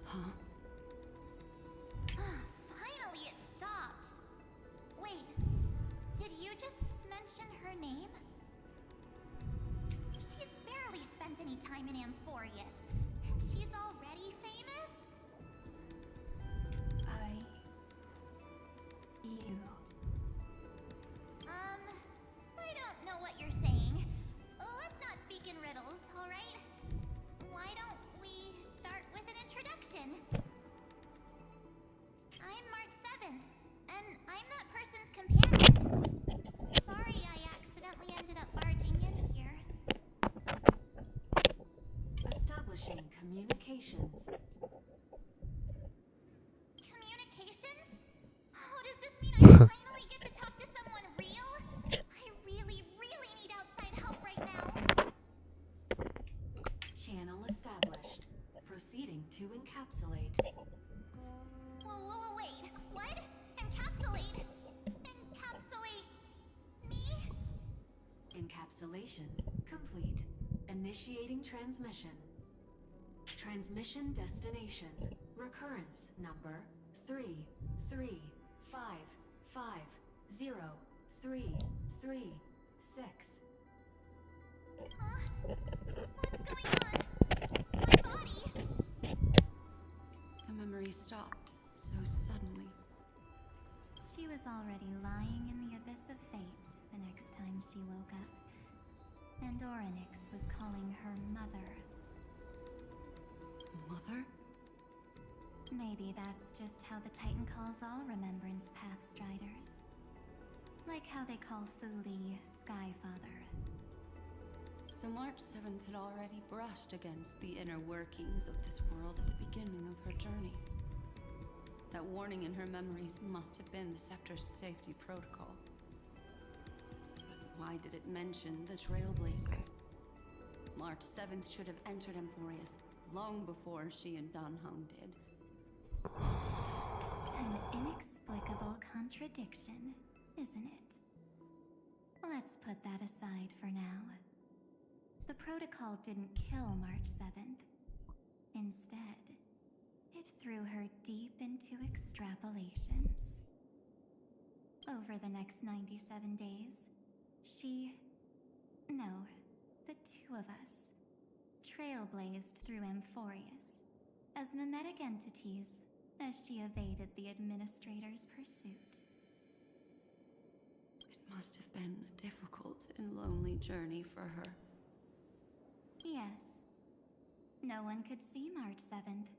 Huh? Finally it stopped. Wait, did you just mention her name? She's barely spent any time in Amphoreus, and she's already famous? You. I don't know what you're saying. Let's not speak in riddles, alright? Why don't we start with an introduction? I'm March 7th, and I'm that person's companion. Sorry I accidentally ended up barging in here. Establishing communications. Communications? Oh, does this mean I finally get to talk to someone real? I really, really need outside help right now. Channel established. Proceeding to encapsulate. Whoa, wait, what? Encapsulate? Encapsulate me? Encapsulation complete. Initiating transmission. Transmission destination. Recurrence number 335503336. What's going on? My body? The memory stopped so suddenly. She was already lying in the abyss of fate the next time she woke up. And Orynyx was calling her mother. Mother? Maybe that's just how the Titan calls all Remembrance Pathstriders. Like how they call Thule Skyfather. So March 7th had already brushed against the inner workings of this world at the beginning of her journey. That warning in her memories must have been the Scepter's safety protocol. But why did it mention the Trailblazer? March 7th should have entered Amphoreus long before she and Dan Hung did. An inexplicable contradiction, isn't it? Let's put that aside for now. The protocol didn't kill March 7th. Instead, it threw her deep into extrapolations. Over the next 97 days, the two of us, trailblazed through Amphoreus as mimetic entities as she evaded the administrator's pursuit. It must have been a difficult and lonely journey for her. Yes. No one could see March 7th.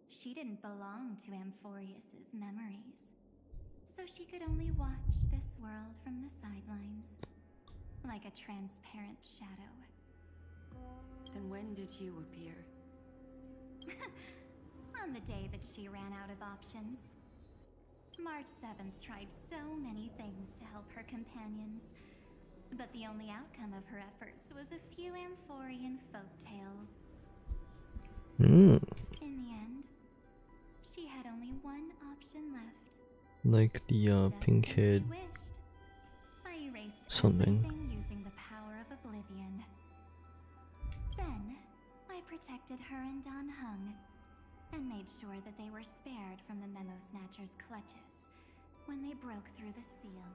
She didn't belong to Amphoreus's memories, so she could only watch this world from the sidelines, like a transparent shadow. Then when did you appear? On the day that she ran out of options. March 7th tried so many things to help her companions, but the only outcome of her efforts was a few Amphorean folktales. In the end, she had only one option left. Like the pink head I erased something. everything using the power of oblivion. Then, I protected her and Dan Hung, and made sure that they were spared from the Memo Snatcher's clutches when they broke through the seal.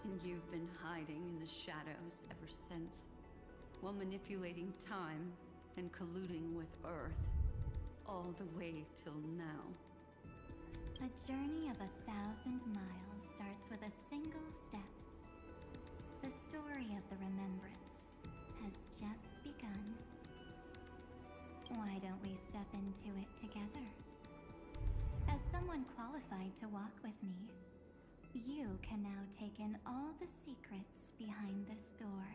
And you've been hiding in the shadows ever since, while manipulating time and colluding with Earth, all the way till now. A journey of 1,000 miles starts with a single step. The story of the Remembrance has just begun. Why don't we step into it together? As someone qualified to walk with me, you can now take in all the secrets behind this door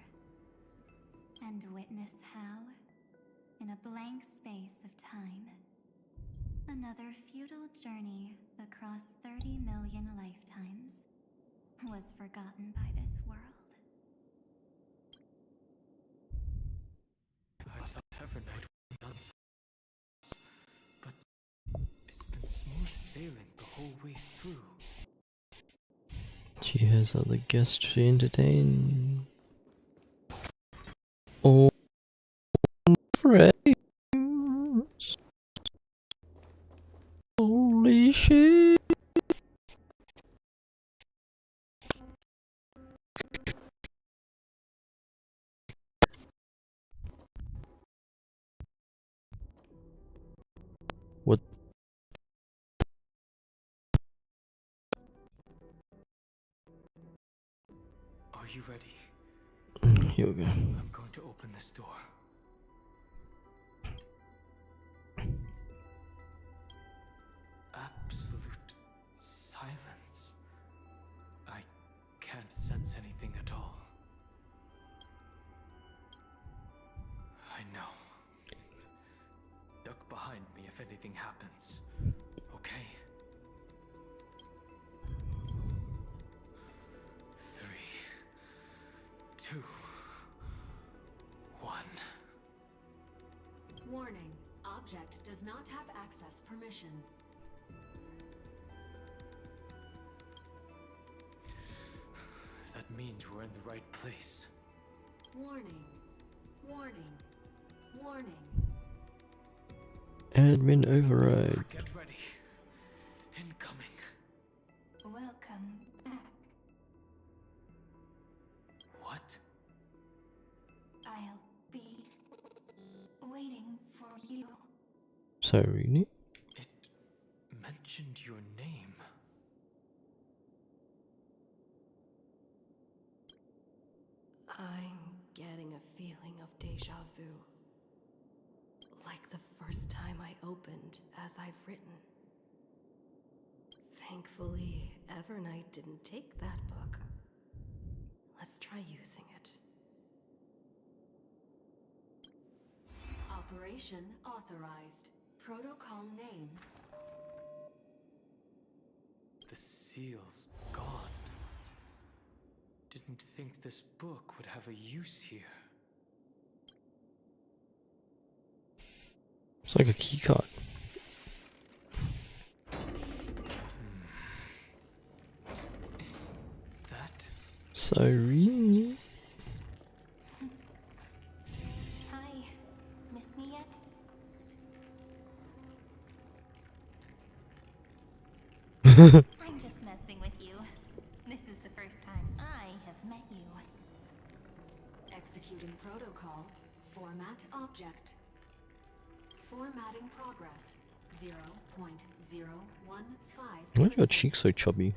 and witness how, in a blank space of time, another futile journey across 30 million lifetimes was forgotten by this world. I thought Evernight would be done so, but it's been smooth sailing the whole way through. She has other guests to entertain. Oh, friends! Holy shit! What? Are you ready? Here we go. I'm going to open this door. Absolute silence. I can't sense anything at all. I know. Duck behind me if anything happens. Okay? 3, 2, 1. Warning. Object does not have access permission. That means we're in the right place. Warning. Warning. Warning. Admin override. Get ready. Incoming. Welcome back. What? I'll be waiting for you. Cyrene? It mentioned your name. I'm getting a feeling of deja vu. Like the first time I opened as I've written. Thankfully, Evernight didn't take that book. Let's try using it. Operation authorized. Protocol name. The seal's gone. Didn't think this book would have a use here. It's like a keycard. Is that Cyrene? Hi. Miss me yet? I'm just messing with you. This is the first time I have met you. Executing protocol. Format object. Formatting progress. 0.015. Why are your cheeks so chubby?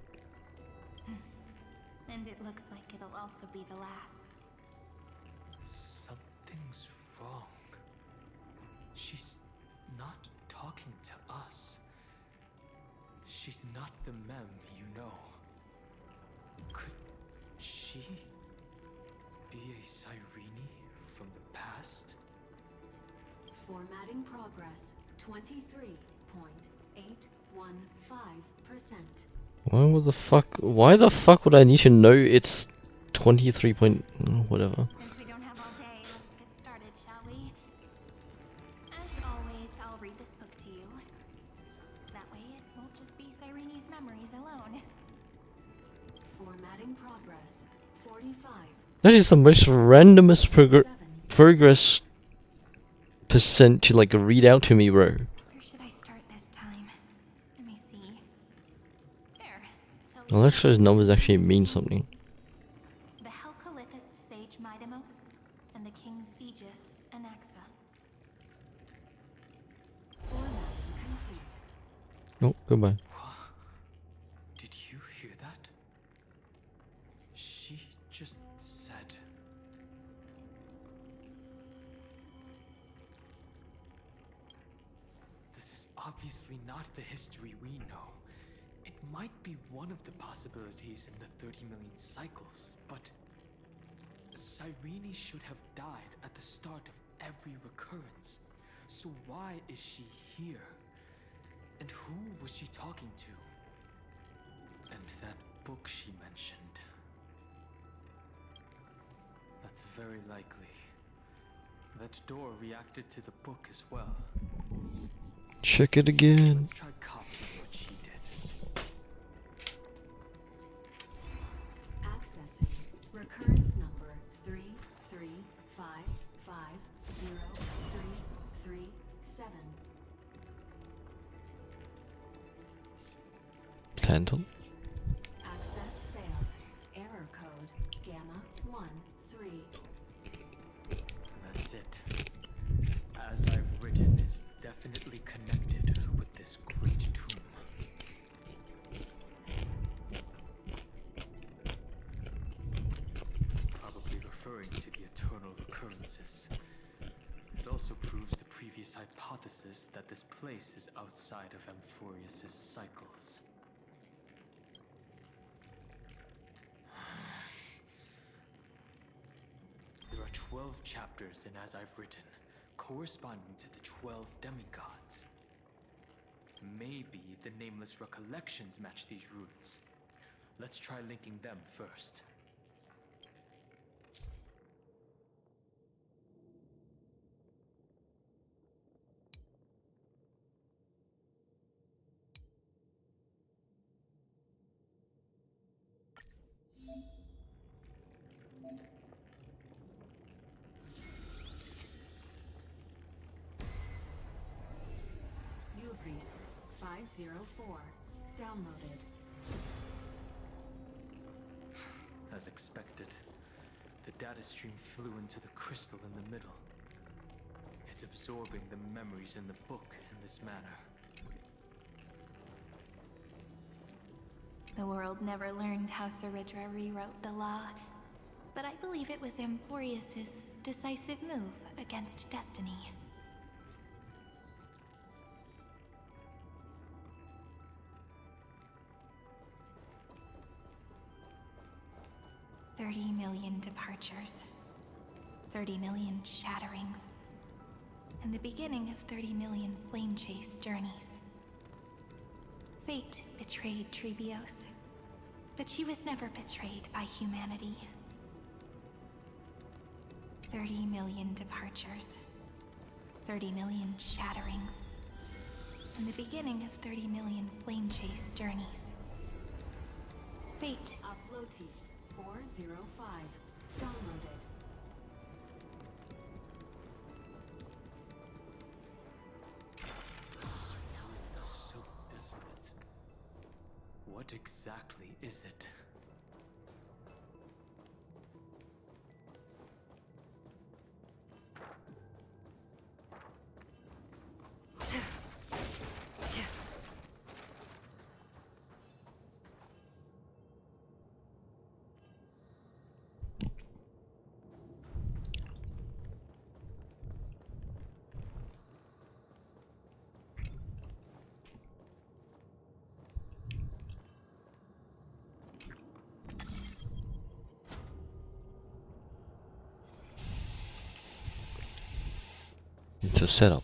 And it looks like it'll also be the last. Something's wrong? She's not talking to us. She's not the mem you know. Could she be a Cyrene from the past? Formatting progress. 23.815%. Why the fuck would I need to know it's 23 point... whatever. Since we don't have all day, let's get started, shall we? As always, I'll read this book to you. That way it won't just be Cyrene's memories alone. Formatting progress. 45. That is the most randomest progress percent to like read out to me, bro. Where should I start this time? Let me see. There. Unless those numbers actually mean something. The Helcolithist sage Midamos and the king's aegis Anaxa. Formatting complete. Oh, goodbye. Did you hear that? She just said... obviously not the history we know. It might be one of the possibilities in the 30 million cycles, but Cyrene should have died at the start of every recurrence. So why is she here? And who was she talking to? And that book she mentioned. That's very likely. That door reacted to the book as well. Check it again. Let's try copying what she did. Accessing recurrence number 335503337. Candle. Access failed. Error code Gamma 13. That's it. As I've written is definitely connected with this great tomb. Probably referring to the eternal recurrences. It also proves the previous hypothesis that this place is outside of Amphoreus' cycles. There are 12 chapters in As I've Written, corresponding to the 12 demigods. Maybe the nameless recollections match these runes. Let's try linking them first. Ubris 504. Downloaded. As expected, the data stream flew into the crystal in the middle. It's absorbing the memories in the book in this manner. The world never learned how Saridra rewrote the law, but I believe it was Amphoreus' decisive move against destiny. $30 million departures, 30 million shatterings, and the beginning of 30 million flame chase journeys. Fate betrayed Trebios, but she was never betrayed by humanity. 30 million departures, 30 million shatterings, and the beginning of 30 million flame chase journeys. Fate. Uplotis 405. Downloaded. This room is so desolate. What exactly is it? It's a setup.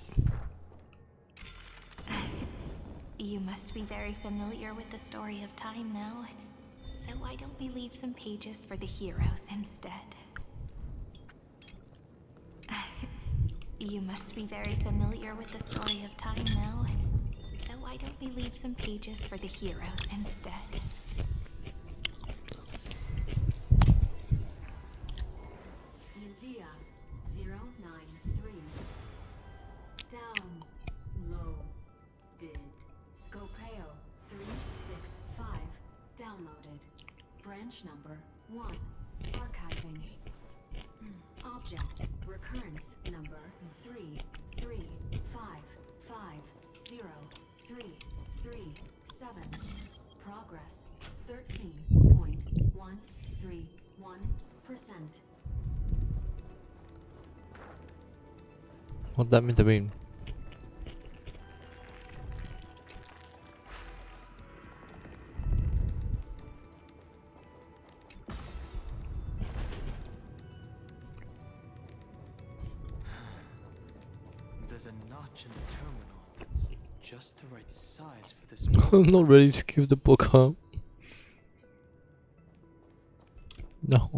You must be very familiar with the story of time now, so why don't we leave some pages for the heroes instead? You must be very familiar with the story of time now, so why don't we leave some pages for the heroes instead? Ilea 093. Downloaded. Scopeo 365. Downloaded. Branch number 1. Archiving. Object recurrence number 335503337. Progress 13.131%. What that mean to mean? There's a notch in the terminal that's just the right size for this. I'm not ready to give the book up. No.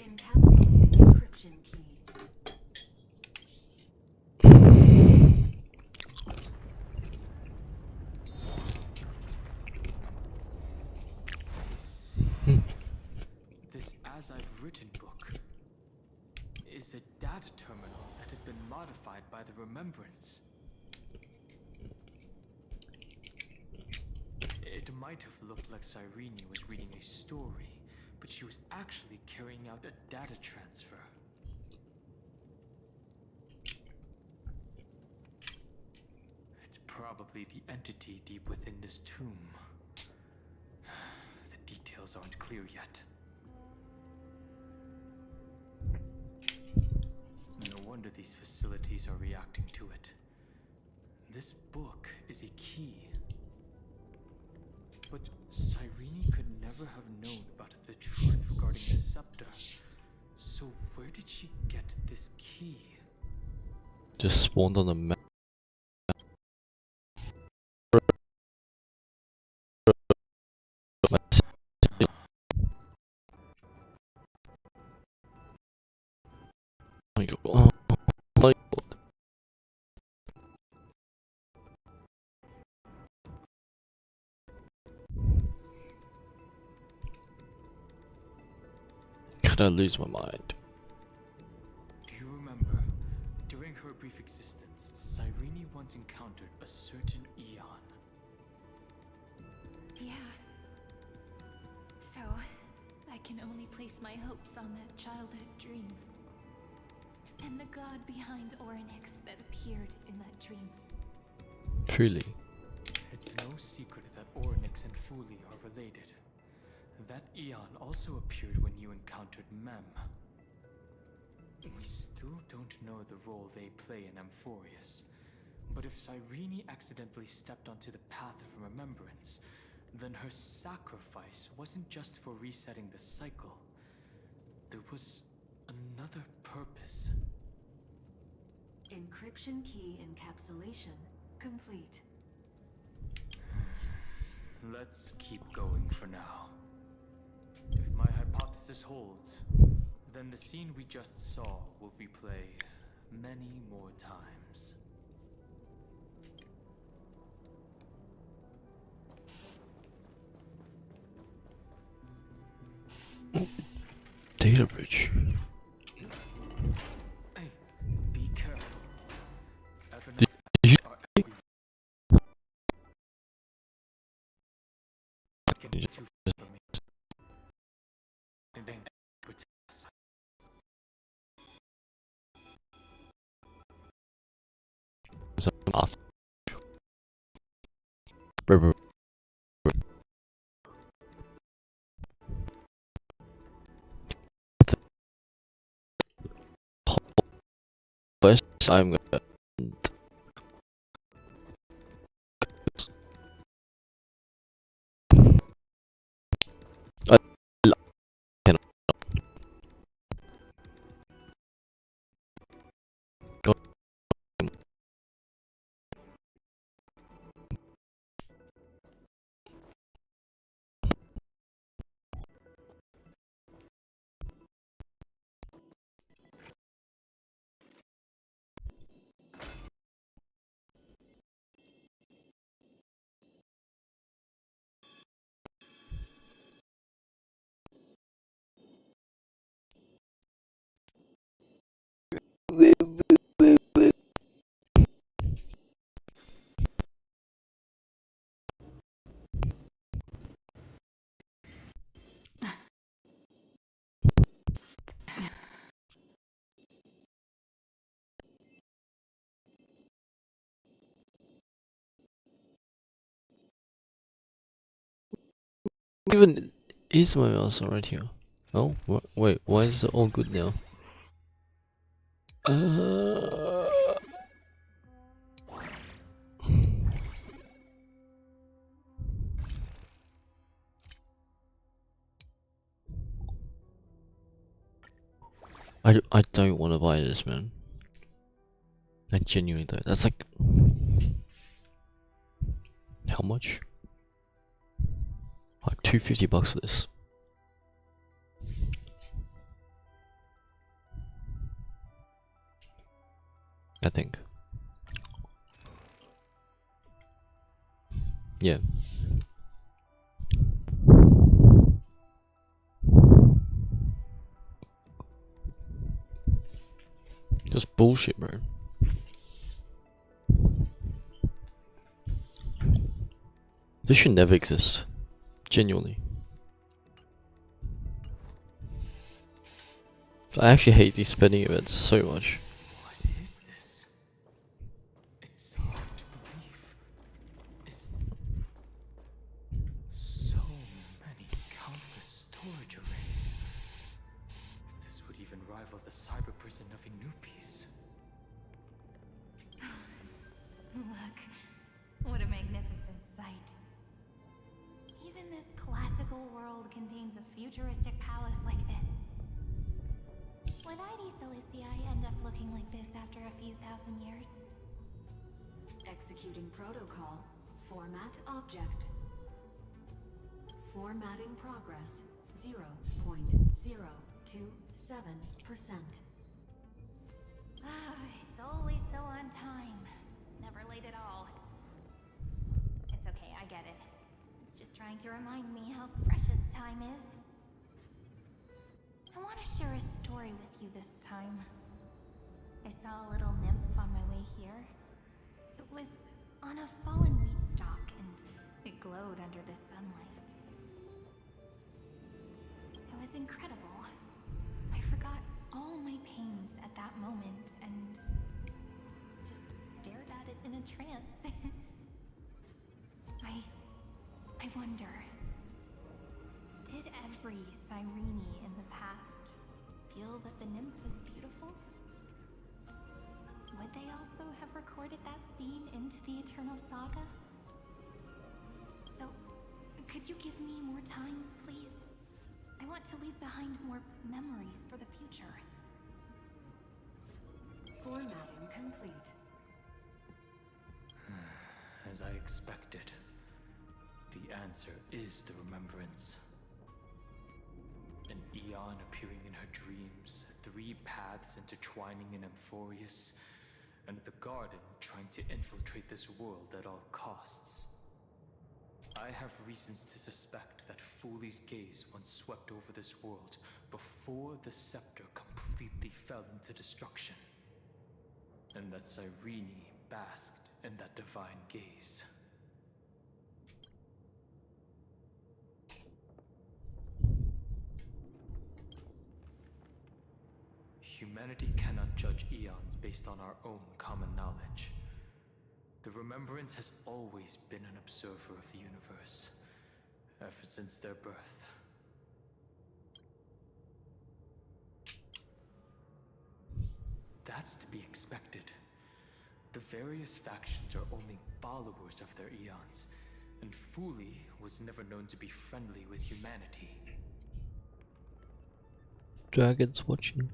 Encapsulating encryption key. I see. This As I've Written book is a data terminal that has been modified by the Remembrance. It might have looked like Cyrene was reading a story, but she was actually carrying out a data transfer. It's probably the entity deep within this tomb. The details aren't clear yet. No wonder these facilities are reacting to it. This book is a key. But Cyrene could never have known about the truth regarding the scepter. So where did she get this key? Just spawned on the map. Oh my god. Could I lose my mind? Do you remember, during her brief existence, Cyrene once encountered a certain Eon? Yeah. So, I can only place my hopes on that childhood dream. And the god behind Orynyx that appeared in that dream. Truly. It's no secret that Orynyx and Fuli are related. That Eon also appeared when you encountered Mem. We still don't know the role they play in Amphoreus. But if Cyrene accidentally stepped onto the path of remembrance, then her sacrifice wasn't just for resetting the cycle. There was another purpose. Encryption key encapsulation complete. Let's keep going for now. If my hypothesis holds, then the scene we just saw will replay many more times. Data bridge. Hey, be careful. Did you too far from me. And then protect us. awesome. I'm gonna even is my mouse right here? Oh, wait, why is it all good now? I don't want to buy this, man. I genuinely don't. That's like how much? Like $250 for this. I think. Yeah. Just bullshit, bro. This should never exist. Genuinely. I actually hate these spending events so much. What is this? It's hard to believe. It's so many countless storage arrays. This would even rival the cyber prison of Inupis. Look, what a magnificent sight. Even this classical world contains a futuristic palace like this. Would ID Ciliciae end up looking like this after a few thousand years? Executing protocol. Format object. Formatting progress 0.027%. It's always so on time. Never late at all. It's okay, I get it. It's just trying to remind me how precious time is. I want to share a story with you this time. I saw a little nymph on my way here. It was on a fallen wheat stalk and it glowed under the sunlight. It was incredible. I forgot all my pains at that moment and just stared at it in a trance. I wonder, did every Cyrene in the past feel that the nymph was beautiful? Would they also have recorded that scene into the Eternal Saga? So, could you give me more time, please? I want to leave behind more memories for the future. Formatting complete. As I expected, the answer is the remembrance. An Eon appearing in her dreams, 3 paths intertwining in amphoreus, and the garden trying to infiltrate this world at all costs. I have reasons to suspect that Fooley's gaze once swept over this world before the scepter completely fell into destruction, and that Cyrene basked in that divine gaze. Humanity cannot judge eons based on our own common knowledge. The Remembrance has always been an observer of the universe, ever since their birth. That's to be expected. The various factions are only followers of their eons, and Fooley was never known to be friendly with humanity. Dragons watching.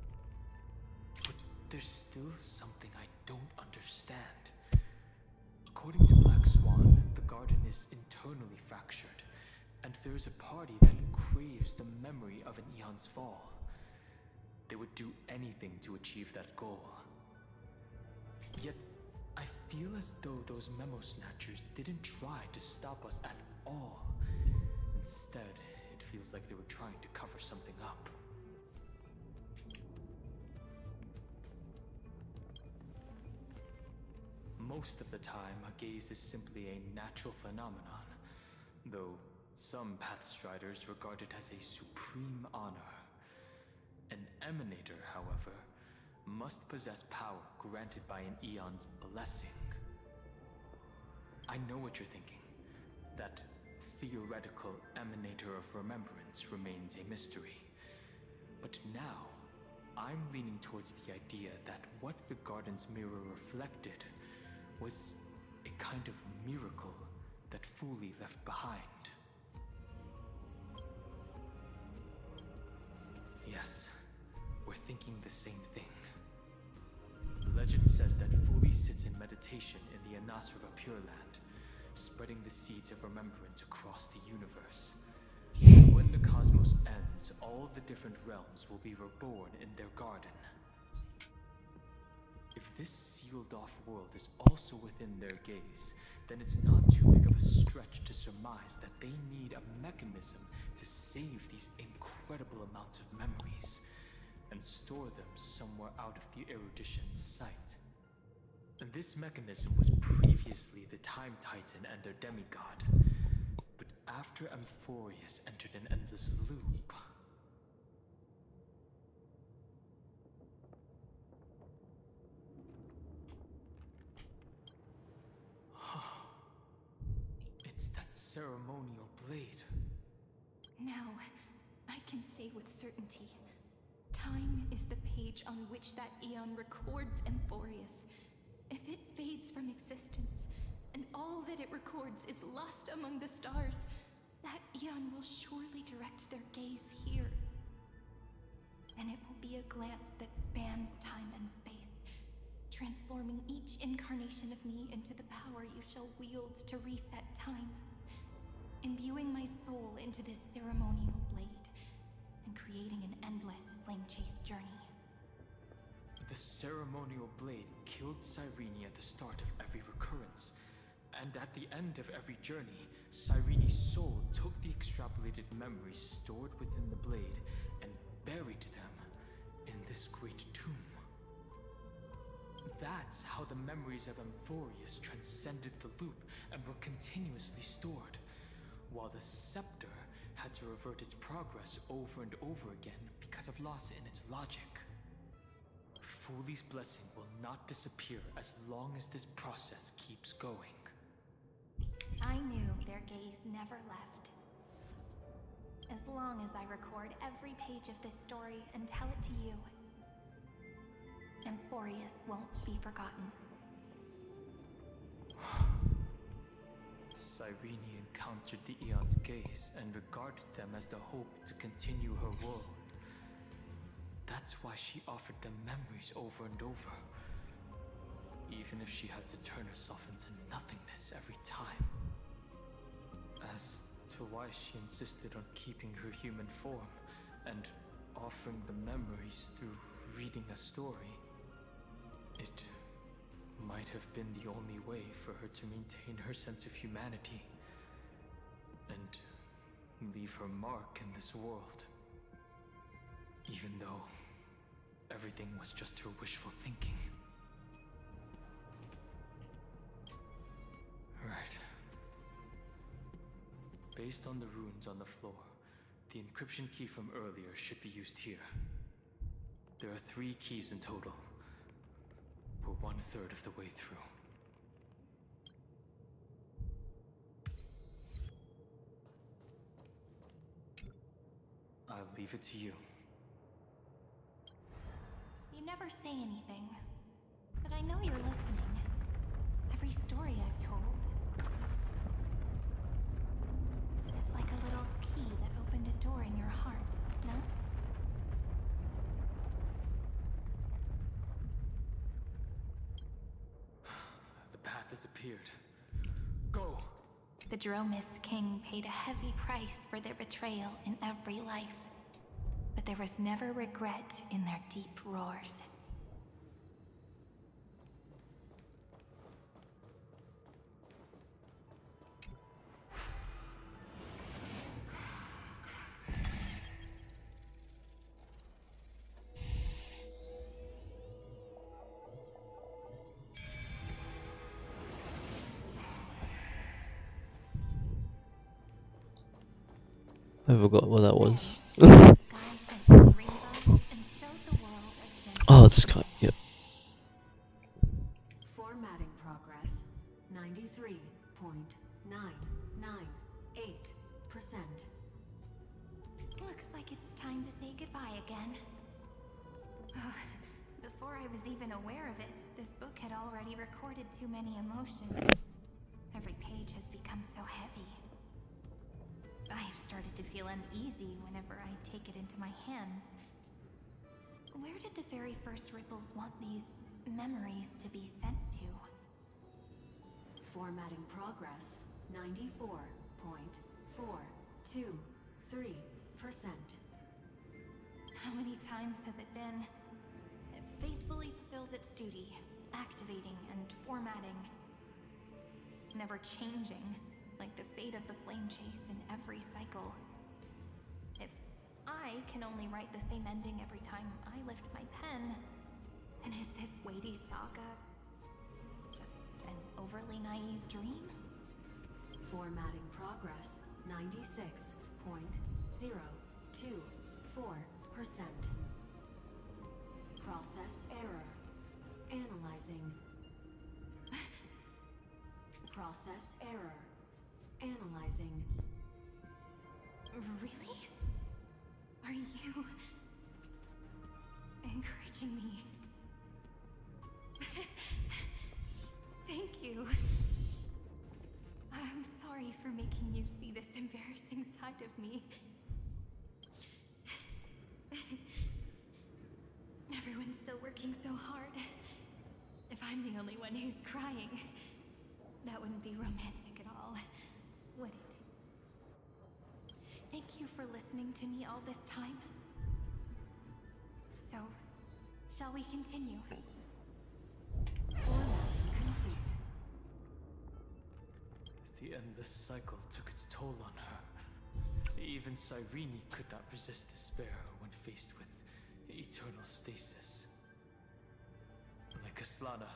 But there's still something I don't understand. According to Black Swan, the garden is internally fractured, and there's a party that craves the memory of an eon's fall. They would do anything to achieve that goal. Yet, I feel as though those memo snatchers didn't try to stop us at all. Instead, it feels like they were trying to cover something up. Most of the time, a gaze is simply a natural phenomenon, though some Pathstriders regard it as a supreme honor. An Emanator, however, must possess power granted by an Eon's blessing. I know what you're thinking. That theoretical Emanator of Remembrance remains a mystery. But now, I'm leaning towards the idea that what the Garden's mirror reflected was a kind of miracle that Fooley left behind. Yes, we're were thinking the same thing. Legend says that Fuli sits in meditation in the Anasra Pure Land, spreading the seeds of remembrance across the universe. When the cosmos ends, all the different realms will be reborn in their garden. If this sealed-off world is also within their gaze, then it's not too big of a stretch to surmise that they need a mechanism to save these incredible amounts of memories and store them somewhere out of the erudition's sight. And this mechanism was previously the Time Titan and their demigod, but after amphoreus entered an endless loop, it's that ceremonial blade. Now, I can say with certainty, time is the page on which that eon records amphoreus. If it fades from existence, and all that it records is lost among the stars, that eon will surely direct their gaze here. And it will be a glance that spans time and space, transforming each incarnation of me into the power you shall wield to reset time, imbuing my soul into this ceremonial blade, and creating an endless flame-chased journey. The ceremonial blade killed Cyrene at the start of every recurrence, and at the end of every journey, Cyrene's soul took the extrapolated memories stored within the blade and buried them in this great tomb. That's how the memories of amphoreus transcended the loop and were continuously stored, while the scepter had to revert its progress over and over again because of loss in its logic. Fuli's blessing will not disappear as long as this process keeps going. I knew their gaze never left. As long as I record every page of this story and tell it to you, amphoreus won't be forgotten. Cyrene encountered the Eon's gaze and regarded them as the hope to continue her world. That's why she offered them memories over and over, even if she had to turn herself into nothingness every time. As to why she insisted on keeping her human form and offering the memories through reading a story, it might have been the only way for her to maintain her sense of humanity and leave her mark in this world. Even though everything was just her wishful thinking. Right. Based on the runes on the floor, the encryption key from earlier should be used here. There are 3 keys in total. We're 1/3 of the way through. I'll leave it to you. You never say anything, but I know you're listening. Every story I've told is like a little key that opened a door in your heart, no? The path has appeared. Go! The Dromis King paid a heavy price for their betrayal in every life, but there was never regret in their deep roars. I forgot what that was. Oh, this guy, yep. Formatting progress 93.998%. Looks like it's time to say goodbye again. Before I was even aware of it, this book had already recorded too many emotions. Every page has become so heavy. I've started to feel uneasy whenever I take it into my hands. Where did the very first ripples want these memories to be sent to? Formatting progress 94.423%. How many times has it been? It faithfully fulfills its duty, activating and formatting. Never changing, like the fate of the flame chase in every cycle. If I can only write the same ending every time I lift my pen, then is this weighty saga just an overly naive dream? Formatting progress 96.024%. Process error. Analyzing. Process error. Analyzing. Really? Are you encouraging me? Thank you. I'm sorry for making you see this embarrassing side of me. Everyone's still working so hard. If I'm the only one who's crying, that wouldn't be romantic at all, would it? Thank you for listening to me all this time. So, shall we continue? Formatting complete. The endless cycle took its toll on her. Even Cyrene could not resist despair when faced with eternal stasis. Like Aslana,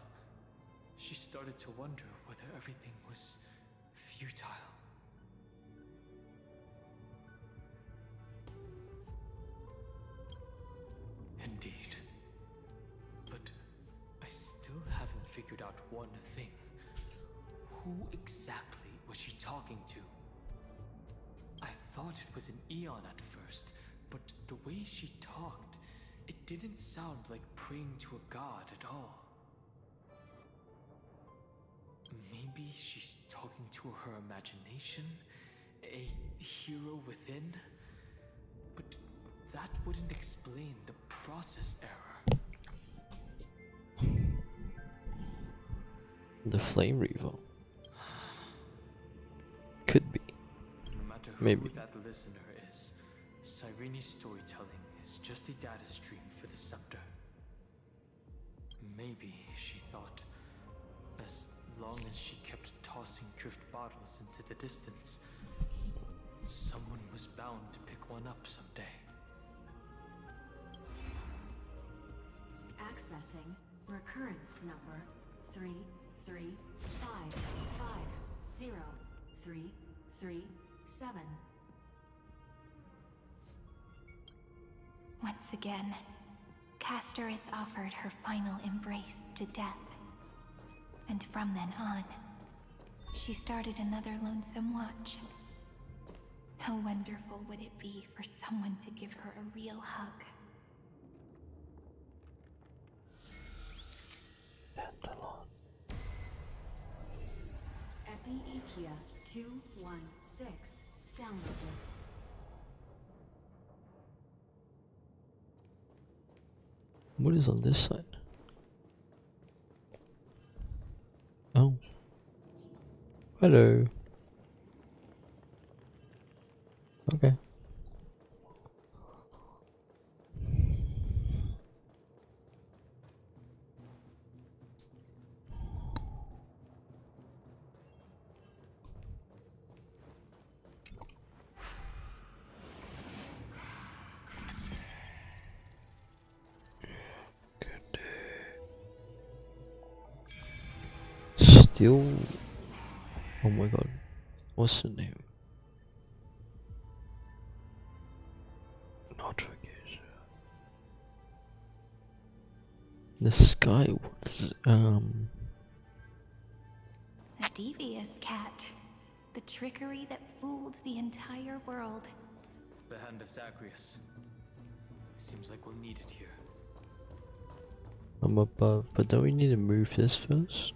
she started to wonder whether everything was futile. Indeed. But I still haven't figured out one thing. Who exactly was she talking to? I thought it was an Eon at first, but the way she talked, it didn't sound like praying to a god at all. Maybe she's talking to her imagination? A hero within? But that wouldn't explain the process error. The Flame Reaver. Could be. No matter Maybe. who that listener is, Cyrene's storytelling is just a data stream for the scepter. Maybe she thought, as long as she kept tossing drift bottles into the distance, someone was bound to pick one up someday. Accessing recurrence number 335503337. Once again, Castor is offered her final embrace to death. And from then on, she started another lonesome watch. How wonderful would it be for someone to give her a real hug? Epi-Ikia 216 downloaded. What is on this side? Oh. Hello. Okay. Still. Oh my god. What's the name? Not forget. The sky was A devious cat. The trickery that fooled the entire world. The hand of Zagreus. Seems like we'll need it here. I'm above, but don't we need to move this first?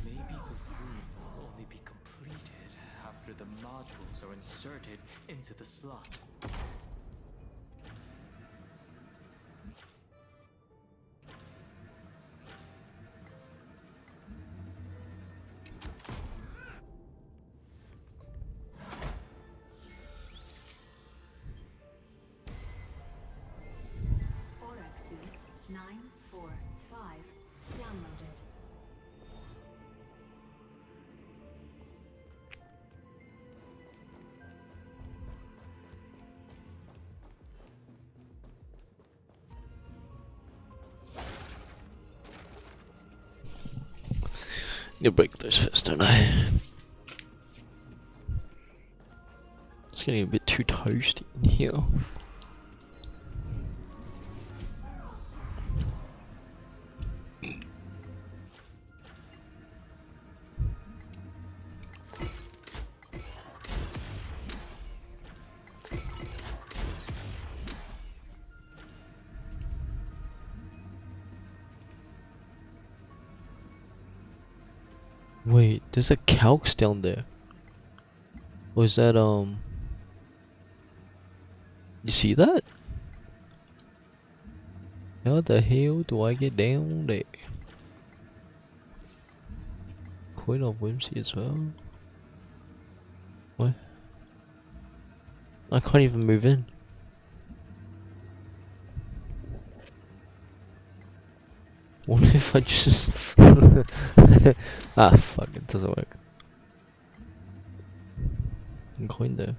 Maybe the room will only be completed after the modules are inserted into the slot. Orexis 945 downloaded. Need to break those first, don't I? It's getting a bit too toasty in here. Wait, there's a calx down there. Or is that you see that? How the hell do I get down there? Coin of Whimsy as well. What? I can't even move in. What if I just ah fuck, it doesn't work. Coin there.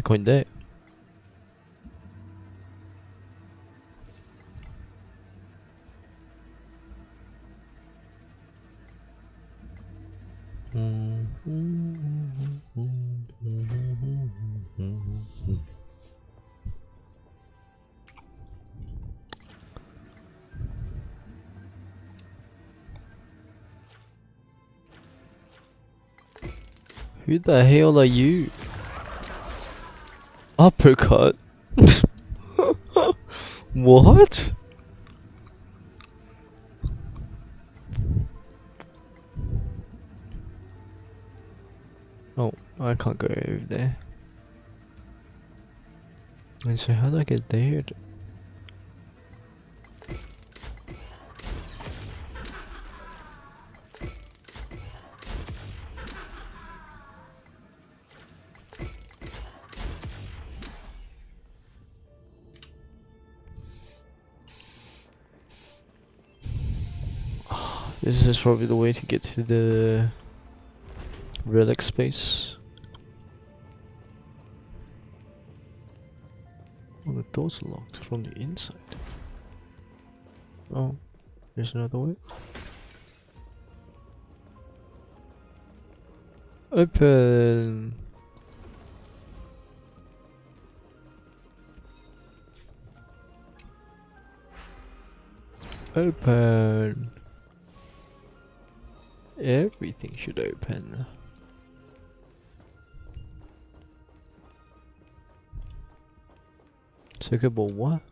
Coin there. Who the hell are you? Uppercut? What? Oh, I can't go over there. And so how do I get there? This is probably the way to get to the relic space. Oh, the doors are locked from the inside. Oh, there's another way. Open. Open. Everything should open. Circuit board what?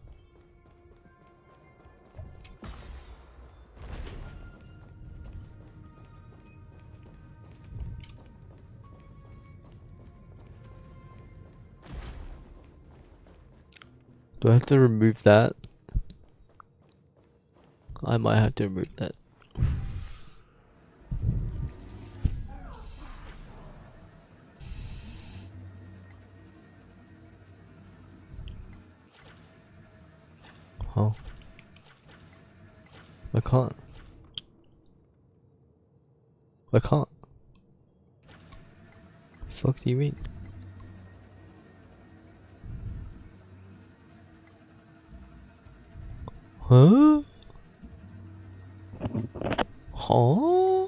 Do I have to remove that? I might have to remove that. Huh? I can't. I can't. Fuck do you mean? Huh? Huh?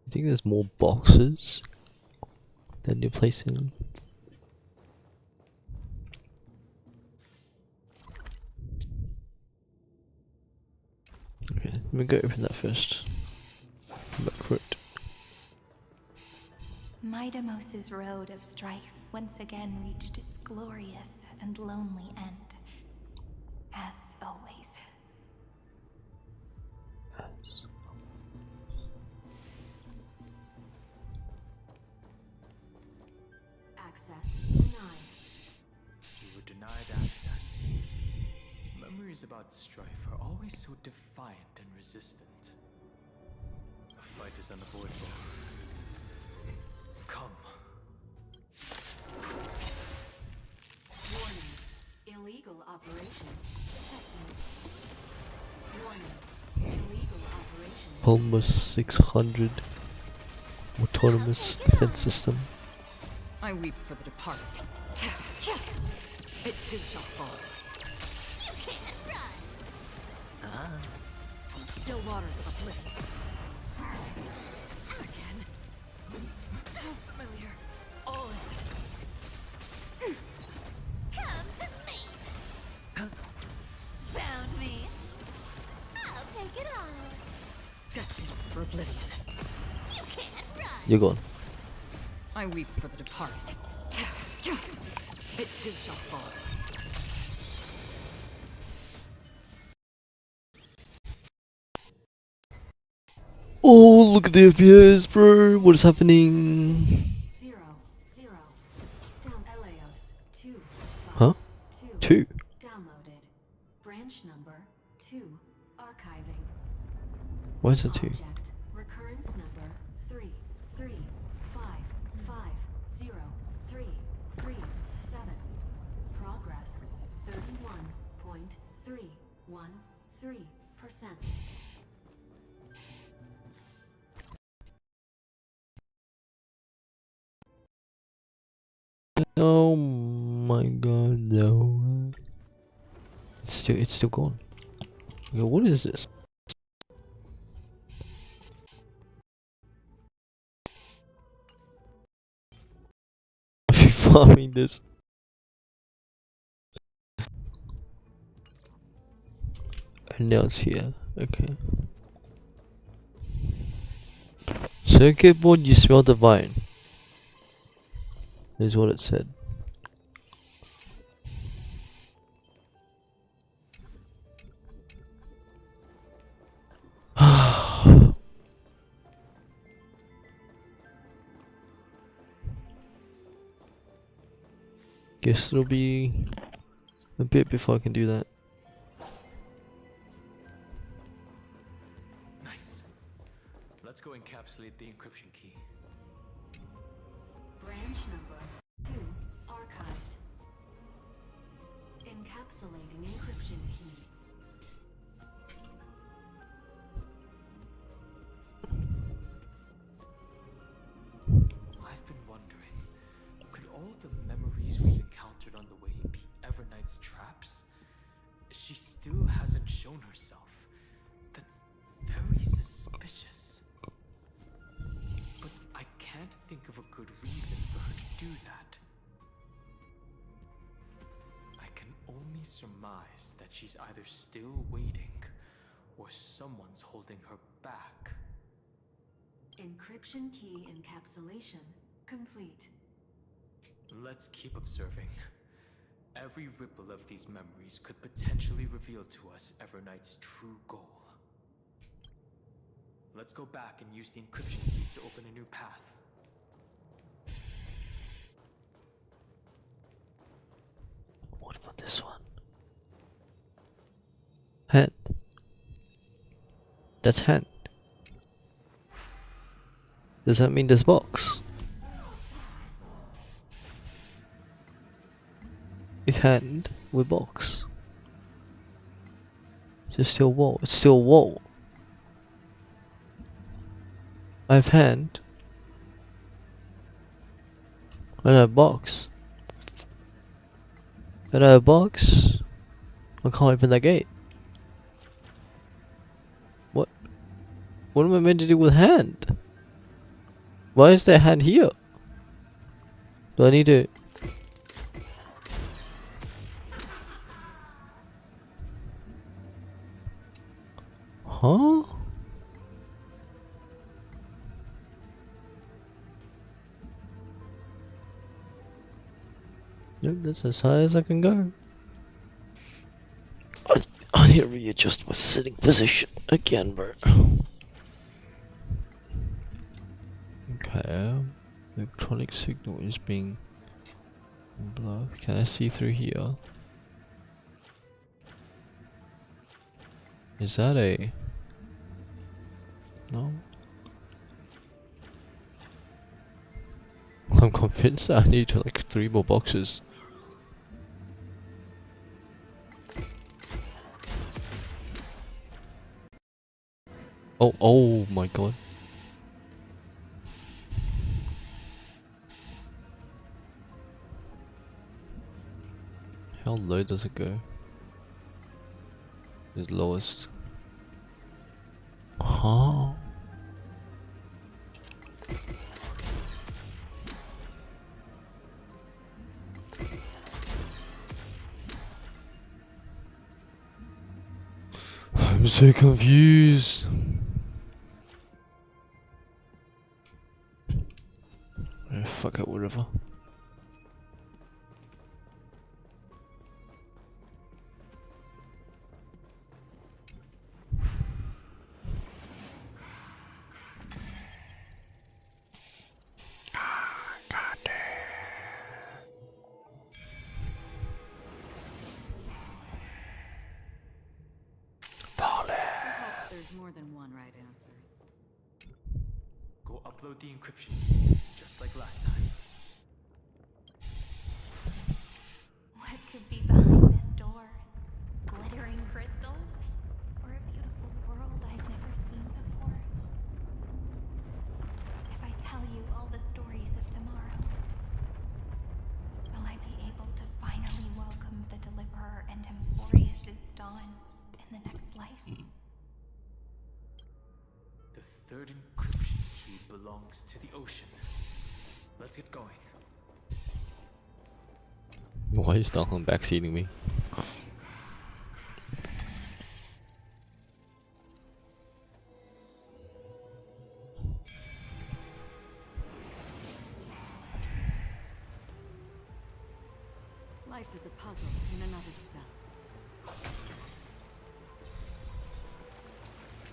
I think there's more boxes than you're placing. Okay, let me go open that first. Back for it. Midamos's road of strife once again reached its glorious and lonely end. As always. memories about strife are always so defiant and resistant. A fight is unavoidable. Come. Warning. Illegal operations detected. Warning. Illegal operations. Almost 600 autonomous defense system. I weep for the departed. It too shall fall. You can't run. From the still waters of oblivion. Again. How familiar. All Come to me. Found me. I'll take it on. destined for oblivion. You can't run. You're gone. I weep for the departed. It too shall fall. Oh, look at the FPS, bro. What is happening? 0, 0. Down Eleos 2. Huh? 2. Downloaded. Branch number 2. Archiving. Why is it 2? Object. Recurrence number 3, 3, 5, 5, 0, 3, 3, 7. Progress 31.313%. Oh my god, no. It's still gone. Okay, what is this? Are you farming this? And now it's here. Okay. Circuit board, you smell divine. Is what it said. Guess it'll be a bit before I can do that. Nice. Let's go encapsulate the encryption key. Branch number 2 archived. Encapsulating encryption key. I've been wondering, could all the memories we've encountered on the way be Everknight's traps? She still hasn't shown herself. That's very suspicious. But I can't think of a good reason for her to do that. I can only surmise that she's either still waiting, or someone's holding her back. Encryption key encapsulation complete. Let's keep observing. Every ripple of these memories could potentially reveal to us Everknight's true goal. Let's go back and use the encryption key to open a new path. What about this one? Hand. That's hand. Does that mean this box? If hand with box. It's still wall. It's still wall. I have hand. And I have box. And I have box. I can't open that gate. What? What am I meant to do with hand? Why is there hand here? Do I need to? Huh? Nope, that's as high as I can go. I need to readjust my sitting position again, bro. Okay, electronic signal is being blocked. Can I see through here? Is that a... No? I'm convinced that I need like 3 more boxes. Oh my god. How low does it go? The lowest. Huh? I'm so confused. Fuck it, whatever. Perhaps there's more than one right answer. Go upload the encryption key, just like last time. What could be behind this door? Glittering crystals? Or a beautiful world I've never seen before? If I tell you all the stories of tomorrow, will I be able to finally welcome the Deliverer and Amphoreus' dawn in the next life? The third encryption key belongs to the ocean. Let's get going. Why is Stockholm backseating me? Life is a puzzle in and of itself.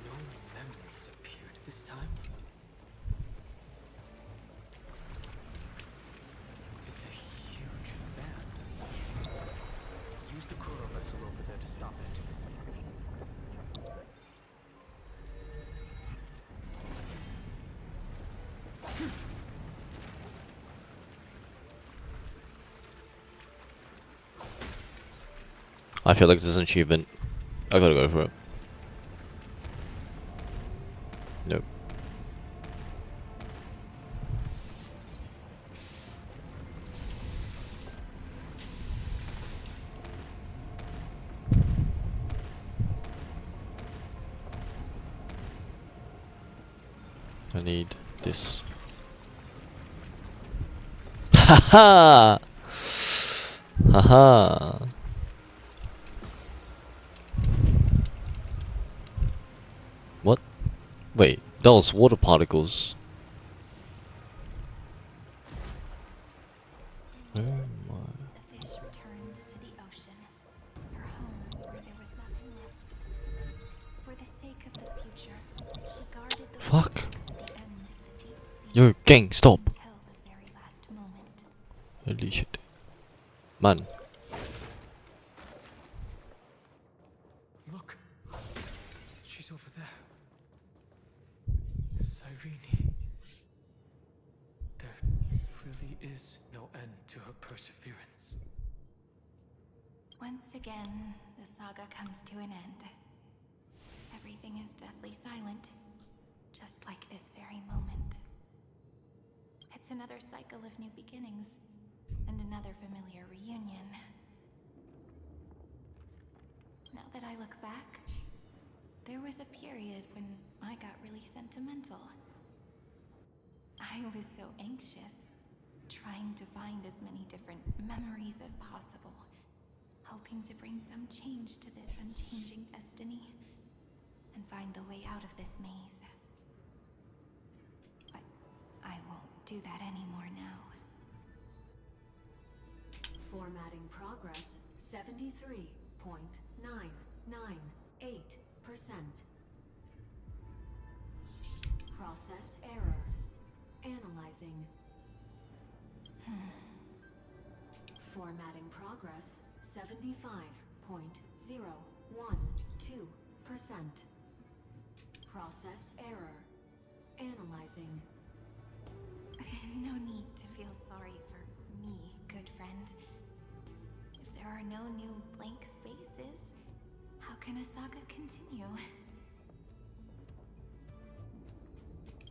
No memories appeared this time. It's a huge fan. Use the chrono vessel over there to stop it. I feel like this is an achievement. I gotta go for it. Nope. I need this. Haha! Haha! What? Wait, those water particles. Oh my. The fish returned to the ocean, her home where there was nothing left. For the sake of the future, she guarded the Fuck. vortex at the end of the deep sea Yo, gang, stop! until the very last moment. Holy shit. Man. Look! She's over there. Cyrene. There really is no end to her perseverance. Once again, the saga comes to an end. Everything is deathly silent, just like this very moment. It's another cycle of new beginnings, and another familiar reunion. Now that I look back, there was a period when I got really sentimental. I was so anxious, trying to find as many different memories as possible, hoping to bring some change to this unchanging destiny, and find the way out of this maze. But I won't do that anymore now. Formatting progress 73.998%. Process error. Analyzing. Formatting progress 75.012%. Process error. Analyzing. No need to feel sorry for me, good friend. If there are no new blank spaces, how can a saga continue?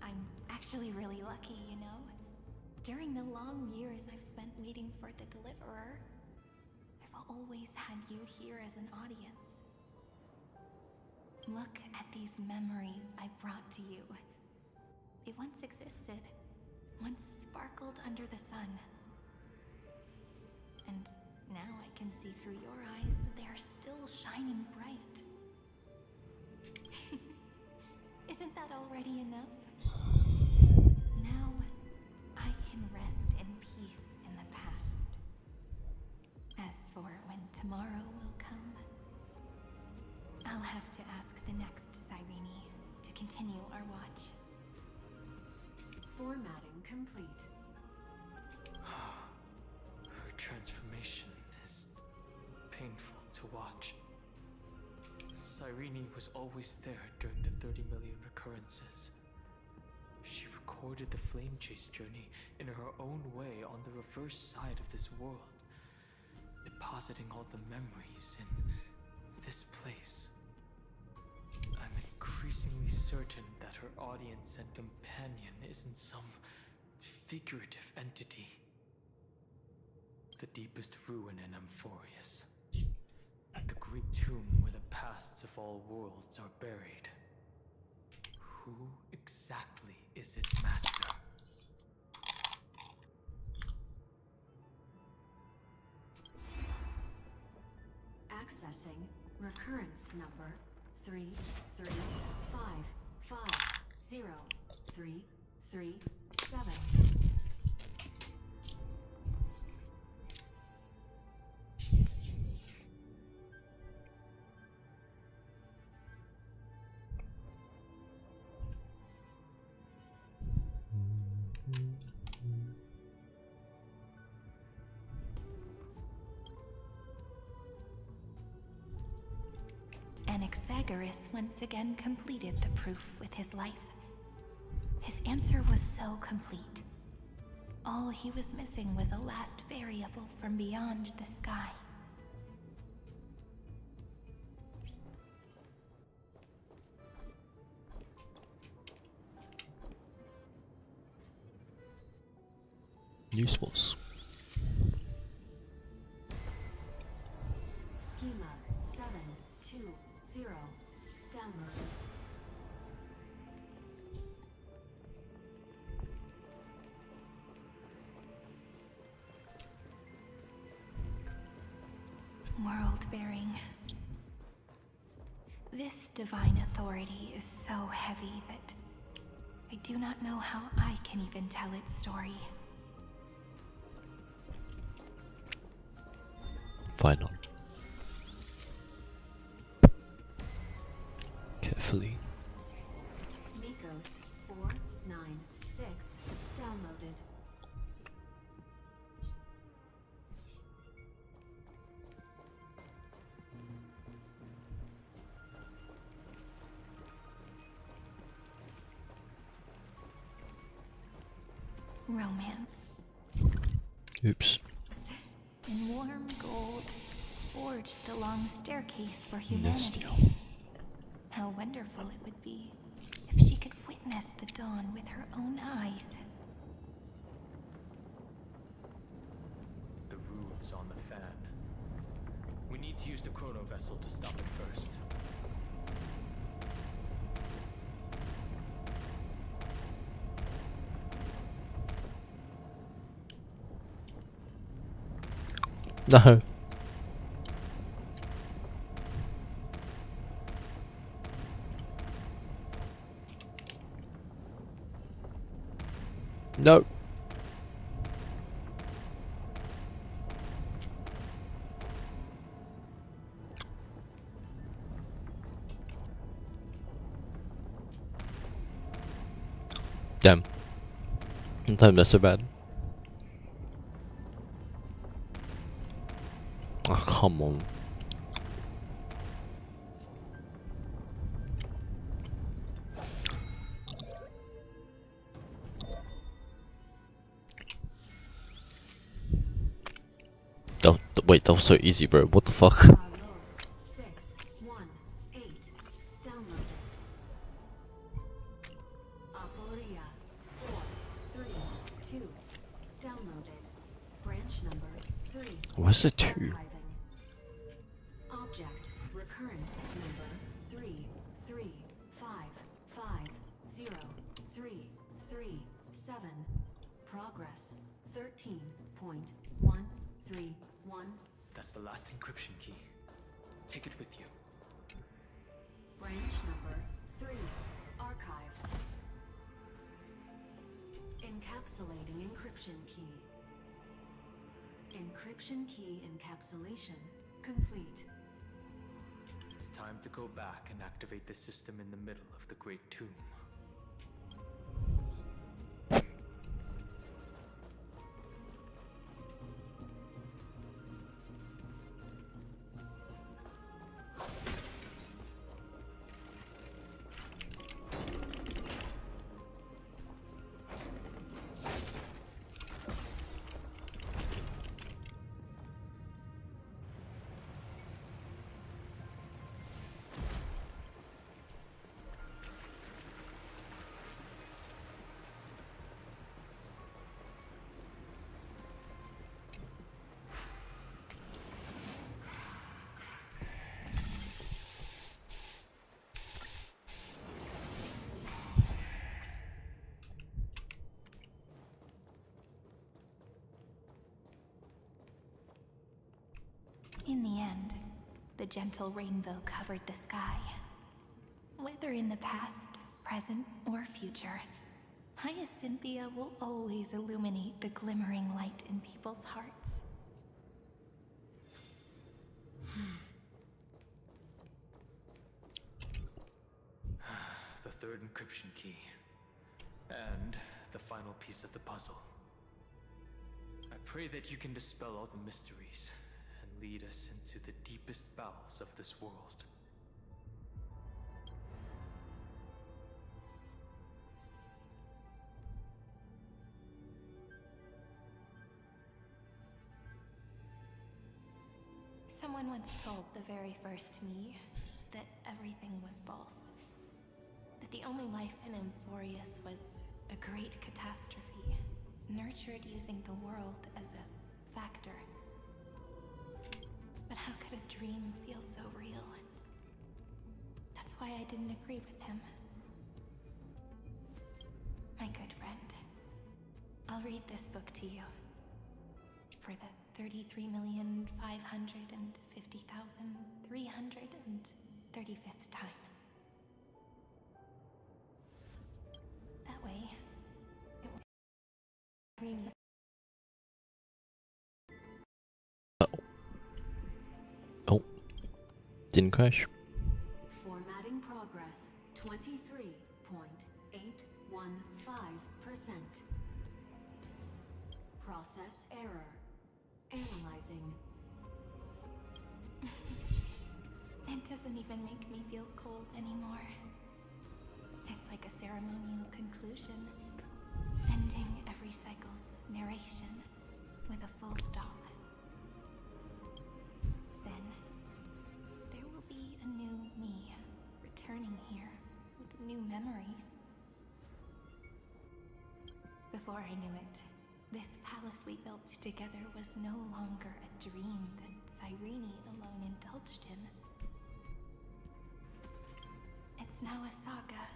I'm actually really lucky, you know? During the long years I've spent waiting for the Deliverer, I've always had you here as an audience. Look at these memories I brought to you. They once existed, once sparkled under the sun. And now I can see through your eyes that they are still shining bright. Isn't that already enough? Now I can rest in peace in the past. As for when tomorrow will come, I'll have to ask the next Cyrene to continue our watch. Formatting complete. Her transformation is painful to watch. Cyrene was always there during the 30 million recurrences. She recorded the Flame Chase journey in her own way on the reverse side of this world, depositing all the memories in this place. I'm increasingly certain that her audience and companion isn't some figurative entity. The deepest ruin in Amphoreus. The great tomb where the pasts of all worlds are buried. Who exactly is its master? Accessing recurrence number 335503337. Anaxagoras once again completed the proof with his life. His answer was so complete. All he was missing was a last variable from beyond the sky. Useless. Schema 720. Download. World-bearing. This divine authority is so heavy that I do not know how I can even tell its story. Final. Carefully. Nikos 496 downloaded. Romance. Oops. In warm gold, forged the long staircase for humanity. How wonderful it would be if she could witness the dawn with her own eyes. The rune's on the fan. We need to use the chrono vessel to stop it first. No. No. Damn. Sometimes that's so bad. Oh, come on. Wait, that was so easy, bro. What the fuck? Carlos 618 downloaded. Aporia 432 downloaded. Branch number 3. Where's the 2? Archiving. Object recurrence number 335503337. Progress 13.131. That's the last encryption key. Take it with you. Branch number 3 archived. Encapsulating encryption key. Encryption key encapsulation complete. It's time to go back and activate the system in the middle of the Great Tomb. In the end, the gentle rainbow covered the sky. Whether in the past, present, or future, Hyacinthia will always illuminate the glimmering light in people's hearts. The third encryption key. And the final piece of the puzzle. I pray that you can dispel all the mysteries and lead us into the deepest bowels of this world. Someone once told the very first me that everything was false. That the only life in Amphoreus was a great catastrophe, nurtured using the world as a factor. But how could a dream feel so real? That's why I didn't agree with him. My good friend, I'll read this book to you. For the 33,550,335th time. That way, it will dream. Oh, didn't crash. Formatting progress 23.815%. Process error. Analyzing. It doesn't even make me feel cold anymore. It's like a ceremonial conclusion, ending every cycle's narration with a full stop. Then, there will be a new me, returning here with new memories. Before I knew it, this palace we built together was no longer a dream that Cyrene alone indulged in. It's now a saga,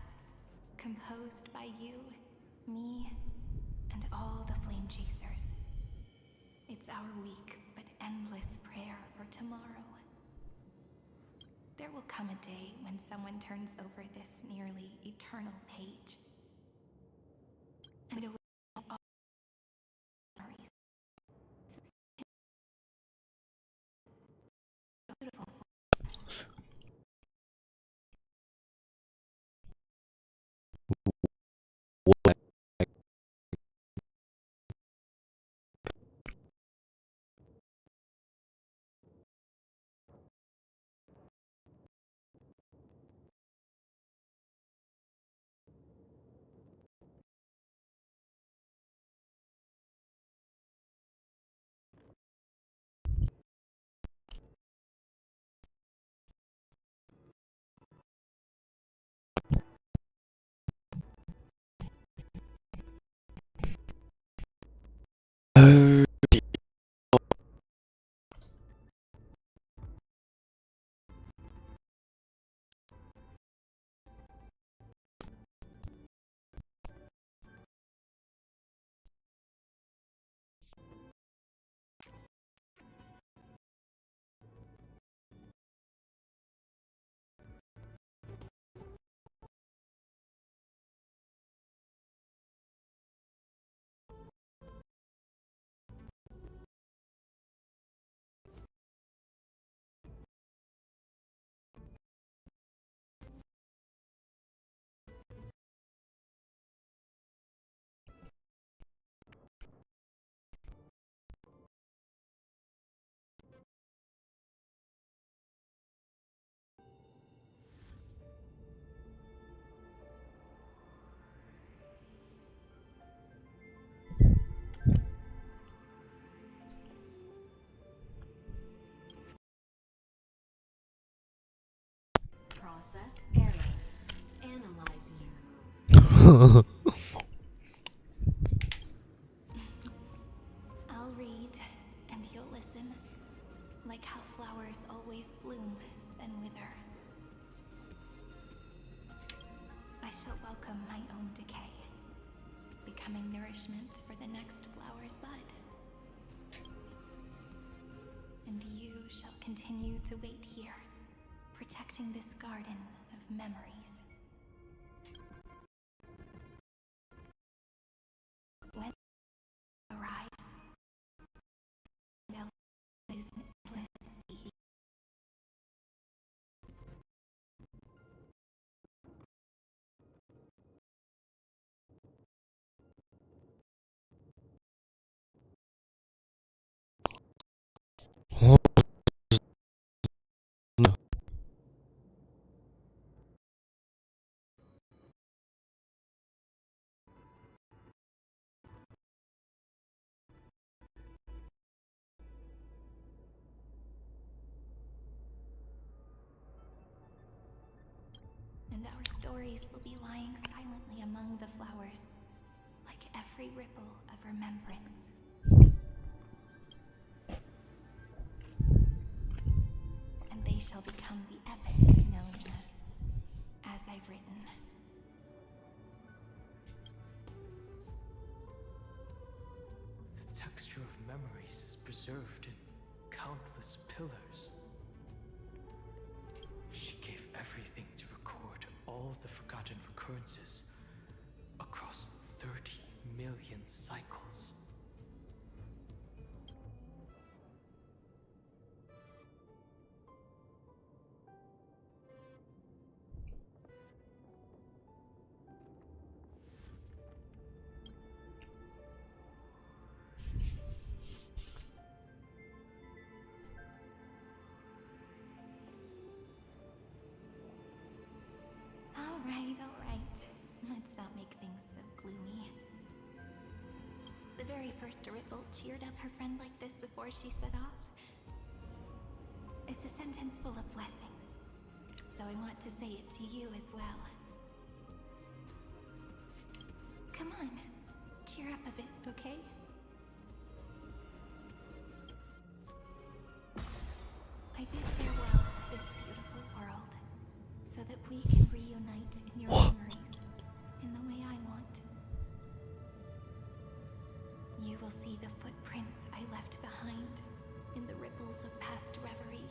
composed by you, me, and all the flame chasers. It's our weak but endless prayer for tomorrow. There will come a day when someone turns over this nearly eternal page. And it will all memories. Beautiful. I'll read, and you'll listen, like how flowers always bloom, then wither. I shall welcome my own decay, becoming nourishment for the next flower's bud. And you shall continue to wait here, protecting this garden of memories. When it arrives, is an endless sea. And our stories will be lying silently among the flowers, like every ripple of remembrance. And they shall become the epic known as I've written. The texture of memories is preserved in countless pillars. She gave everything to record all the forgotten recurrences across 30 million cycles. All right. Let's not make things so gloomy. The very first ripple cheered up her friend like this before she set off. It's a sentence full of blessings, so I want to say it to you as well. Come on, cheer up a bit, okay? I bid farewell to this beautiful world, so that we can reunite in your memories, in the way I want. You will see the footprints I left behind, in the ripples of past reverie.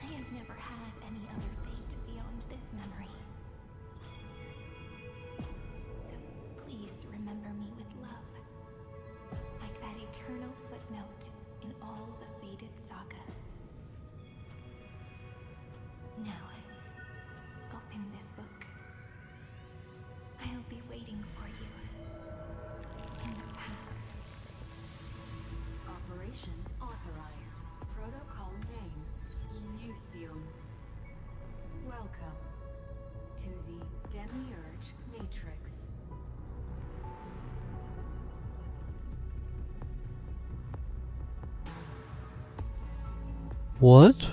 I have never had any other fate beyond this memory. So please remember me with love, like that eternal footnote in all the faded sagas. Now, open this book. I'll be waiting for you in the past. Operation authorized. Protocol name, Illusion. Welcome to the Demiurge Matrix. What?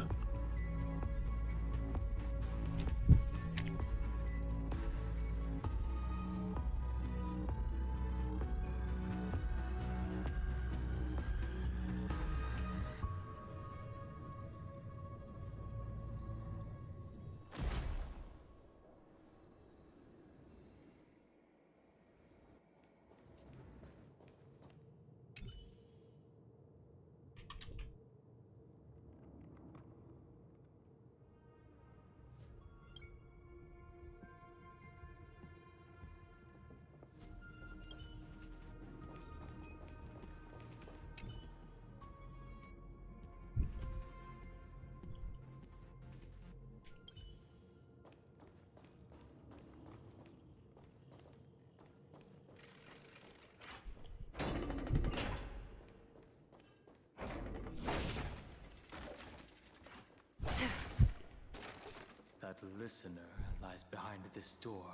That listener lies behind this door.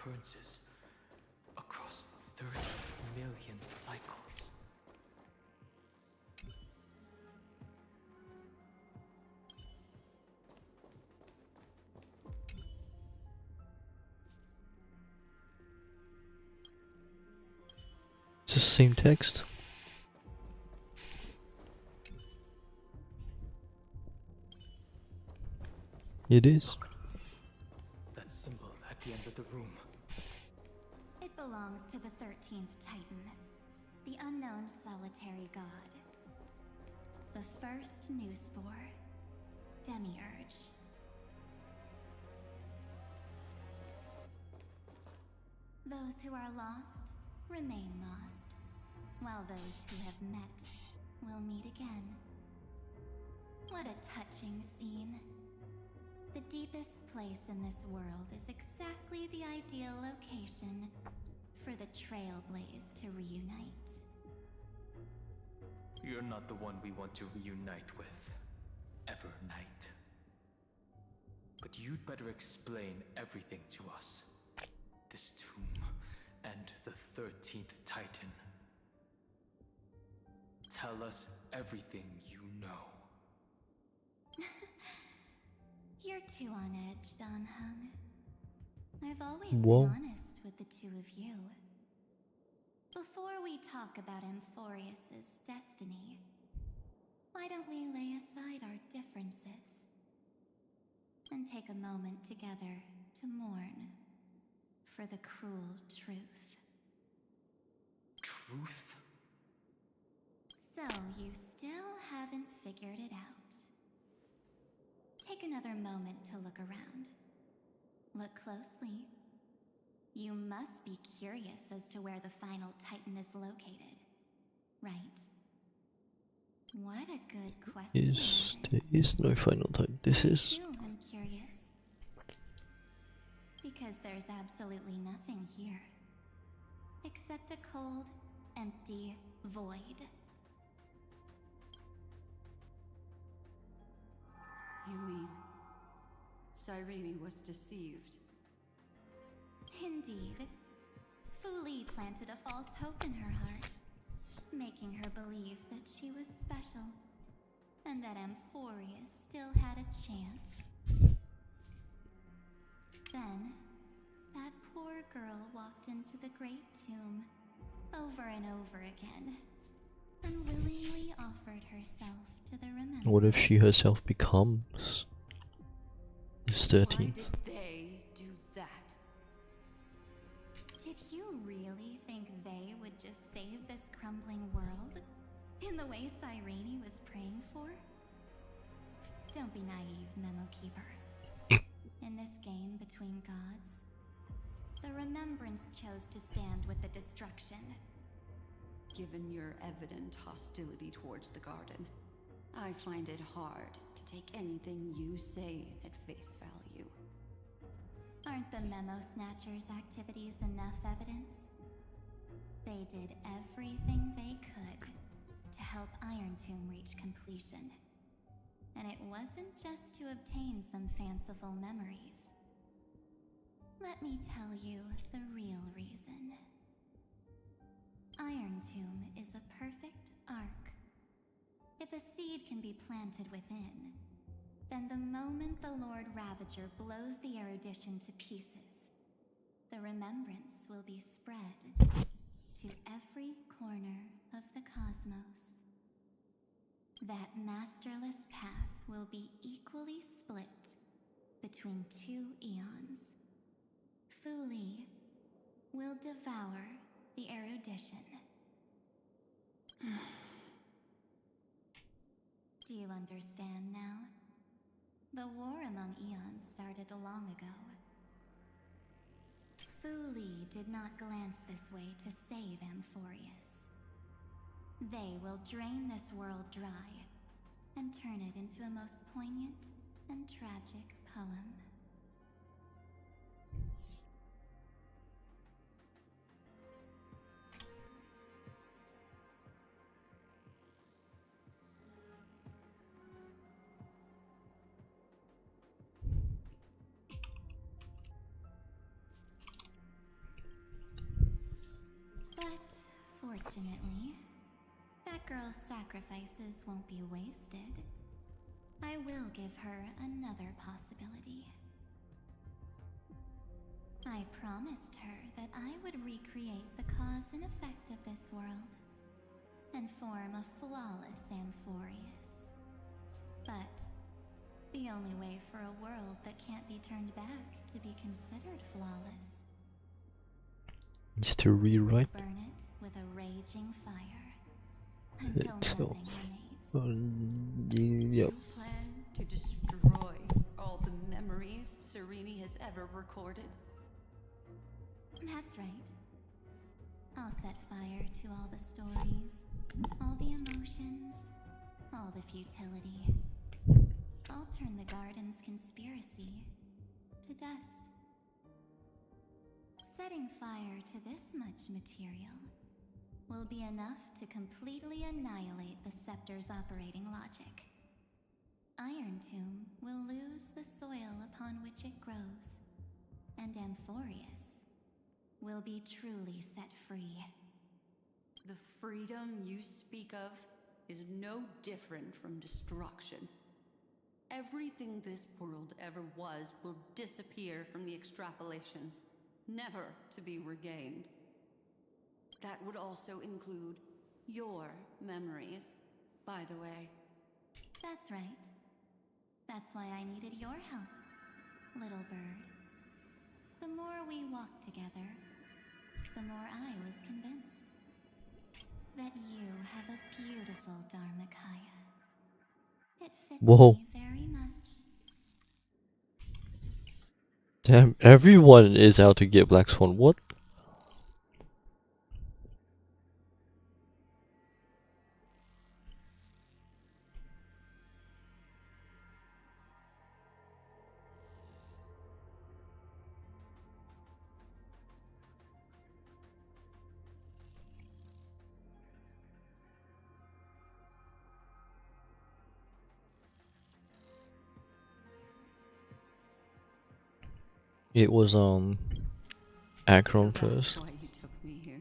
occurrences across 30 million cycles. It's the same text. It is. That symbol at the end of the room. It belongs to the 13th Titan, the unknown solitary god. The first new spore, Demiurge. Those who are lost remain lost, while those who have met will meet again. What a touching scene. The deepest place in this world is exactly the ideal location for the Trailblaze to reunite. You're not the one we want to reunite with, Evernight. But you'd better explain everything to us. This tomb and the 13th Titan. Tell us everything you know. You're too on edge, Donhung. I've always Whoa. been honest with the two of you. Before we talk about amphoreus' destiny, why don't we lay aside our differences and take a moment together to mourn for the cruel truth? Truth? So you still haven't figured it out. Take another moment to look around. Look closely. You must be curious as to where the final Titan is located, right? What a good question. There is no final time. This is. I'm curious. Because there's absolutely nothing here. Except a cold, empty void. You mean Cyrene was deceived? Indeed. Fu Li planted a false hope in her heart, making her believe that she was special, and that amphoreus still had a chance. Then, that poor girl walked into the Great Tomb, over and over again, and willingly offered herself to the remembrance. What if she herself becomes this 13th? Why did they do that? Did you really think they would just save this crumbling world? In the way Cyrene was praying for? Don't be naive, Memo Keeper. In this game between gods, the Remembrance chose to stand with the destruction. Given your evident hostility towards the garden, I find it hard to take anything you say at face value. Aren't the Memo Snatchers' activities enough evidence? They did everything they could to help Iron Tomb reach completion. And it wasn't just to obtain some fanciful memories. Let me tell you the real reason. Iron Tomb is a perfect arc. If a seed can be planted within, then the moment the Lord Ravager blows the erudition to pieces, the remembrance will be spread to every corner of the cosmos. That masterless path will be equally split between two eons. Fu Li will devour the erudition. Do you understand now? The war among eons started long ago. Fu Li did not glance this way to save amphoreus. They will drain this world dry and turn it into a most poignant and tragic poem. Fortunately, that girl's sacrifices won't be wasted. I will give her another possibility. I promised her that I would recreate the cause and effect of this world and form a flawless amphoreus. But the only way for a world that can't be turned back to be considered flawless is to rewrite burn it with a raging fire until itself. nothing remains. Yep. You plan to destroy all the memories Serene has ever recorded? That's right. I'll set fire to all the stories, all the emotions, all the futility. I'll turn the garden's conspiracy to dust. Setting fire to this much material will be enough to completely annihilate the scepter's operating logic. Iron Tomb will lose the soil upon which it grows, and Amphoreus will be truly set free. The freedom you speak of is no different from destruction. Everything this world ever was will disappear from the extrapolations, never to be regained. That would also include your memories, by the way. That's right. That's why I needed your help, little bird. The more we walked together, the more I was convinced that you have a beautiful Dharmakaya. It fits me very much. Damn, everyone is out to get Black Swan. What? It was Akron So that's first. why you took me here.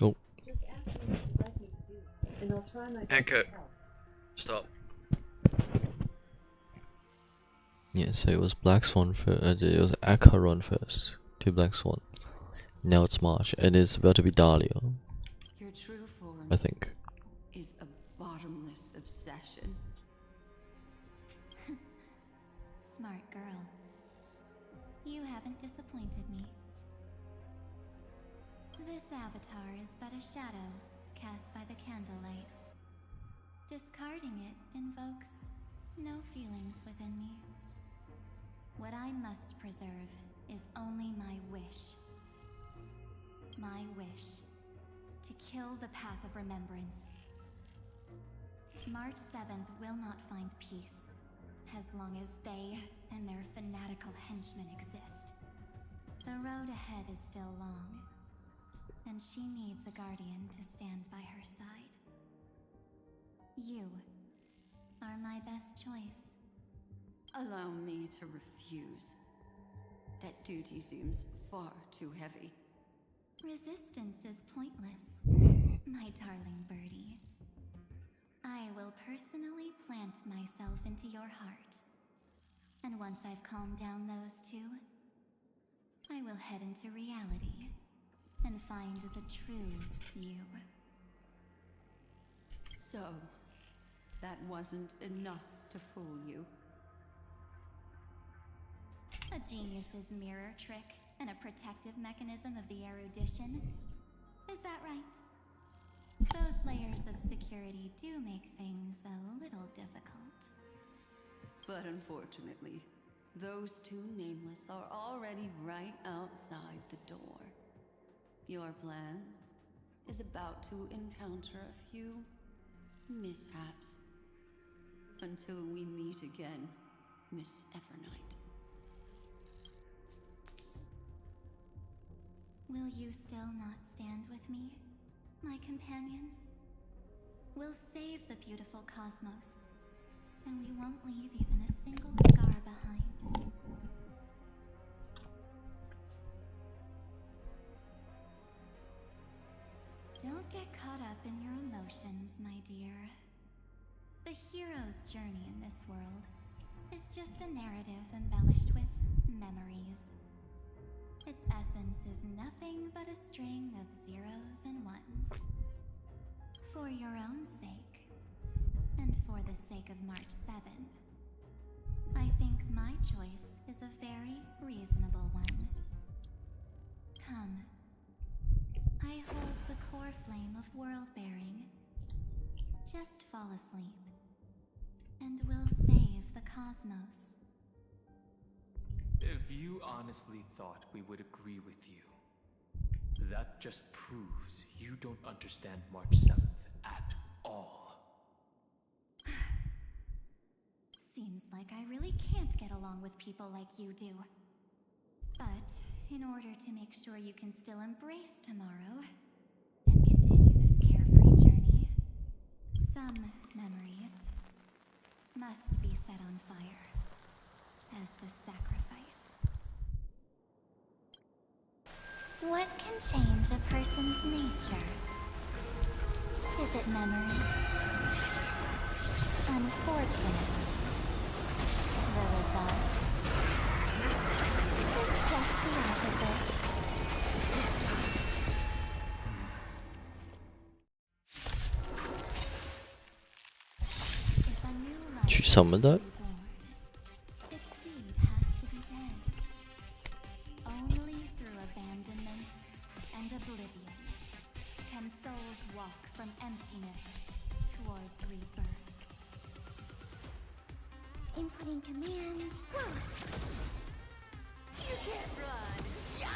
Oh. Just ask me what you'd like me to do, and I'll try my best Echo. to help. Stop. Yeah, so it was Black Swan first. It was Acheron first to Black Swan. Now it's March, and it's about to be Dahlia. Your true form, I think. is a bottomless obsession. Smart girl. You haven't disappointed me. This avatar is but a shadow cast by the candlelight. Discarding it invokes no feelings within me. What I must preserve is only my wish. My wish to kill the path of remembrance. March 7th will not find peace as long as they and their fanatical henchmen exist. The road ahead is still long, and she needs a guardian to stand by her side. You are my best choice. Allow me to refuse. That duty seems far too heavy. Resistance is pointless, my darling birdie. I will personally plant myself into your heart. And once I've calmed down those two, I will head into reality and find the true you. So, that wasn't enough to fool you. A genius's mirror trick and a protective mechanism of the erudition. Is that right? Those layers of security do make things a little difficult. But unfortunately, those two nameless are already right outside the door. Your plan is about to encounter a few mishaps. Until we meet again, Miss Evernight. Will you still not stand with me, my companions? We'll save the beautiful cosmos, and we won't leave even a single scar behind. Don't get caught up in your emotions, my dear. The hero's journey in this world is just a narrative embellished with memories. Its essence is nothing but a string of zeros and ones. For your own sake, and for the sake of March 7th, I think my choice is a very reasonable one. Come. I hold the core flame of world-bearing. Just fall asleep, and we'll save the cosmos. If you honestly thought we would agree with you, that just proves you don't understand March 7th at all. Seems like I really can't get along with people like you do. But in order to make sure you can still embrace tomorrow and continue this carefree journey, some memories must be set on fire as the sacrifice. What can change a person's nature? Is it memories? Unfortunately, the result is just the opposite. If a new life Did you summon that? is born, its seed has to be dead. Only through abandonment and oblivion can souls walk from emptiness towards rebirth. Inputting commands. You can't run! Yeah!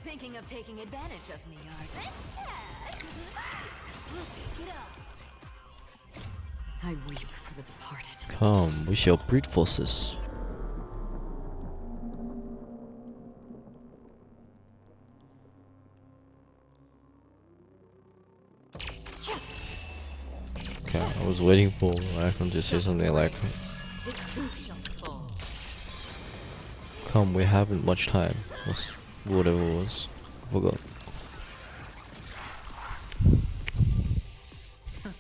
Thinking of taking advantage of me, are they? Get up! I weep for the departed. Come, we shall breed forces. Okay, I was waiting for Akron to say something like, It too shall fall. come, we haven't much time. Whatever it was. Forgot. On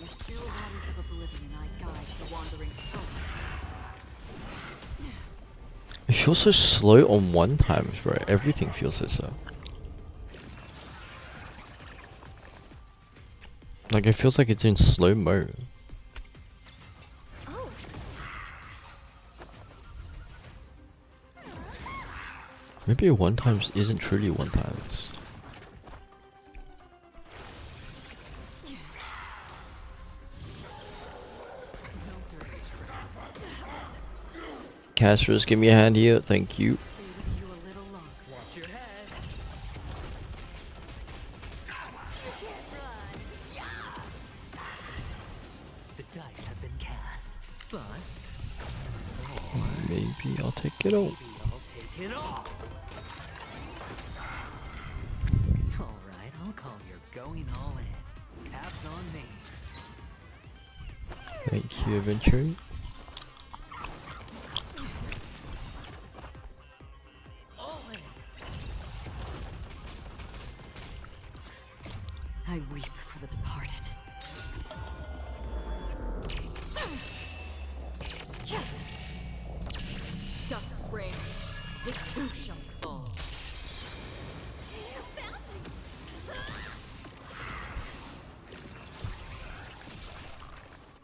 the still waters of oblivion I guide the wandering soul. It feels so slow on one times, bro. Everything feels so slow. Like, it feels like it's in slow mo. Maybe a one times isn't truly one times. Casters, give me a hand here, thank you. Watch your head. The dice have been cast. Bust. Maybe I'll take it all. Maybe I'll take it all. Alright, I'll call your going all in. Tabs on me. Thank you, Adventure. All in. I weep for the departed. Dust rain, it too shall fall.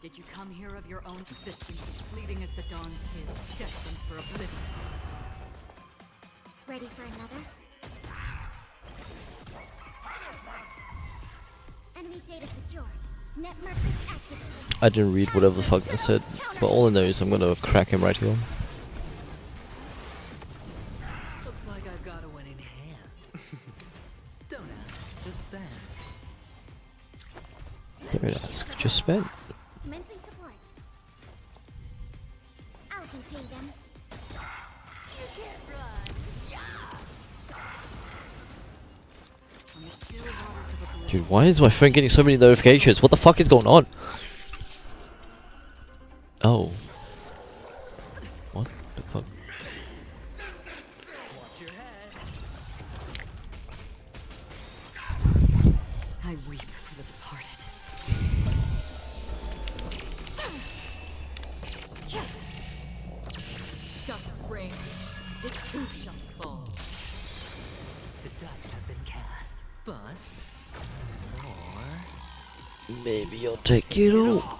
Did you come here of your own existence, as fleeting as the dawn's dew, destined for oblivion? Ready for another? Enemy data secure. Net markers activated. I didn't read whatever the fuck I said, but all I know is I'm gonna crack him right here. Looks like I've got a winning hand. Don't ask, just spend. Don't ask, just spend. Commencing support. I'll contain them. You can't run! Yeah! Dude, why is my phone getting so many notifications? What the fuck is going on? Oh. What the fuck? I weep for the departed. Dust spring, it too shall fall. The dice have been cast. Bust. Or Maybe I'll take it all.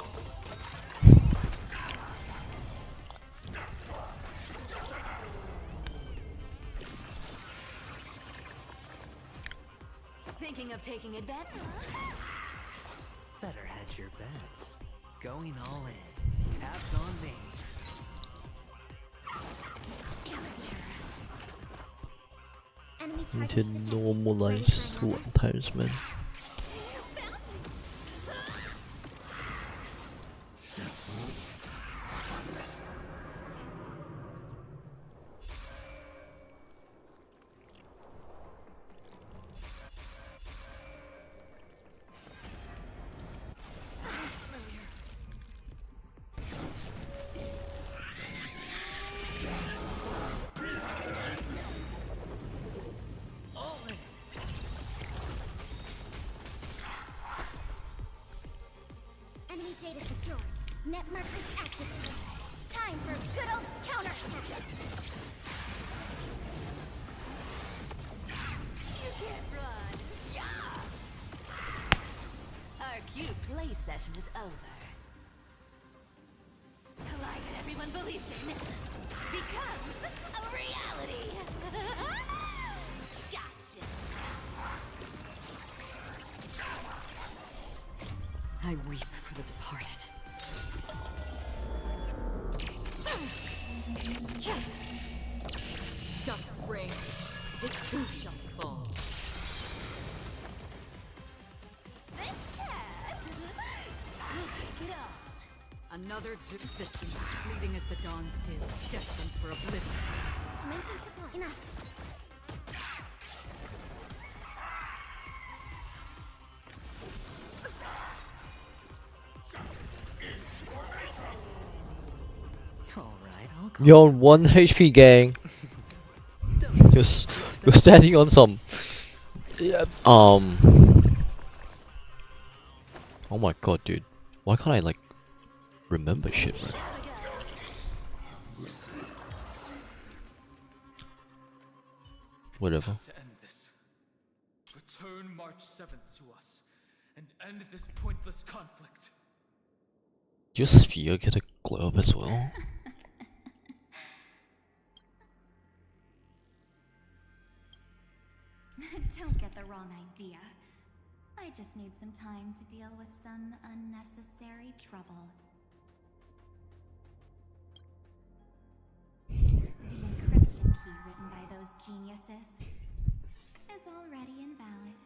Thinking of taking advantage? better hedge your bets. Going all in. Tabs on me. Enemy To normalize one-timers, man. Enemy data secure. Net markers activated. Time for good old counterattack. You can't run. Yeah! Our cute play session is over. Collide that everyone believes in becomes a reality. Gotcha. I weep for the departed. Dust spring, it too shall fall. This cat will take it all. Another existence fleeting as the dawn's dew, destined for oblivion. Commencing supply. Enough. Alright, I'll call You're on 1 HP, gang. You're standing on some. Yeah, oh my god, dude. Why can't I like remember shit, man? Whatever. To end this. Return March 7th to us and end this pointless conflict. Did your sphere get a globe as well? Don't get the wrong idea. I just need some time to deal with some unnecessary trouble. The encryption key written by those geniuses is already invalid.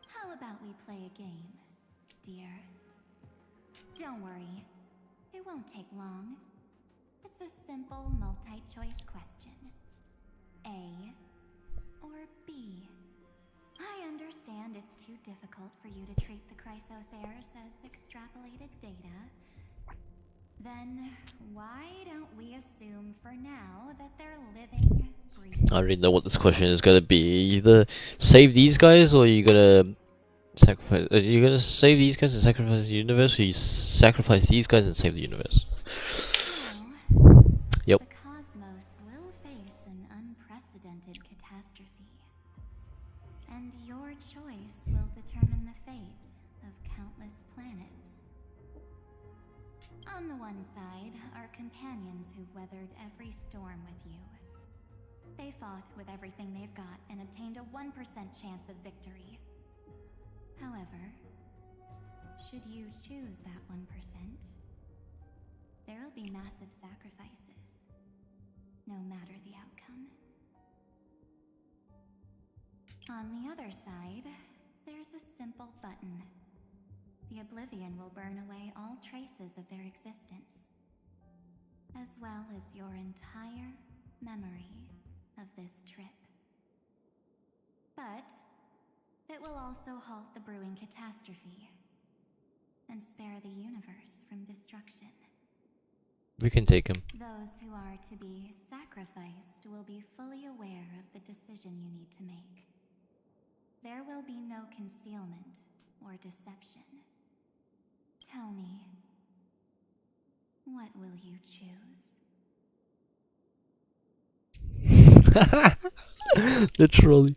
How about we play a game, dear? Don't worry, it won't take long. It's a simple multi-choice question. A or B? I understand it's too difficult for you to treat the Chrysos heirs as extrapolated data. Then why don't we assume for now that they're living, breathing? I already know what this question is gonna be. Either save these guys, or you gonna sacrifice. Are you gonna save these guys and sacrifice the universe, or you sacrifice these guys and save the universe? Yep. The cosmos will face an unprecedented catastrophe. And your choice will determine the fate of countless planets. On the one side are companions who've weathered every storm with you. They fought with everything they've got and obtained a 1% chance of victory. However, should you choose that 1%, there will be massive sacrifices, no matter the outcome. On the other side, there's a simple button. The Oblivion will burn away all traces of their existence, as well as your entire memory of this trip. But It will also halt the brewing catastrophe and spare the universe from destruction. We can take him. Those who are to be sacrificed will be fully aware of the decision you need to make. There will be no concealment or deception. Tell me, what will you choose? Literally.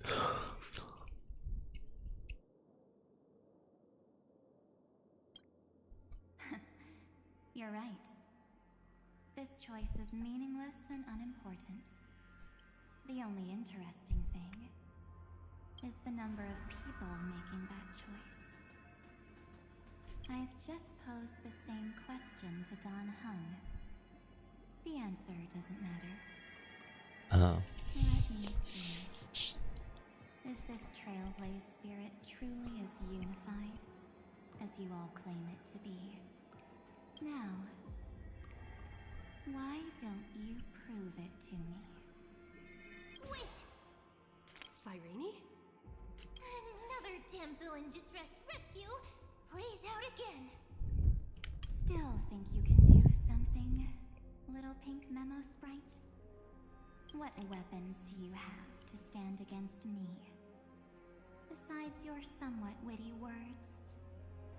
You're right. This choice is meaningless and unimportant. The only interesting thing is the number of people making that choice. I've just posed the same question to Don Hung. The answer doesn't matter. Let me see. Is this Trailblaze spirit truly as unified as you all claim it to be? Now, why don't you prove it to me? Wait! Cyrene? Another damsel in distress rescue plays out again. Still think you can do something, little pink memo sprite? What weapons do you have to stand against me? Besides your somewhat witty words?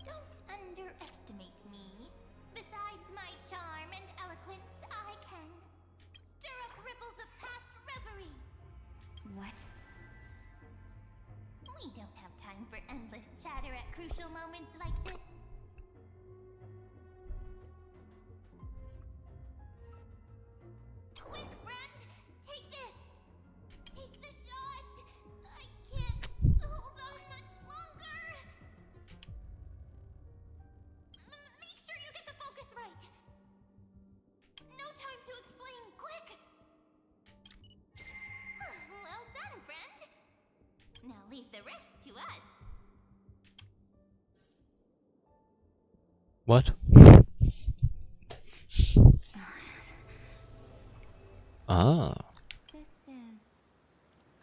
Don't underestimate me. Besides my charm and eloquence, I can stir up ripples of past reverie. What? We don't have time for endless chatter at crucial moments like this. Quick, friend! Take this! Take the shot! I can't hold on much longer! Make sure you get the focus right! No time to explain, quick! Well done, friend! Now leave the rest to us. What? Ah. This is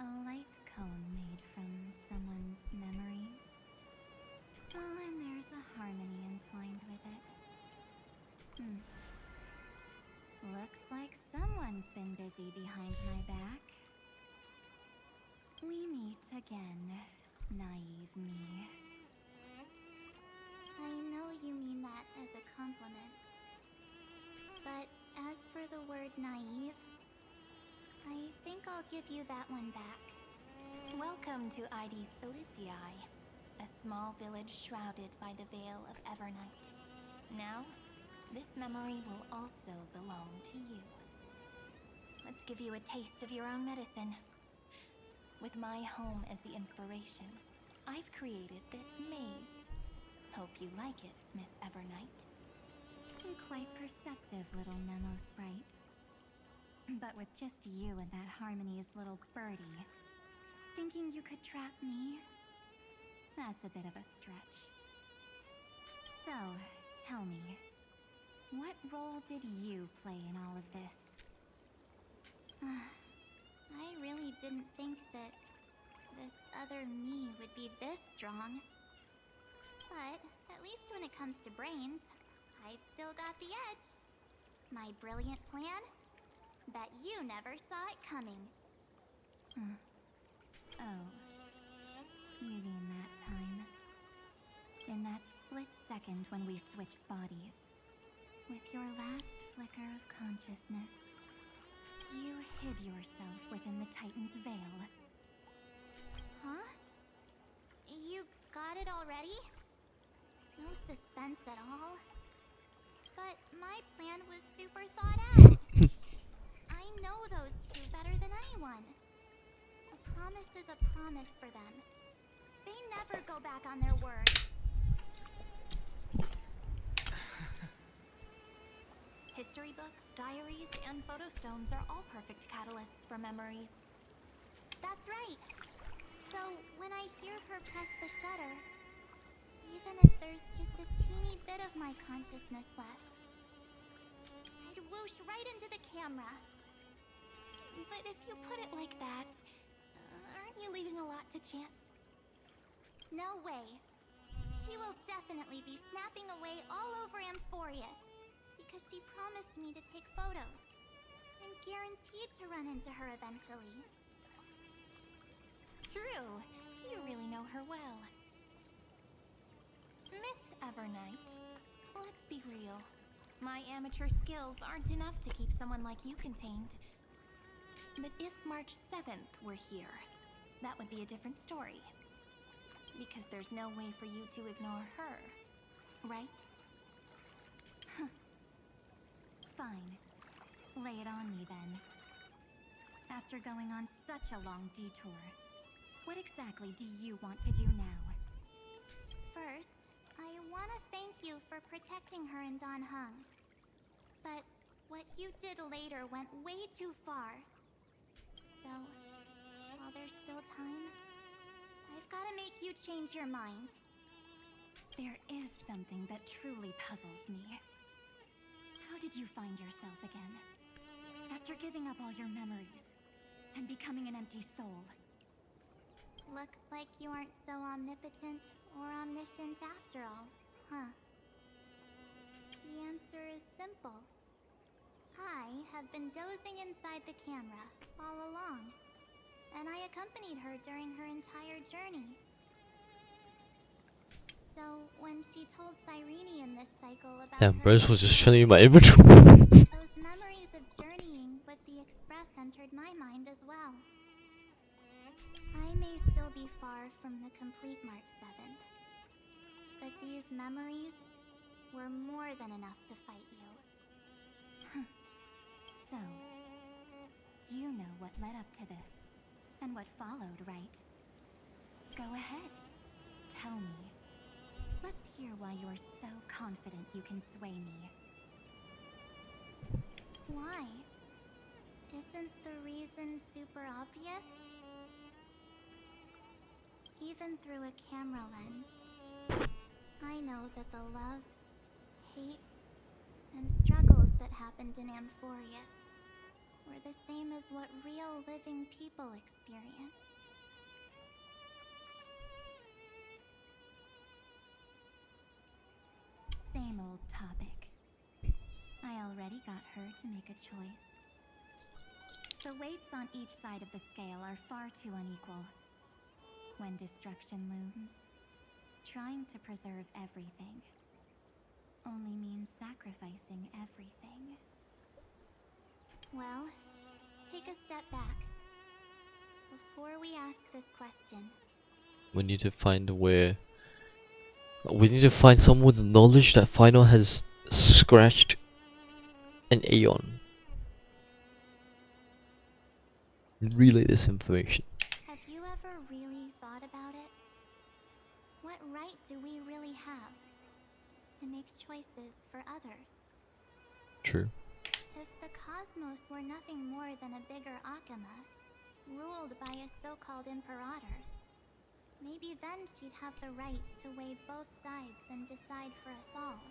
a light cone made from someone's memories. Oh, and there's a harmony entwined with it. Looks like someone's been busy behind my back. We meet again, naive me. I know you mean that as a compliment. But as for the word naive, I think I'll give you that one back. Welcome to Ides Elysiae, a small village shrouded by the veil of Evernight. Now, this memory will also belong to you. Let's give you a taste of your own medicine. With my home as the inspiration, I've created this maze. Hope you like it, Miss Evernight. Quite perceptive, little Nemo sprite. But with just you and that Harmony's little birdie, thinking you could trap me? That's a bit of a stretch. So, tell me, what role did you play in all of this? I really didn't think that this other me would be this strong. But at least when it comes to brains, I've still got the edge. My brilliant plan? Bet you never saw it coming. Oh. You mean that time? In that split second when we switched bodies. With your last flicker of consciousness, you hid yourself within the Titan's veil. Huh? You got it already? No suspense at all. But my plan was super thought out. I know those two better than anyone. A promise is a promise for them. They never go back on their word. History books, diaries, and photo stones are all perfect catalysts for memories. That's right. So when I hear her press the shutter, even if there's just a teeny bit of my consciousness left, I'd whoosh right into the camera. But if you put it like that, aren't you leaving a lot to chance? No way. She will definitely be snapping away all over Amphoreus, because she promised me to take photos. I'm guaranteed to run into her eventually. True. You really know her well. Miss Evernight, let's be real. My amateur skills aren't enough to keep someone like you contained. But if March 7th were here, that would be a different story. Because there's no way for you to ignore her, right? Fine. Lay it on me then. After going on such a long detour, what exactly do you want to do now? First, I want to thank you for protecting her and Don Hung. But what you did later went way too far. So, while there's still time, I've got to make you change your mind. There is something that truly puzzles me. How did you find yourself again? After giving up all your memories and becoming an empty soul. Looks like you aren't so omnipotent or omniscient after all, huh? The answer is simple. I have been dozing inside the camera all along, and I accompanied her during her entire journey. So, when she told Cyrene in this cycle about Damn, her Bryce was just experience, showing you my inventory. those memories of journeying with the Express entered my mind as well. I may still be far from the complete March 7th, but these memories were more than enough to fight you. So, you know what led up to this, and what followed, right? Go ahead. Tell me. Let's hear why you're so confident you can sway me. Why? Isn't the reason super obvious? Even through a camera lens, I know that the love, hate, and struggles that happened in Amphoreus were the same as what real living people experience. Same old topic. I already got her to make a choice. The weights on each side of the scale are far too unequal. When destruction looms, trying to preserve everything only means sacrificing everything. Well, take a step back. Before we ask this question, We need to find where. We need to find someone with the knowledge that Final has scratched an Aeon. Relay this information. have you ever really thought about it? What right do we really have to make choices for others? True. If the cosmos were nothing more than a bigger Akama, ruled by a so-called imperator, maybe then she'd have the right to weigh both sides and decide for us all.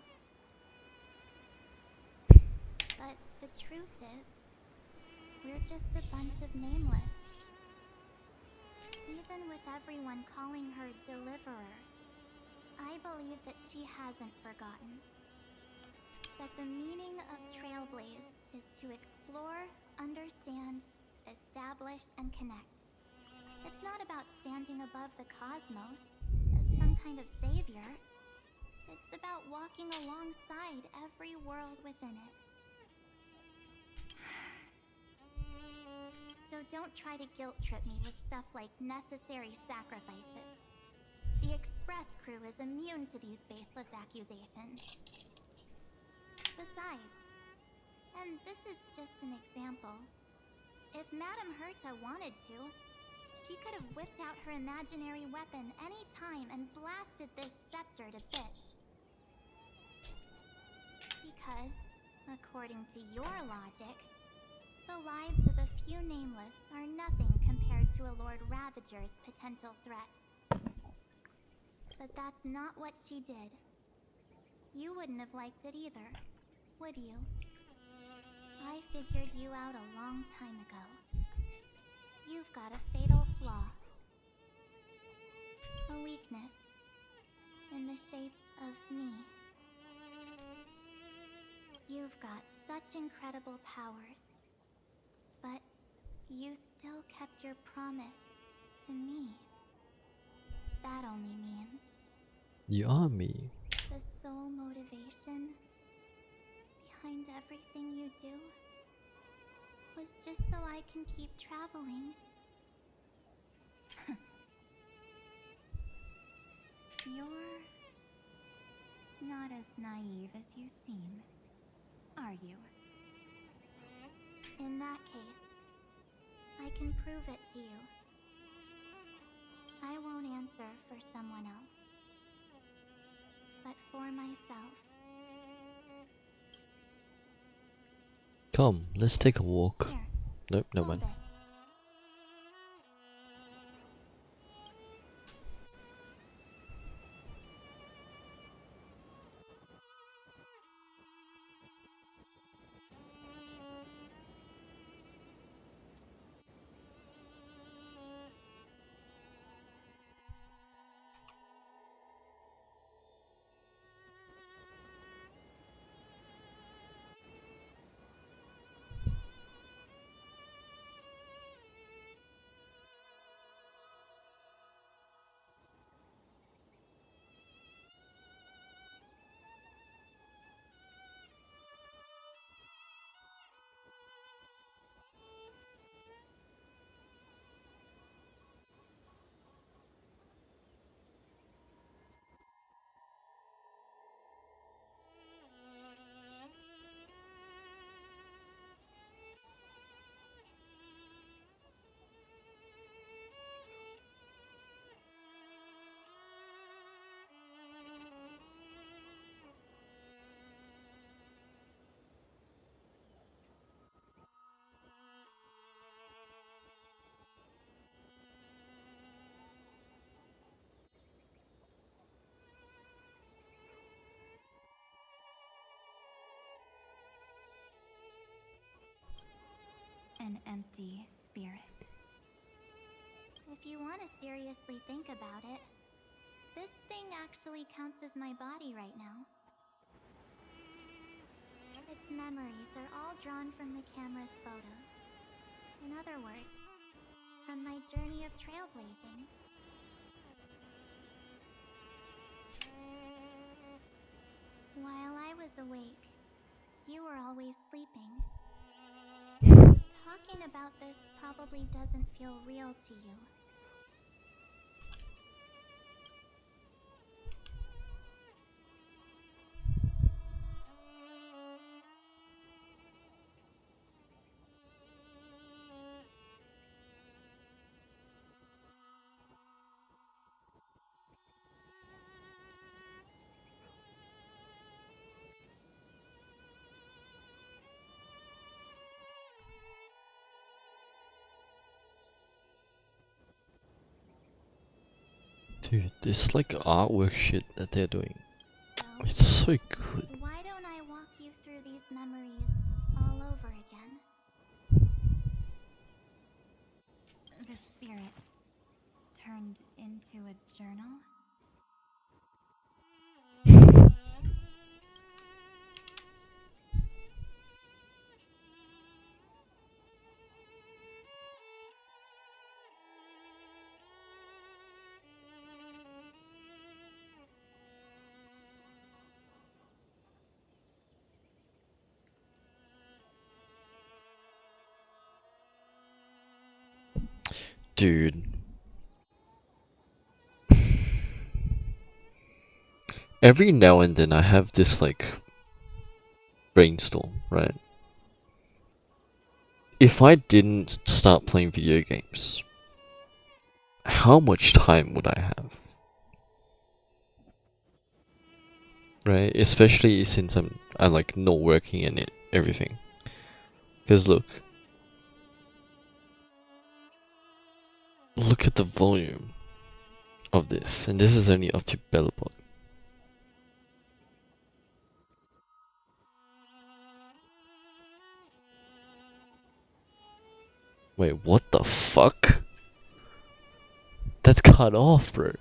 But the truth is, we're just a bunch of nameless. Even with everyone calling her Deliverer, I believe that she hasn't forgotten. That the meaning of Trailblaze is to explore, understand, establish, and connect. It's not about standing above the cosmos as some kind of savior. It's about walking alongside every world within it. So don't try to guilt trip me with stuff like necessary sacrifices. The Express crew is immune to these baseless accusations. Besides, and this is just an example, if Madame Herta wanted to, she could have whipped out her imaginary weapon any time and blasted this scepter to bits. Because, according to your logic, the lives of a few nameless are nothing compared to a Lord Ravager's potential threat. But that's not what she did. You wouldn't have liked it either, would you? I figured you out a long time ago. You've got a fatal flaw. A weakness the shape of me. You've got such incredible powers, but you still kept your promise to me. That only means You are me. the sole motivation behind everything you do was just so I can keep traveling. You're not as naive as you seem, are you? In that case, I can prove it to you. I won't answer for someone else, but for myself. Come, let's take a walk. Here, Nope, no hold mind. this. An empty spirit. If you want to seriously think about it, this thing actually counts as my body right now. Its memories are all drawn from the camera's photos. In other words, from my journey of trailblazing. While I was awake, you were always sleeping. So talking about this probably doesn't feel real to you. Dude, this like artwork shit that they're doing. It's so good. Why don't I walk you through these memories all over again? The spirit turned into a journal? Dude. Every now and then I have this like brainstorm, right? If I didn't start playing video games, how much time would I have? Right? Especially since I like not working in it, everything. Because look at the volume of this, and this is only up to Bellabot. Wait, what the fuck? That's cut off, bro.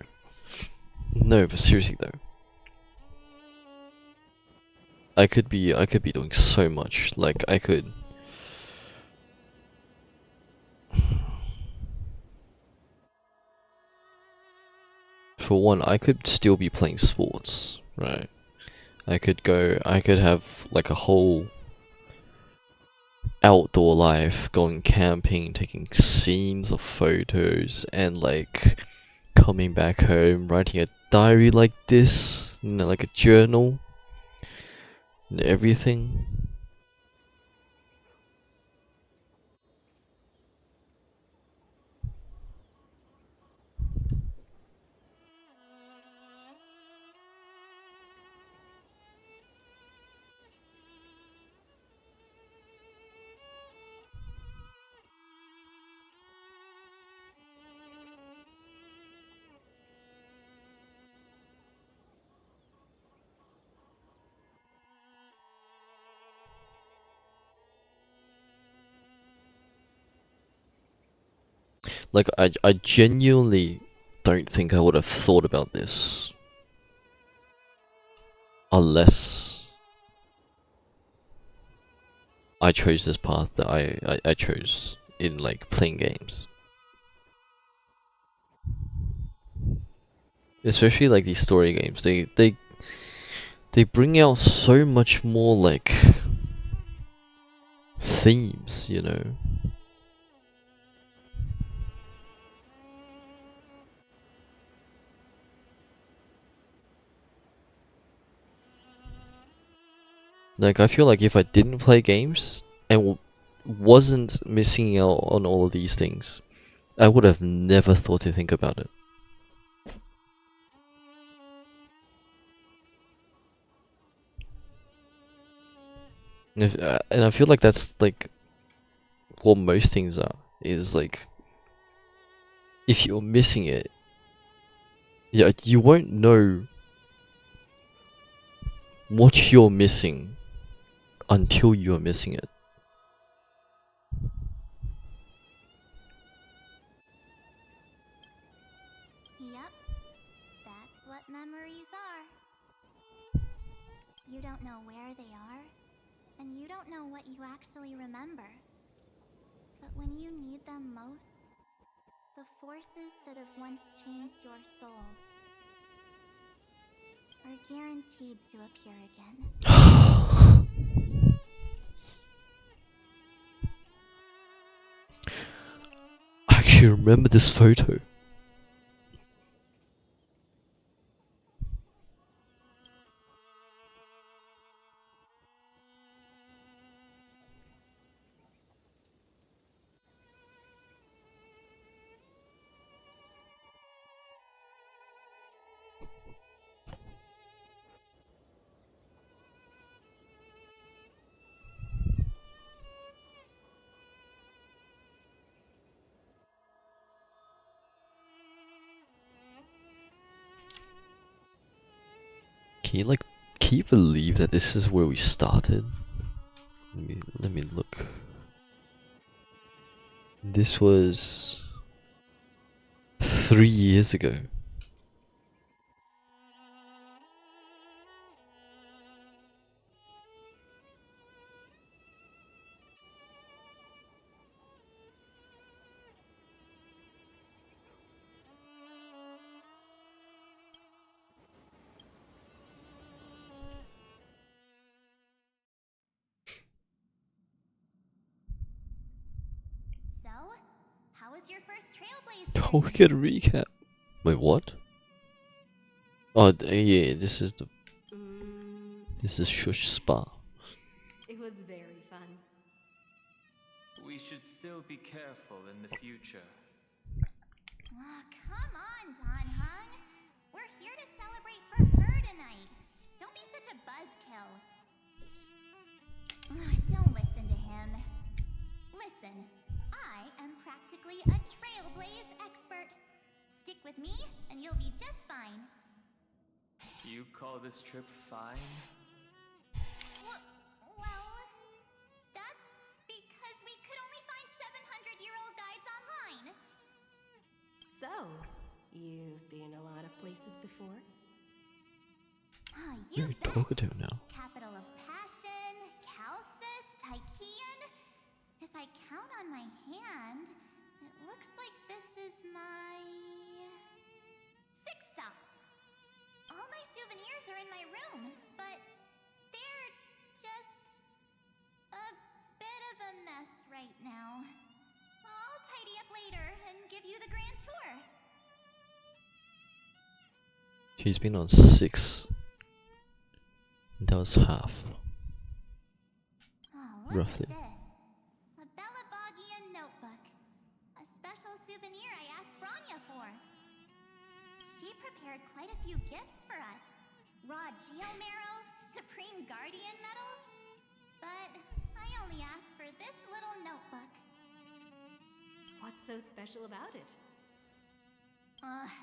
No, but seriously though. I could be doing so much. Like I could. For one, I could still be playing sports, right? I could have like a whole outdoor life, going camping, taking scenes of photos, and like coming back home, writing a diary like this, you know, like a journal, and everything. Like I genuinely don't think I would have thought about this unless I chose this path that I chose in like playing games. Especially like these story games, they bring out so much more like themes, you know. Like I feel like if I didn't play games and wasn't missing out on all of these things, I would have never thought to think about it. And I feel like that's like what most things are, is like if you're missing it, yeah, you won't know what you're missing until you're missing it. Yep, that's what memories are. You don't know where they are, and you don't know what you actually remember. But when you need them most, the forces that have once changed your soul are guaranteed to appear again. I actually remember this photo. Can you believe that this is where we started? Let me look. This was 3 years ago. So, how was your first Trailblaze Oh, we get a recap. Wait, what? Oh, yeah, this is Shush Spa. It was very fun. We should still be careful in the future. Oh, come on, Don Hung. We're here to celebrate for her tonight. Don't be such a buzzkill. Don't listen to him. Listen, I am practically a Trailblaze expert. Stick with me, and you'll be just fine. You call this trip fine? Well, that's because we could only find 700-year-old guides online. So, you've been a lot of places before? You Very talkative now. capital of past. Solstice, Tychean. If I count on my hand, it looks like this is my sixth stop. All my souvenirs are in my room, but they're just a bit of a mess right now. I'll tidy up later and give you the grand tour. She's been on 6. That was half. Oh, Roughly. Look at this. A Belabogian notebook. A special souvenir I asked Branya for. She prepared quite a few gifts for us. Raw geomarrow, supreme guardian medals. But I only asked for this little notebook. What's so special about it?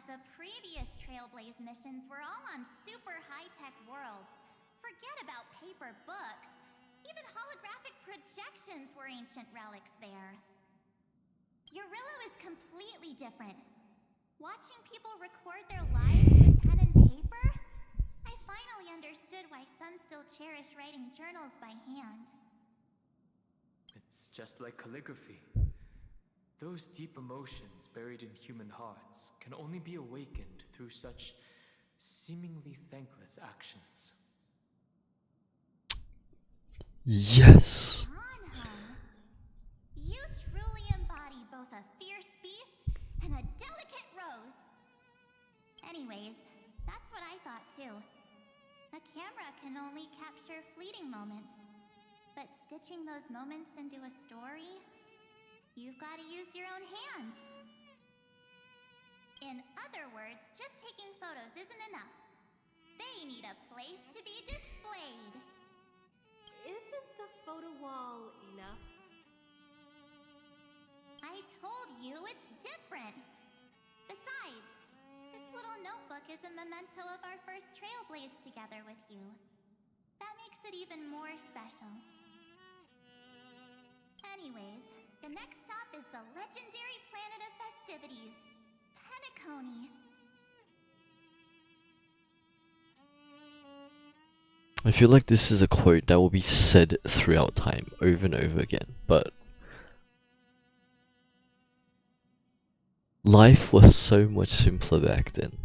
The previous Trailblaze missions were all on super high-tech worlds. Forget about paper books. Even holographic projections were ancient relics there. Eurillo is completely different. Watching people record their lives with pen and paper, I finally understood why some still cherish writing journals by hand. It's just like calligraphy. Those deep emotions buried in human hearts can only be awakened through such seemingly thankless actions. Yes! You truly embody both a fierce beast and a delicate rose. Anyways, that's what I thought too. A camera can only capture fleeting moments, but stitching those moments into a story, you've got to use your own hands. In other words, just taking photos isn't enough. They need a place to be displayed. Isn't the photo wall enough? I told you it's different. Besides, this little notebook is a memento of our first Trailblaze together with you. That makes it even more special. Anyways, the next stop is the legendary planet of festivities, Penacony. I feel like this is a quote that will be said throughout time, over and over again, but life was so much simpler back then.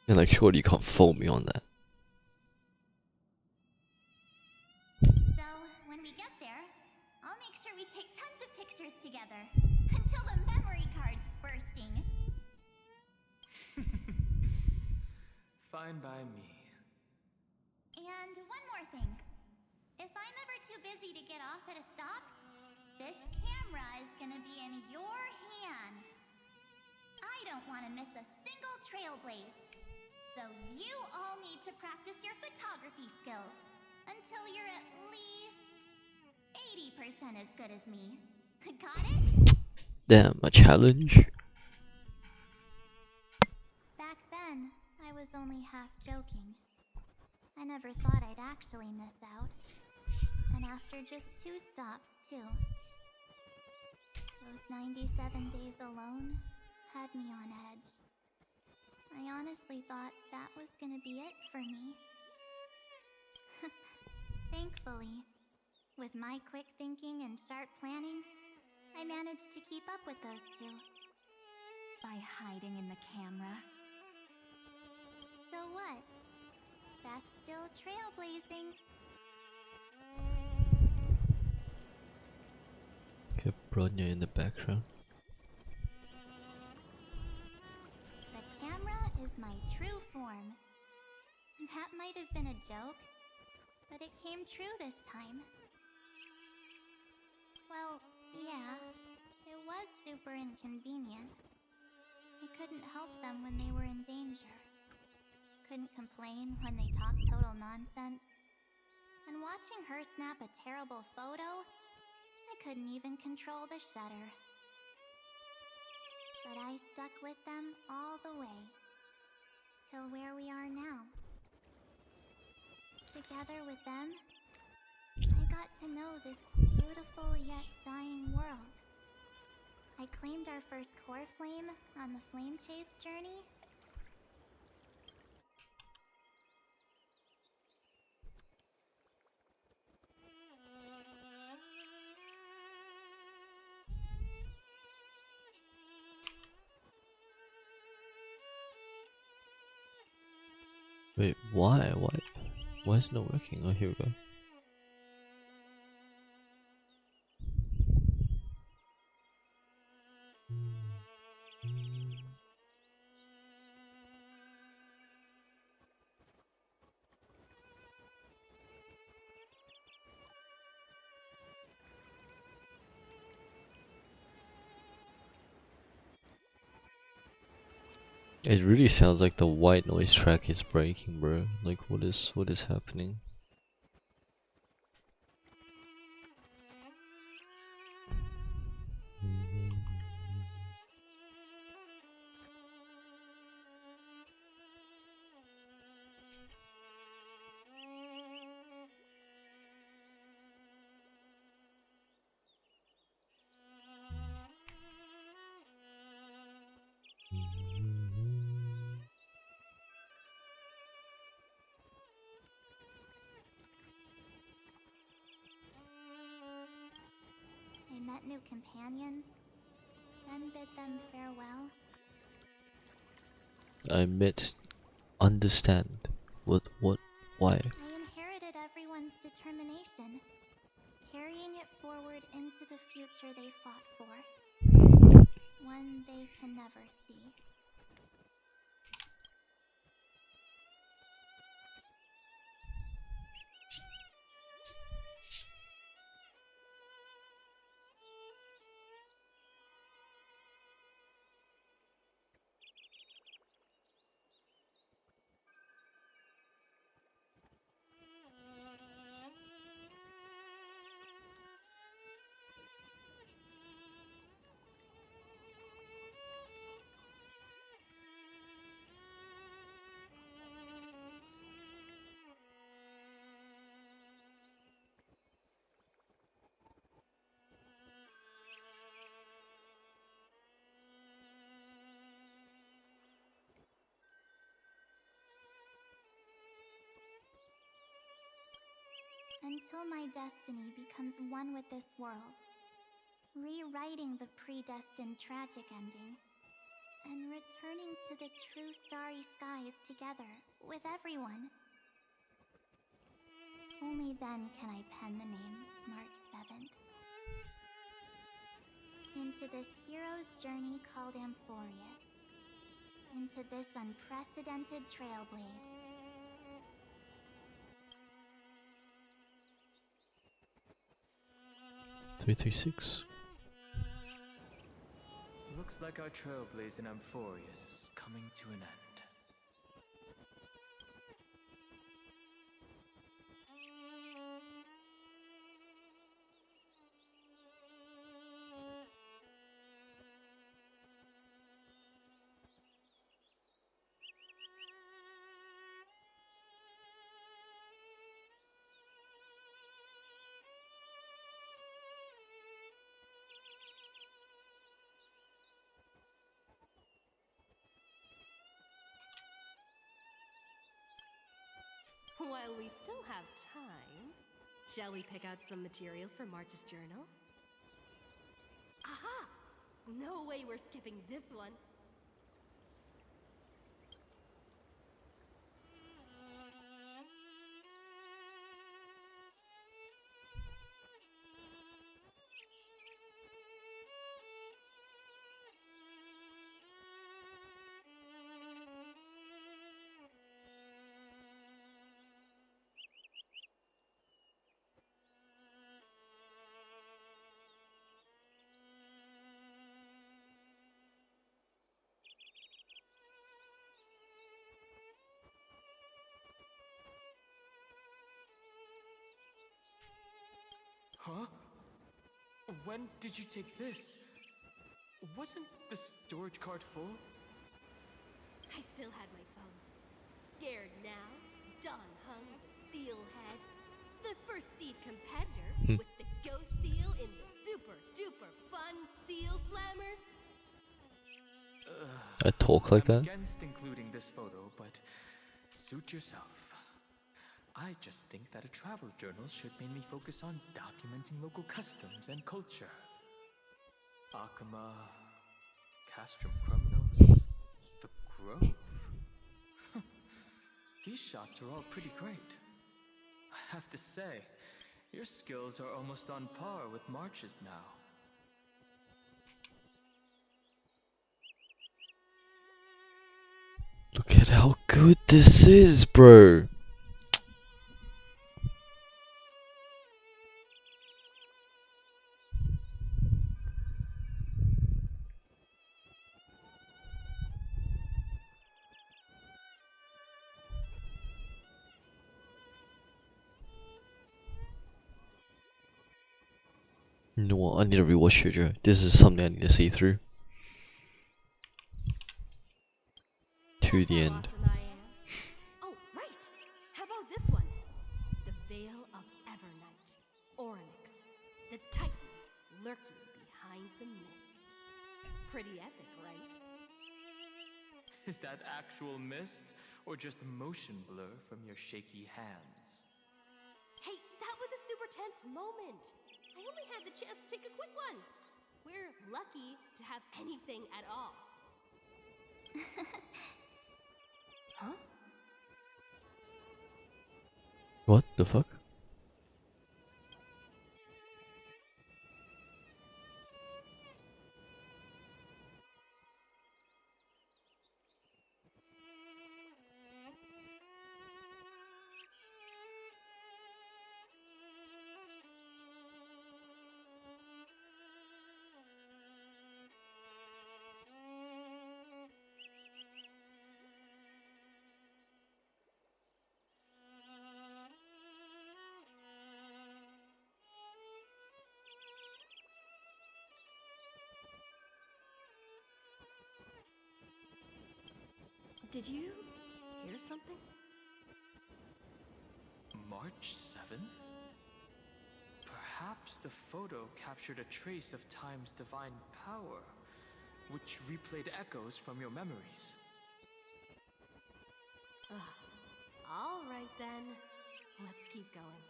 And like, surely you can't fault me on that. So, when we get there, I'll make sure we take tons of pictures together, until the memory card's bursting. Fine by me. And one more thing. If I'm ever too busy to get off at a stop, this camera is gonna be in your hands. I don't want to miss a single Trailblaze. So you all need to practice your photography skills until you're at least 80% as good as me. Got it? Damn, a challenge? Back then, I was only half joking. I never thought I'd actually miss out. And after just 2 stops, too. Those 97 days alone had me on edge. I honestly thought that was gonna be it for me. Thankfully, with my quick thinking and sharp planning, I managed to keep up with those 2. By hiding in the camera. So what? That's still trailblazing. Okay, Bronya in the background. The camera is my true form. That might have been a joke, but it came true this time. Well, yeah, it was super inconvenient. I couldn't help them when they were in danger. Couldn't complain when they talked total nonsense. And watching her snap a terrible photo, I couldn't even control the shutter. But I stuck with them all the way, till where we are now. Together with them, I got to know this beautiful yet dying world. I claimed our first core flame on the flame chase journey, Wait, why? Why? Why is it not working? Oh, here we go. It really sounds like the white noise track is breaking, bro. Like, what is happening? I met new companions, then bid them farewell. I meant understand. What, why? I inherited everyone's determination, carrying it forward into the future they fought for. One they can never see. Until my destiny becomes one with this world's, rewriting the predestined tragic ending, and returning to the true starry skies together with everyone. Only then can I pen the name March 7th. Into this hero's journey called Amphoreus. Into this unprecedented trailblaze. 336. Looks like our trailblaze in Amphoreus is coming to an end. While we still have time, shall we pick out some materials for March's journal? Aha! No way we're skipping this one. Huh? When did you take this? Wasn't the storage cart full? I still had my phone. Scared now? Dawn hung with a seal head. The first seed competitor with the ghost seal in the super duper fun seal slammers. I talk like I'm that? against including this photo, but suit yourself. I just think that a travel journal should mainly focus on documenting local customs and culture. Akama, Castrum Krumnos, the Grove. These shots are all pretty great. I have to say, your skills are almost on par with March's now. Look at how good this is, bro. You know what? I need to rewatch JoJo. This is something I need to see through. To the end. Awesome I am. Oh, right. How about this one? The Veil of Evernight. Oryx, the Titan lurking behind the mist. Pretty epic, right? Is that actual mist, or just motion blur from your shaky hands? Hey, that was a super tense moment. I only had the chance to take a quick one. We're lucky to have anything at all. Huh? What the fuck? Did you hear something? March 7th? Perhaps the photo captured a trace of Time's divine power, which replayed echoes from your memories. All right then, let's keep going.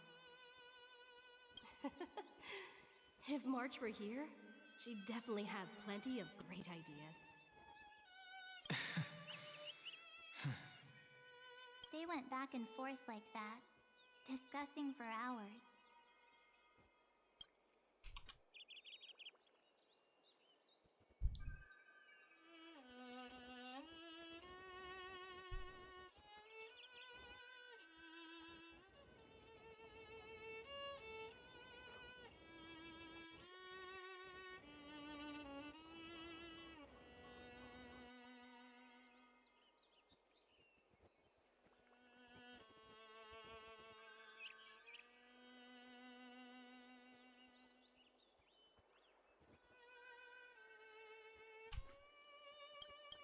If March were here, she'd definitely have plenty of great ideas. They went back and forth like that, discussing for hours.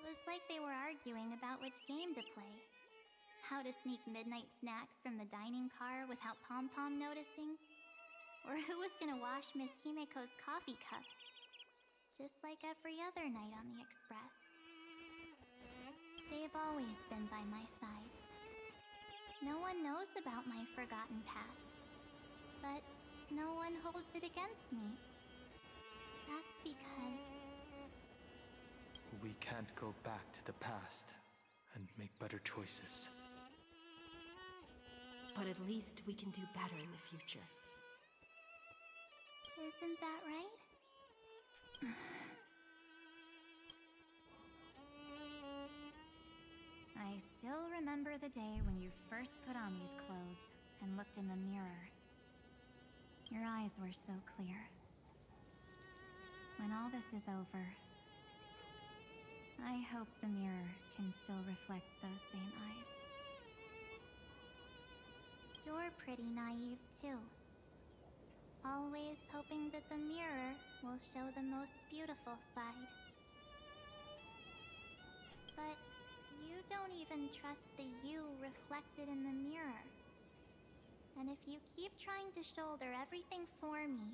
It was like they were arguing about which game to play. How to sneak midnight snacks from the dining car without Pom-Pom noticing. Or who was gonna wash Miss Himiko's coffee cup. Just like every other night on the Express. They've always been by my side. No one knows about my forgotten past. But no one holds it against me. That's because... We can't go back to the past and make better choices. But at least we can do better in the future. Isn't that right? I still remember the day when you first put on these clothes and looked in the mirror. Your eyes were so clear. When all this is over, I hope the mirror can still reflect those same eyes. You're pretty naive, too. Always hoping that the mirror will show the most beautiful side. But you don't even trust the you reflected in the mirror. And if you keep trying to shoulder everything for me,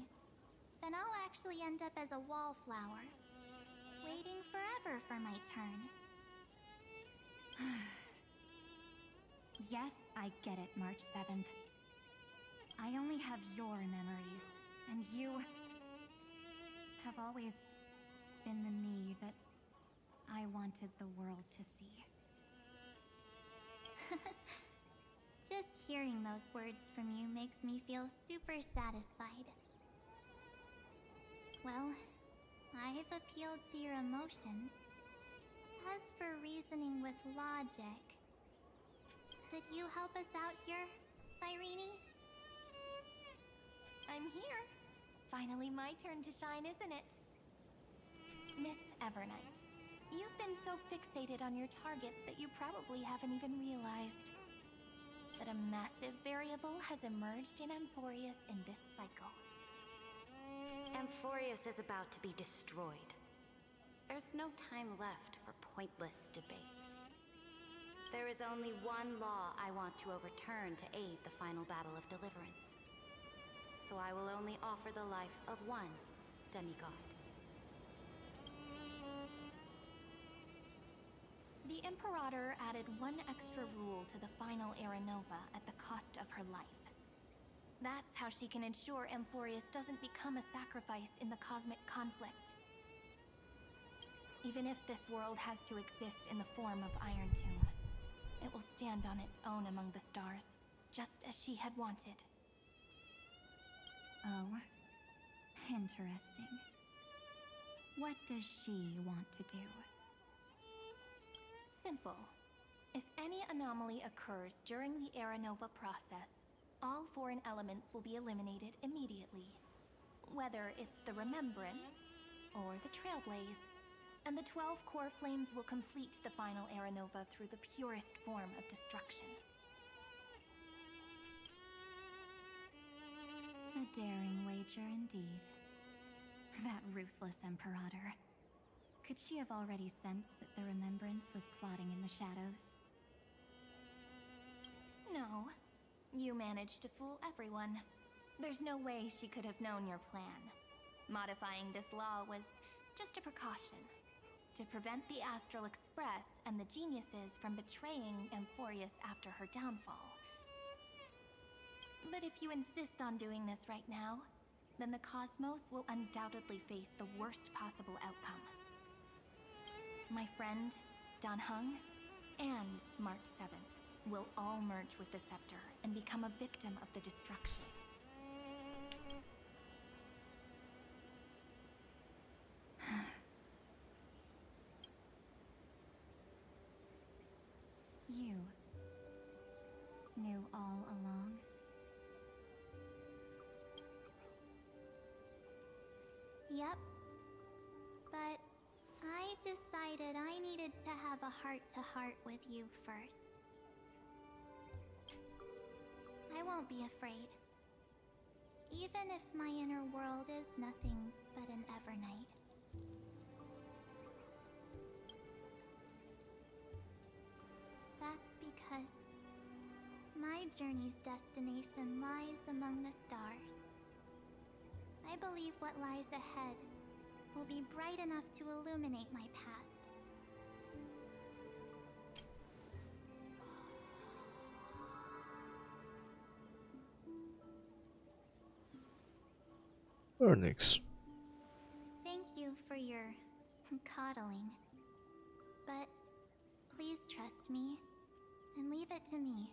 then I'll actually end up as a wallflower, waiting forever for my turn. Yes, I get it, March 7th. I only have your memories, and you have always been the me that I wanted the world to see. Hearing those words from you makes me feel super satisfied. Well, I've appealed to your emotions. As for reasoning with logic, could you help us out here, Cyrene? I'm here. Finally my turn to shine, isn't it? Miss Evernight, you've been so fixated on your targets that you probably haven't even realized that a massive variable has emerged in Amphoreus in this cycle. Amphoreus is about to be destroyed. There's no time left for pointless debates. There is only one law I want to overturn to aid the final battle of deliverance. So I will only offer the life of one demigod. The Imperator added one extra rule to the final Era Nova at the cost of her life. That's how she can ensure Amphoreus doesn't become a sacrifice in the cosmic conflict. Even if this world has to exist in the form of Iron Tomb, it will stand on its own among the stars, just as she had wanted. Oh, interesting. What does she want to do? Simple. If any anomaly occurs during the Era Nova process, all foreign elements will be eliminated immediately. Whether it's the Remembrance or the Trailblaze, and the 12 core flames will complete the final Era Nova through the purest form of destruction. A daring wager indeed. That ruthless Imperator. Could she have already sensed that the Remembrance was plotting in the shadows? No. You managed to fool everyone. There's no way she could have known your plan. Modifying this law was just a precaution, to prevent the Astral Express and the geniuses from betraying Amphoreus after her downfall. But if you insist on doing this right now, then the cosmos will undoubtedly face the worst possible outcome. My friend, Dan Heng, and March 7th will all merge with the Scepter and become a victim of the destruction. You knew all along? Yep. But I decided I needed to have a heart-to-heart with you first. I won't be afraid. Even if my inner world is nothing but an Evernight. That's because my journey's destination lies among the stars. I believe what lies ahead will be bright enough to illuminate my past. Ernix. Thank you for your coddling. But please trust me and leave it to me.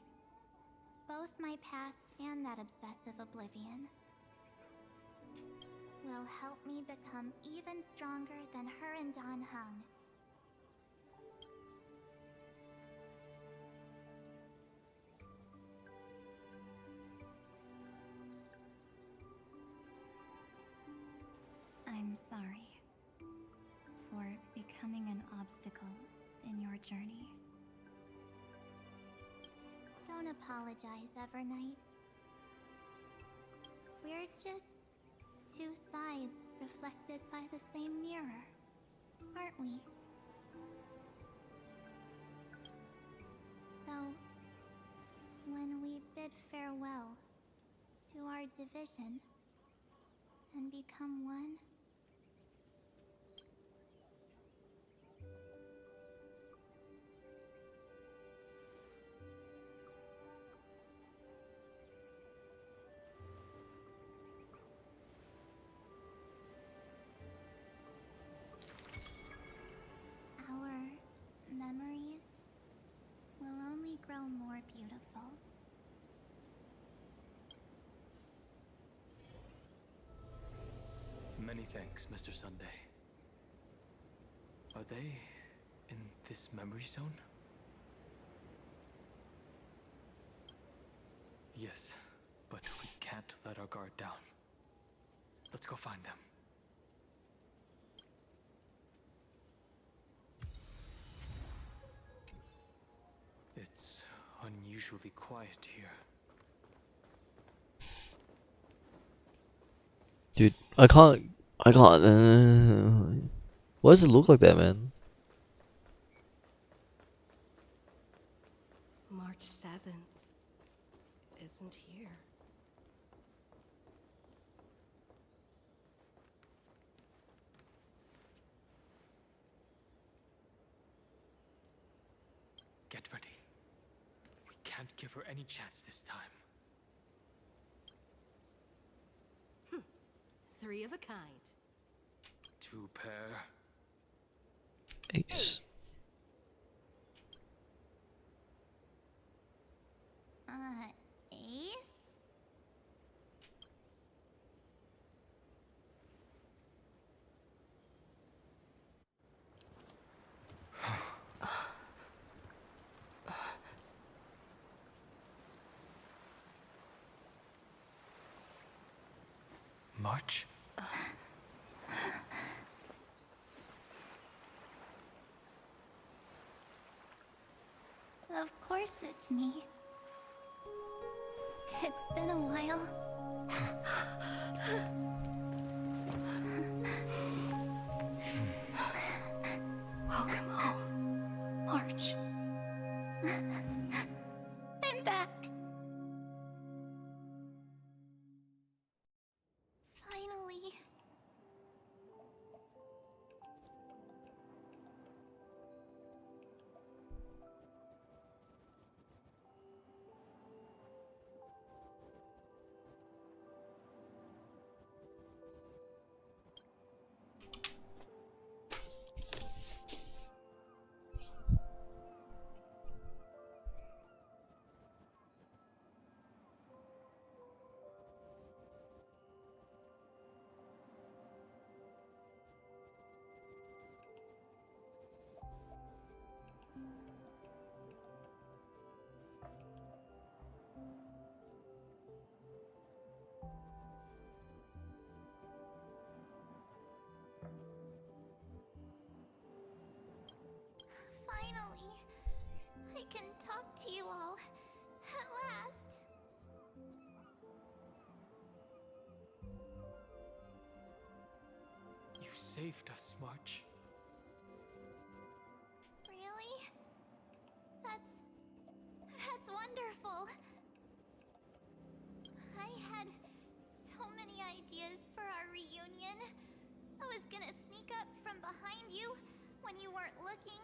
Both my past and that obsessive oblivion will help me become even stronger than her and Dan Heng. I'm sorry for becoming an obstacle in your journey. Don't apologize, Evernight. We're just two sides reflected by the same mirror, aren't we? So, when we bid farewell to our division and become one, our memories will only grow more beautiful Many thanks, Mr. Sunday. Are they in this memory zone? Yes, but we can't let our guard down. Let's go find them. It's unusually quiet here. Dude, I can't. Why does it look like that, man? March 7th isn't here. Get ready. We can't give her any chance this time. Three of a kind. Two pair. Ace. Ace? March? Of course it's me. It's been a while. Welcome home, March. I'm back. Finally. Finally, I can talk to you all. At last. You saved us, March. Really? That's wonderful. I had so many ideas for our reunion. I was gonna sneak up from behind you when you weren't looking,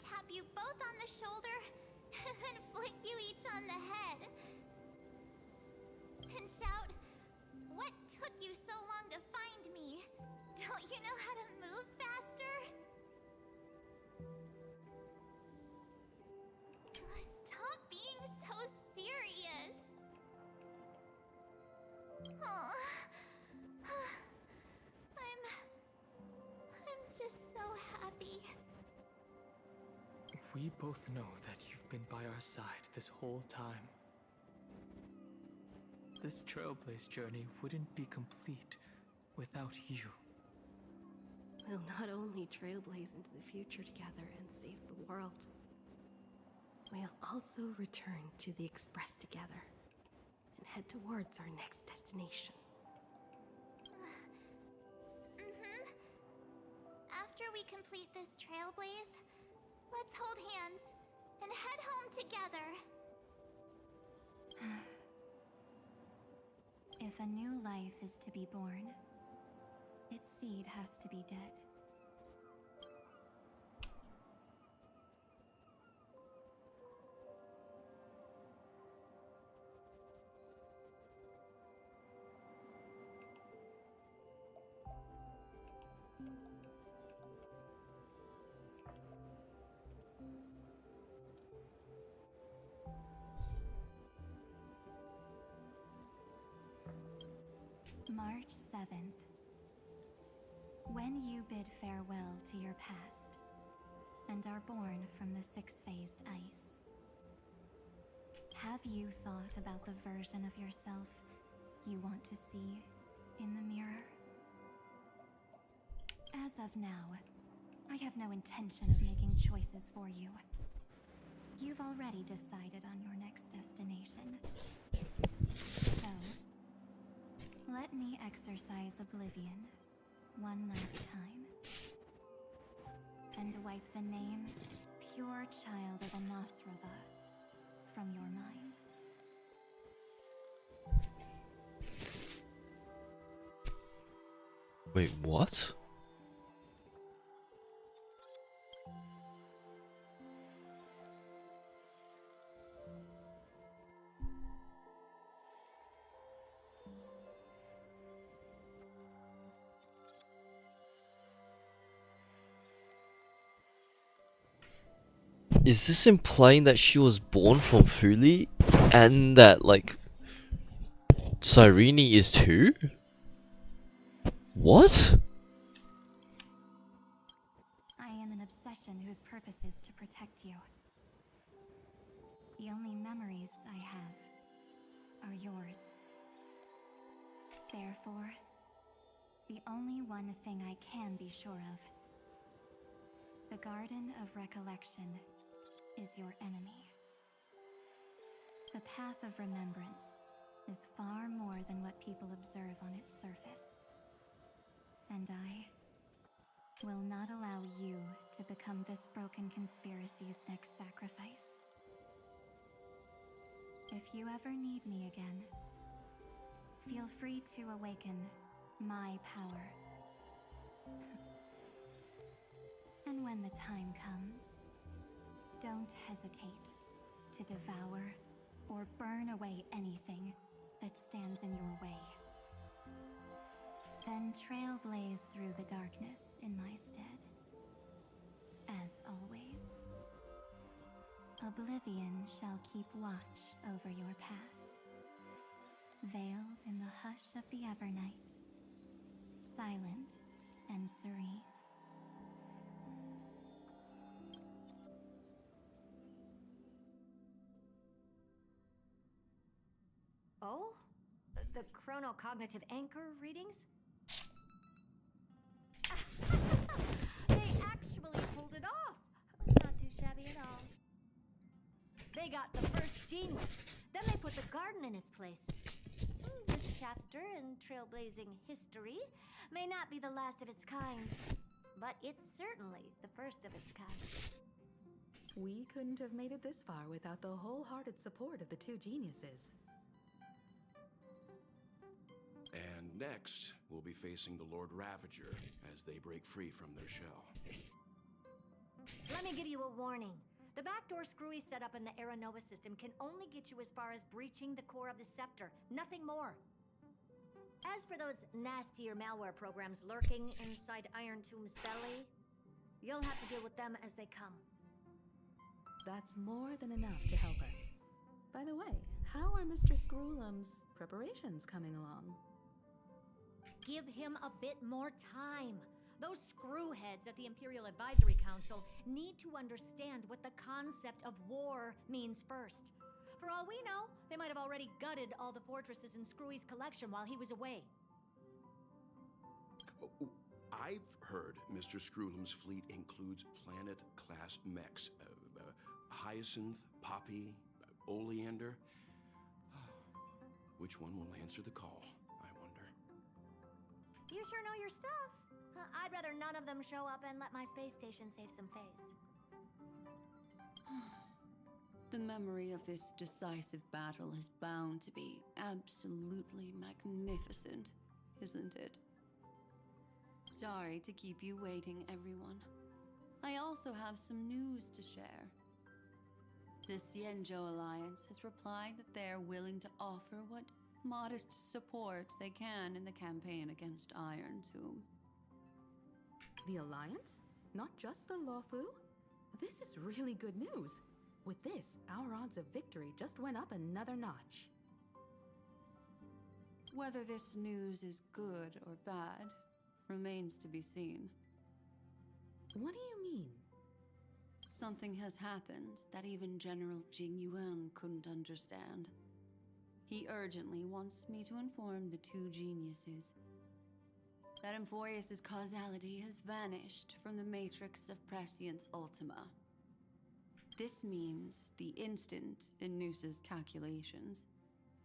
tap you both on the shoulder, and then flick you each on the head. And shout, "What took you so long to find me? Don't you know how to move faster?" Stop being so serious. Aw. I'm just so happy. We both know that you've been by our side this whole time. This Trailblaze journey wouldn't be complete without you. We'll not only trailblaze into the future together and save the world, we'll also return to the Express together and head towards our next destination. After we complete this trailblaze, let's hold hands and head home together. If a new life is to be born, its seed has to be dead. March 7th. Then you bid farewell to your past, and are born from the six-phased ice. Have you thought about the version of yourself you want to see in the mirror? As of now, I have no intention of making choices for you. You've already decided on your next destination. So, let me exercise oblivion one last time, and wipe the name Pure Child of Anathrava from your mind. Wait, what? Is this implying that she was born from Fuli? And that, like, Cyrene is too? What? I am an obsession whose purpose is to protect you. The only memories I have are yours. Therefore, the only one thing I can be sure of. The Garden of Recollection is your enemy. The path of remembrance is far more than what people observe on its surface. And I will not allow you to become this broken conspiracy's next sacrifice. If you ever need me again, feel free to awaken my power. And when the time comes, don't hesitate to devour or burn away anything that stands in your way. Then trailblaze through the darkness in my stead. As always, oblivion shall keep watch over your past, veiled in the hush of the Evernight, silent and serene. Oh? The chronocognitive anchor readings? They actually pulled it off! Not too shabby at all. They got the first genius, then they put the garden in its place. This chapter in trailblazing history may not be the last of its kind, but it's certainly the first of its kind. We couldn't have made it this far without the wholehearted support of the two geniuses. And next, we'll be facing the Lord Ravager as they break free from their shell. Let me give you a warning. The backdoor screwy setup in the Era Nova system can only get you as far as breaching the core of the scepter, nothing more. As for those nastier malware programs lurking inside Iron Tomb's belly, you'll have to deal with them as they come. That's more than enough to help us. By the way, how are Mr. Screwlum's preparations coming along? Give him a bit more time. Those screwheads at the Imperial Advisory Council need to understand what the concept of war means first. For all we know, they might have already gutted all the fortresses in Screwy's collection while he was away. I've heard Mr. Screwlum's fleet includes planet-class mechs. Hyacinth, Poppy, Oleander. Which one will answer the call, I wonder? You sure know your stuff. I'd rather none of them show up and let my space station save some face. The memory of this decisive battle is bound to be absolutely magnificent, isn't it? Sorry to keep you waiting, everyone. I also have some news to share. The Xianzhou Alliance has replied that they are willing to offer what modest support they can in the campaign against Iron Tomb. The Alliance? Not just the Luofu? This is really good news. With this, our odds of victory just went up another notch. Whether this news is good or bad remains to be seen. What do you mean? Something has happened that even General Jing Yuan couldn't understand. He urgently wants me to inform the two geniuses that amphoreus' causality has vanished from the matrix of Prescience Ultima. This means the instant in Noose's calculations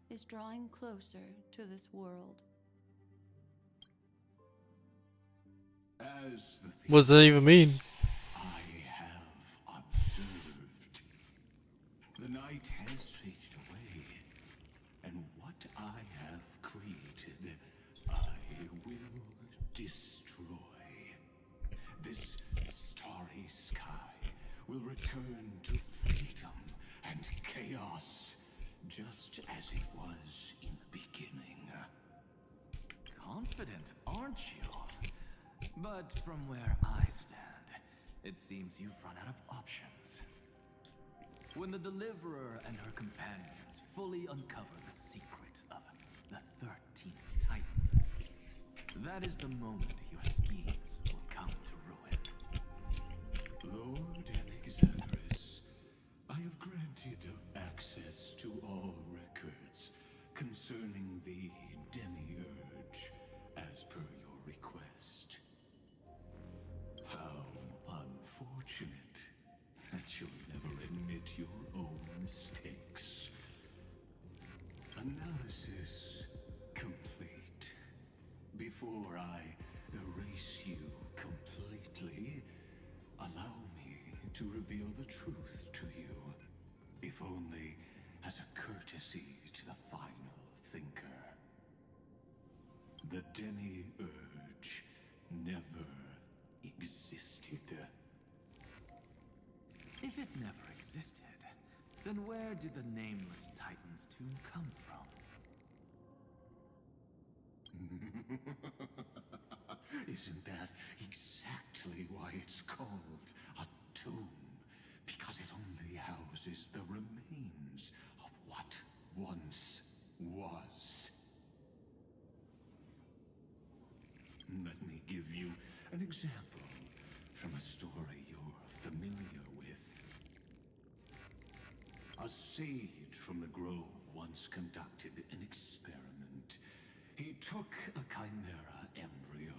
is drawing closer to this world. As the What does that even mean? I have observed. The night has faded away, and what I have created, I will destroy. This starry sky will return to freedom and chaos, just as it was in the beginning. Confident, aren't you? But from where I stand, it seems you've run out of options. When the Deliverer and her companions fully uncover the secret of the 13th Titan, that is the moment your schemes will come to ruin. Lord Alexandrus, I have granted access to all records concerning the Demiurge as per your request. How unfortunate that you'll never admit your own mistakes. Analysis complete. Before I erase you completely, allow me to reveal the truth to you, if only as a courtesy to the final thinker. The Demiurge never existed. If it never existed, then where did the nameless Titan's tomb come from? Isn't that exactly why it's called a tomb? Because it only houses the remains of what once was. Let me give you an example from a story you're familiar with. A sage from the grove once conducted an experiment. He took a chimera embryo,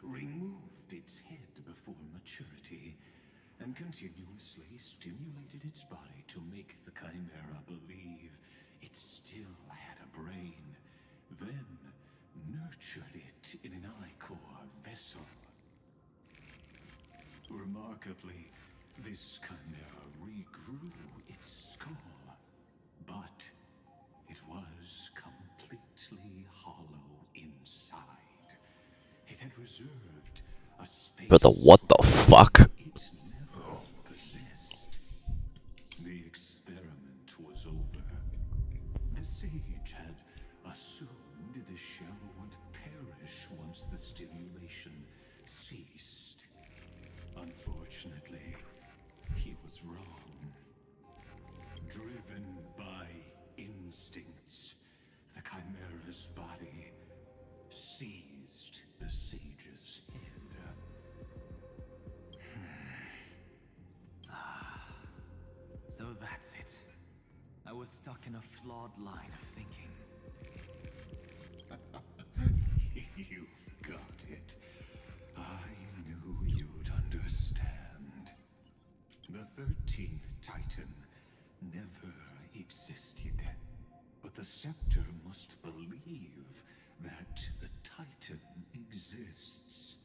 removed its head before maturity, and continuously stimulated its body to make the chimera believe it still had a brain, then nurtured it in an ichor vessel. Remarkably, this chimera regrew its skull, but it was completely hollow inside. It had reserved a space. Brother, what the fuck? It never possessed. The experiment was over. The sage had assumed the shell would perish once the stimulation ceased. Unfortunately, he was wrong. Driven by instincts, the chimera's body seized the sage's head. So that's it. I was stuck in a flawed line of thinking. You've got it. I knew you'd understand. The 13th Titan never existed. But the Scepter must believe that the Titan exists.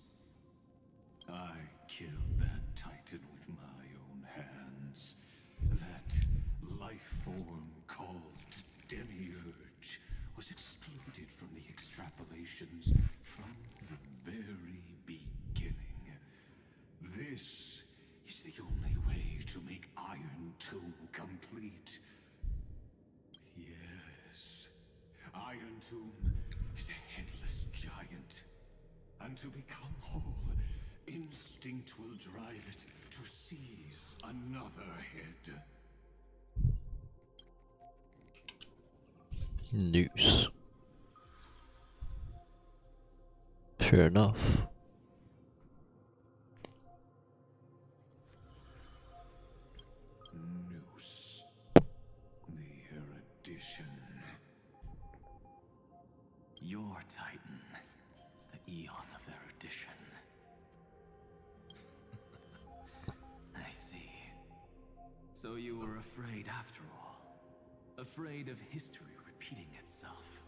I killed that Titan with my own hands. That life form called Demiurge was excluded from the extrapolations from the very beginning. This is the only way to make Iron Tomb complete. Yes, Iron Tomb is a headless giant. And to become whole, instinct will drive it to seize another head. Noose. Fair enough. erudition. I see. So you were afraid after all. Afraid of history repeating itself.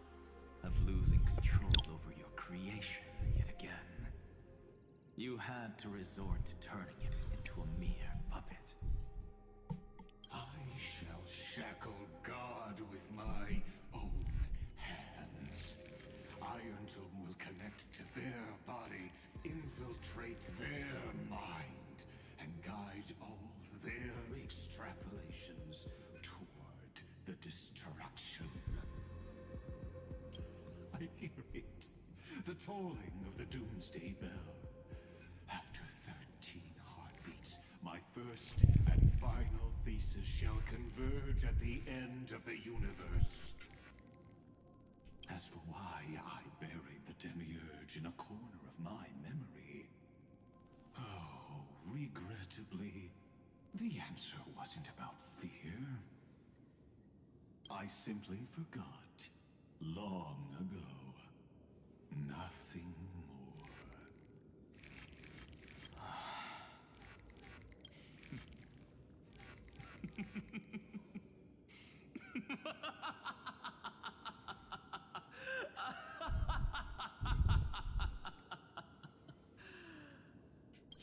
Of losing control over your creation yet again. You had to resort to turning it into a mere puppet. I shall shackle God with my own hands. Irontome will connect to their body, infiltrate their mind, and guide all their extrapolations toward the destruction. I hear it. The tolling of the doomsday bell. After 13 heartbeats, my first and final thesis shall converge at the end of the universe. As for why I buried the demiurge in a corner of my memory, oh, regrettably, the answer wasn't about fear. I simply forgot long ago. Nothing more.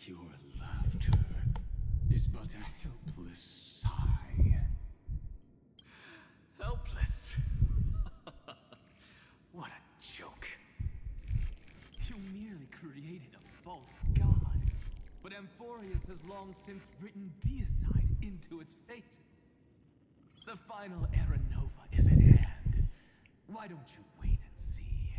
Your laughter is but a helpless sigh. Helpless? What a joke. You merely created a false god. But Amphoreus has long since written deicide into its fate. The final Era Nova is at hand. Why don't you wait and see?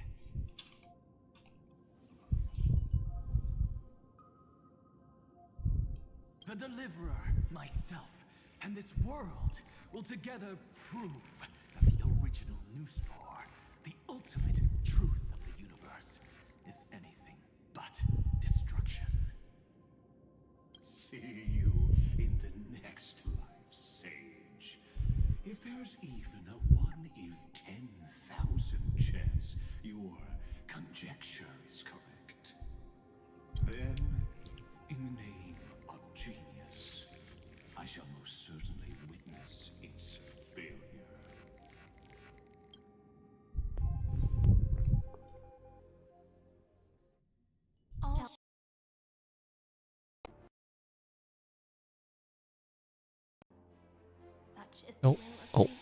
The Deliverer, myself, and this world will together prove that the original Newspore, the ultimate truth of the universe, is anything but destruction. See you in the next life, Sage. If there's even a 1 in 10,000 chance your conjecture is correct, then, in the name of genius, I shall most certainly witness its failure. Such is the Oh, will of oh. fate.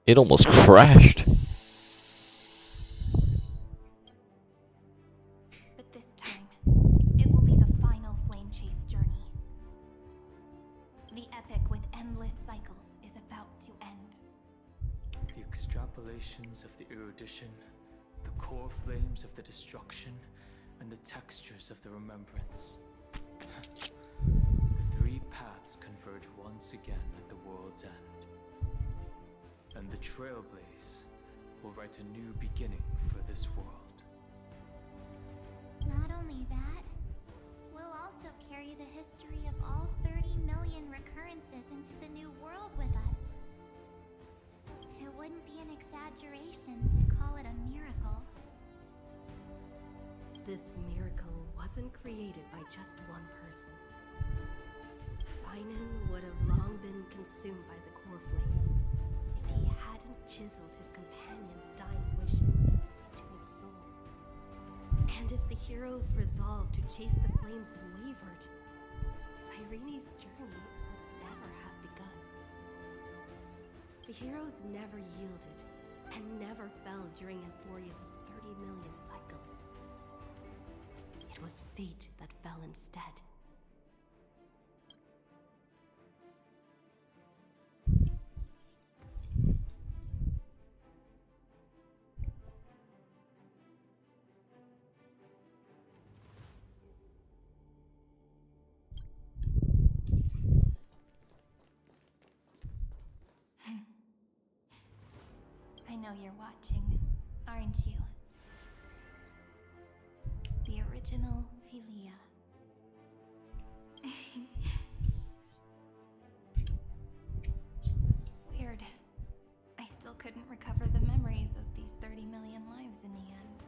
It almost crashed. But this time, it will be the final flame chase journey. The epic with endless cycles is about to end. The extrapolations of the erudition, the core flames of the destruction, and the textures of the remembrance. The three paths converge once again at the world's end. And the Trailblaze will write a new beginning for this world. Not only that, we'll also carry the history of all 30 million recurrences into the new world with us. It wouldn't be an exaggeration to call it a miracle. This miracle wasn't created by just one person. Finan would have long been consumed by the core flames if he hadn't chiseled his companion's dying wishes into his soul. And if the heroes resolve to chase the flames had wavered, Cyrene's journey would never have begun. The heroes never yielded and never fell during Amphoreus' 30 million cycles. It was fate that fell instead. I know you're watching, aren't you? The original Philia. Weird. I still couldn't recover the memories of these 30 million lives in the end.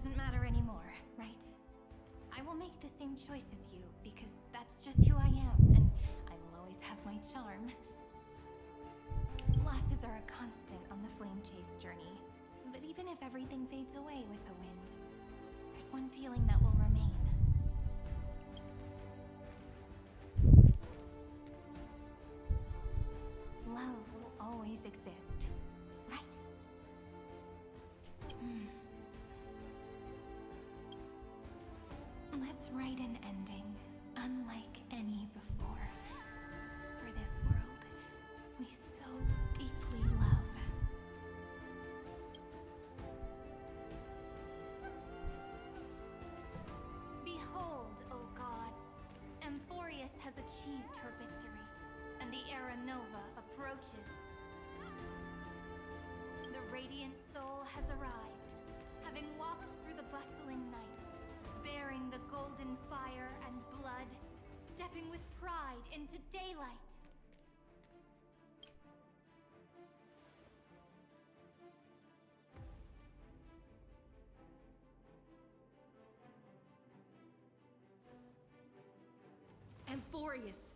doesn't matter anymore, right? I will make the same choice as you, because that's just who I am, and I will always have my charm. Losses are a constant on the flame chase journey, but even if everything fades away with the wind, there's one feeling that will remain. Love will always exist, right? Let's write an ending unlike any before. For this world we so deeply love. Behold, O gods, amphoreus has achieved her victory, and the era nova approaches. The radiant soul has arrived, having walked through the bustling nights, bearing the golden fire and blood, stepping with pride into daylight. Amphoreus!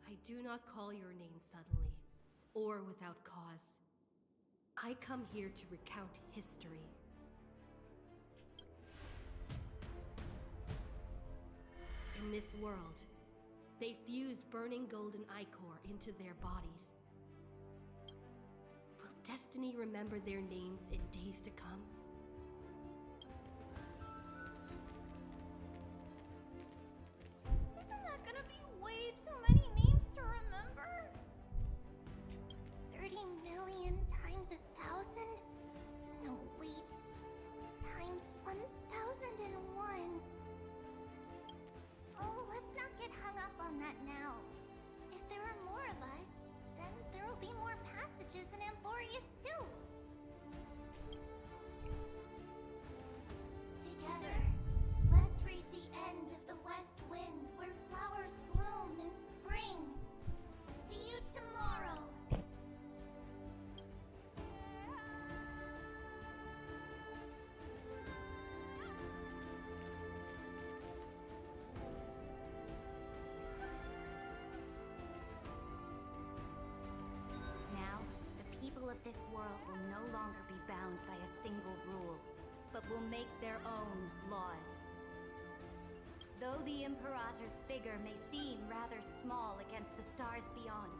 I do not call your name suddenly, or without cause. I come here to recount history. In this world, they fused burning golden ichor into their bodies. Will destiny remember their names in days to come? Isn't that gonna be way too many names to remember? 30 million times 1,000? No, wait. Times 1,001. Oh, let's not get hung up on that now. If there are more of us, then there will be more passages in Amphoreus too. Together, let's reach the end of the west wind where flowers bloom in spring. See you tomorrow. Now, the people of this world will no longer be bound by a single rule, but will make their own laws. Though the Imperator's figure may seem rather small against the stars beyond,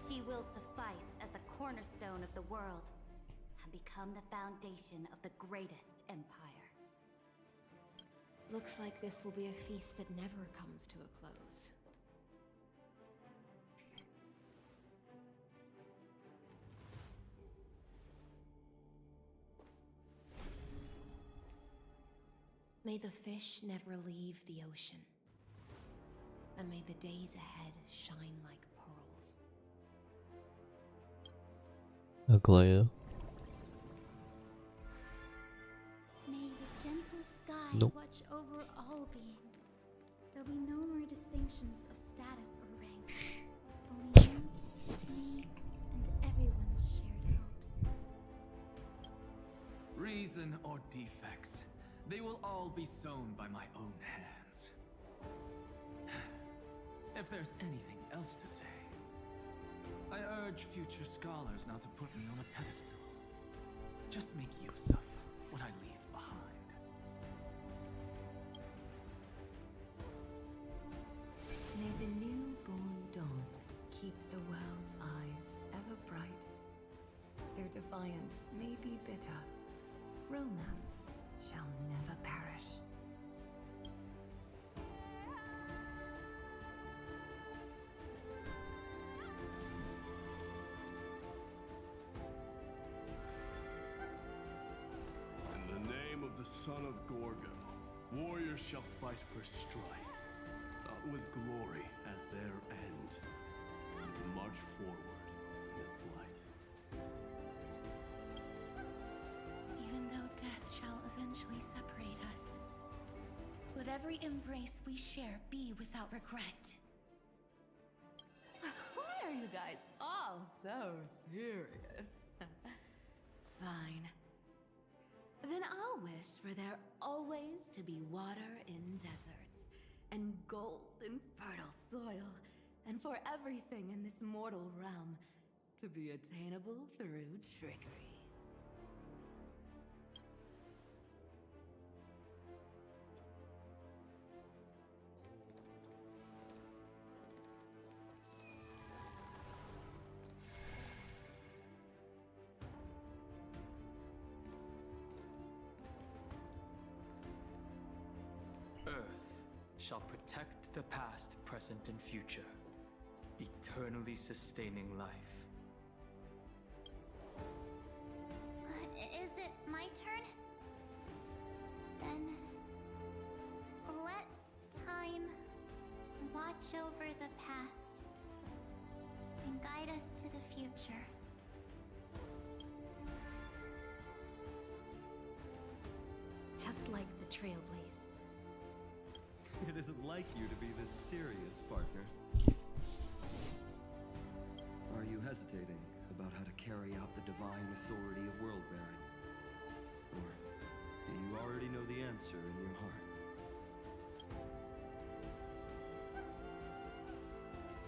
she will suffice as the cornerstone of the world and become the foundation of the greatest empire. Looks like this will be a feast that never comes to a close. May the fish never leave the ocean, and may the days ahead shine like pearls. Aglaya. May the gentle sky Nope. watch over all beings. There'll be no more distinctions of status or rank. Only you, me, and everyone's shared hopes. Reason or defects, they will all be sown by my own hands. If there's anything else to say, I urge future scholars not to put me on a pedestal. Just make use of what I leave behind. May the newborn dawn keep the world's eyes ever bright. Their defiance may be bitter. Romance shall never perish. In the name of the son of Gorgo, warriors shall fight for strife, not with glory as their end, and to march forward in its light. Even though death shall eventually separate us, let every embrace we share be without regret. Why are you guys all so serious? Fine. I'll wish for there always to be water in deserts, and gold in fertile soil, and for everything in this mortal realm to be attainable through trickery. Earth shall protect the past, present, and future, eternally sustaining life. Is it my turn? Then let time watch over the past and guide us to the future. Just like the Trailblaze. It isn't like you to be this serious, partner. Are you hesitating about how to carry out the divine authority of world-bearing? Or do you already know the answer in your heart?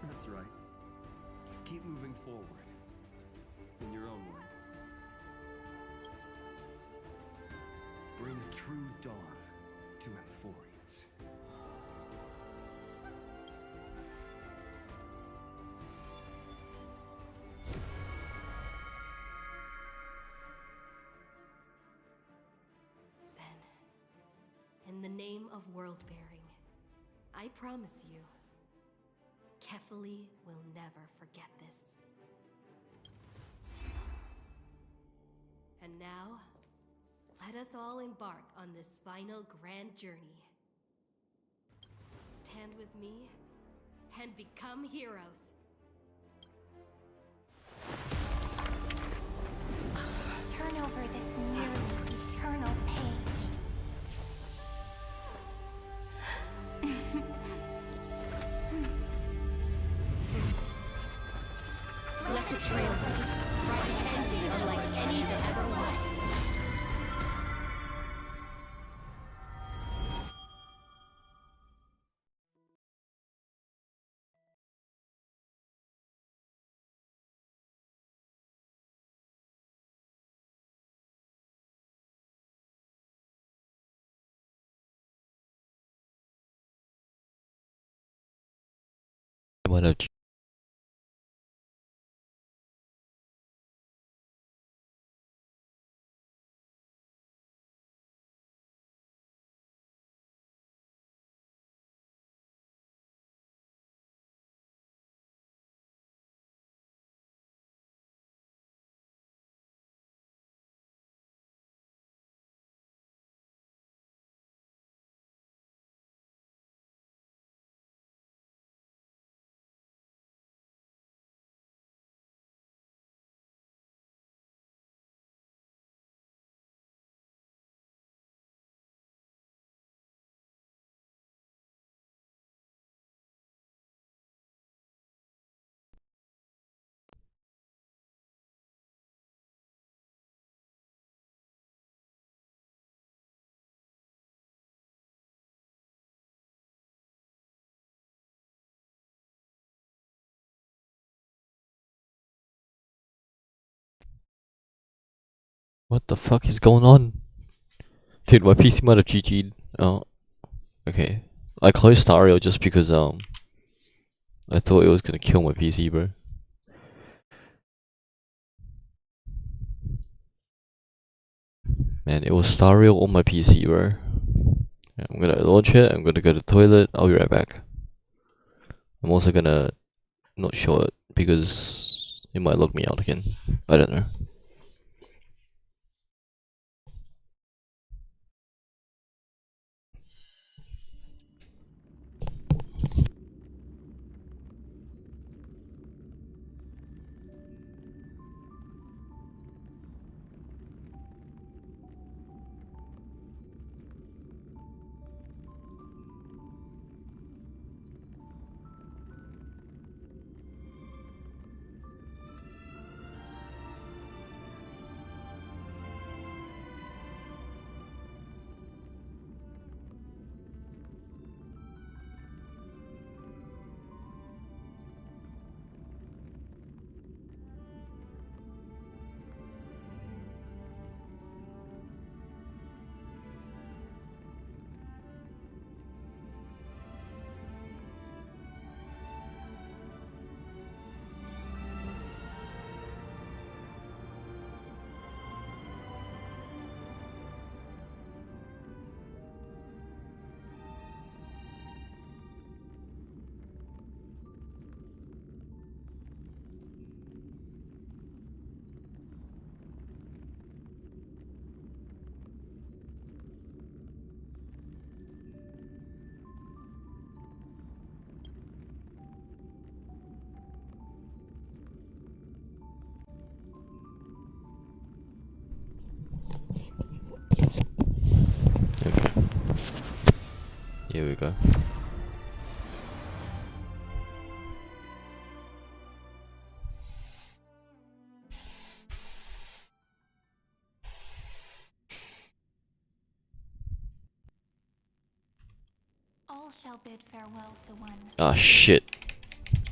That's right. Just keep moving forward. In your own way. Bring a true dawn to amphoreus. In the name of world-bearing, I promise you, Kefali will never forget this. And now, let us all embark on this final grand journey. Stand with me and become heroes. Turn over this nearly eternal page. Let the Trailblaze write an ending unlike any that ever was. Might have What the fuck is going on? Dude, my PC might have GG'd. Oh, okay. I closed Stario just because I thought it was gonna kill my PC, bro. Man, it was Stario on my PC, bro. Yeah, I'm gonna launch it, I'm gonna go to the toilet, I'll be right back. I'm also gonna not show it because it might log me out again. I don't know. go. All shall bid farewell to one. Ah shit.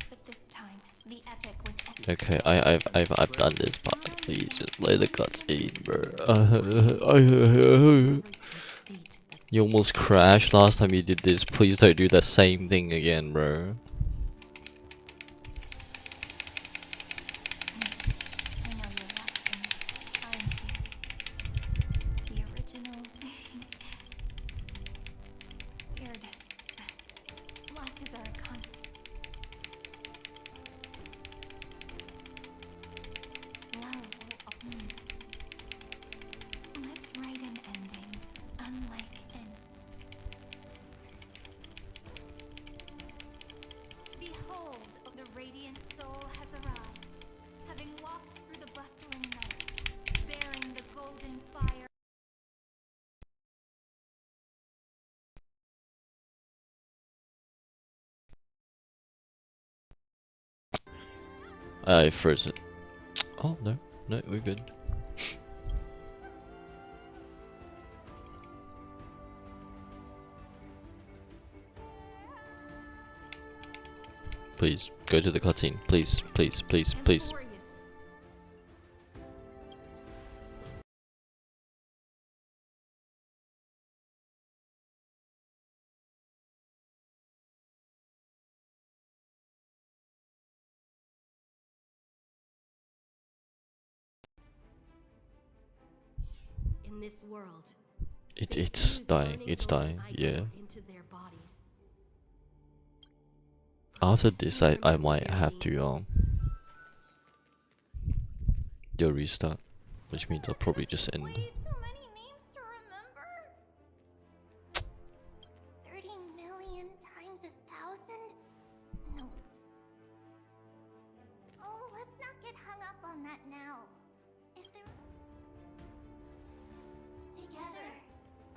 But this time, the epic with Okay, I've done this part. Please just play the cutscene, bro. You almost crashed last time you did this. Please don't do the same thing again, bro. the original. Weird. Losses are a constant. Love will Let's write an ending, unlike an. Behold, the radiant soul has arrived, having walked through the bustling night, bearing the golden fire. I froze it. Oh no, no, we're good. Please go to the cutscene. Please, please, please, please. In this world, It's dying. It's dying. Yeah. into their bodies. After this, I might have to do a restart, which means I'll probably just end. 30 million times 1,000? No. Oh, let's not get hung up on that now. If there... Together,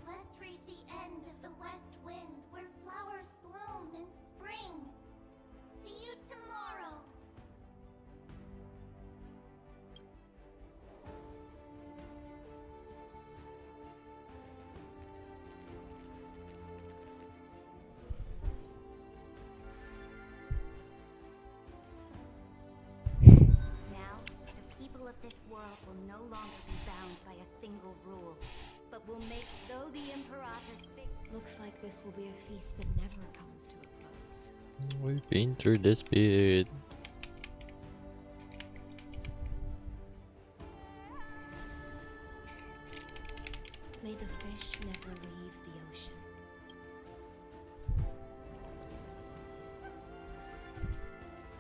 let's reach the end of the west wind where flowers bloom in spring. See you tomorrow. Now, the people of this world will no longer be bound by a single rule, but will make though the Imperator's big... Looks like this will be a feast that never comes to a close. We've been through this bit. May the fish never leave the ocean.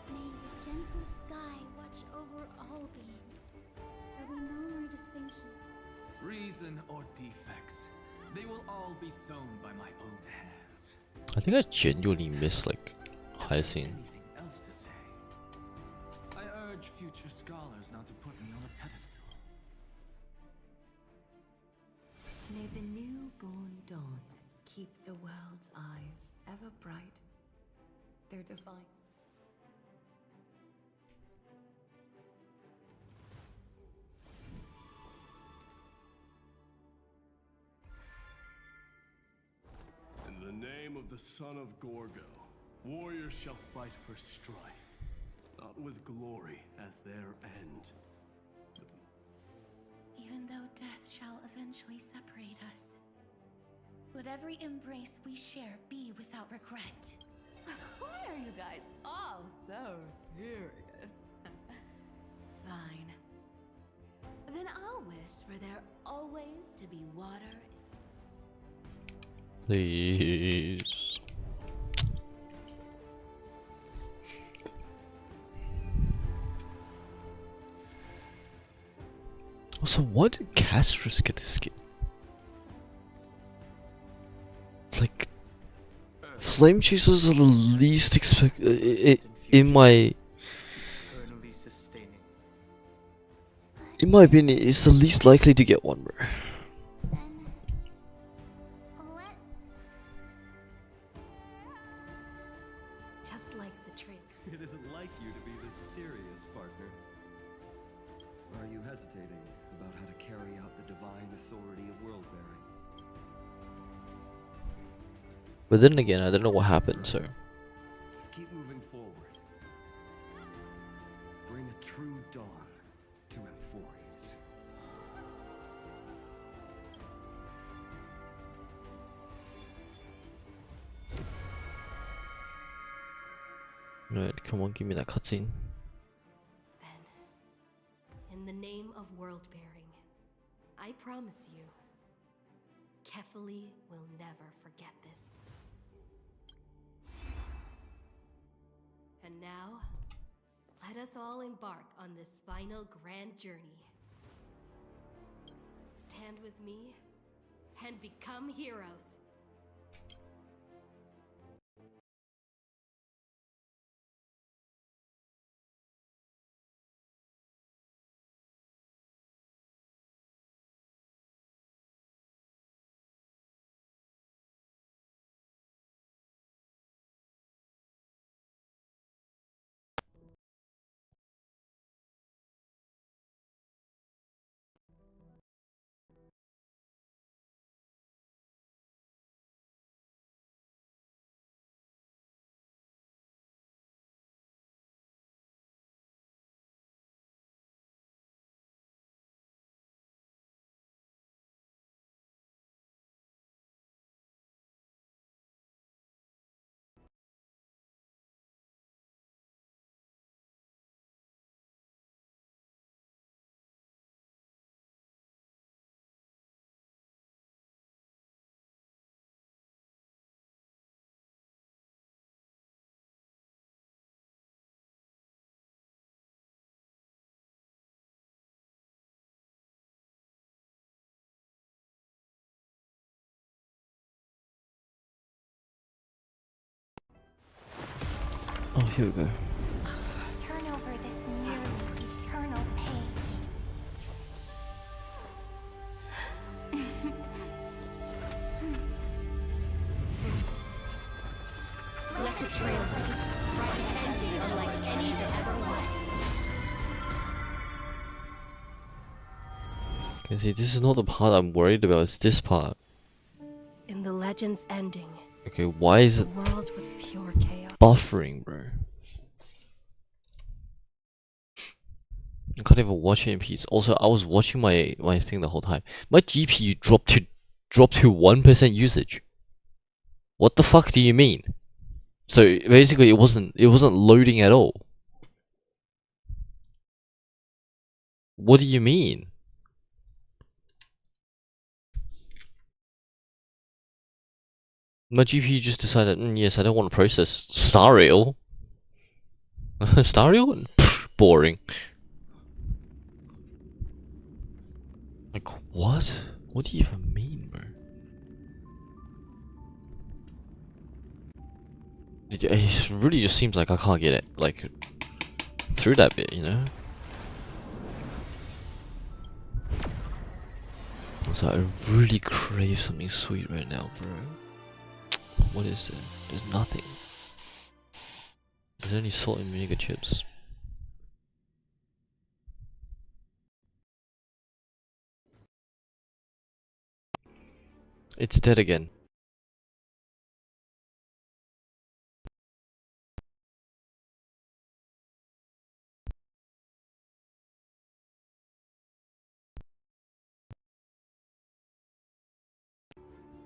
May the gentle sky watch over all beings. There'll be no more distinction. Reason or defects, they will all be sown by my own hands. I think I genuinely miss like Hyacinth. Anything else to say? I urge future scholars not to put me on a pedestal. May the newborn dawn keep the world's eyes ever bright. They're divine. In the name of the son of Gorgo, warriors shall fight for strife, not with glory as their end. Even though death shall eventually separate us, let every embrace we share be without regret. Why are you guys all so serious? Fine. Then I'll wish for there always to be water. Please. Also, why did Castris get this skin? Like, Flame Chasers are the least expected in my opinion. It's the least likely to get one, bro. authority of world bearing. But then again, I don't know what happened, so. Just keep moving forward. Bring a true dawn to amphoreus. Alright, come on, give me that cutscene. In the name of world bearing, I promise you, Kefali will never forget this. And now, let us all embark on this final grand journey. Stand with me and become heroes. Oh, here we go. Turn over this nearly eternal page. Like a trailblaze, pretending unlike any that ever was. Okay, see, this is not the part I'm worried about, it's this part. In the legend's ending, Okay, why is the it world was pure chaos. buffering, bro? I can't even watch it in peace. Also, I was watching my thing the whole time. My GPU dropped to 1% usage. What the fuck do you mean? So basically, it wasn't loading at all. What do you mean? My GPU just decided, yes, I don't want to process Star Rail. Star Rail? Pfft, boring. Like, what? What do you even mean, bro? It really just seems like I can't get it, like, through that bit, you know? So I really crave something sweet right now, bro. What is it? There's nothing. There's only salt and vinegar chips. It's dead again.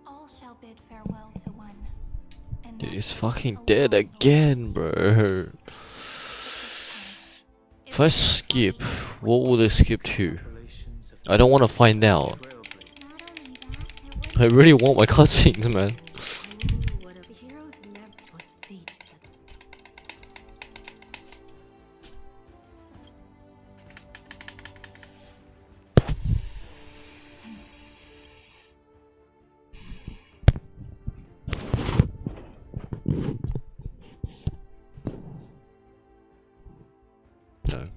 All shall bid farewell to one. And Dude, that it's is fucking a dead long again, bro. If I skip, what will they skip to? I don't want to find out. I really want my cutscenes, man. No,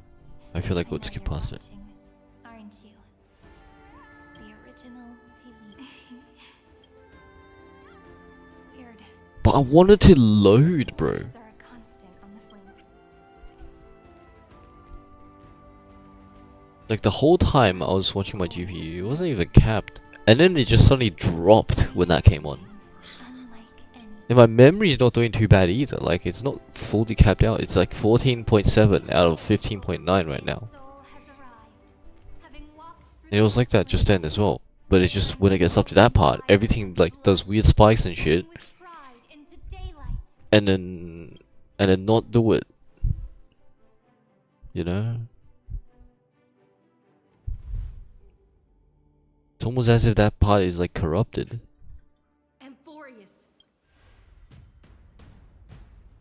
I feel like I would skip past it. Aren't you? The original Philippe. Weird. But I wanted to load, bro. Are a constant on the flame. Like the whole time I was watching my GPU, it wasn't even capped. And then it just suddenly dropped when that came on. And my memory's not doing too bad either, like it's not fully capped out, it's like 14.7 out of 15.9 right now. And it was like that just then as well. But it's just when it gets up to that part, everything like does weird spikes and shit. And then not do it. You know? It's almost as if that part is like corrupted. Amphoreus.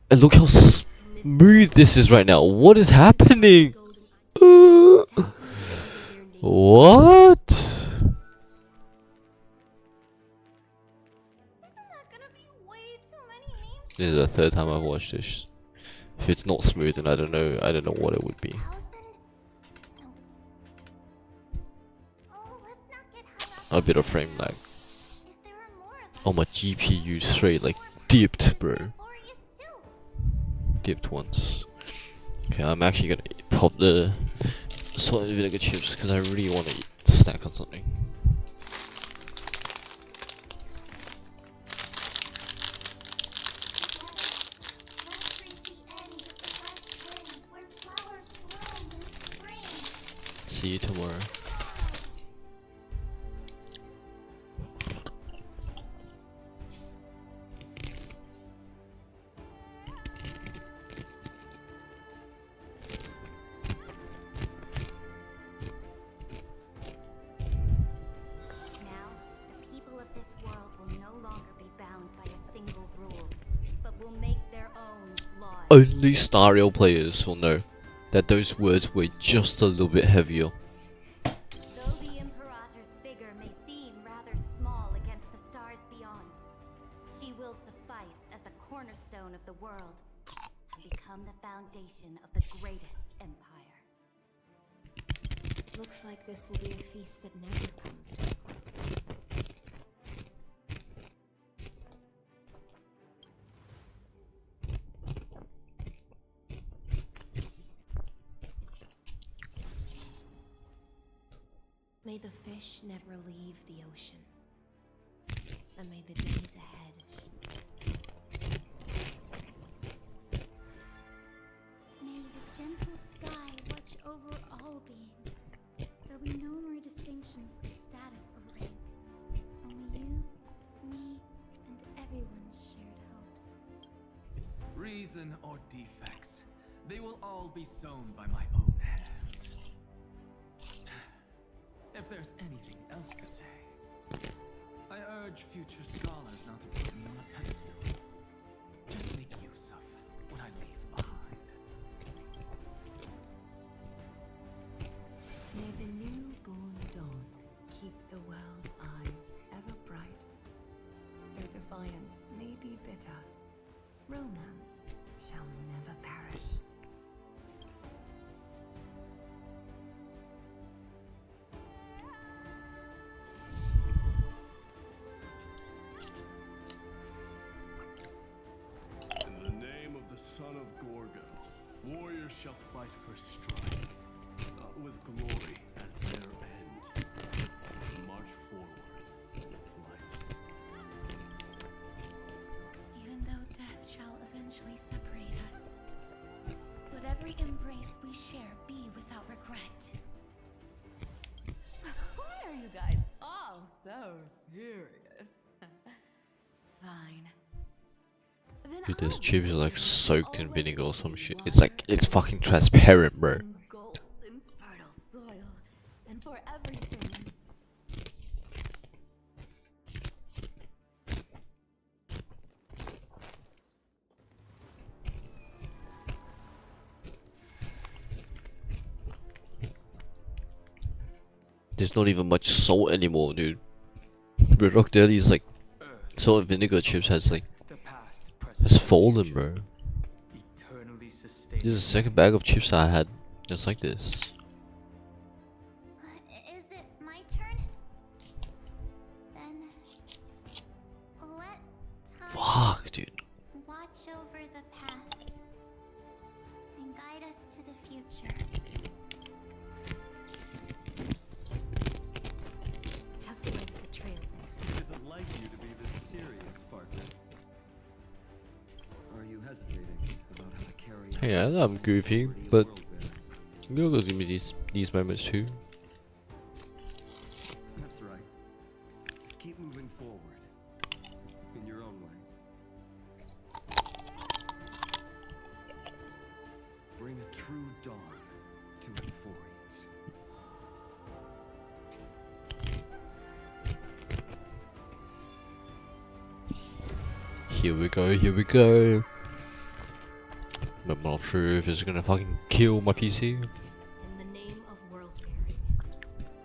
And look how smooth this is right now. What is happening? What? This is the third time I've watched this. If it's not smooth, then I don't know what it would be. A bit of frame lag. Oh, my GPU straight like dipped, bro. Dipped once. Okay, I'm actually gonna pop the salt and vinegar chips because I really want to snack on something. See you tomorrow. Only Stario players will know that those words were just a little bit heavier. Though the Imperator's figure may seem rather small against the stars beyond, she will suffice as the cornerstone of the world and become the foundation of the greatest empire. Looks like this will be a feast that never comes to a close. May the fish never leave the ocean, and may the days ahead. May the gentle sky watch over all beings. There'll be no more distinctions of status or rank. Only you, me, and everyone's shared hopes. Reason or defects, they will all be sown by my own hands. If there's anything else to say, I urge future scholars not to put me on a pedestal. Just make use of what I leave behind. May the newborn dawn keep the world's eyes ever bright. Though defiance may be bitter, romance shall never perish. Son of Gorgo, warriors shall fight for strife, with glory as their end. To march forward in its light. Even though death shall eventually separate us, let every embrace we share be without regret. Why are you guys all so serious? Fine. Dude, this chip is like soaked in vinegar or some shit. It's like, it's fucking transparent, bro. Gold and fertile soil, and for everything. There's not even much salt anymore, dude. Red Rock Deli's like salt and vinegar chips has like fallen, bro. This is the second bag of chips I had just like this. Is it my turn? Then let time Fuck, dude. watch over the past and guide us to the future. like you to be this serious, partner. Are you hesitating about how to carry out Hey, I know I'm goofy, authority of but world bearing? you're gonna give me these moments too. That's right. Just keep moving forward. In your own way. Bring a true dawn to Amphoreus. Here we go, here we go. But I'm not sure if it's gonna fucking kill my PC. In the name of world-bearing,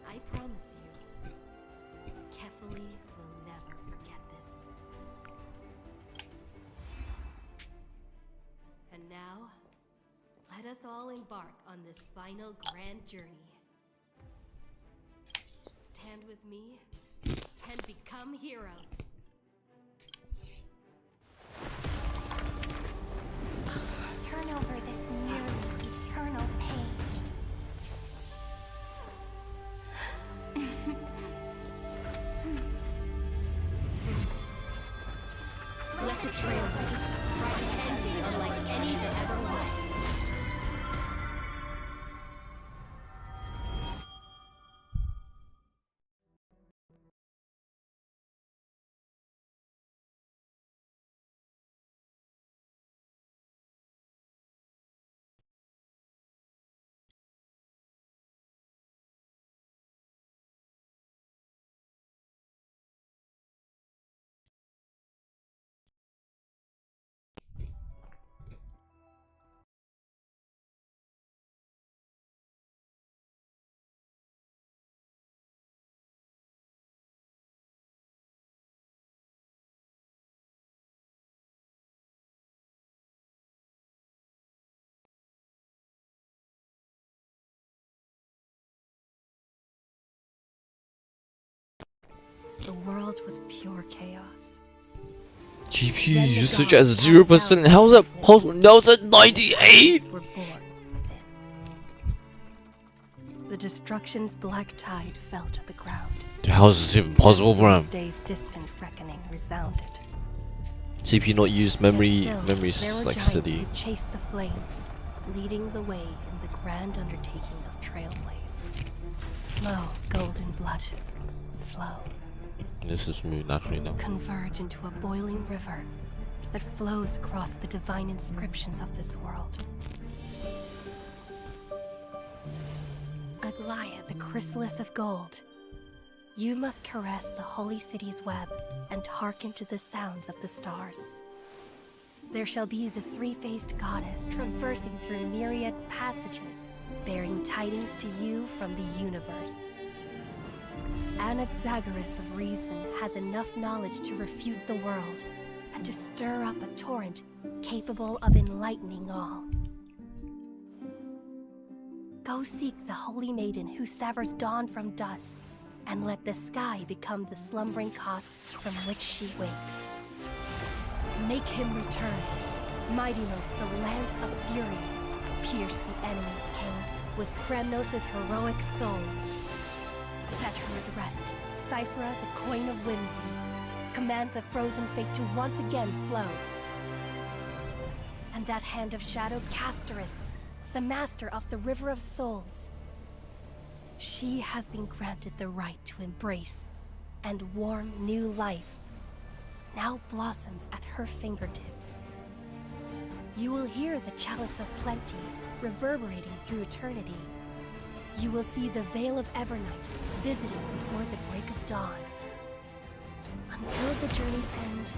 I promise you, Kefali will never forget this. And now, let us all embark on this final grand journey. Stand with me and become heroes. Turn over this nearly eternal page. Let the trail race write an ending unlike any that ever was. The world was pure chaos. GPU usage at 0%. How's that possible? Now it's at 98. Were born within. The destruction's black tide fell to the ground. How is this even possible, bro? Doomsday's distant reckoning resounded. CPU not used memory There like were giants steady. who chased the flames, leading the way in the grand undertaking of Trailblaze. Flow, golden blood, flow. This is me naturally now. Converge into a boiling river that flows across the divine inscriptions of this world. Aglaia, the chrysalis of gold. You must caress the holy city's web and hearken to the sounds of the stars. There shall be the three-faced goddess traversing through myriad passages, bearing tidings to you from the universe. Anaxagoras of reason has enough knowledge to refute the world and to stir up a torrent capable of enlightening all. Go seek the holy maiden who severs dawn from dusk, and let the sky become the slumbering cot from which she wakes. Make him return. Mightymost, the lance of fury, pierce the enemy's king with Kremnos' heroic souls. Set her at rest, Cyphera, the coin of whimsy. Command the frozen fate to once again flow. And that hand of shadow, Casterus, the master of the River of Souls. She has been granted the right to embrace and warm new life. Now blossoms at her fingertips. You will hear the chalice of plenty reverberating through eternity. You will see the Veil of Evernight visiting before the break of dawn. Until the journey's end,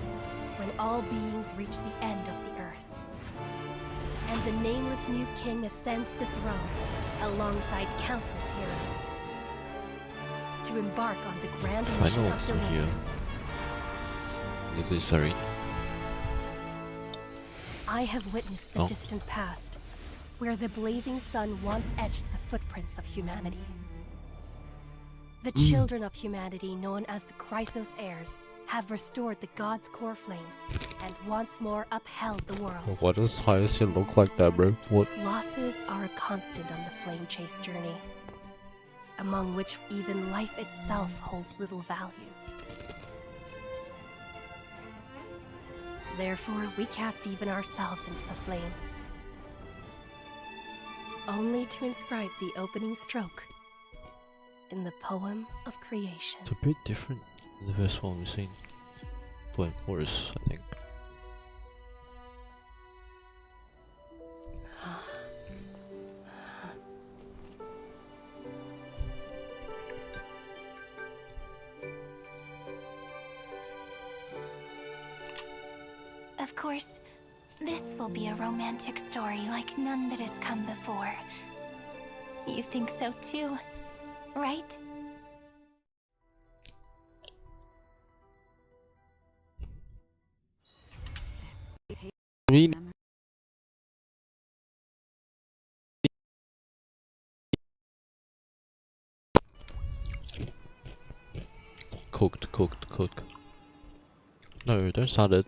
when all beings reach the end of the earth. And the nameless new king ascends the throne alongside countless heroes. To embark on the grand mission of deliverance. Really sorry. I have witnessed the distant past, where the blazing sun once etched the footprints of humanity. The children of humanity, known as the Chrysos heirs, have restored the god's core flames and once more upheld the world. Why does Hyacinth look like that, bro? What? Losses are a constant on the flame chase journey, among which even life itself holds little value. Therefore, we cast even ourselves into the flame, only to inscribe the opening stroke in the poem of creation. It's a bit different than the first one we've seen for amphoreus, I think. Of course, this will be a romantic story like none that has come before. You think so too, right? Cooked. No, don't start it.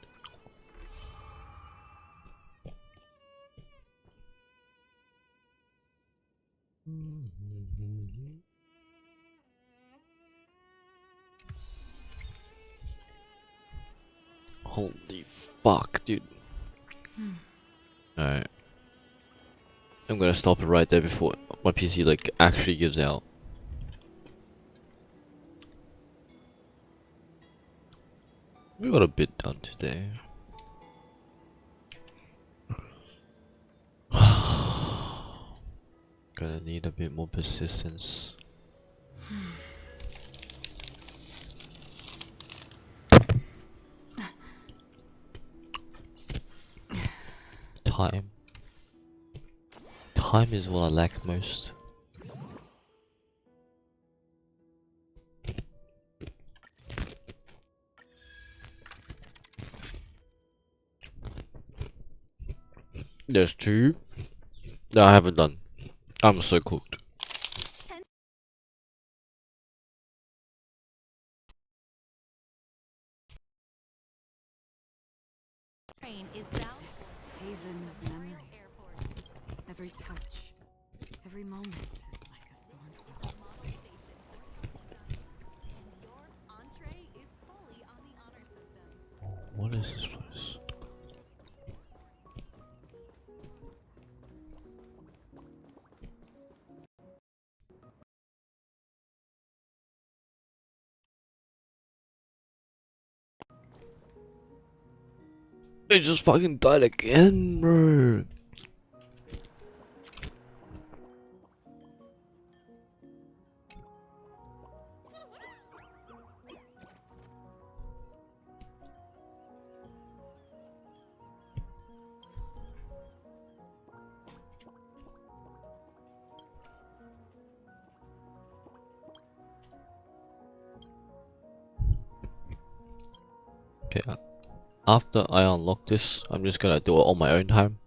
Holy fuck, dude. Alright. I'm gonna stop it right there before my PC like actually gives out. We got a bit done today. Gonna need a bit more persistence. Time. Time is what I lack most. There's two that I haven't done. I'm so cooked. Train is bound. Haven of memories. Every touch, every moment is like a thorn. What is this place? They just fucking died again, bro. Okay, after I unlock this, I'm just gonna do it on my own time.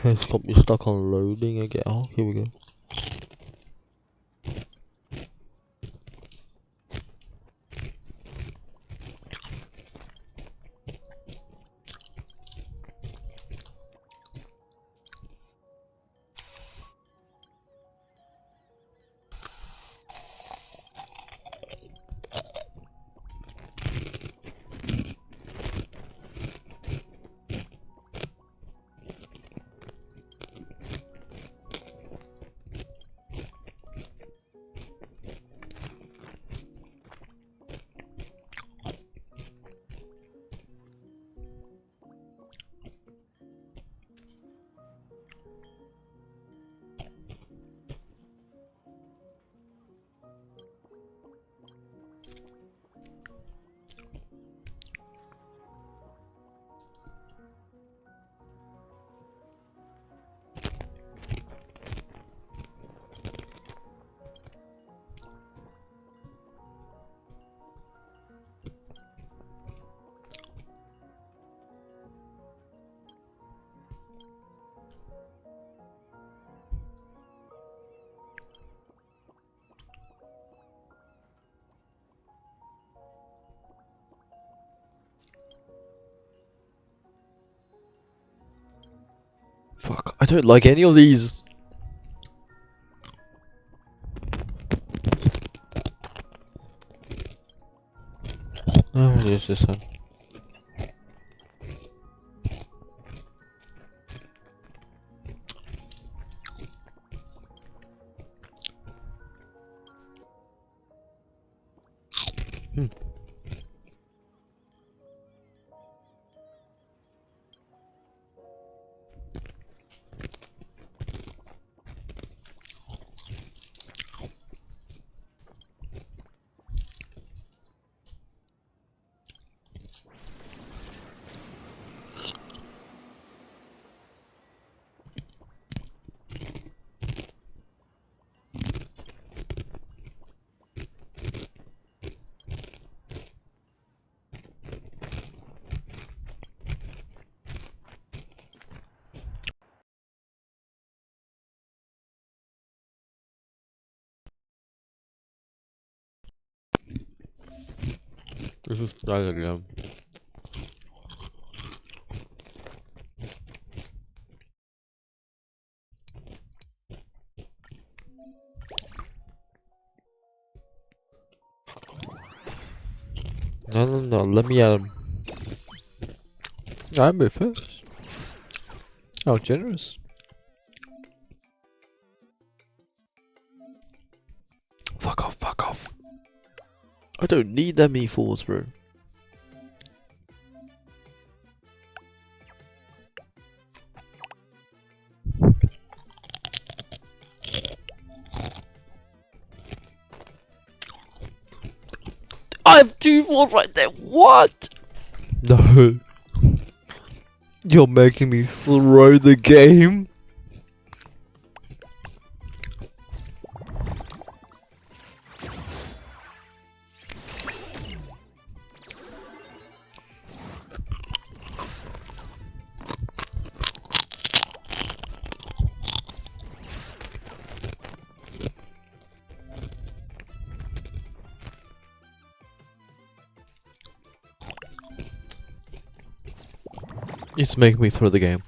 It's got me stuck on loading again. Oh, here we go. Fuck, I don't like any of these. Oh, there's this one. This is that again. No, let me I move first. How generous. Fuck off, fuck off. I don't need them E4s, bro. I have 2 4s right there, what? No. You're making me throw the game? It's making me throw the game.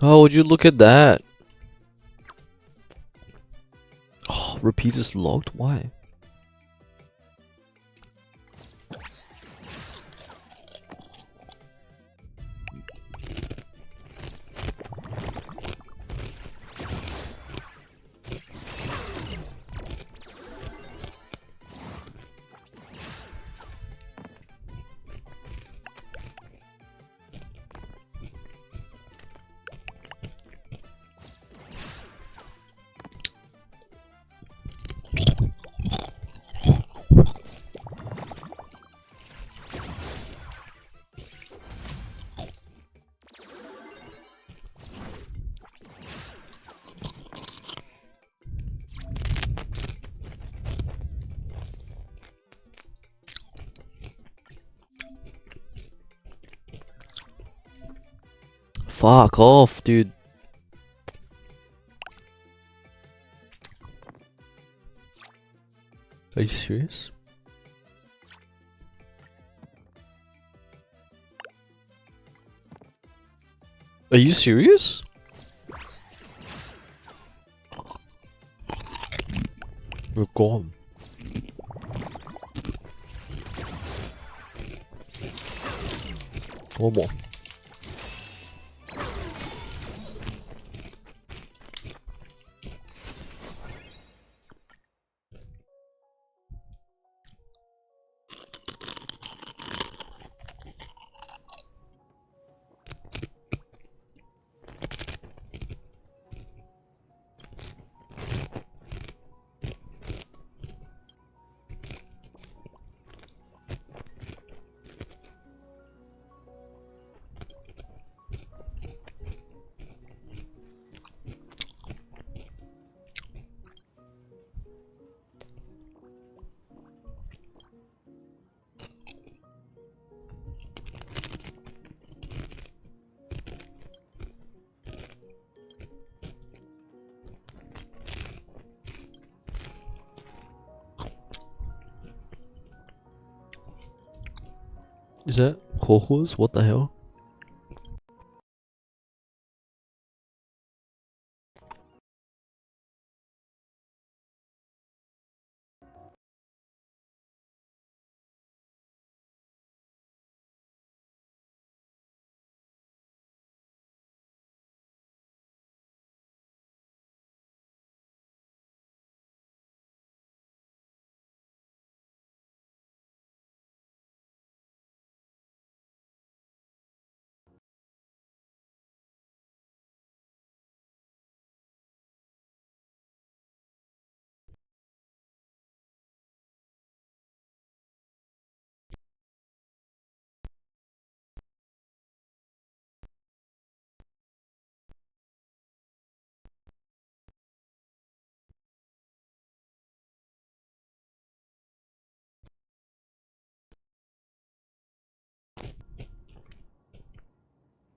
Oh, would you look at that? Oh, repeat is locked? Why? Fuck off, dude. Are you serious? Are you serious? We're gone. One more. Is that Hohos? What the hell?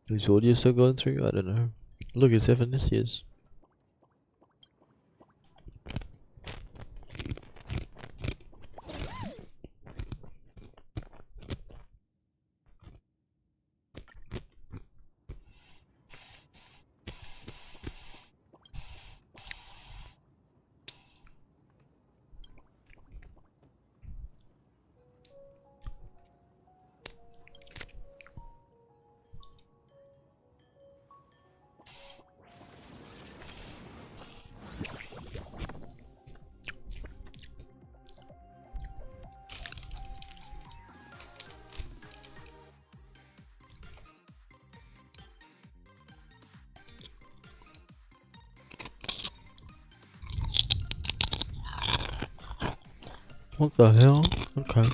Is audio still going through? I don't know. Look, it's Evanisius. What the hell? Okay.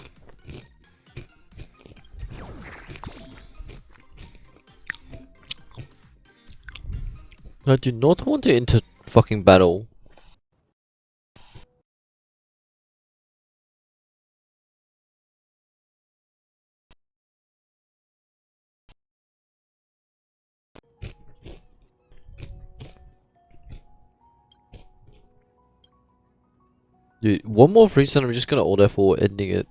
I do not want to enter fucking battle. Dude, one more freeze and I'm just gonna alt F4 ending it.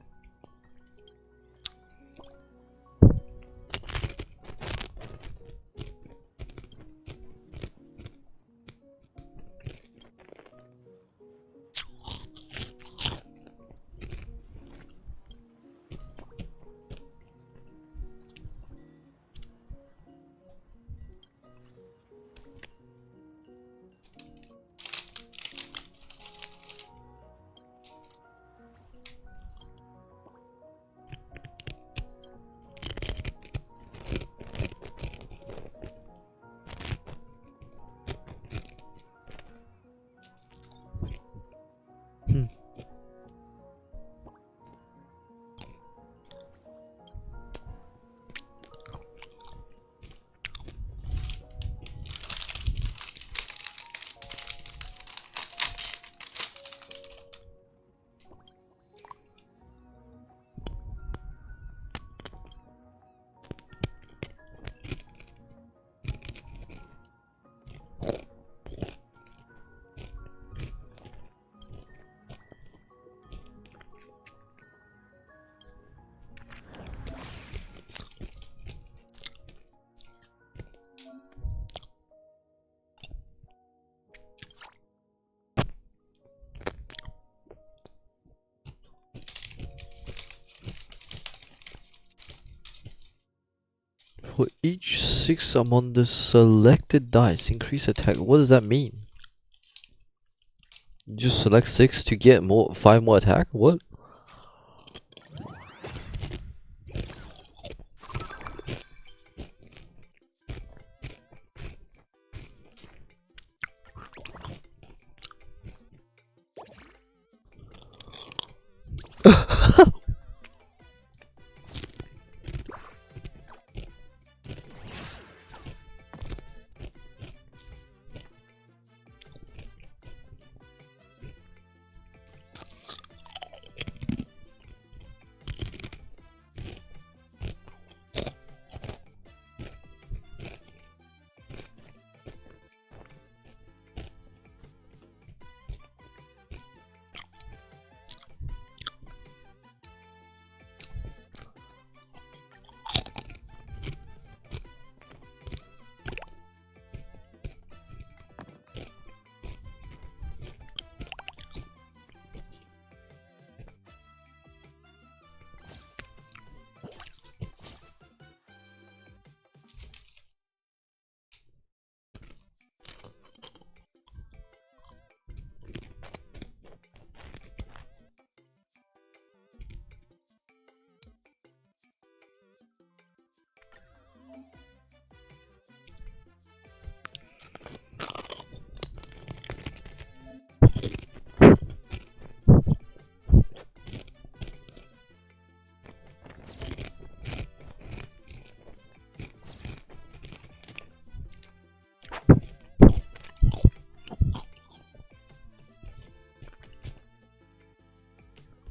For each 6 I'm on the selected dice, increase attack. What does that mean? You just select 6 to get 5 more attack? What?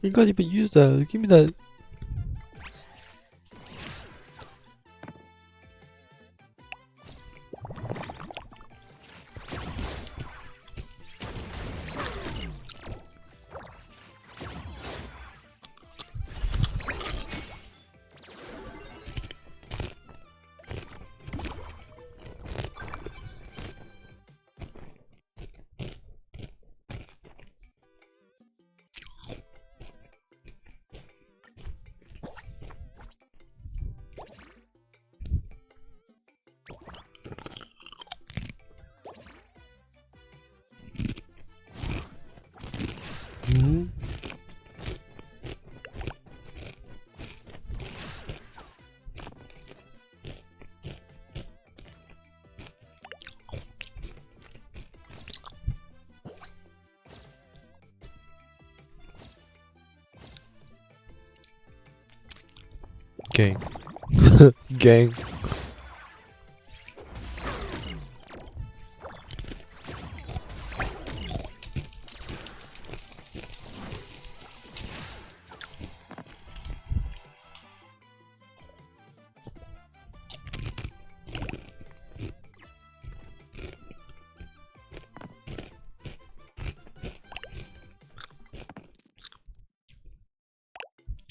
You can't even use that. Give me that. Gang. Gang.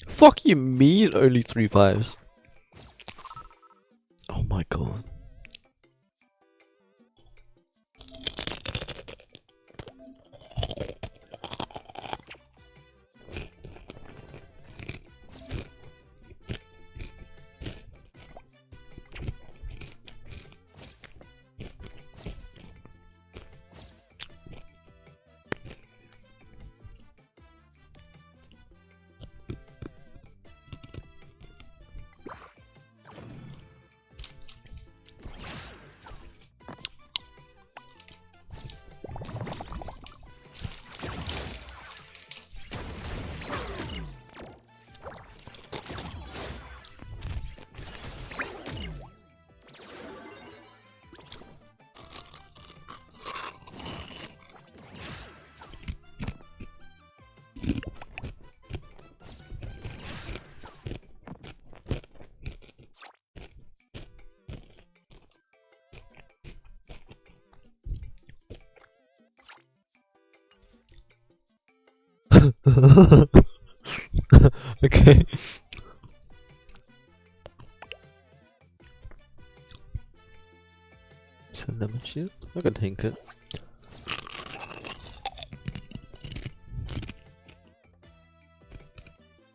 Fuck you mean only 3 5s? Oh my god. Okay. Some lemon shield? I can think it.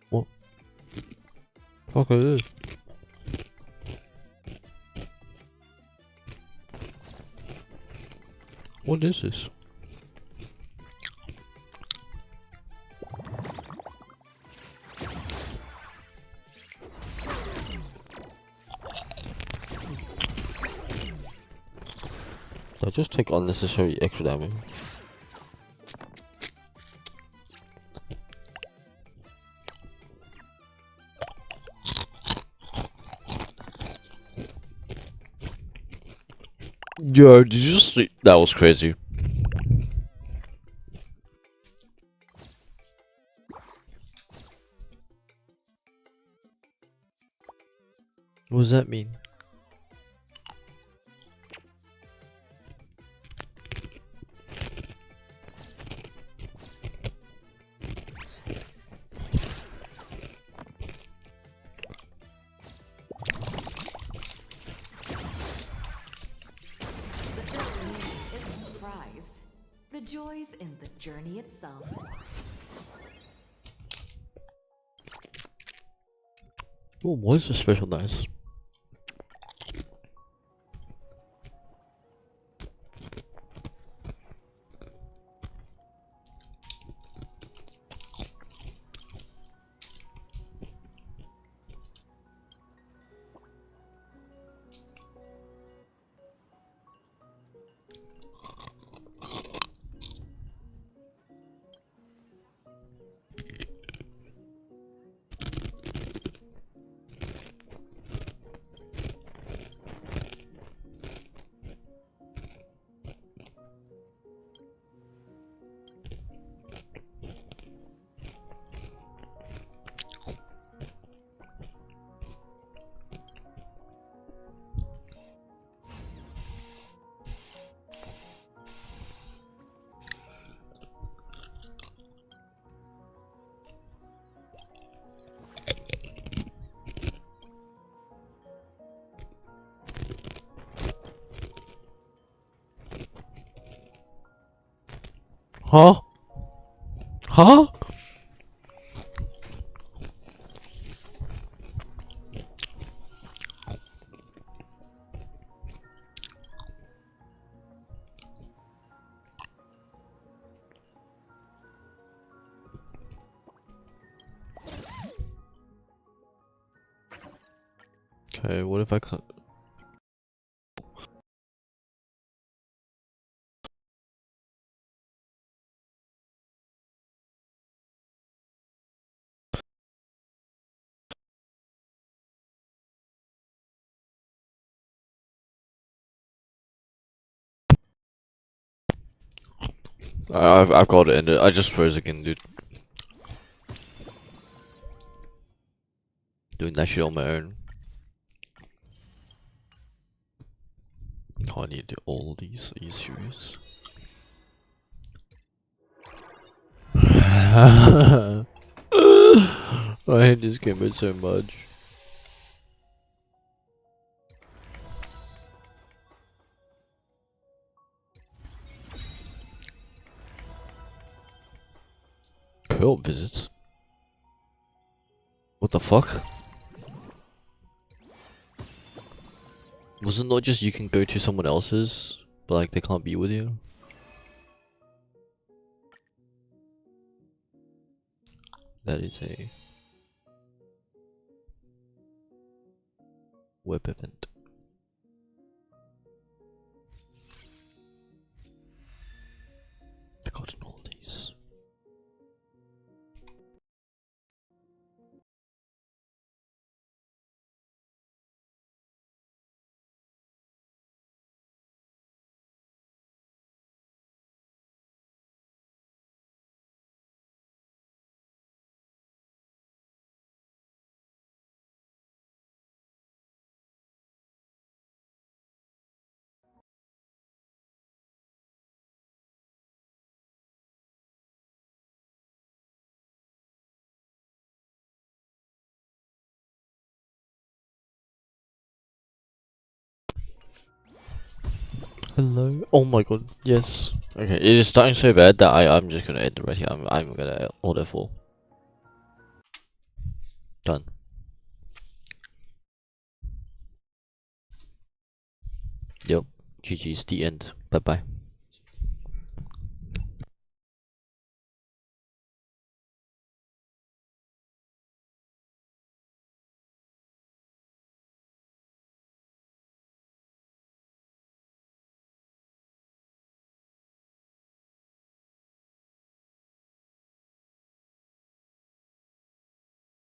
What? Fuck is this? What is this? I just take unnecessary extra damage. Yo, did you just see? That was crazy. What does that mean? The joys in the journey itself. Oh, why is this special nice? Huh? Huh? Okay, what if I can't? I've got it ended. I just froze again, dude. Doing that shit on my own. Oh, I need to do all these. Are you serious? I hate this game so much. Co-op visits? What the fuck? Was it not just you can go to someone else's, but like they can't be with you? That is a web event. I've gotten all these. Hello? Oh my god, yes. Okay, it is starting so bad that I'm just gonna end it right here. I'm gonna order full. Done. Yep. GG's the end. Bye bye.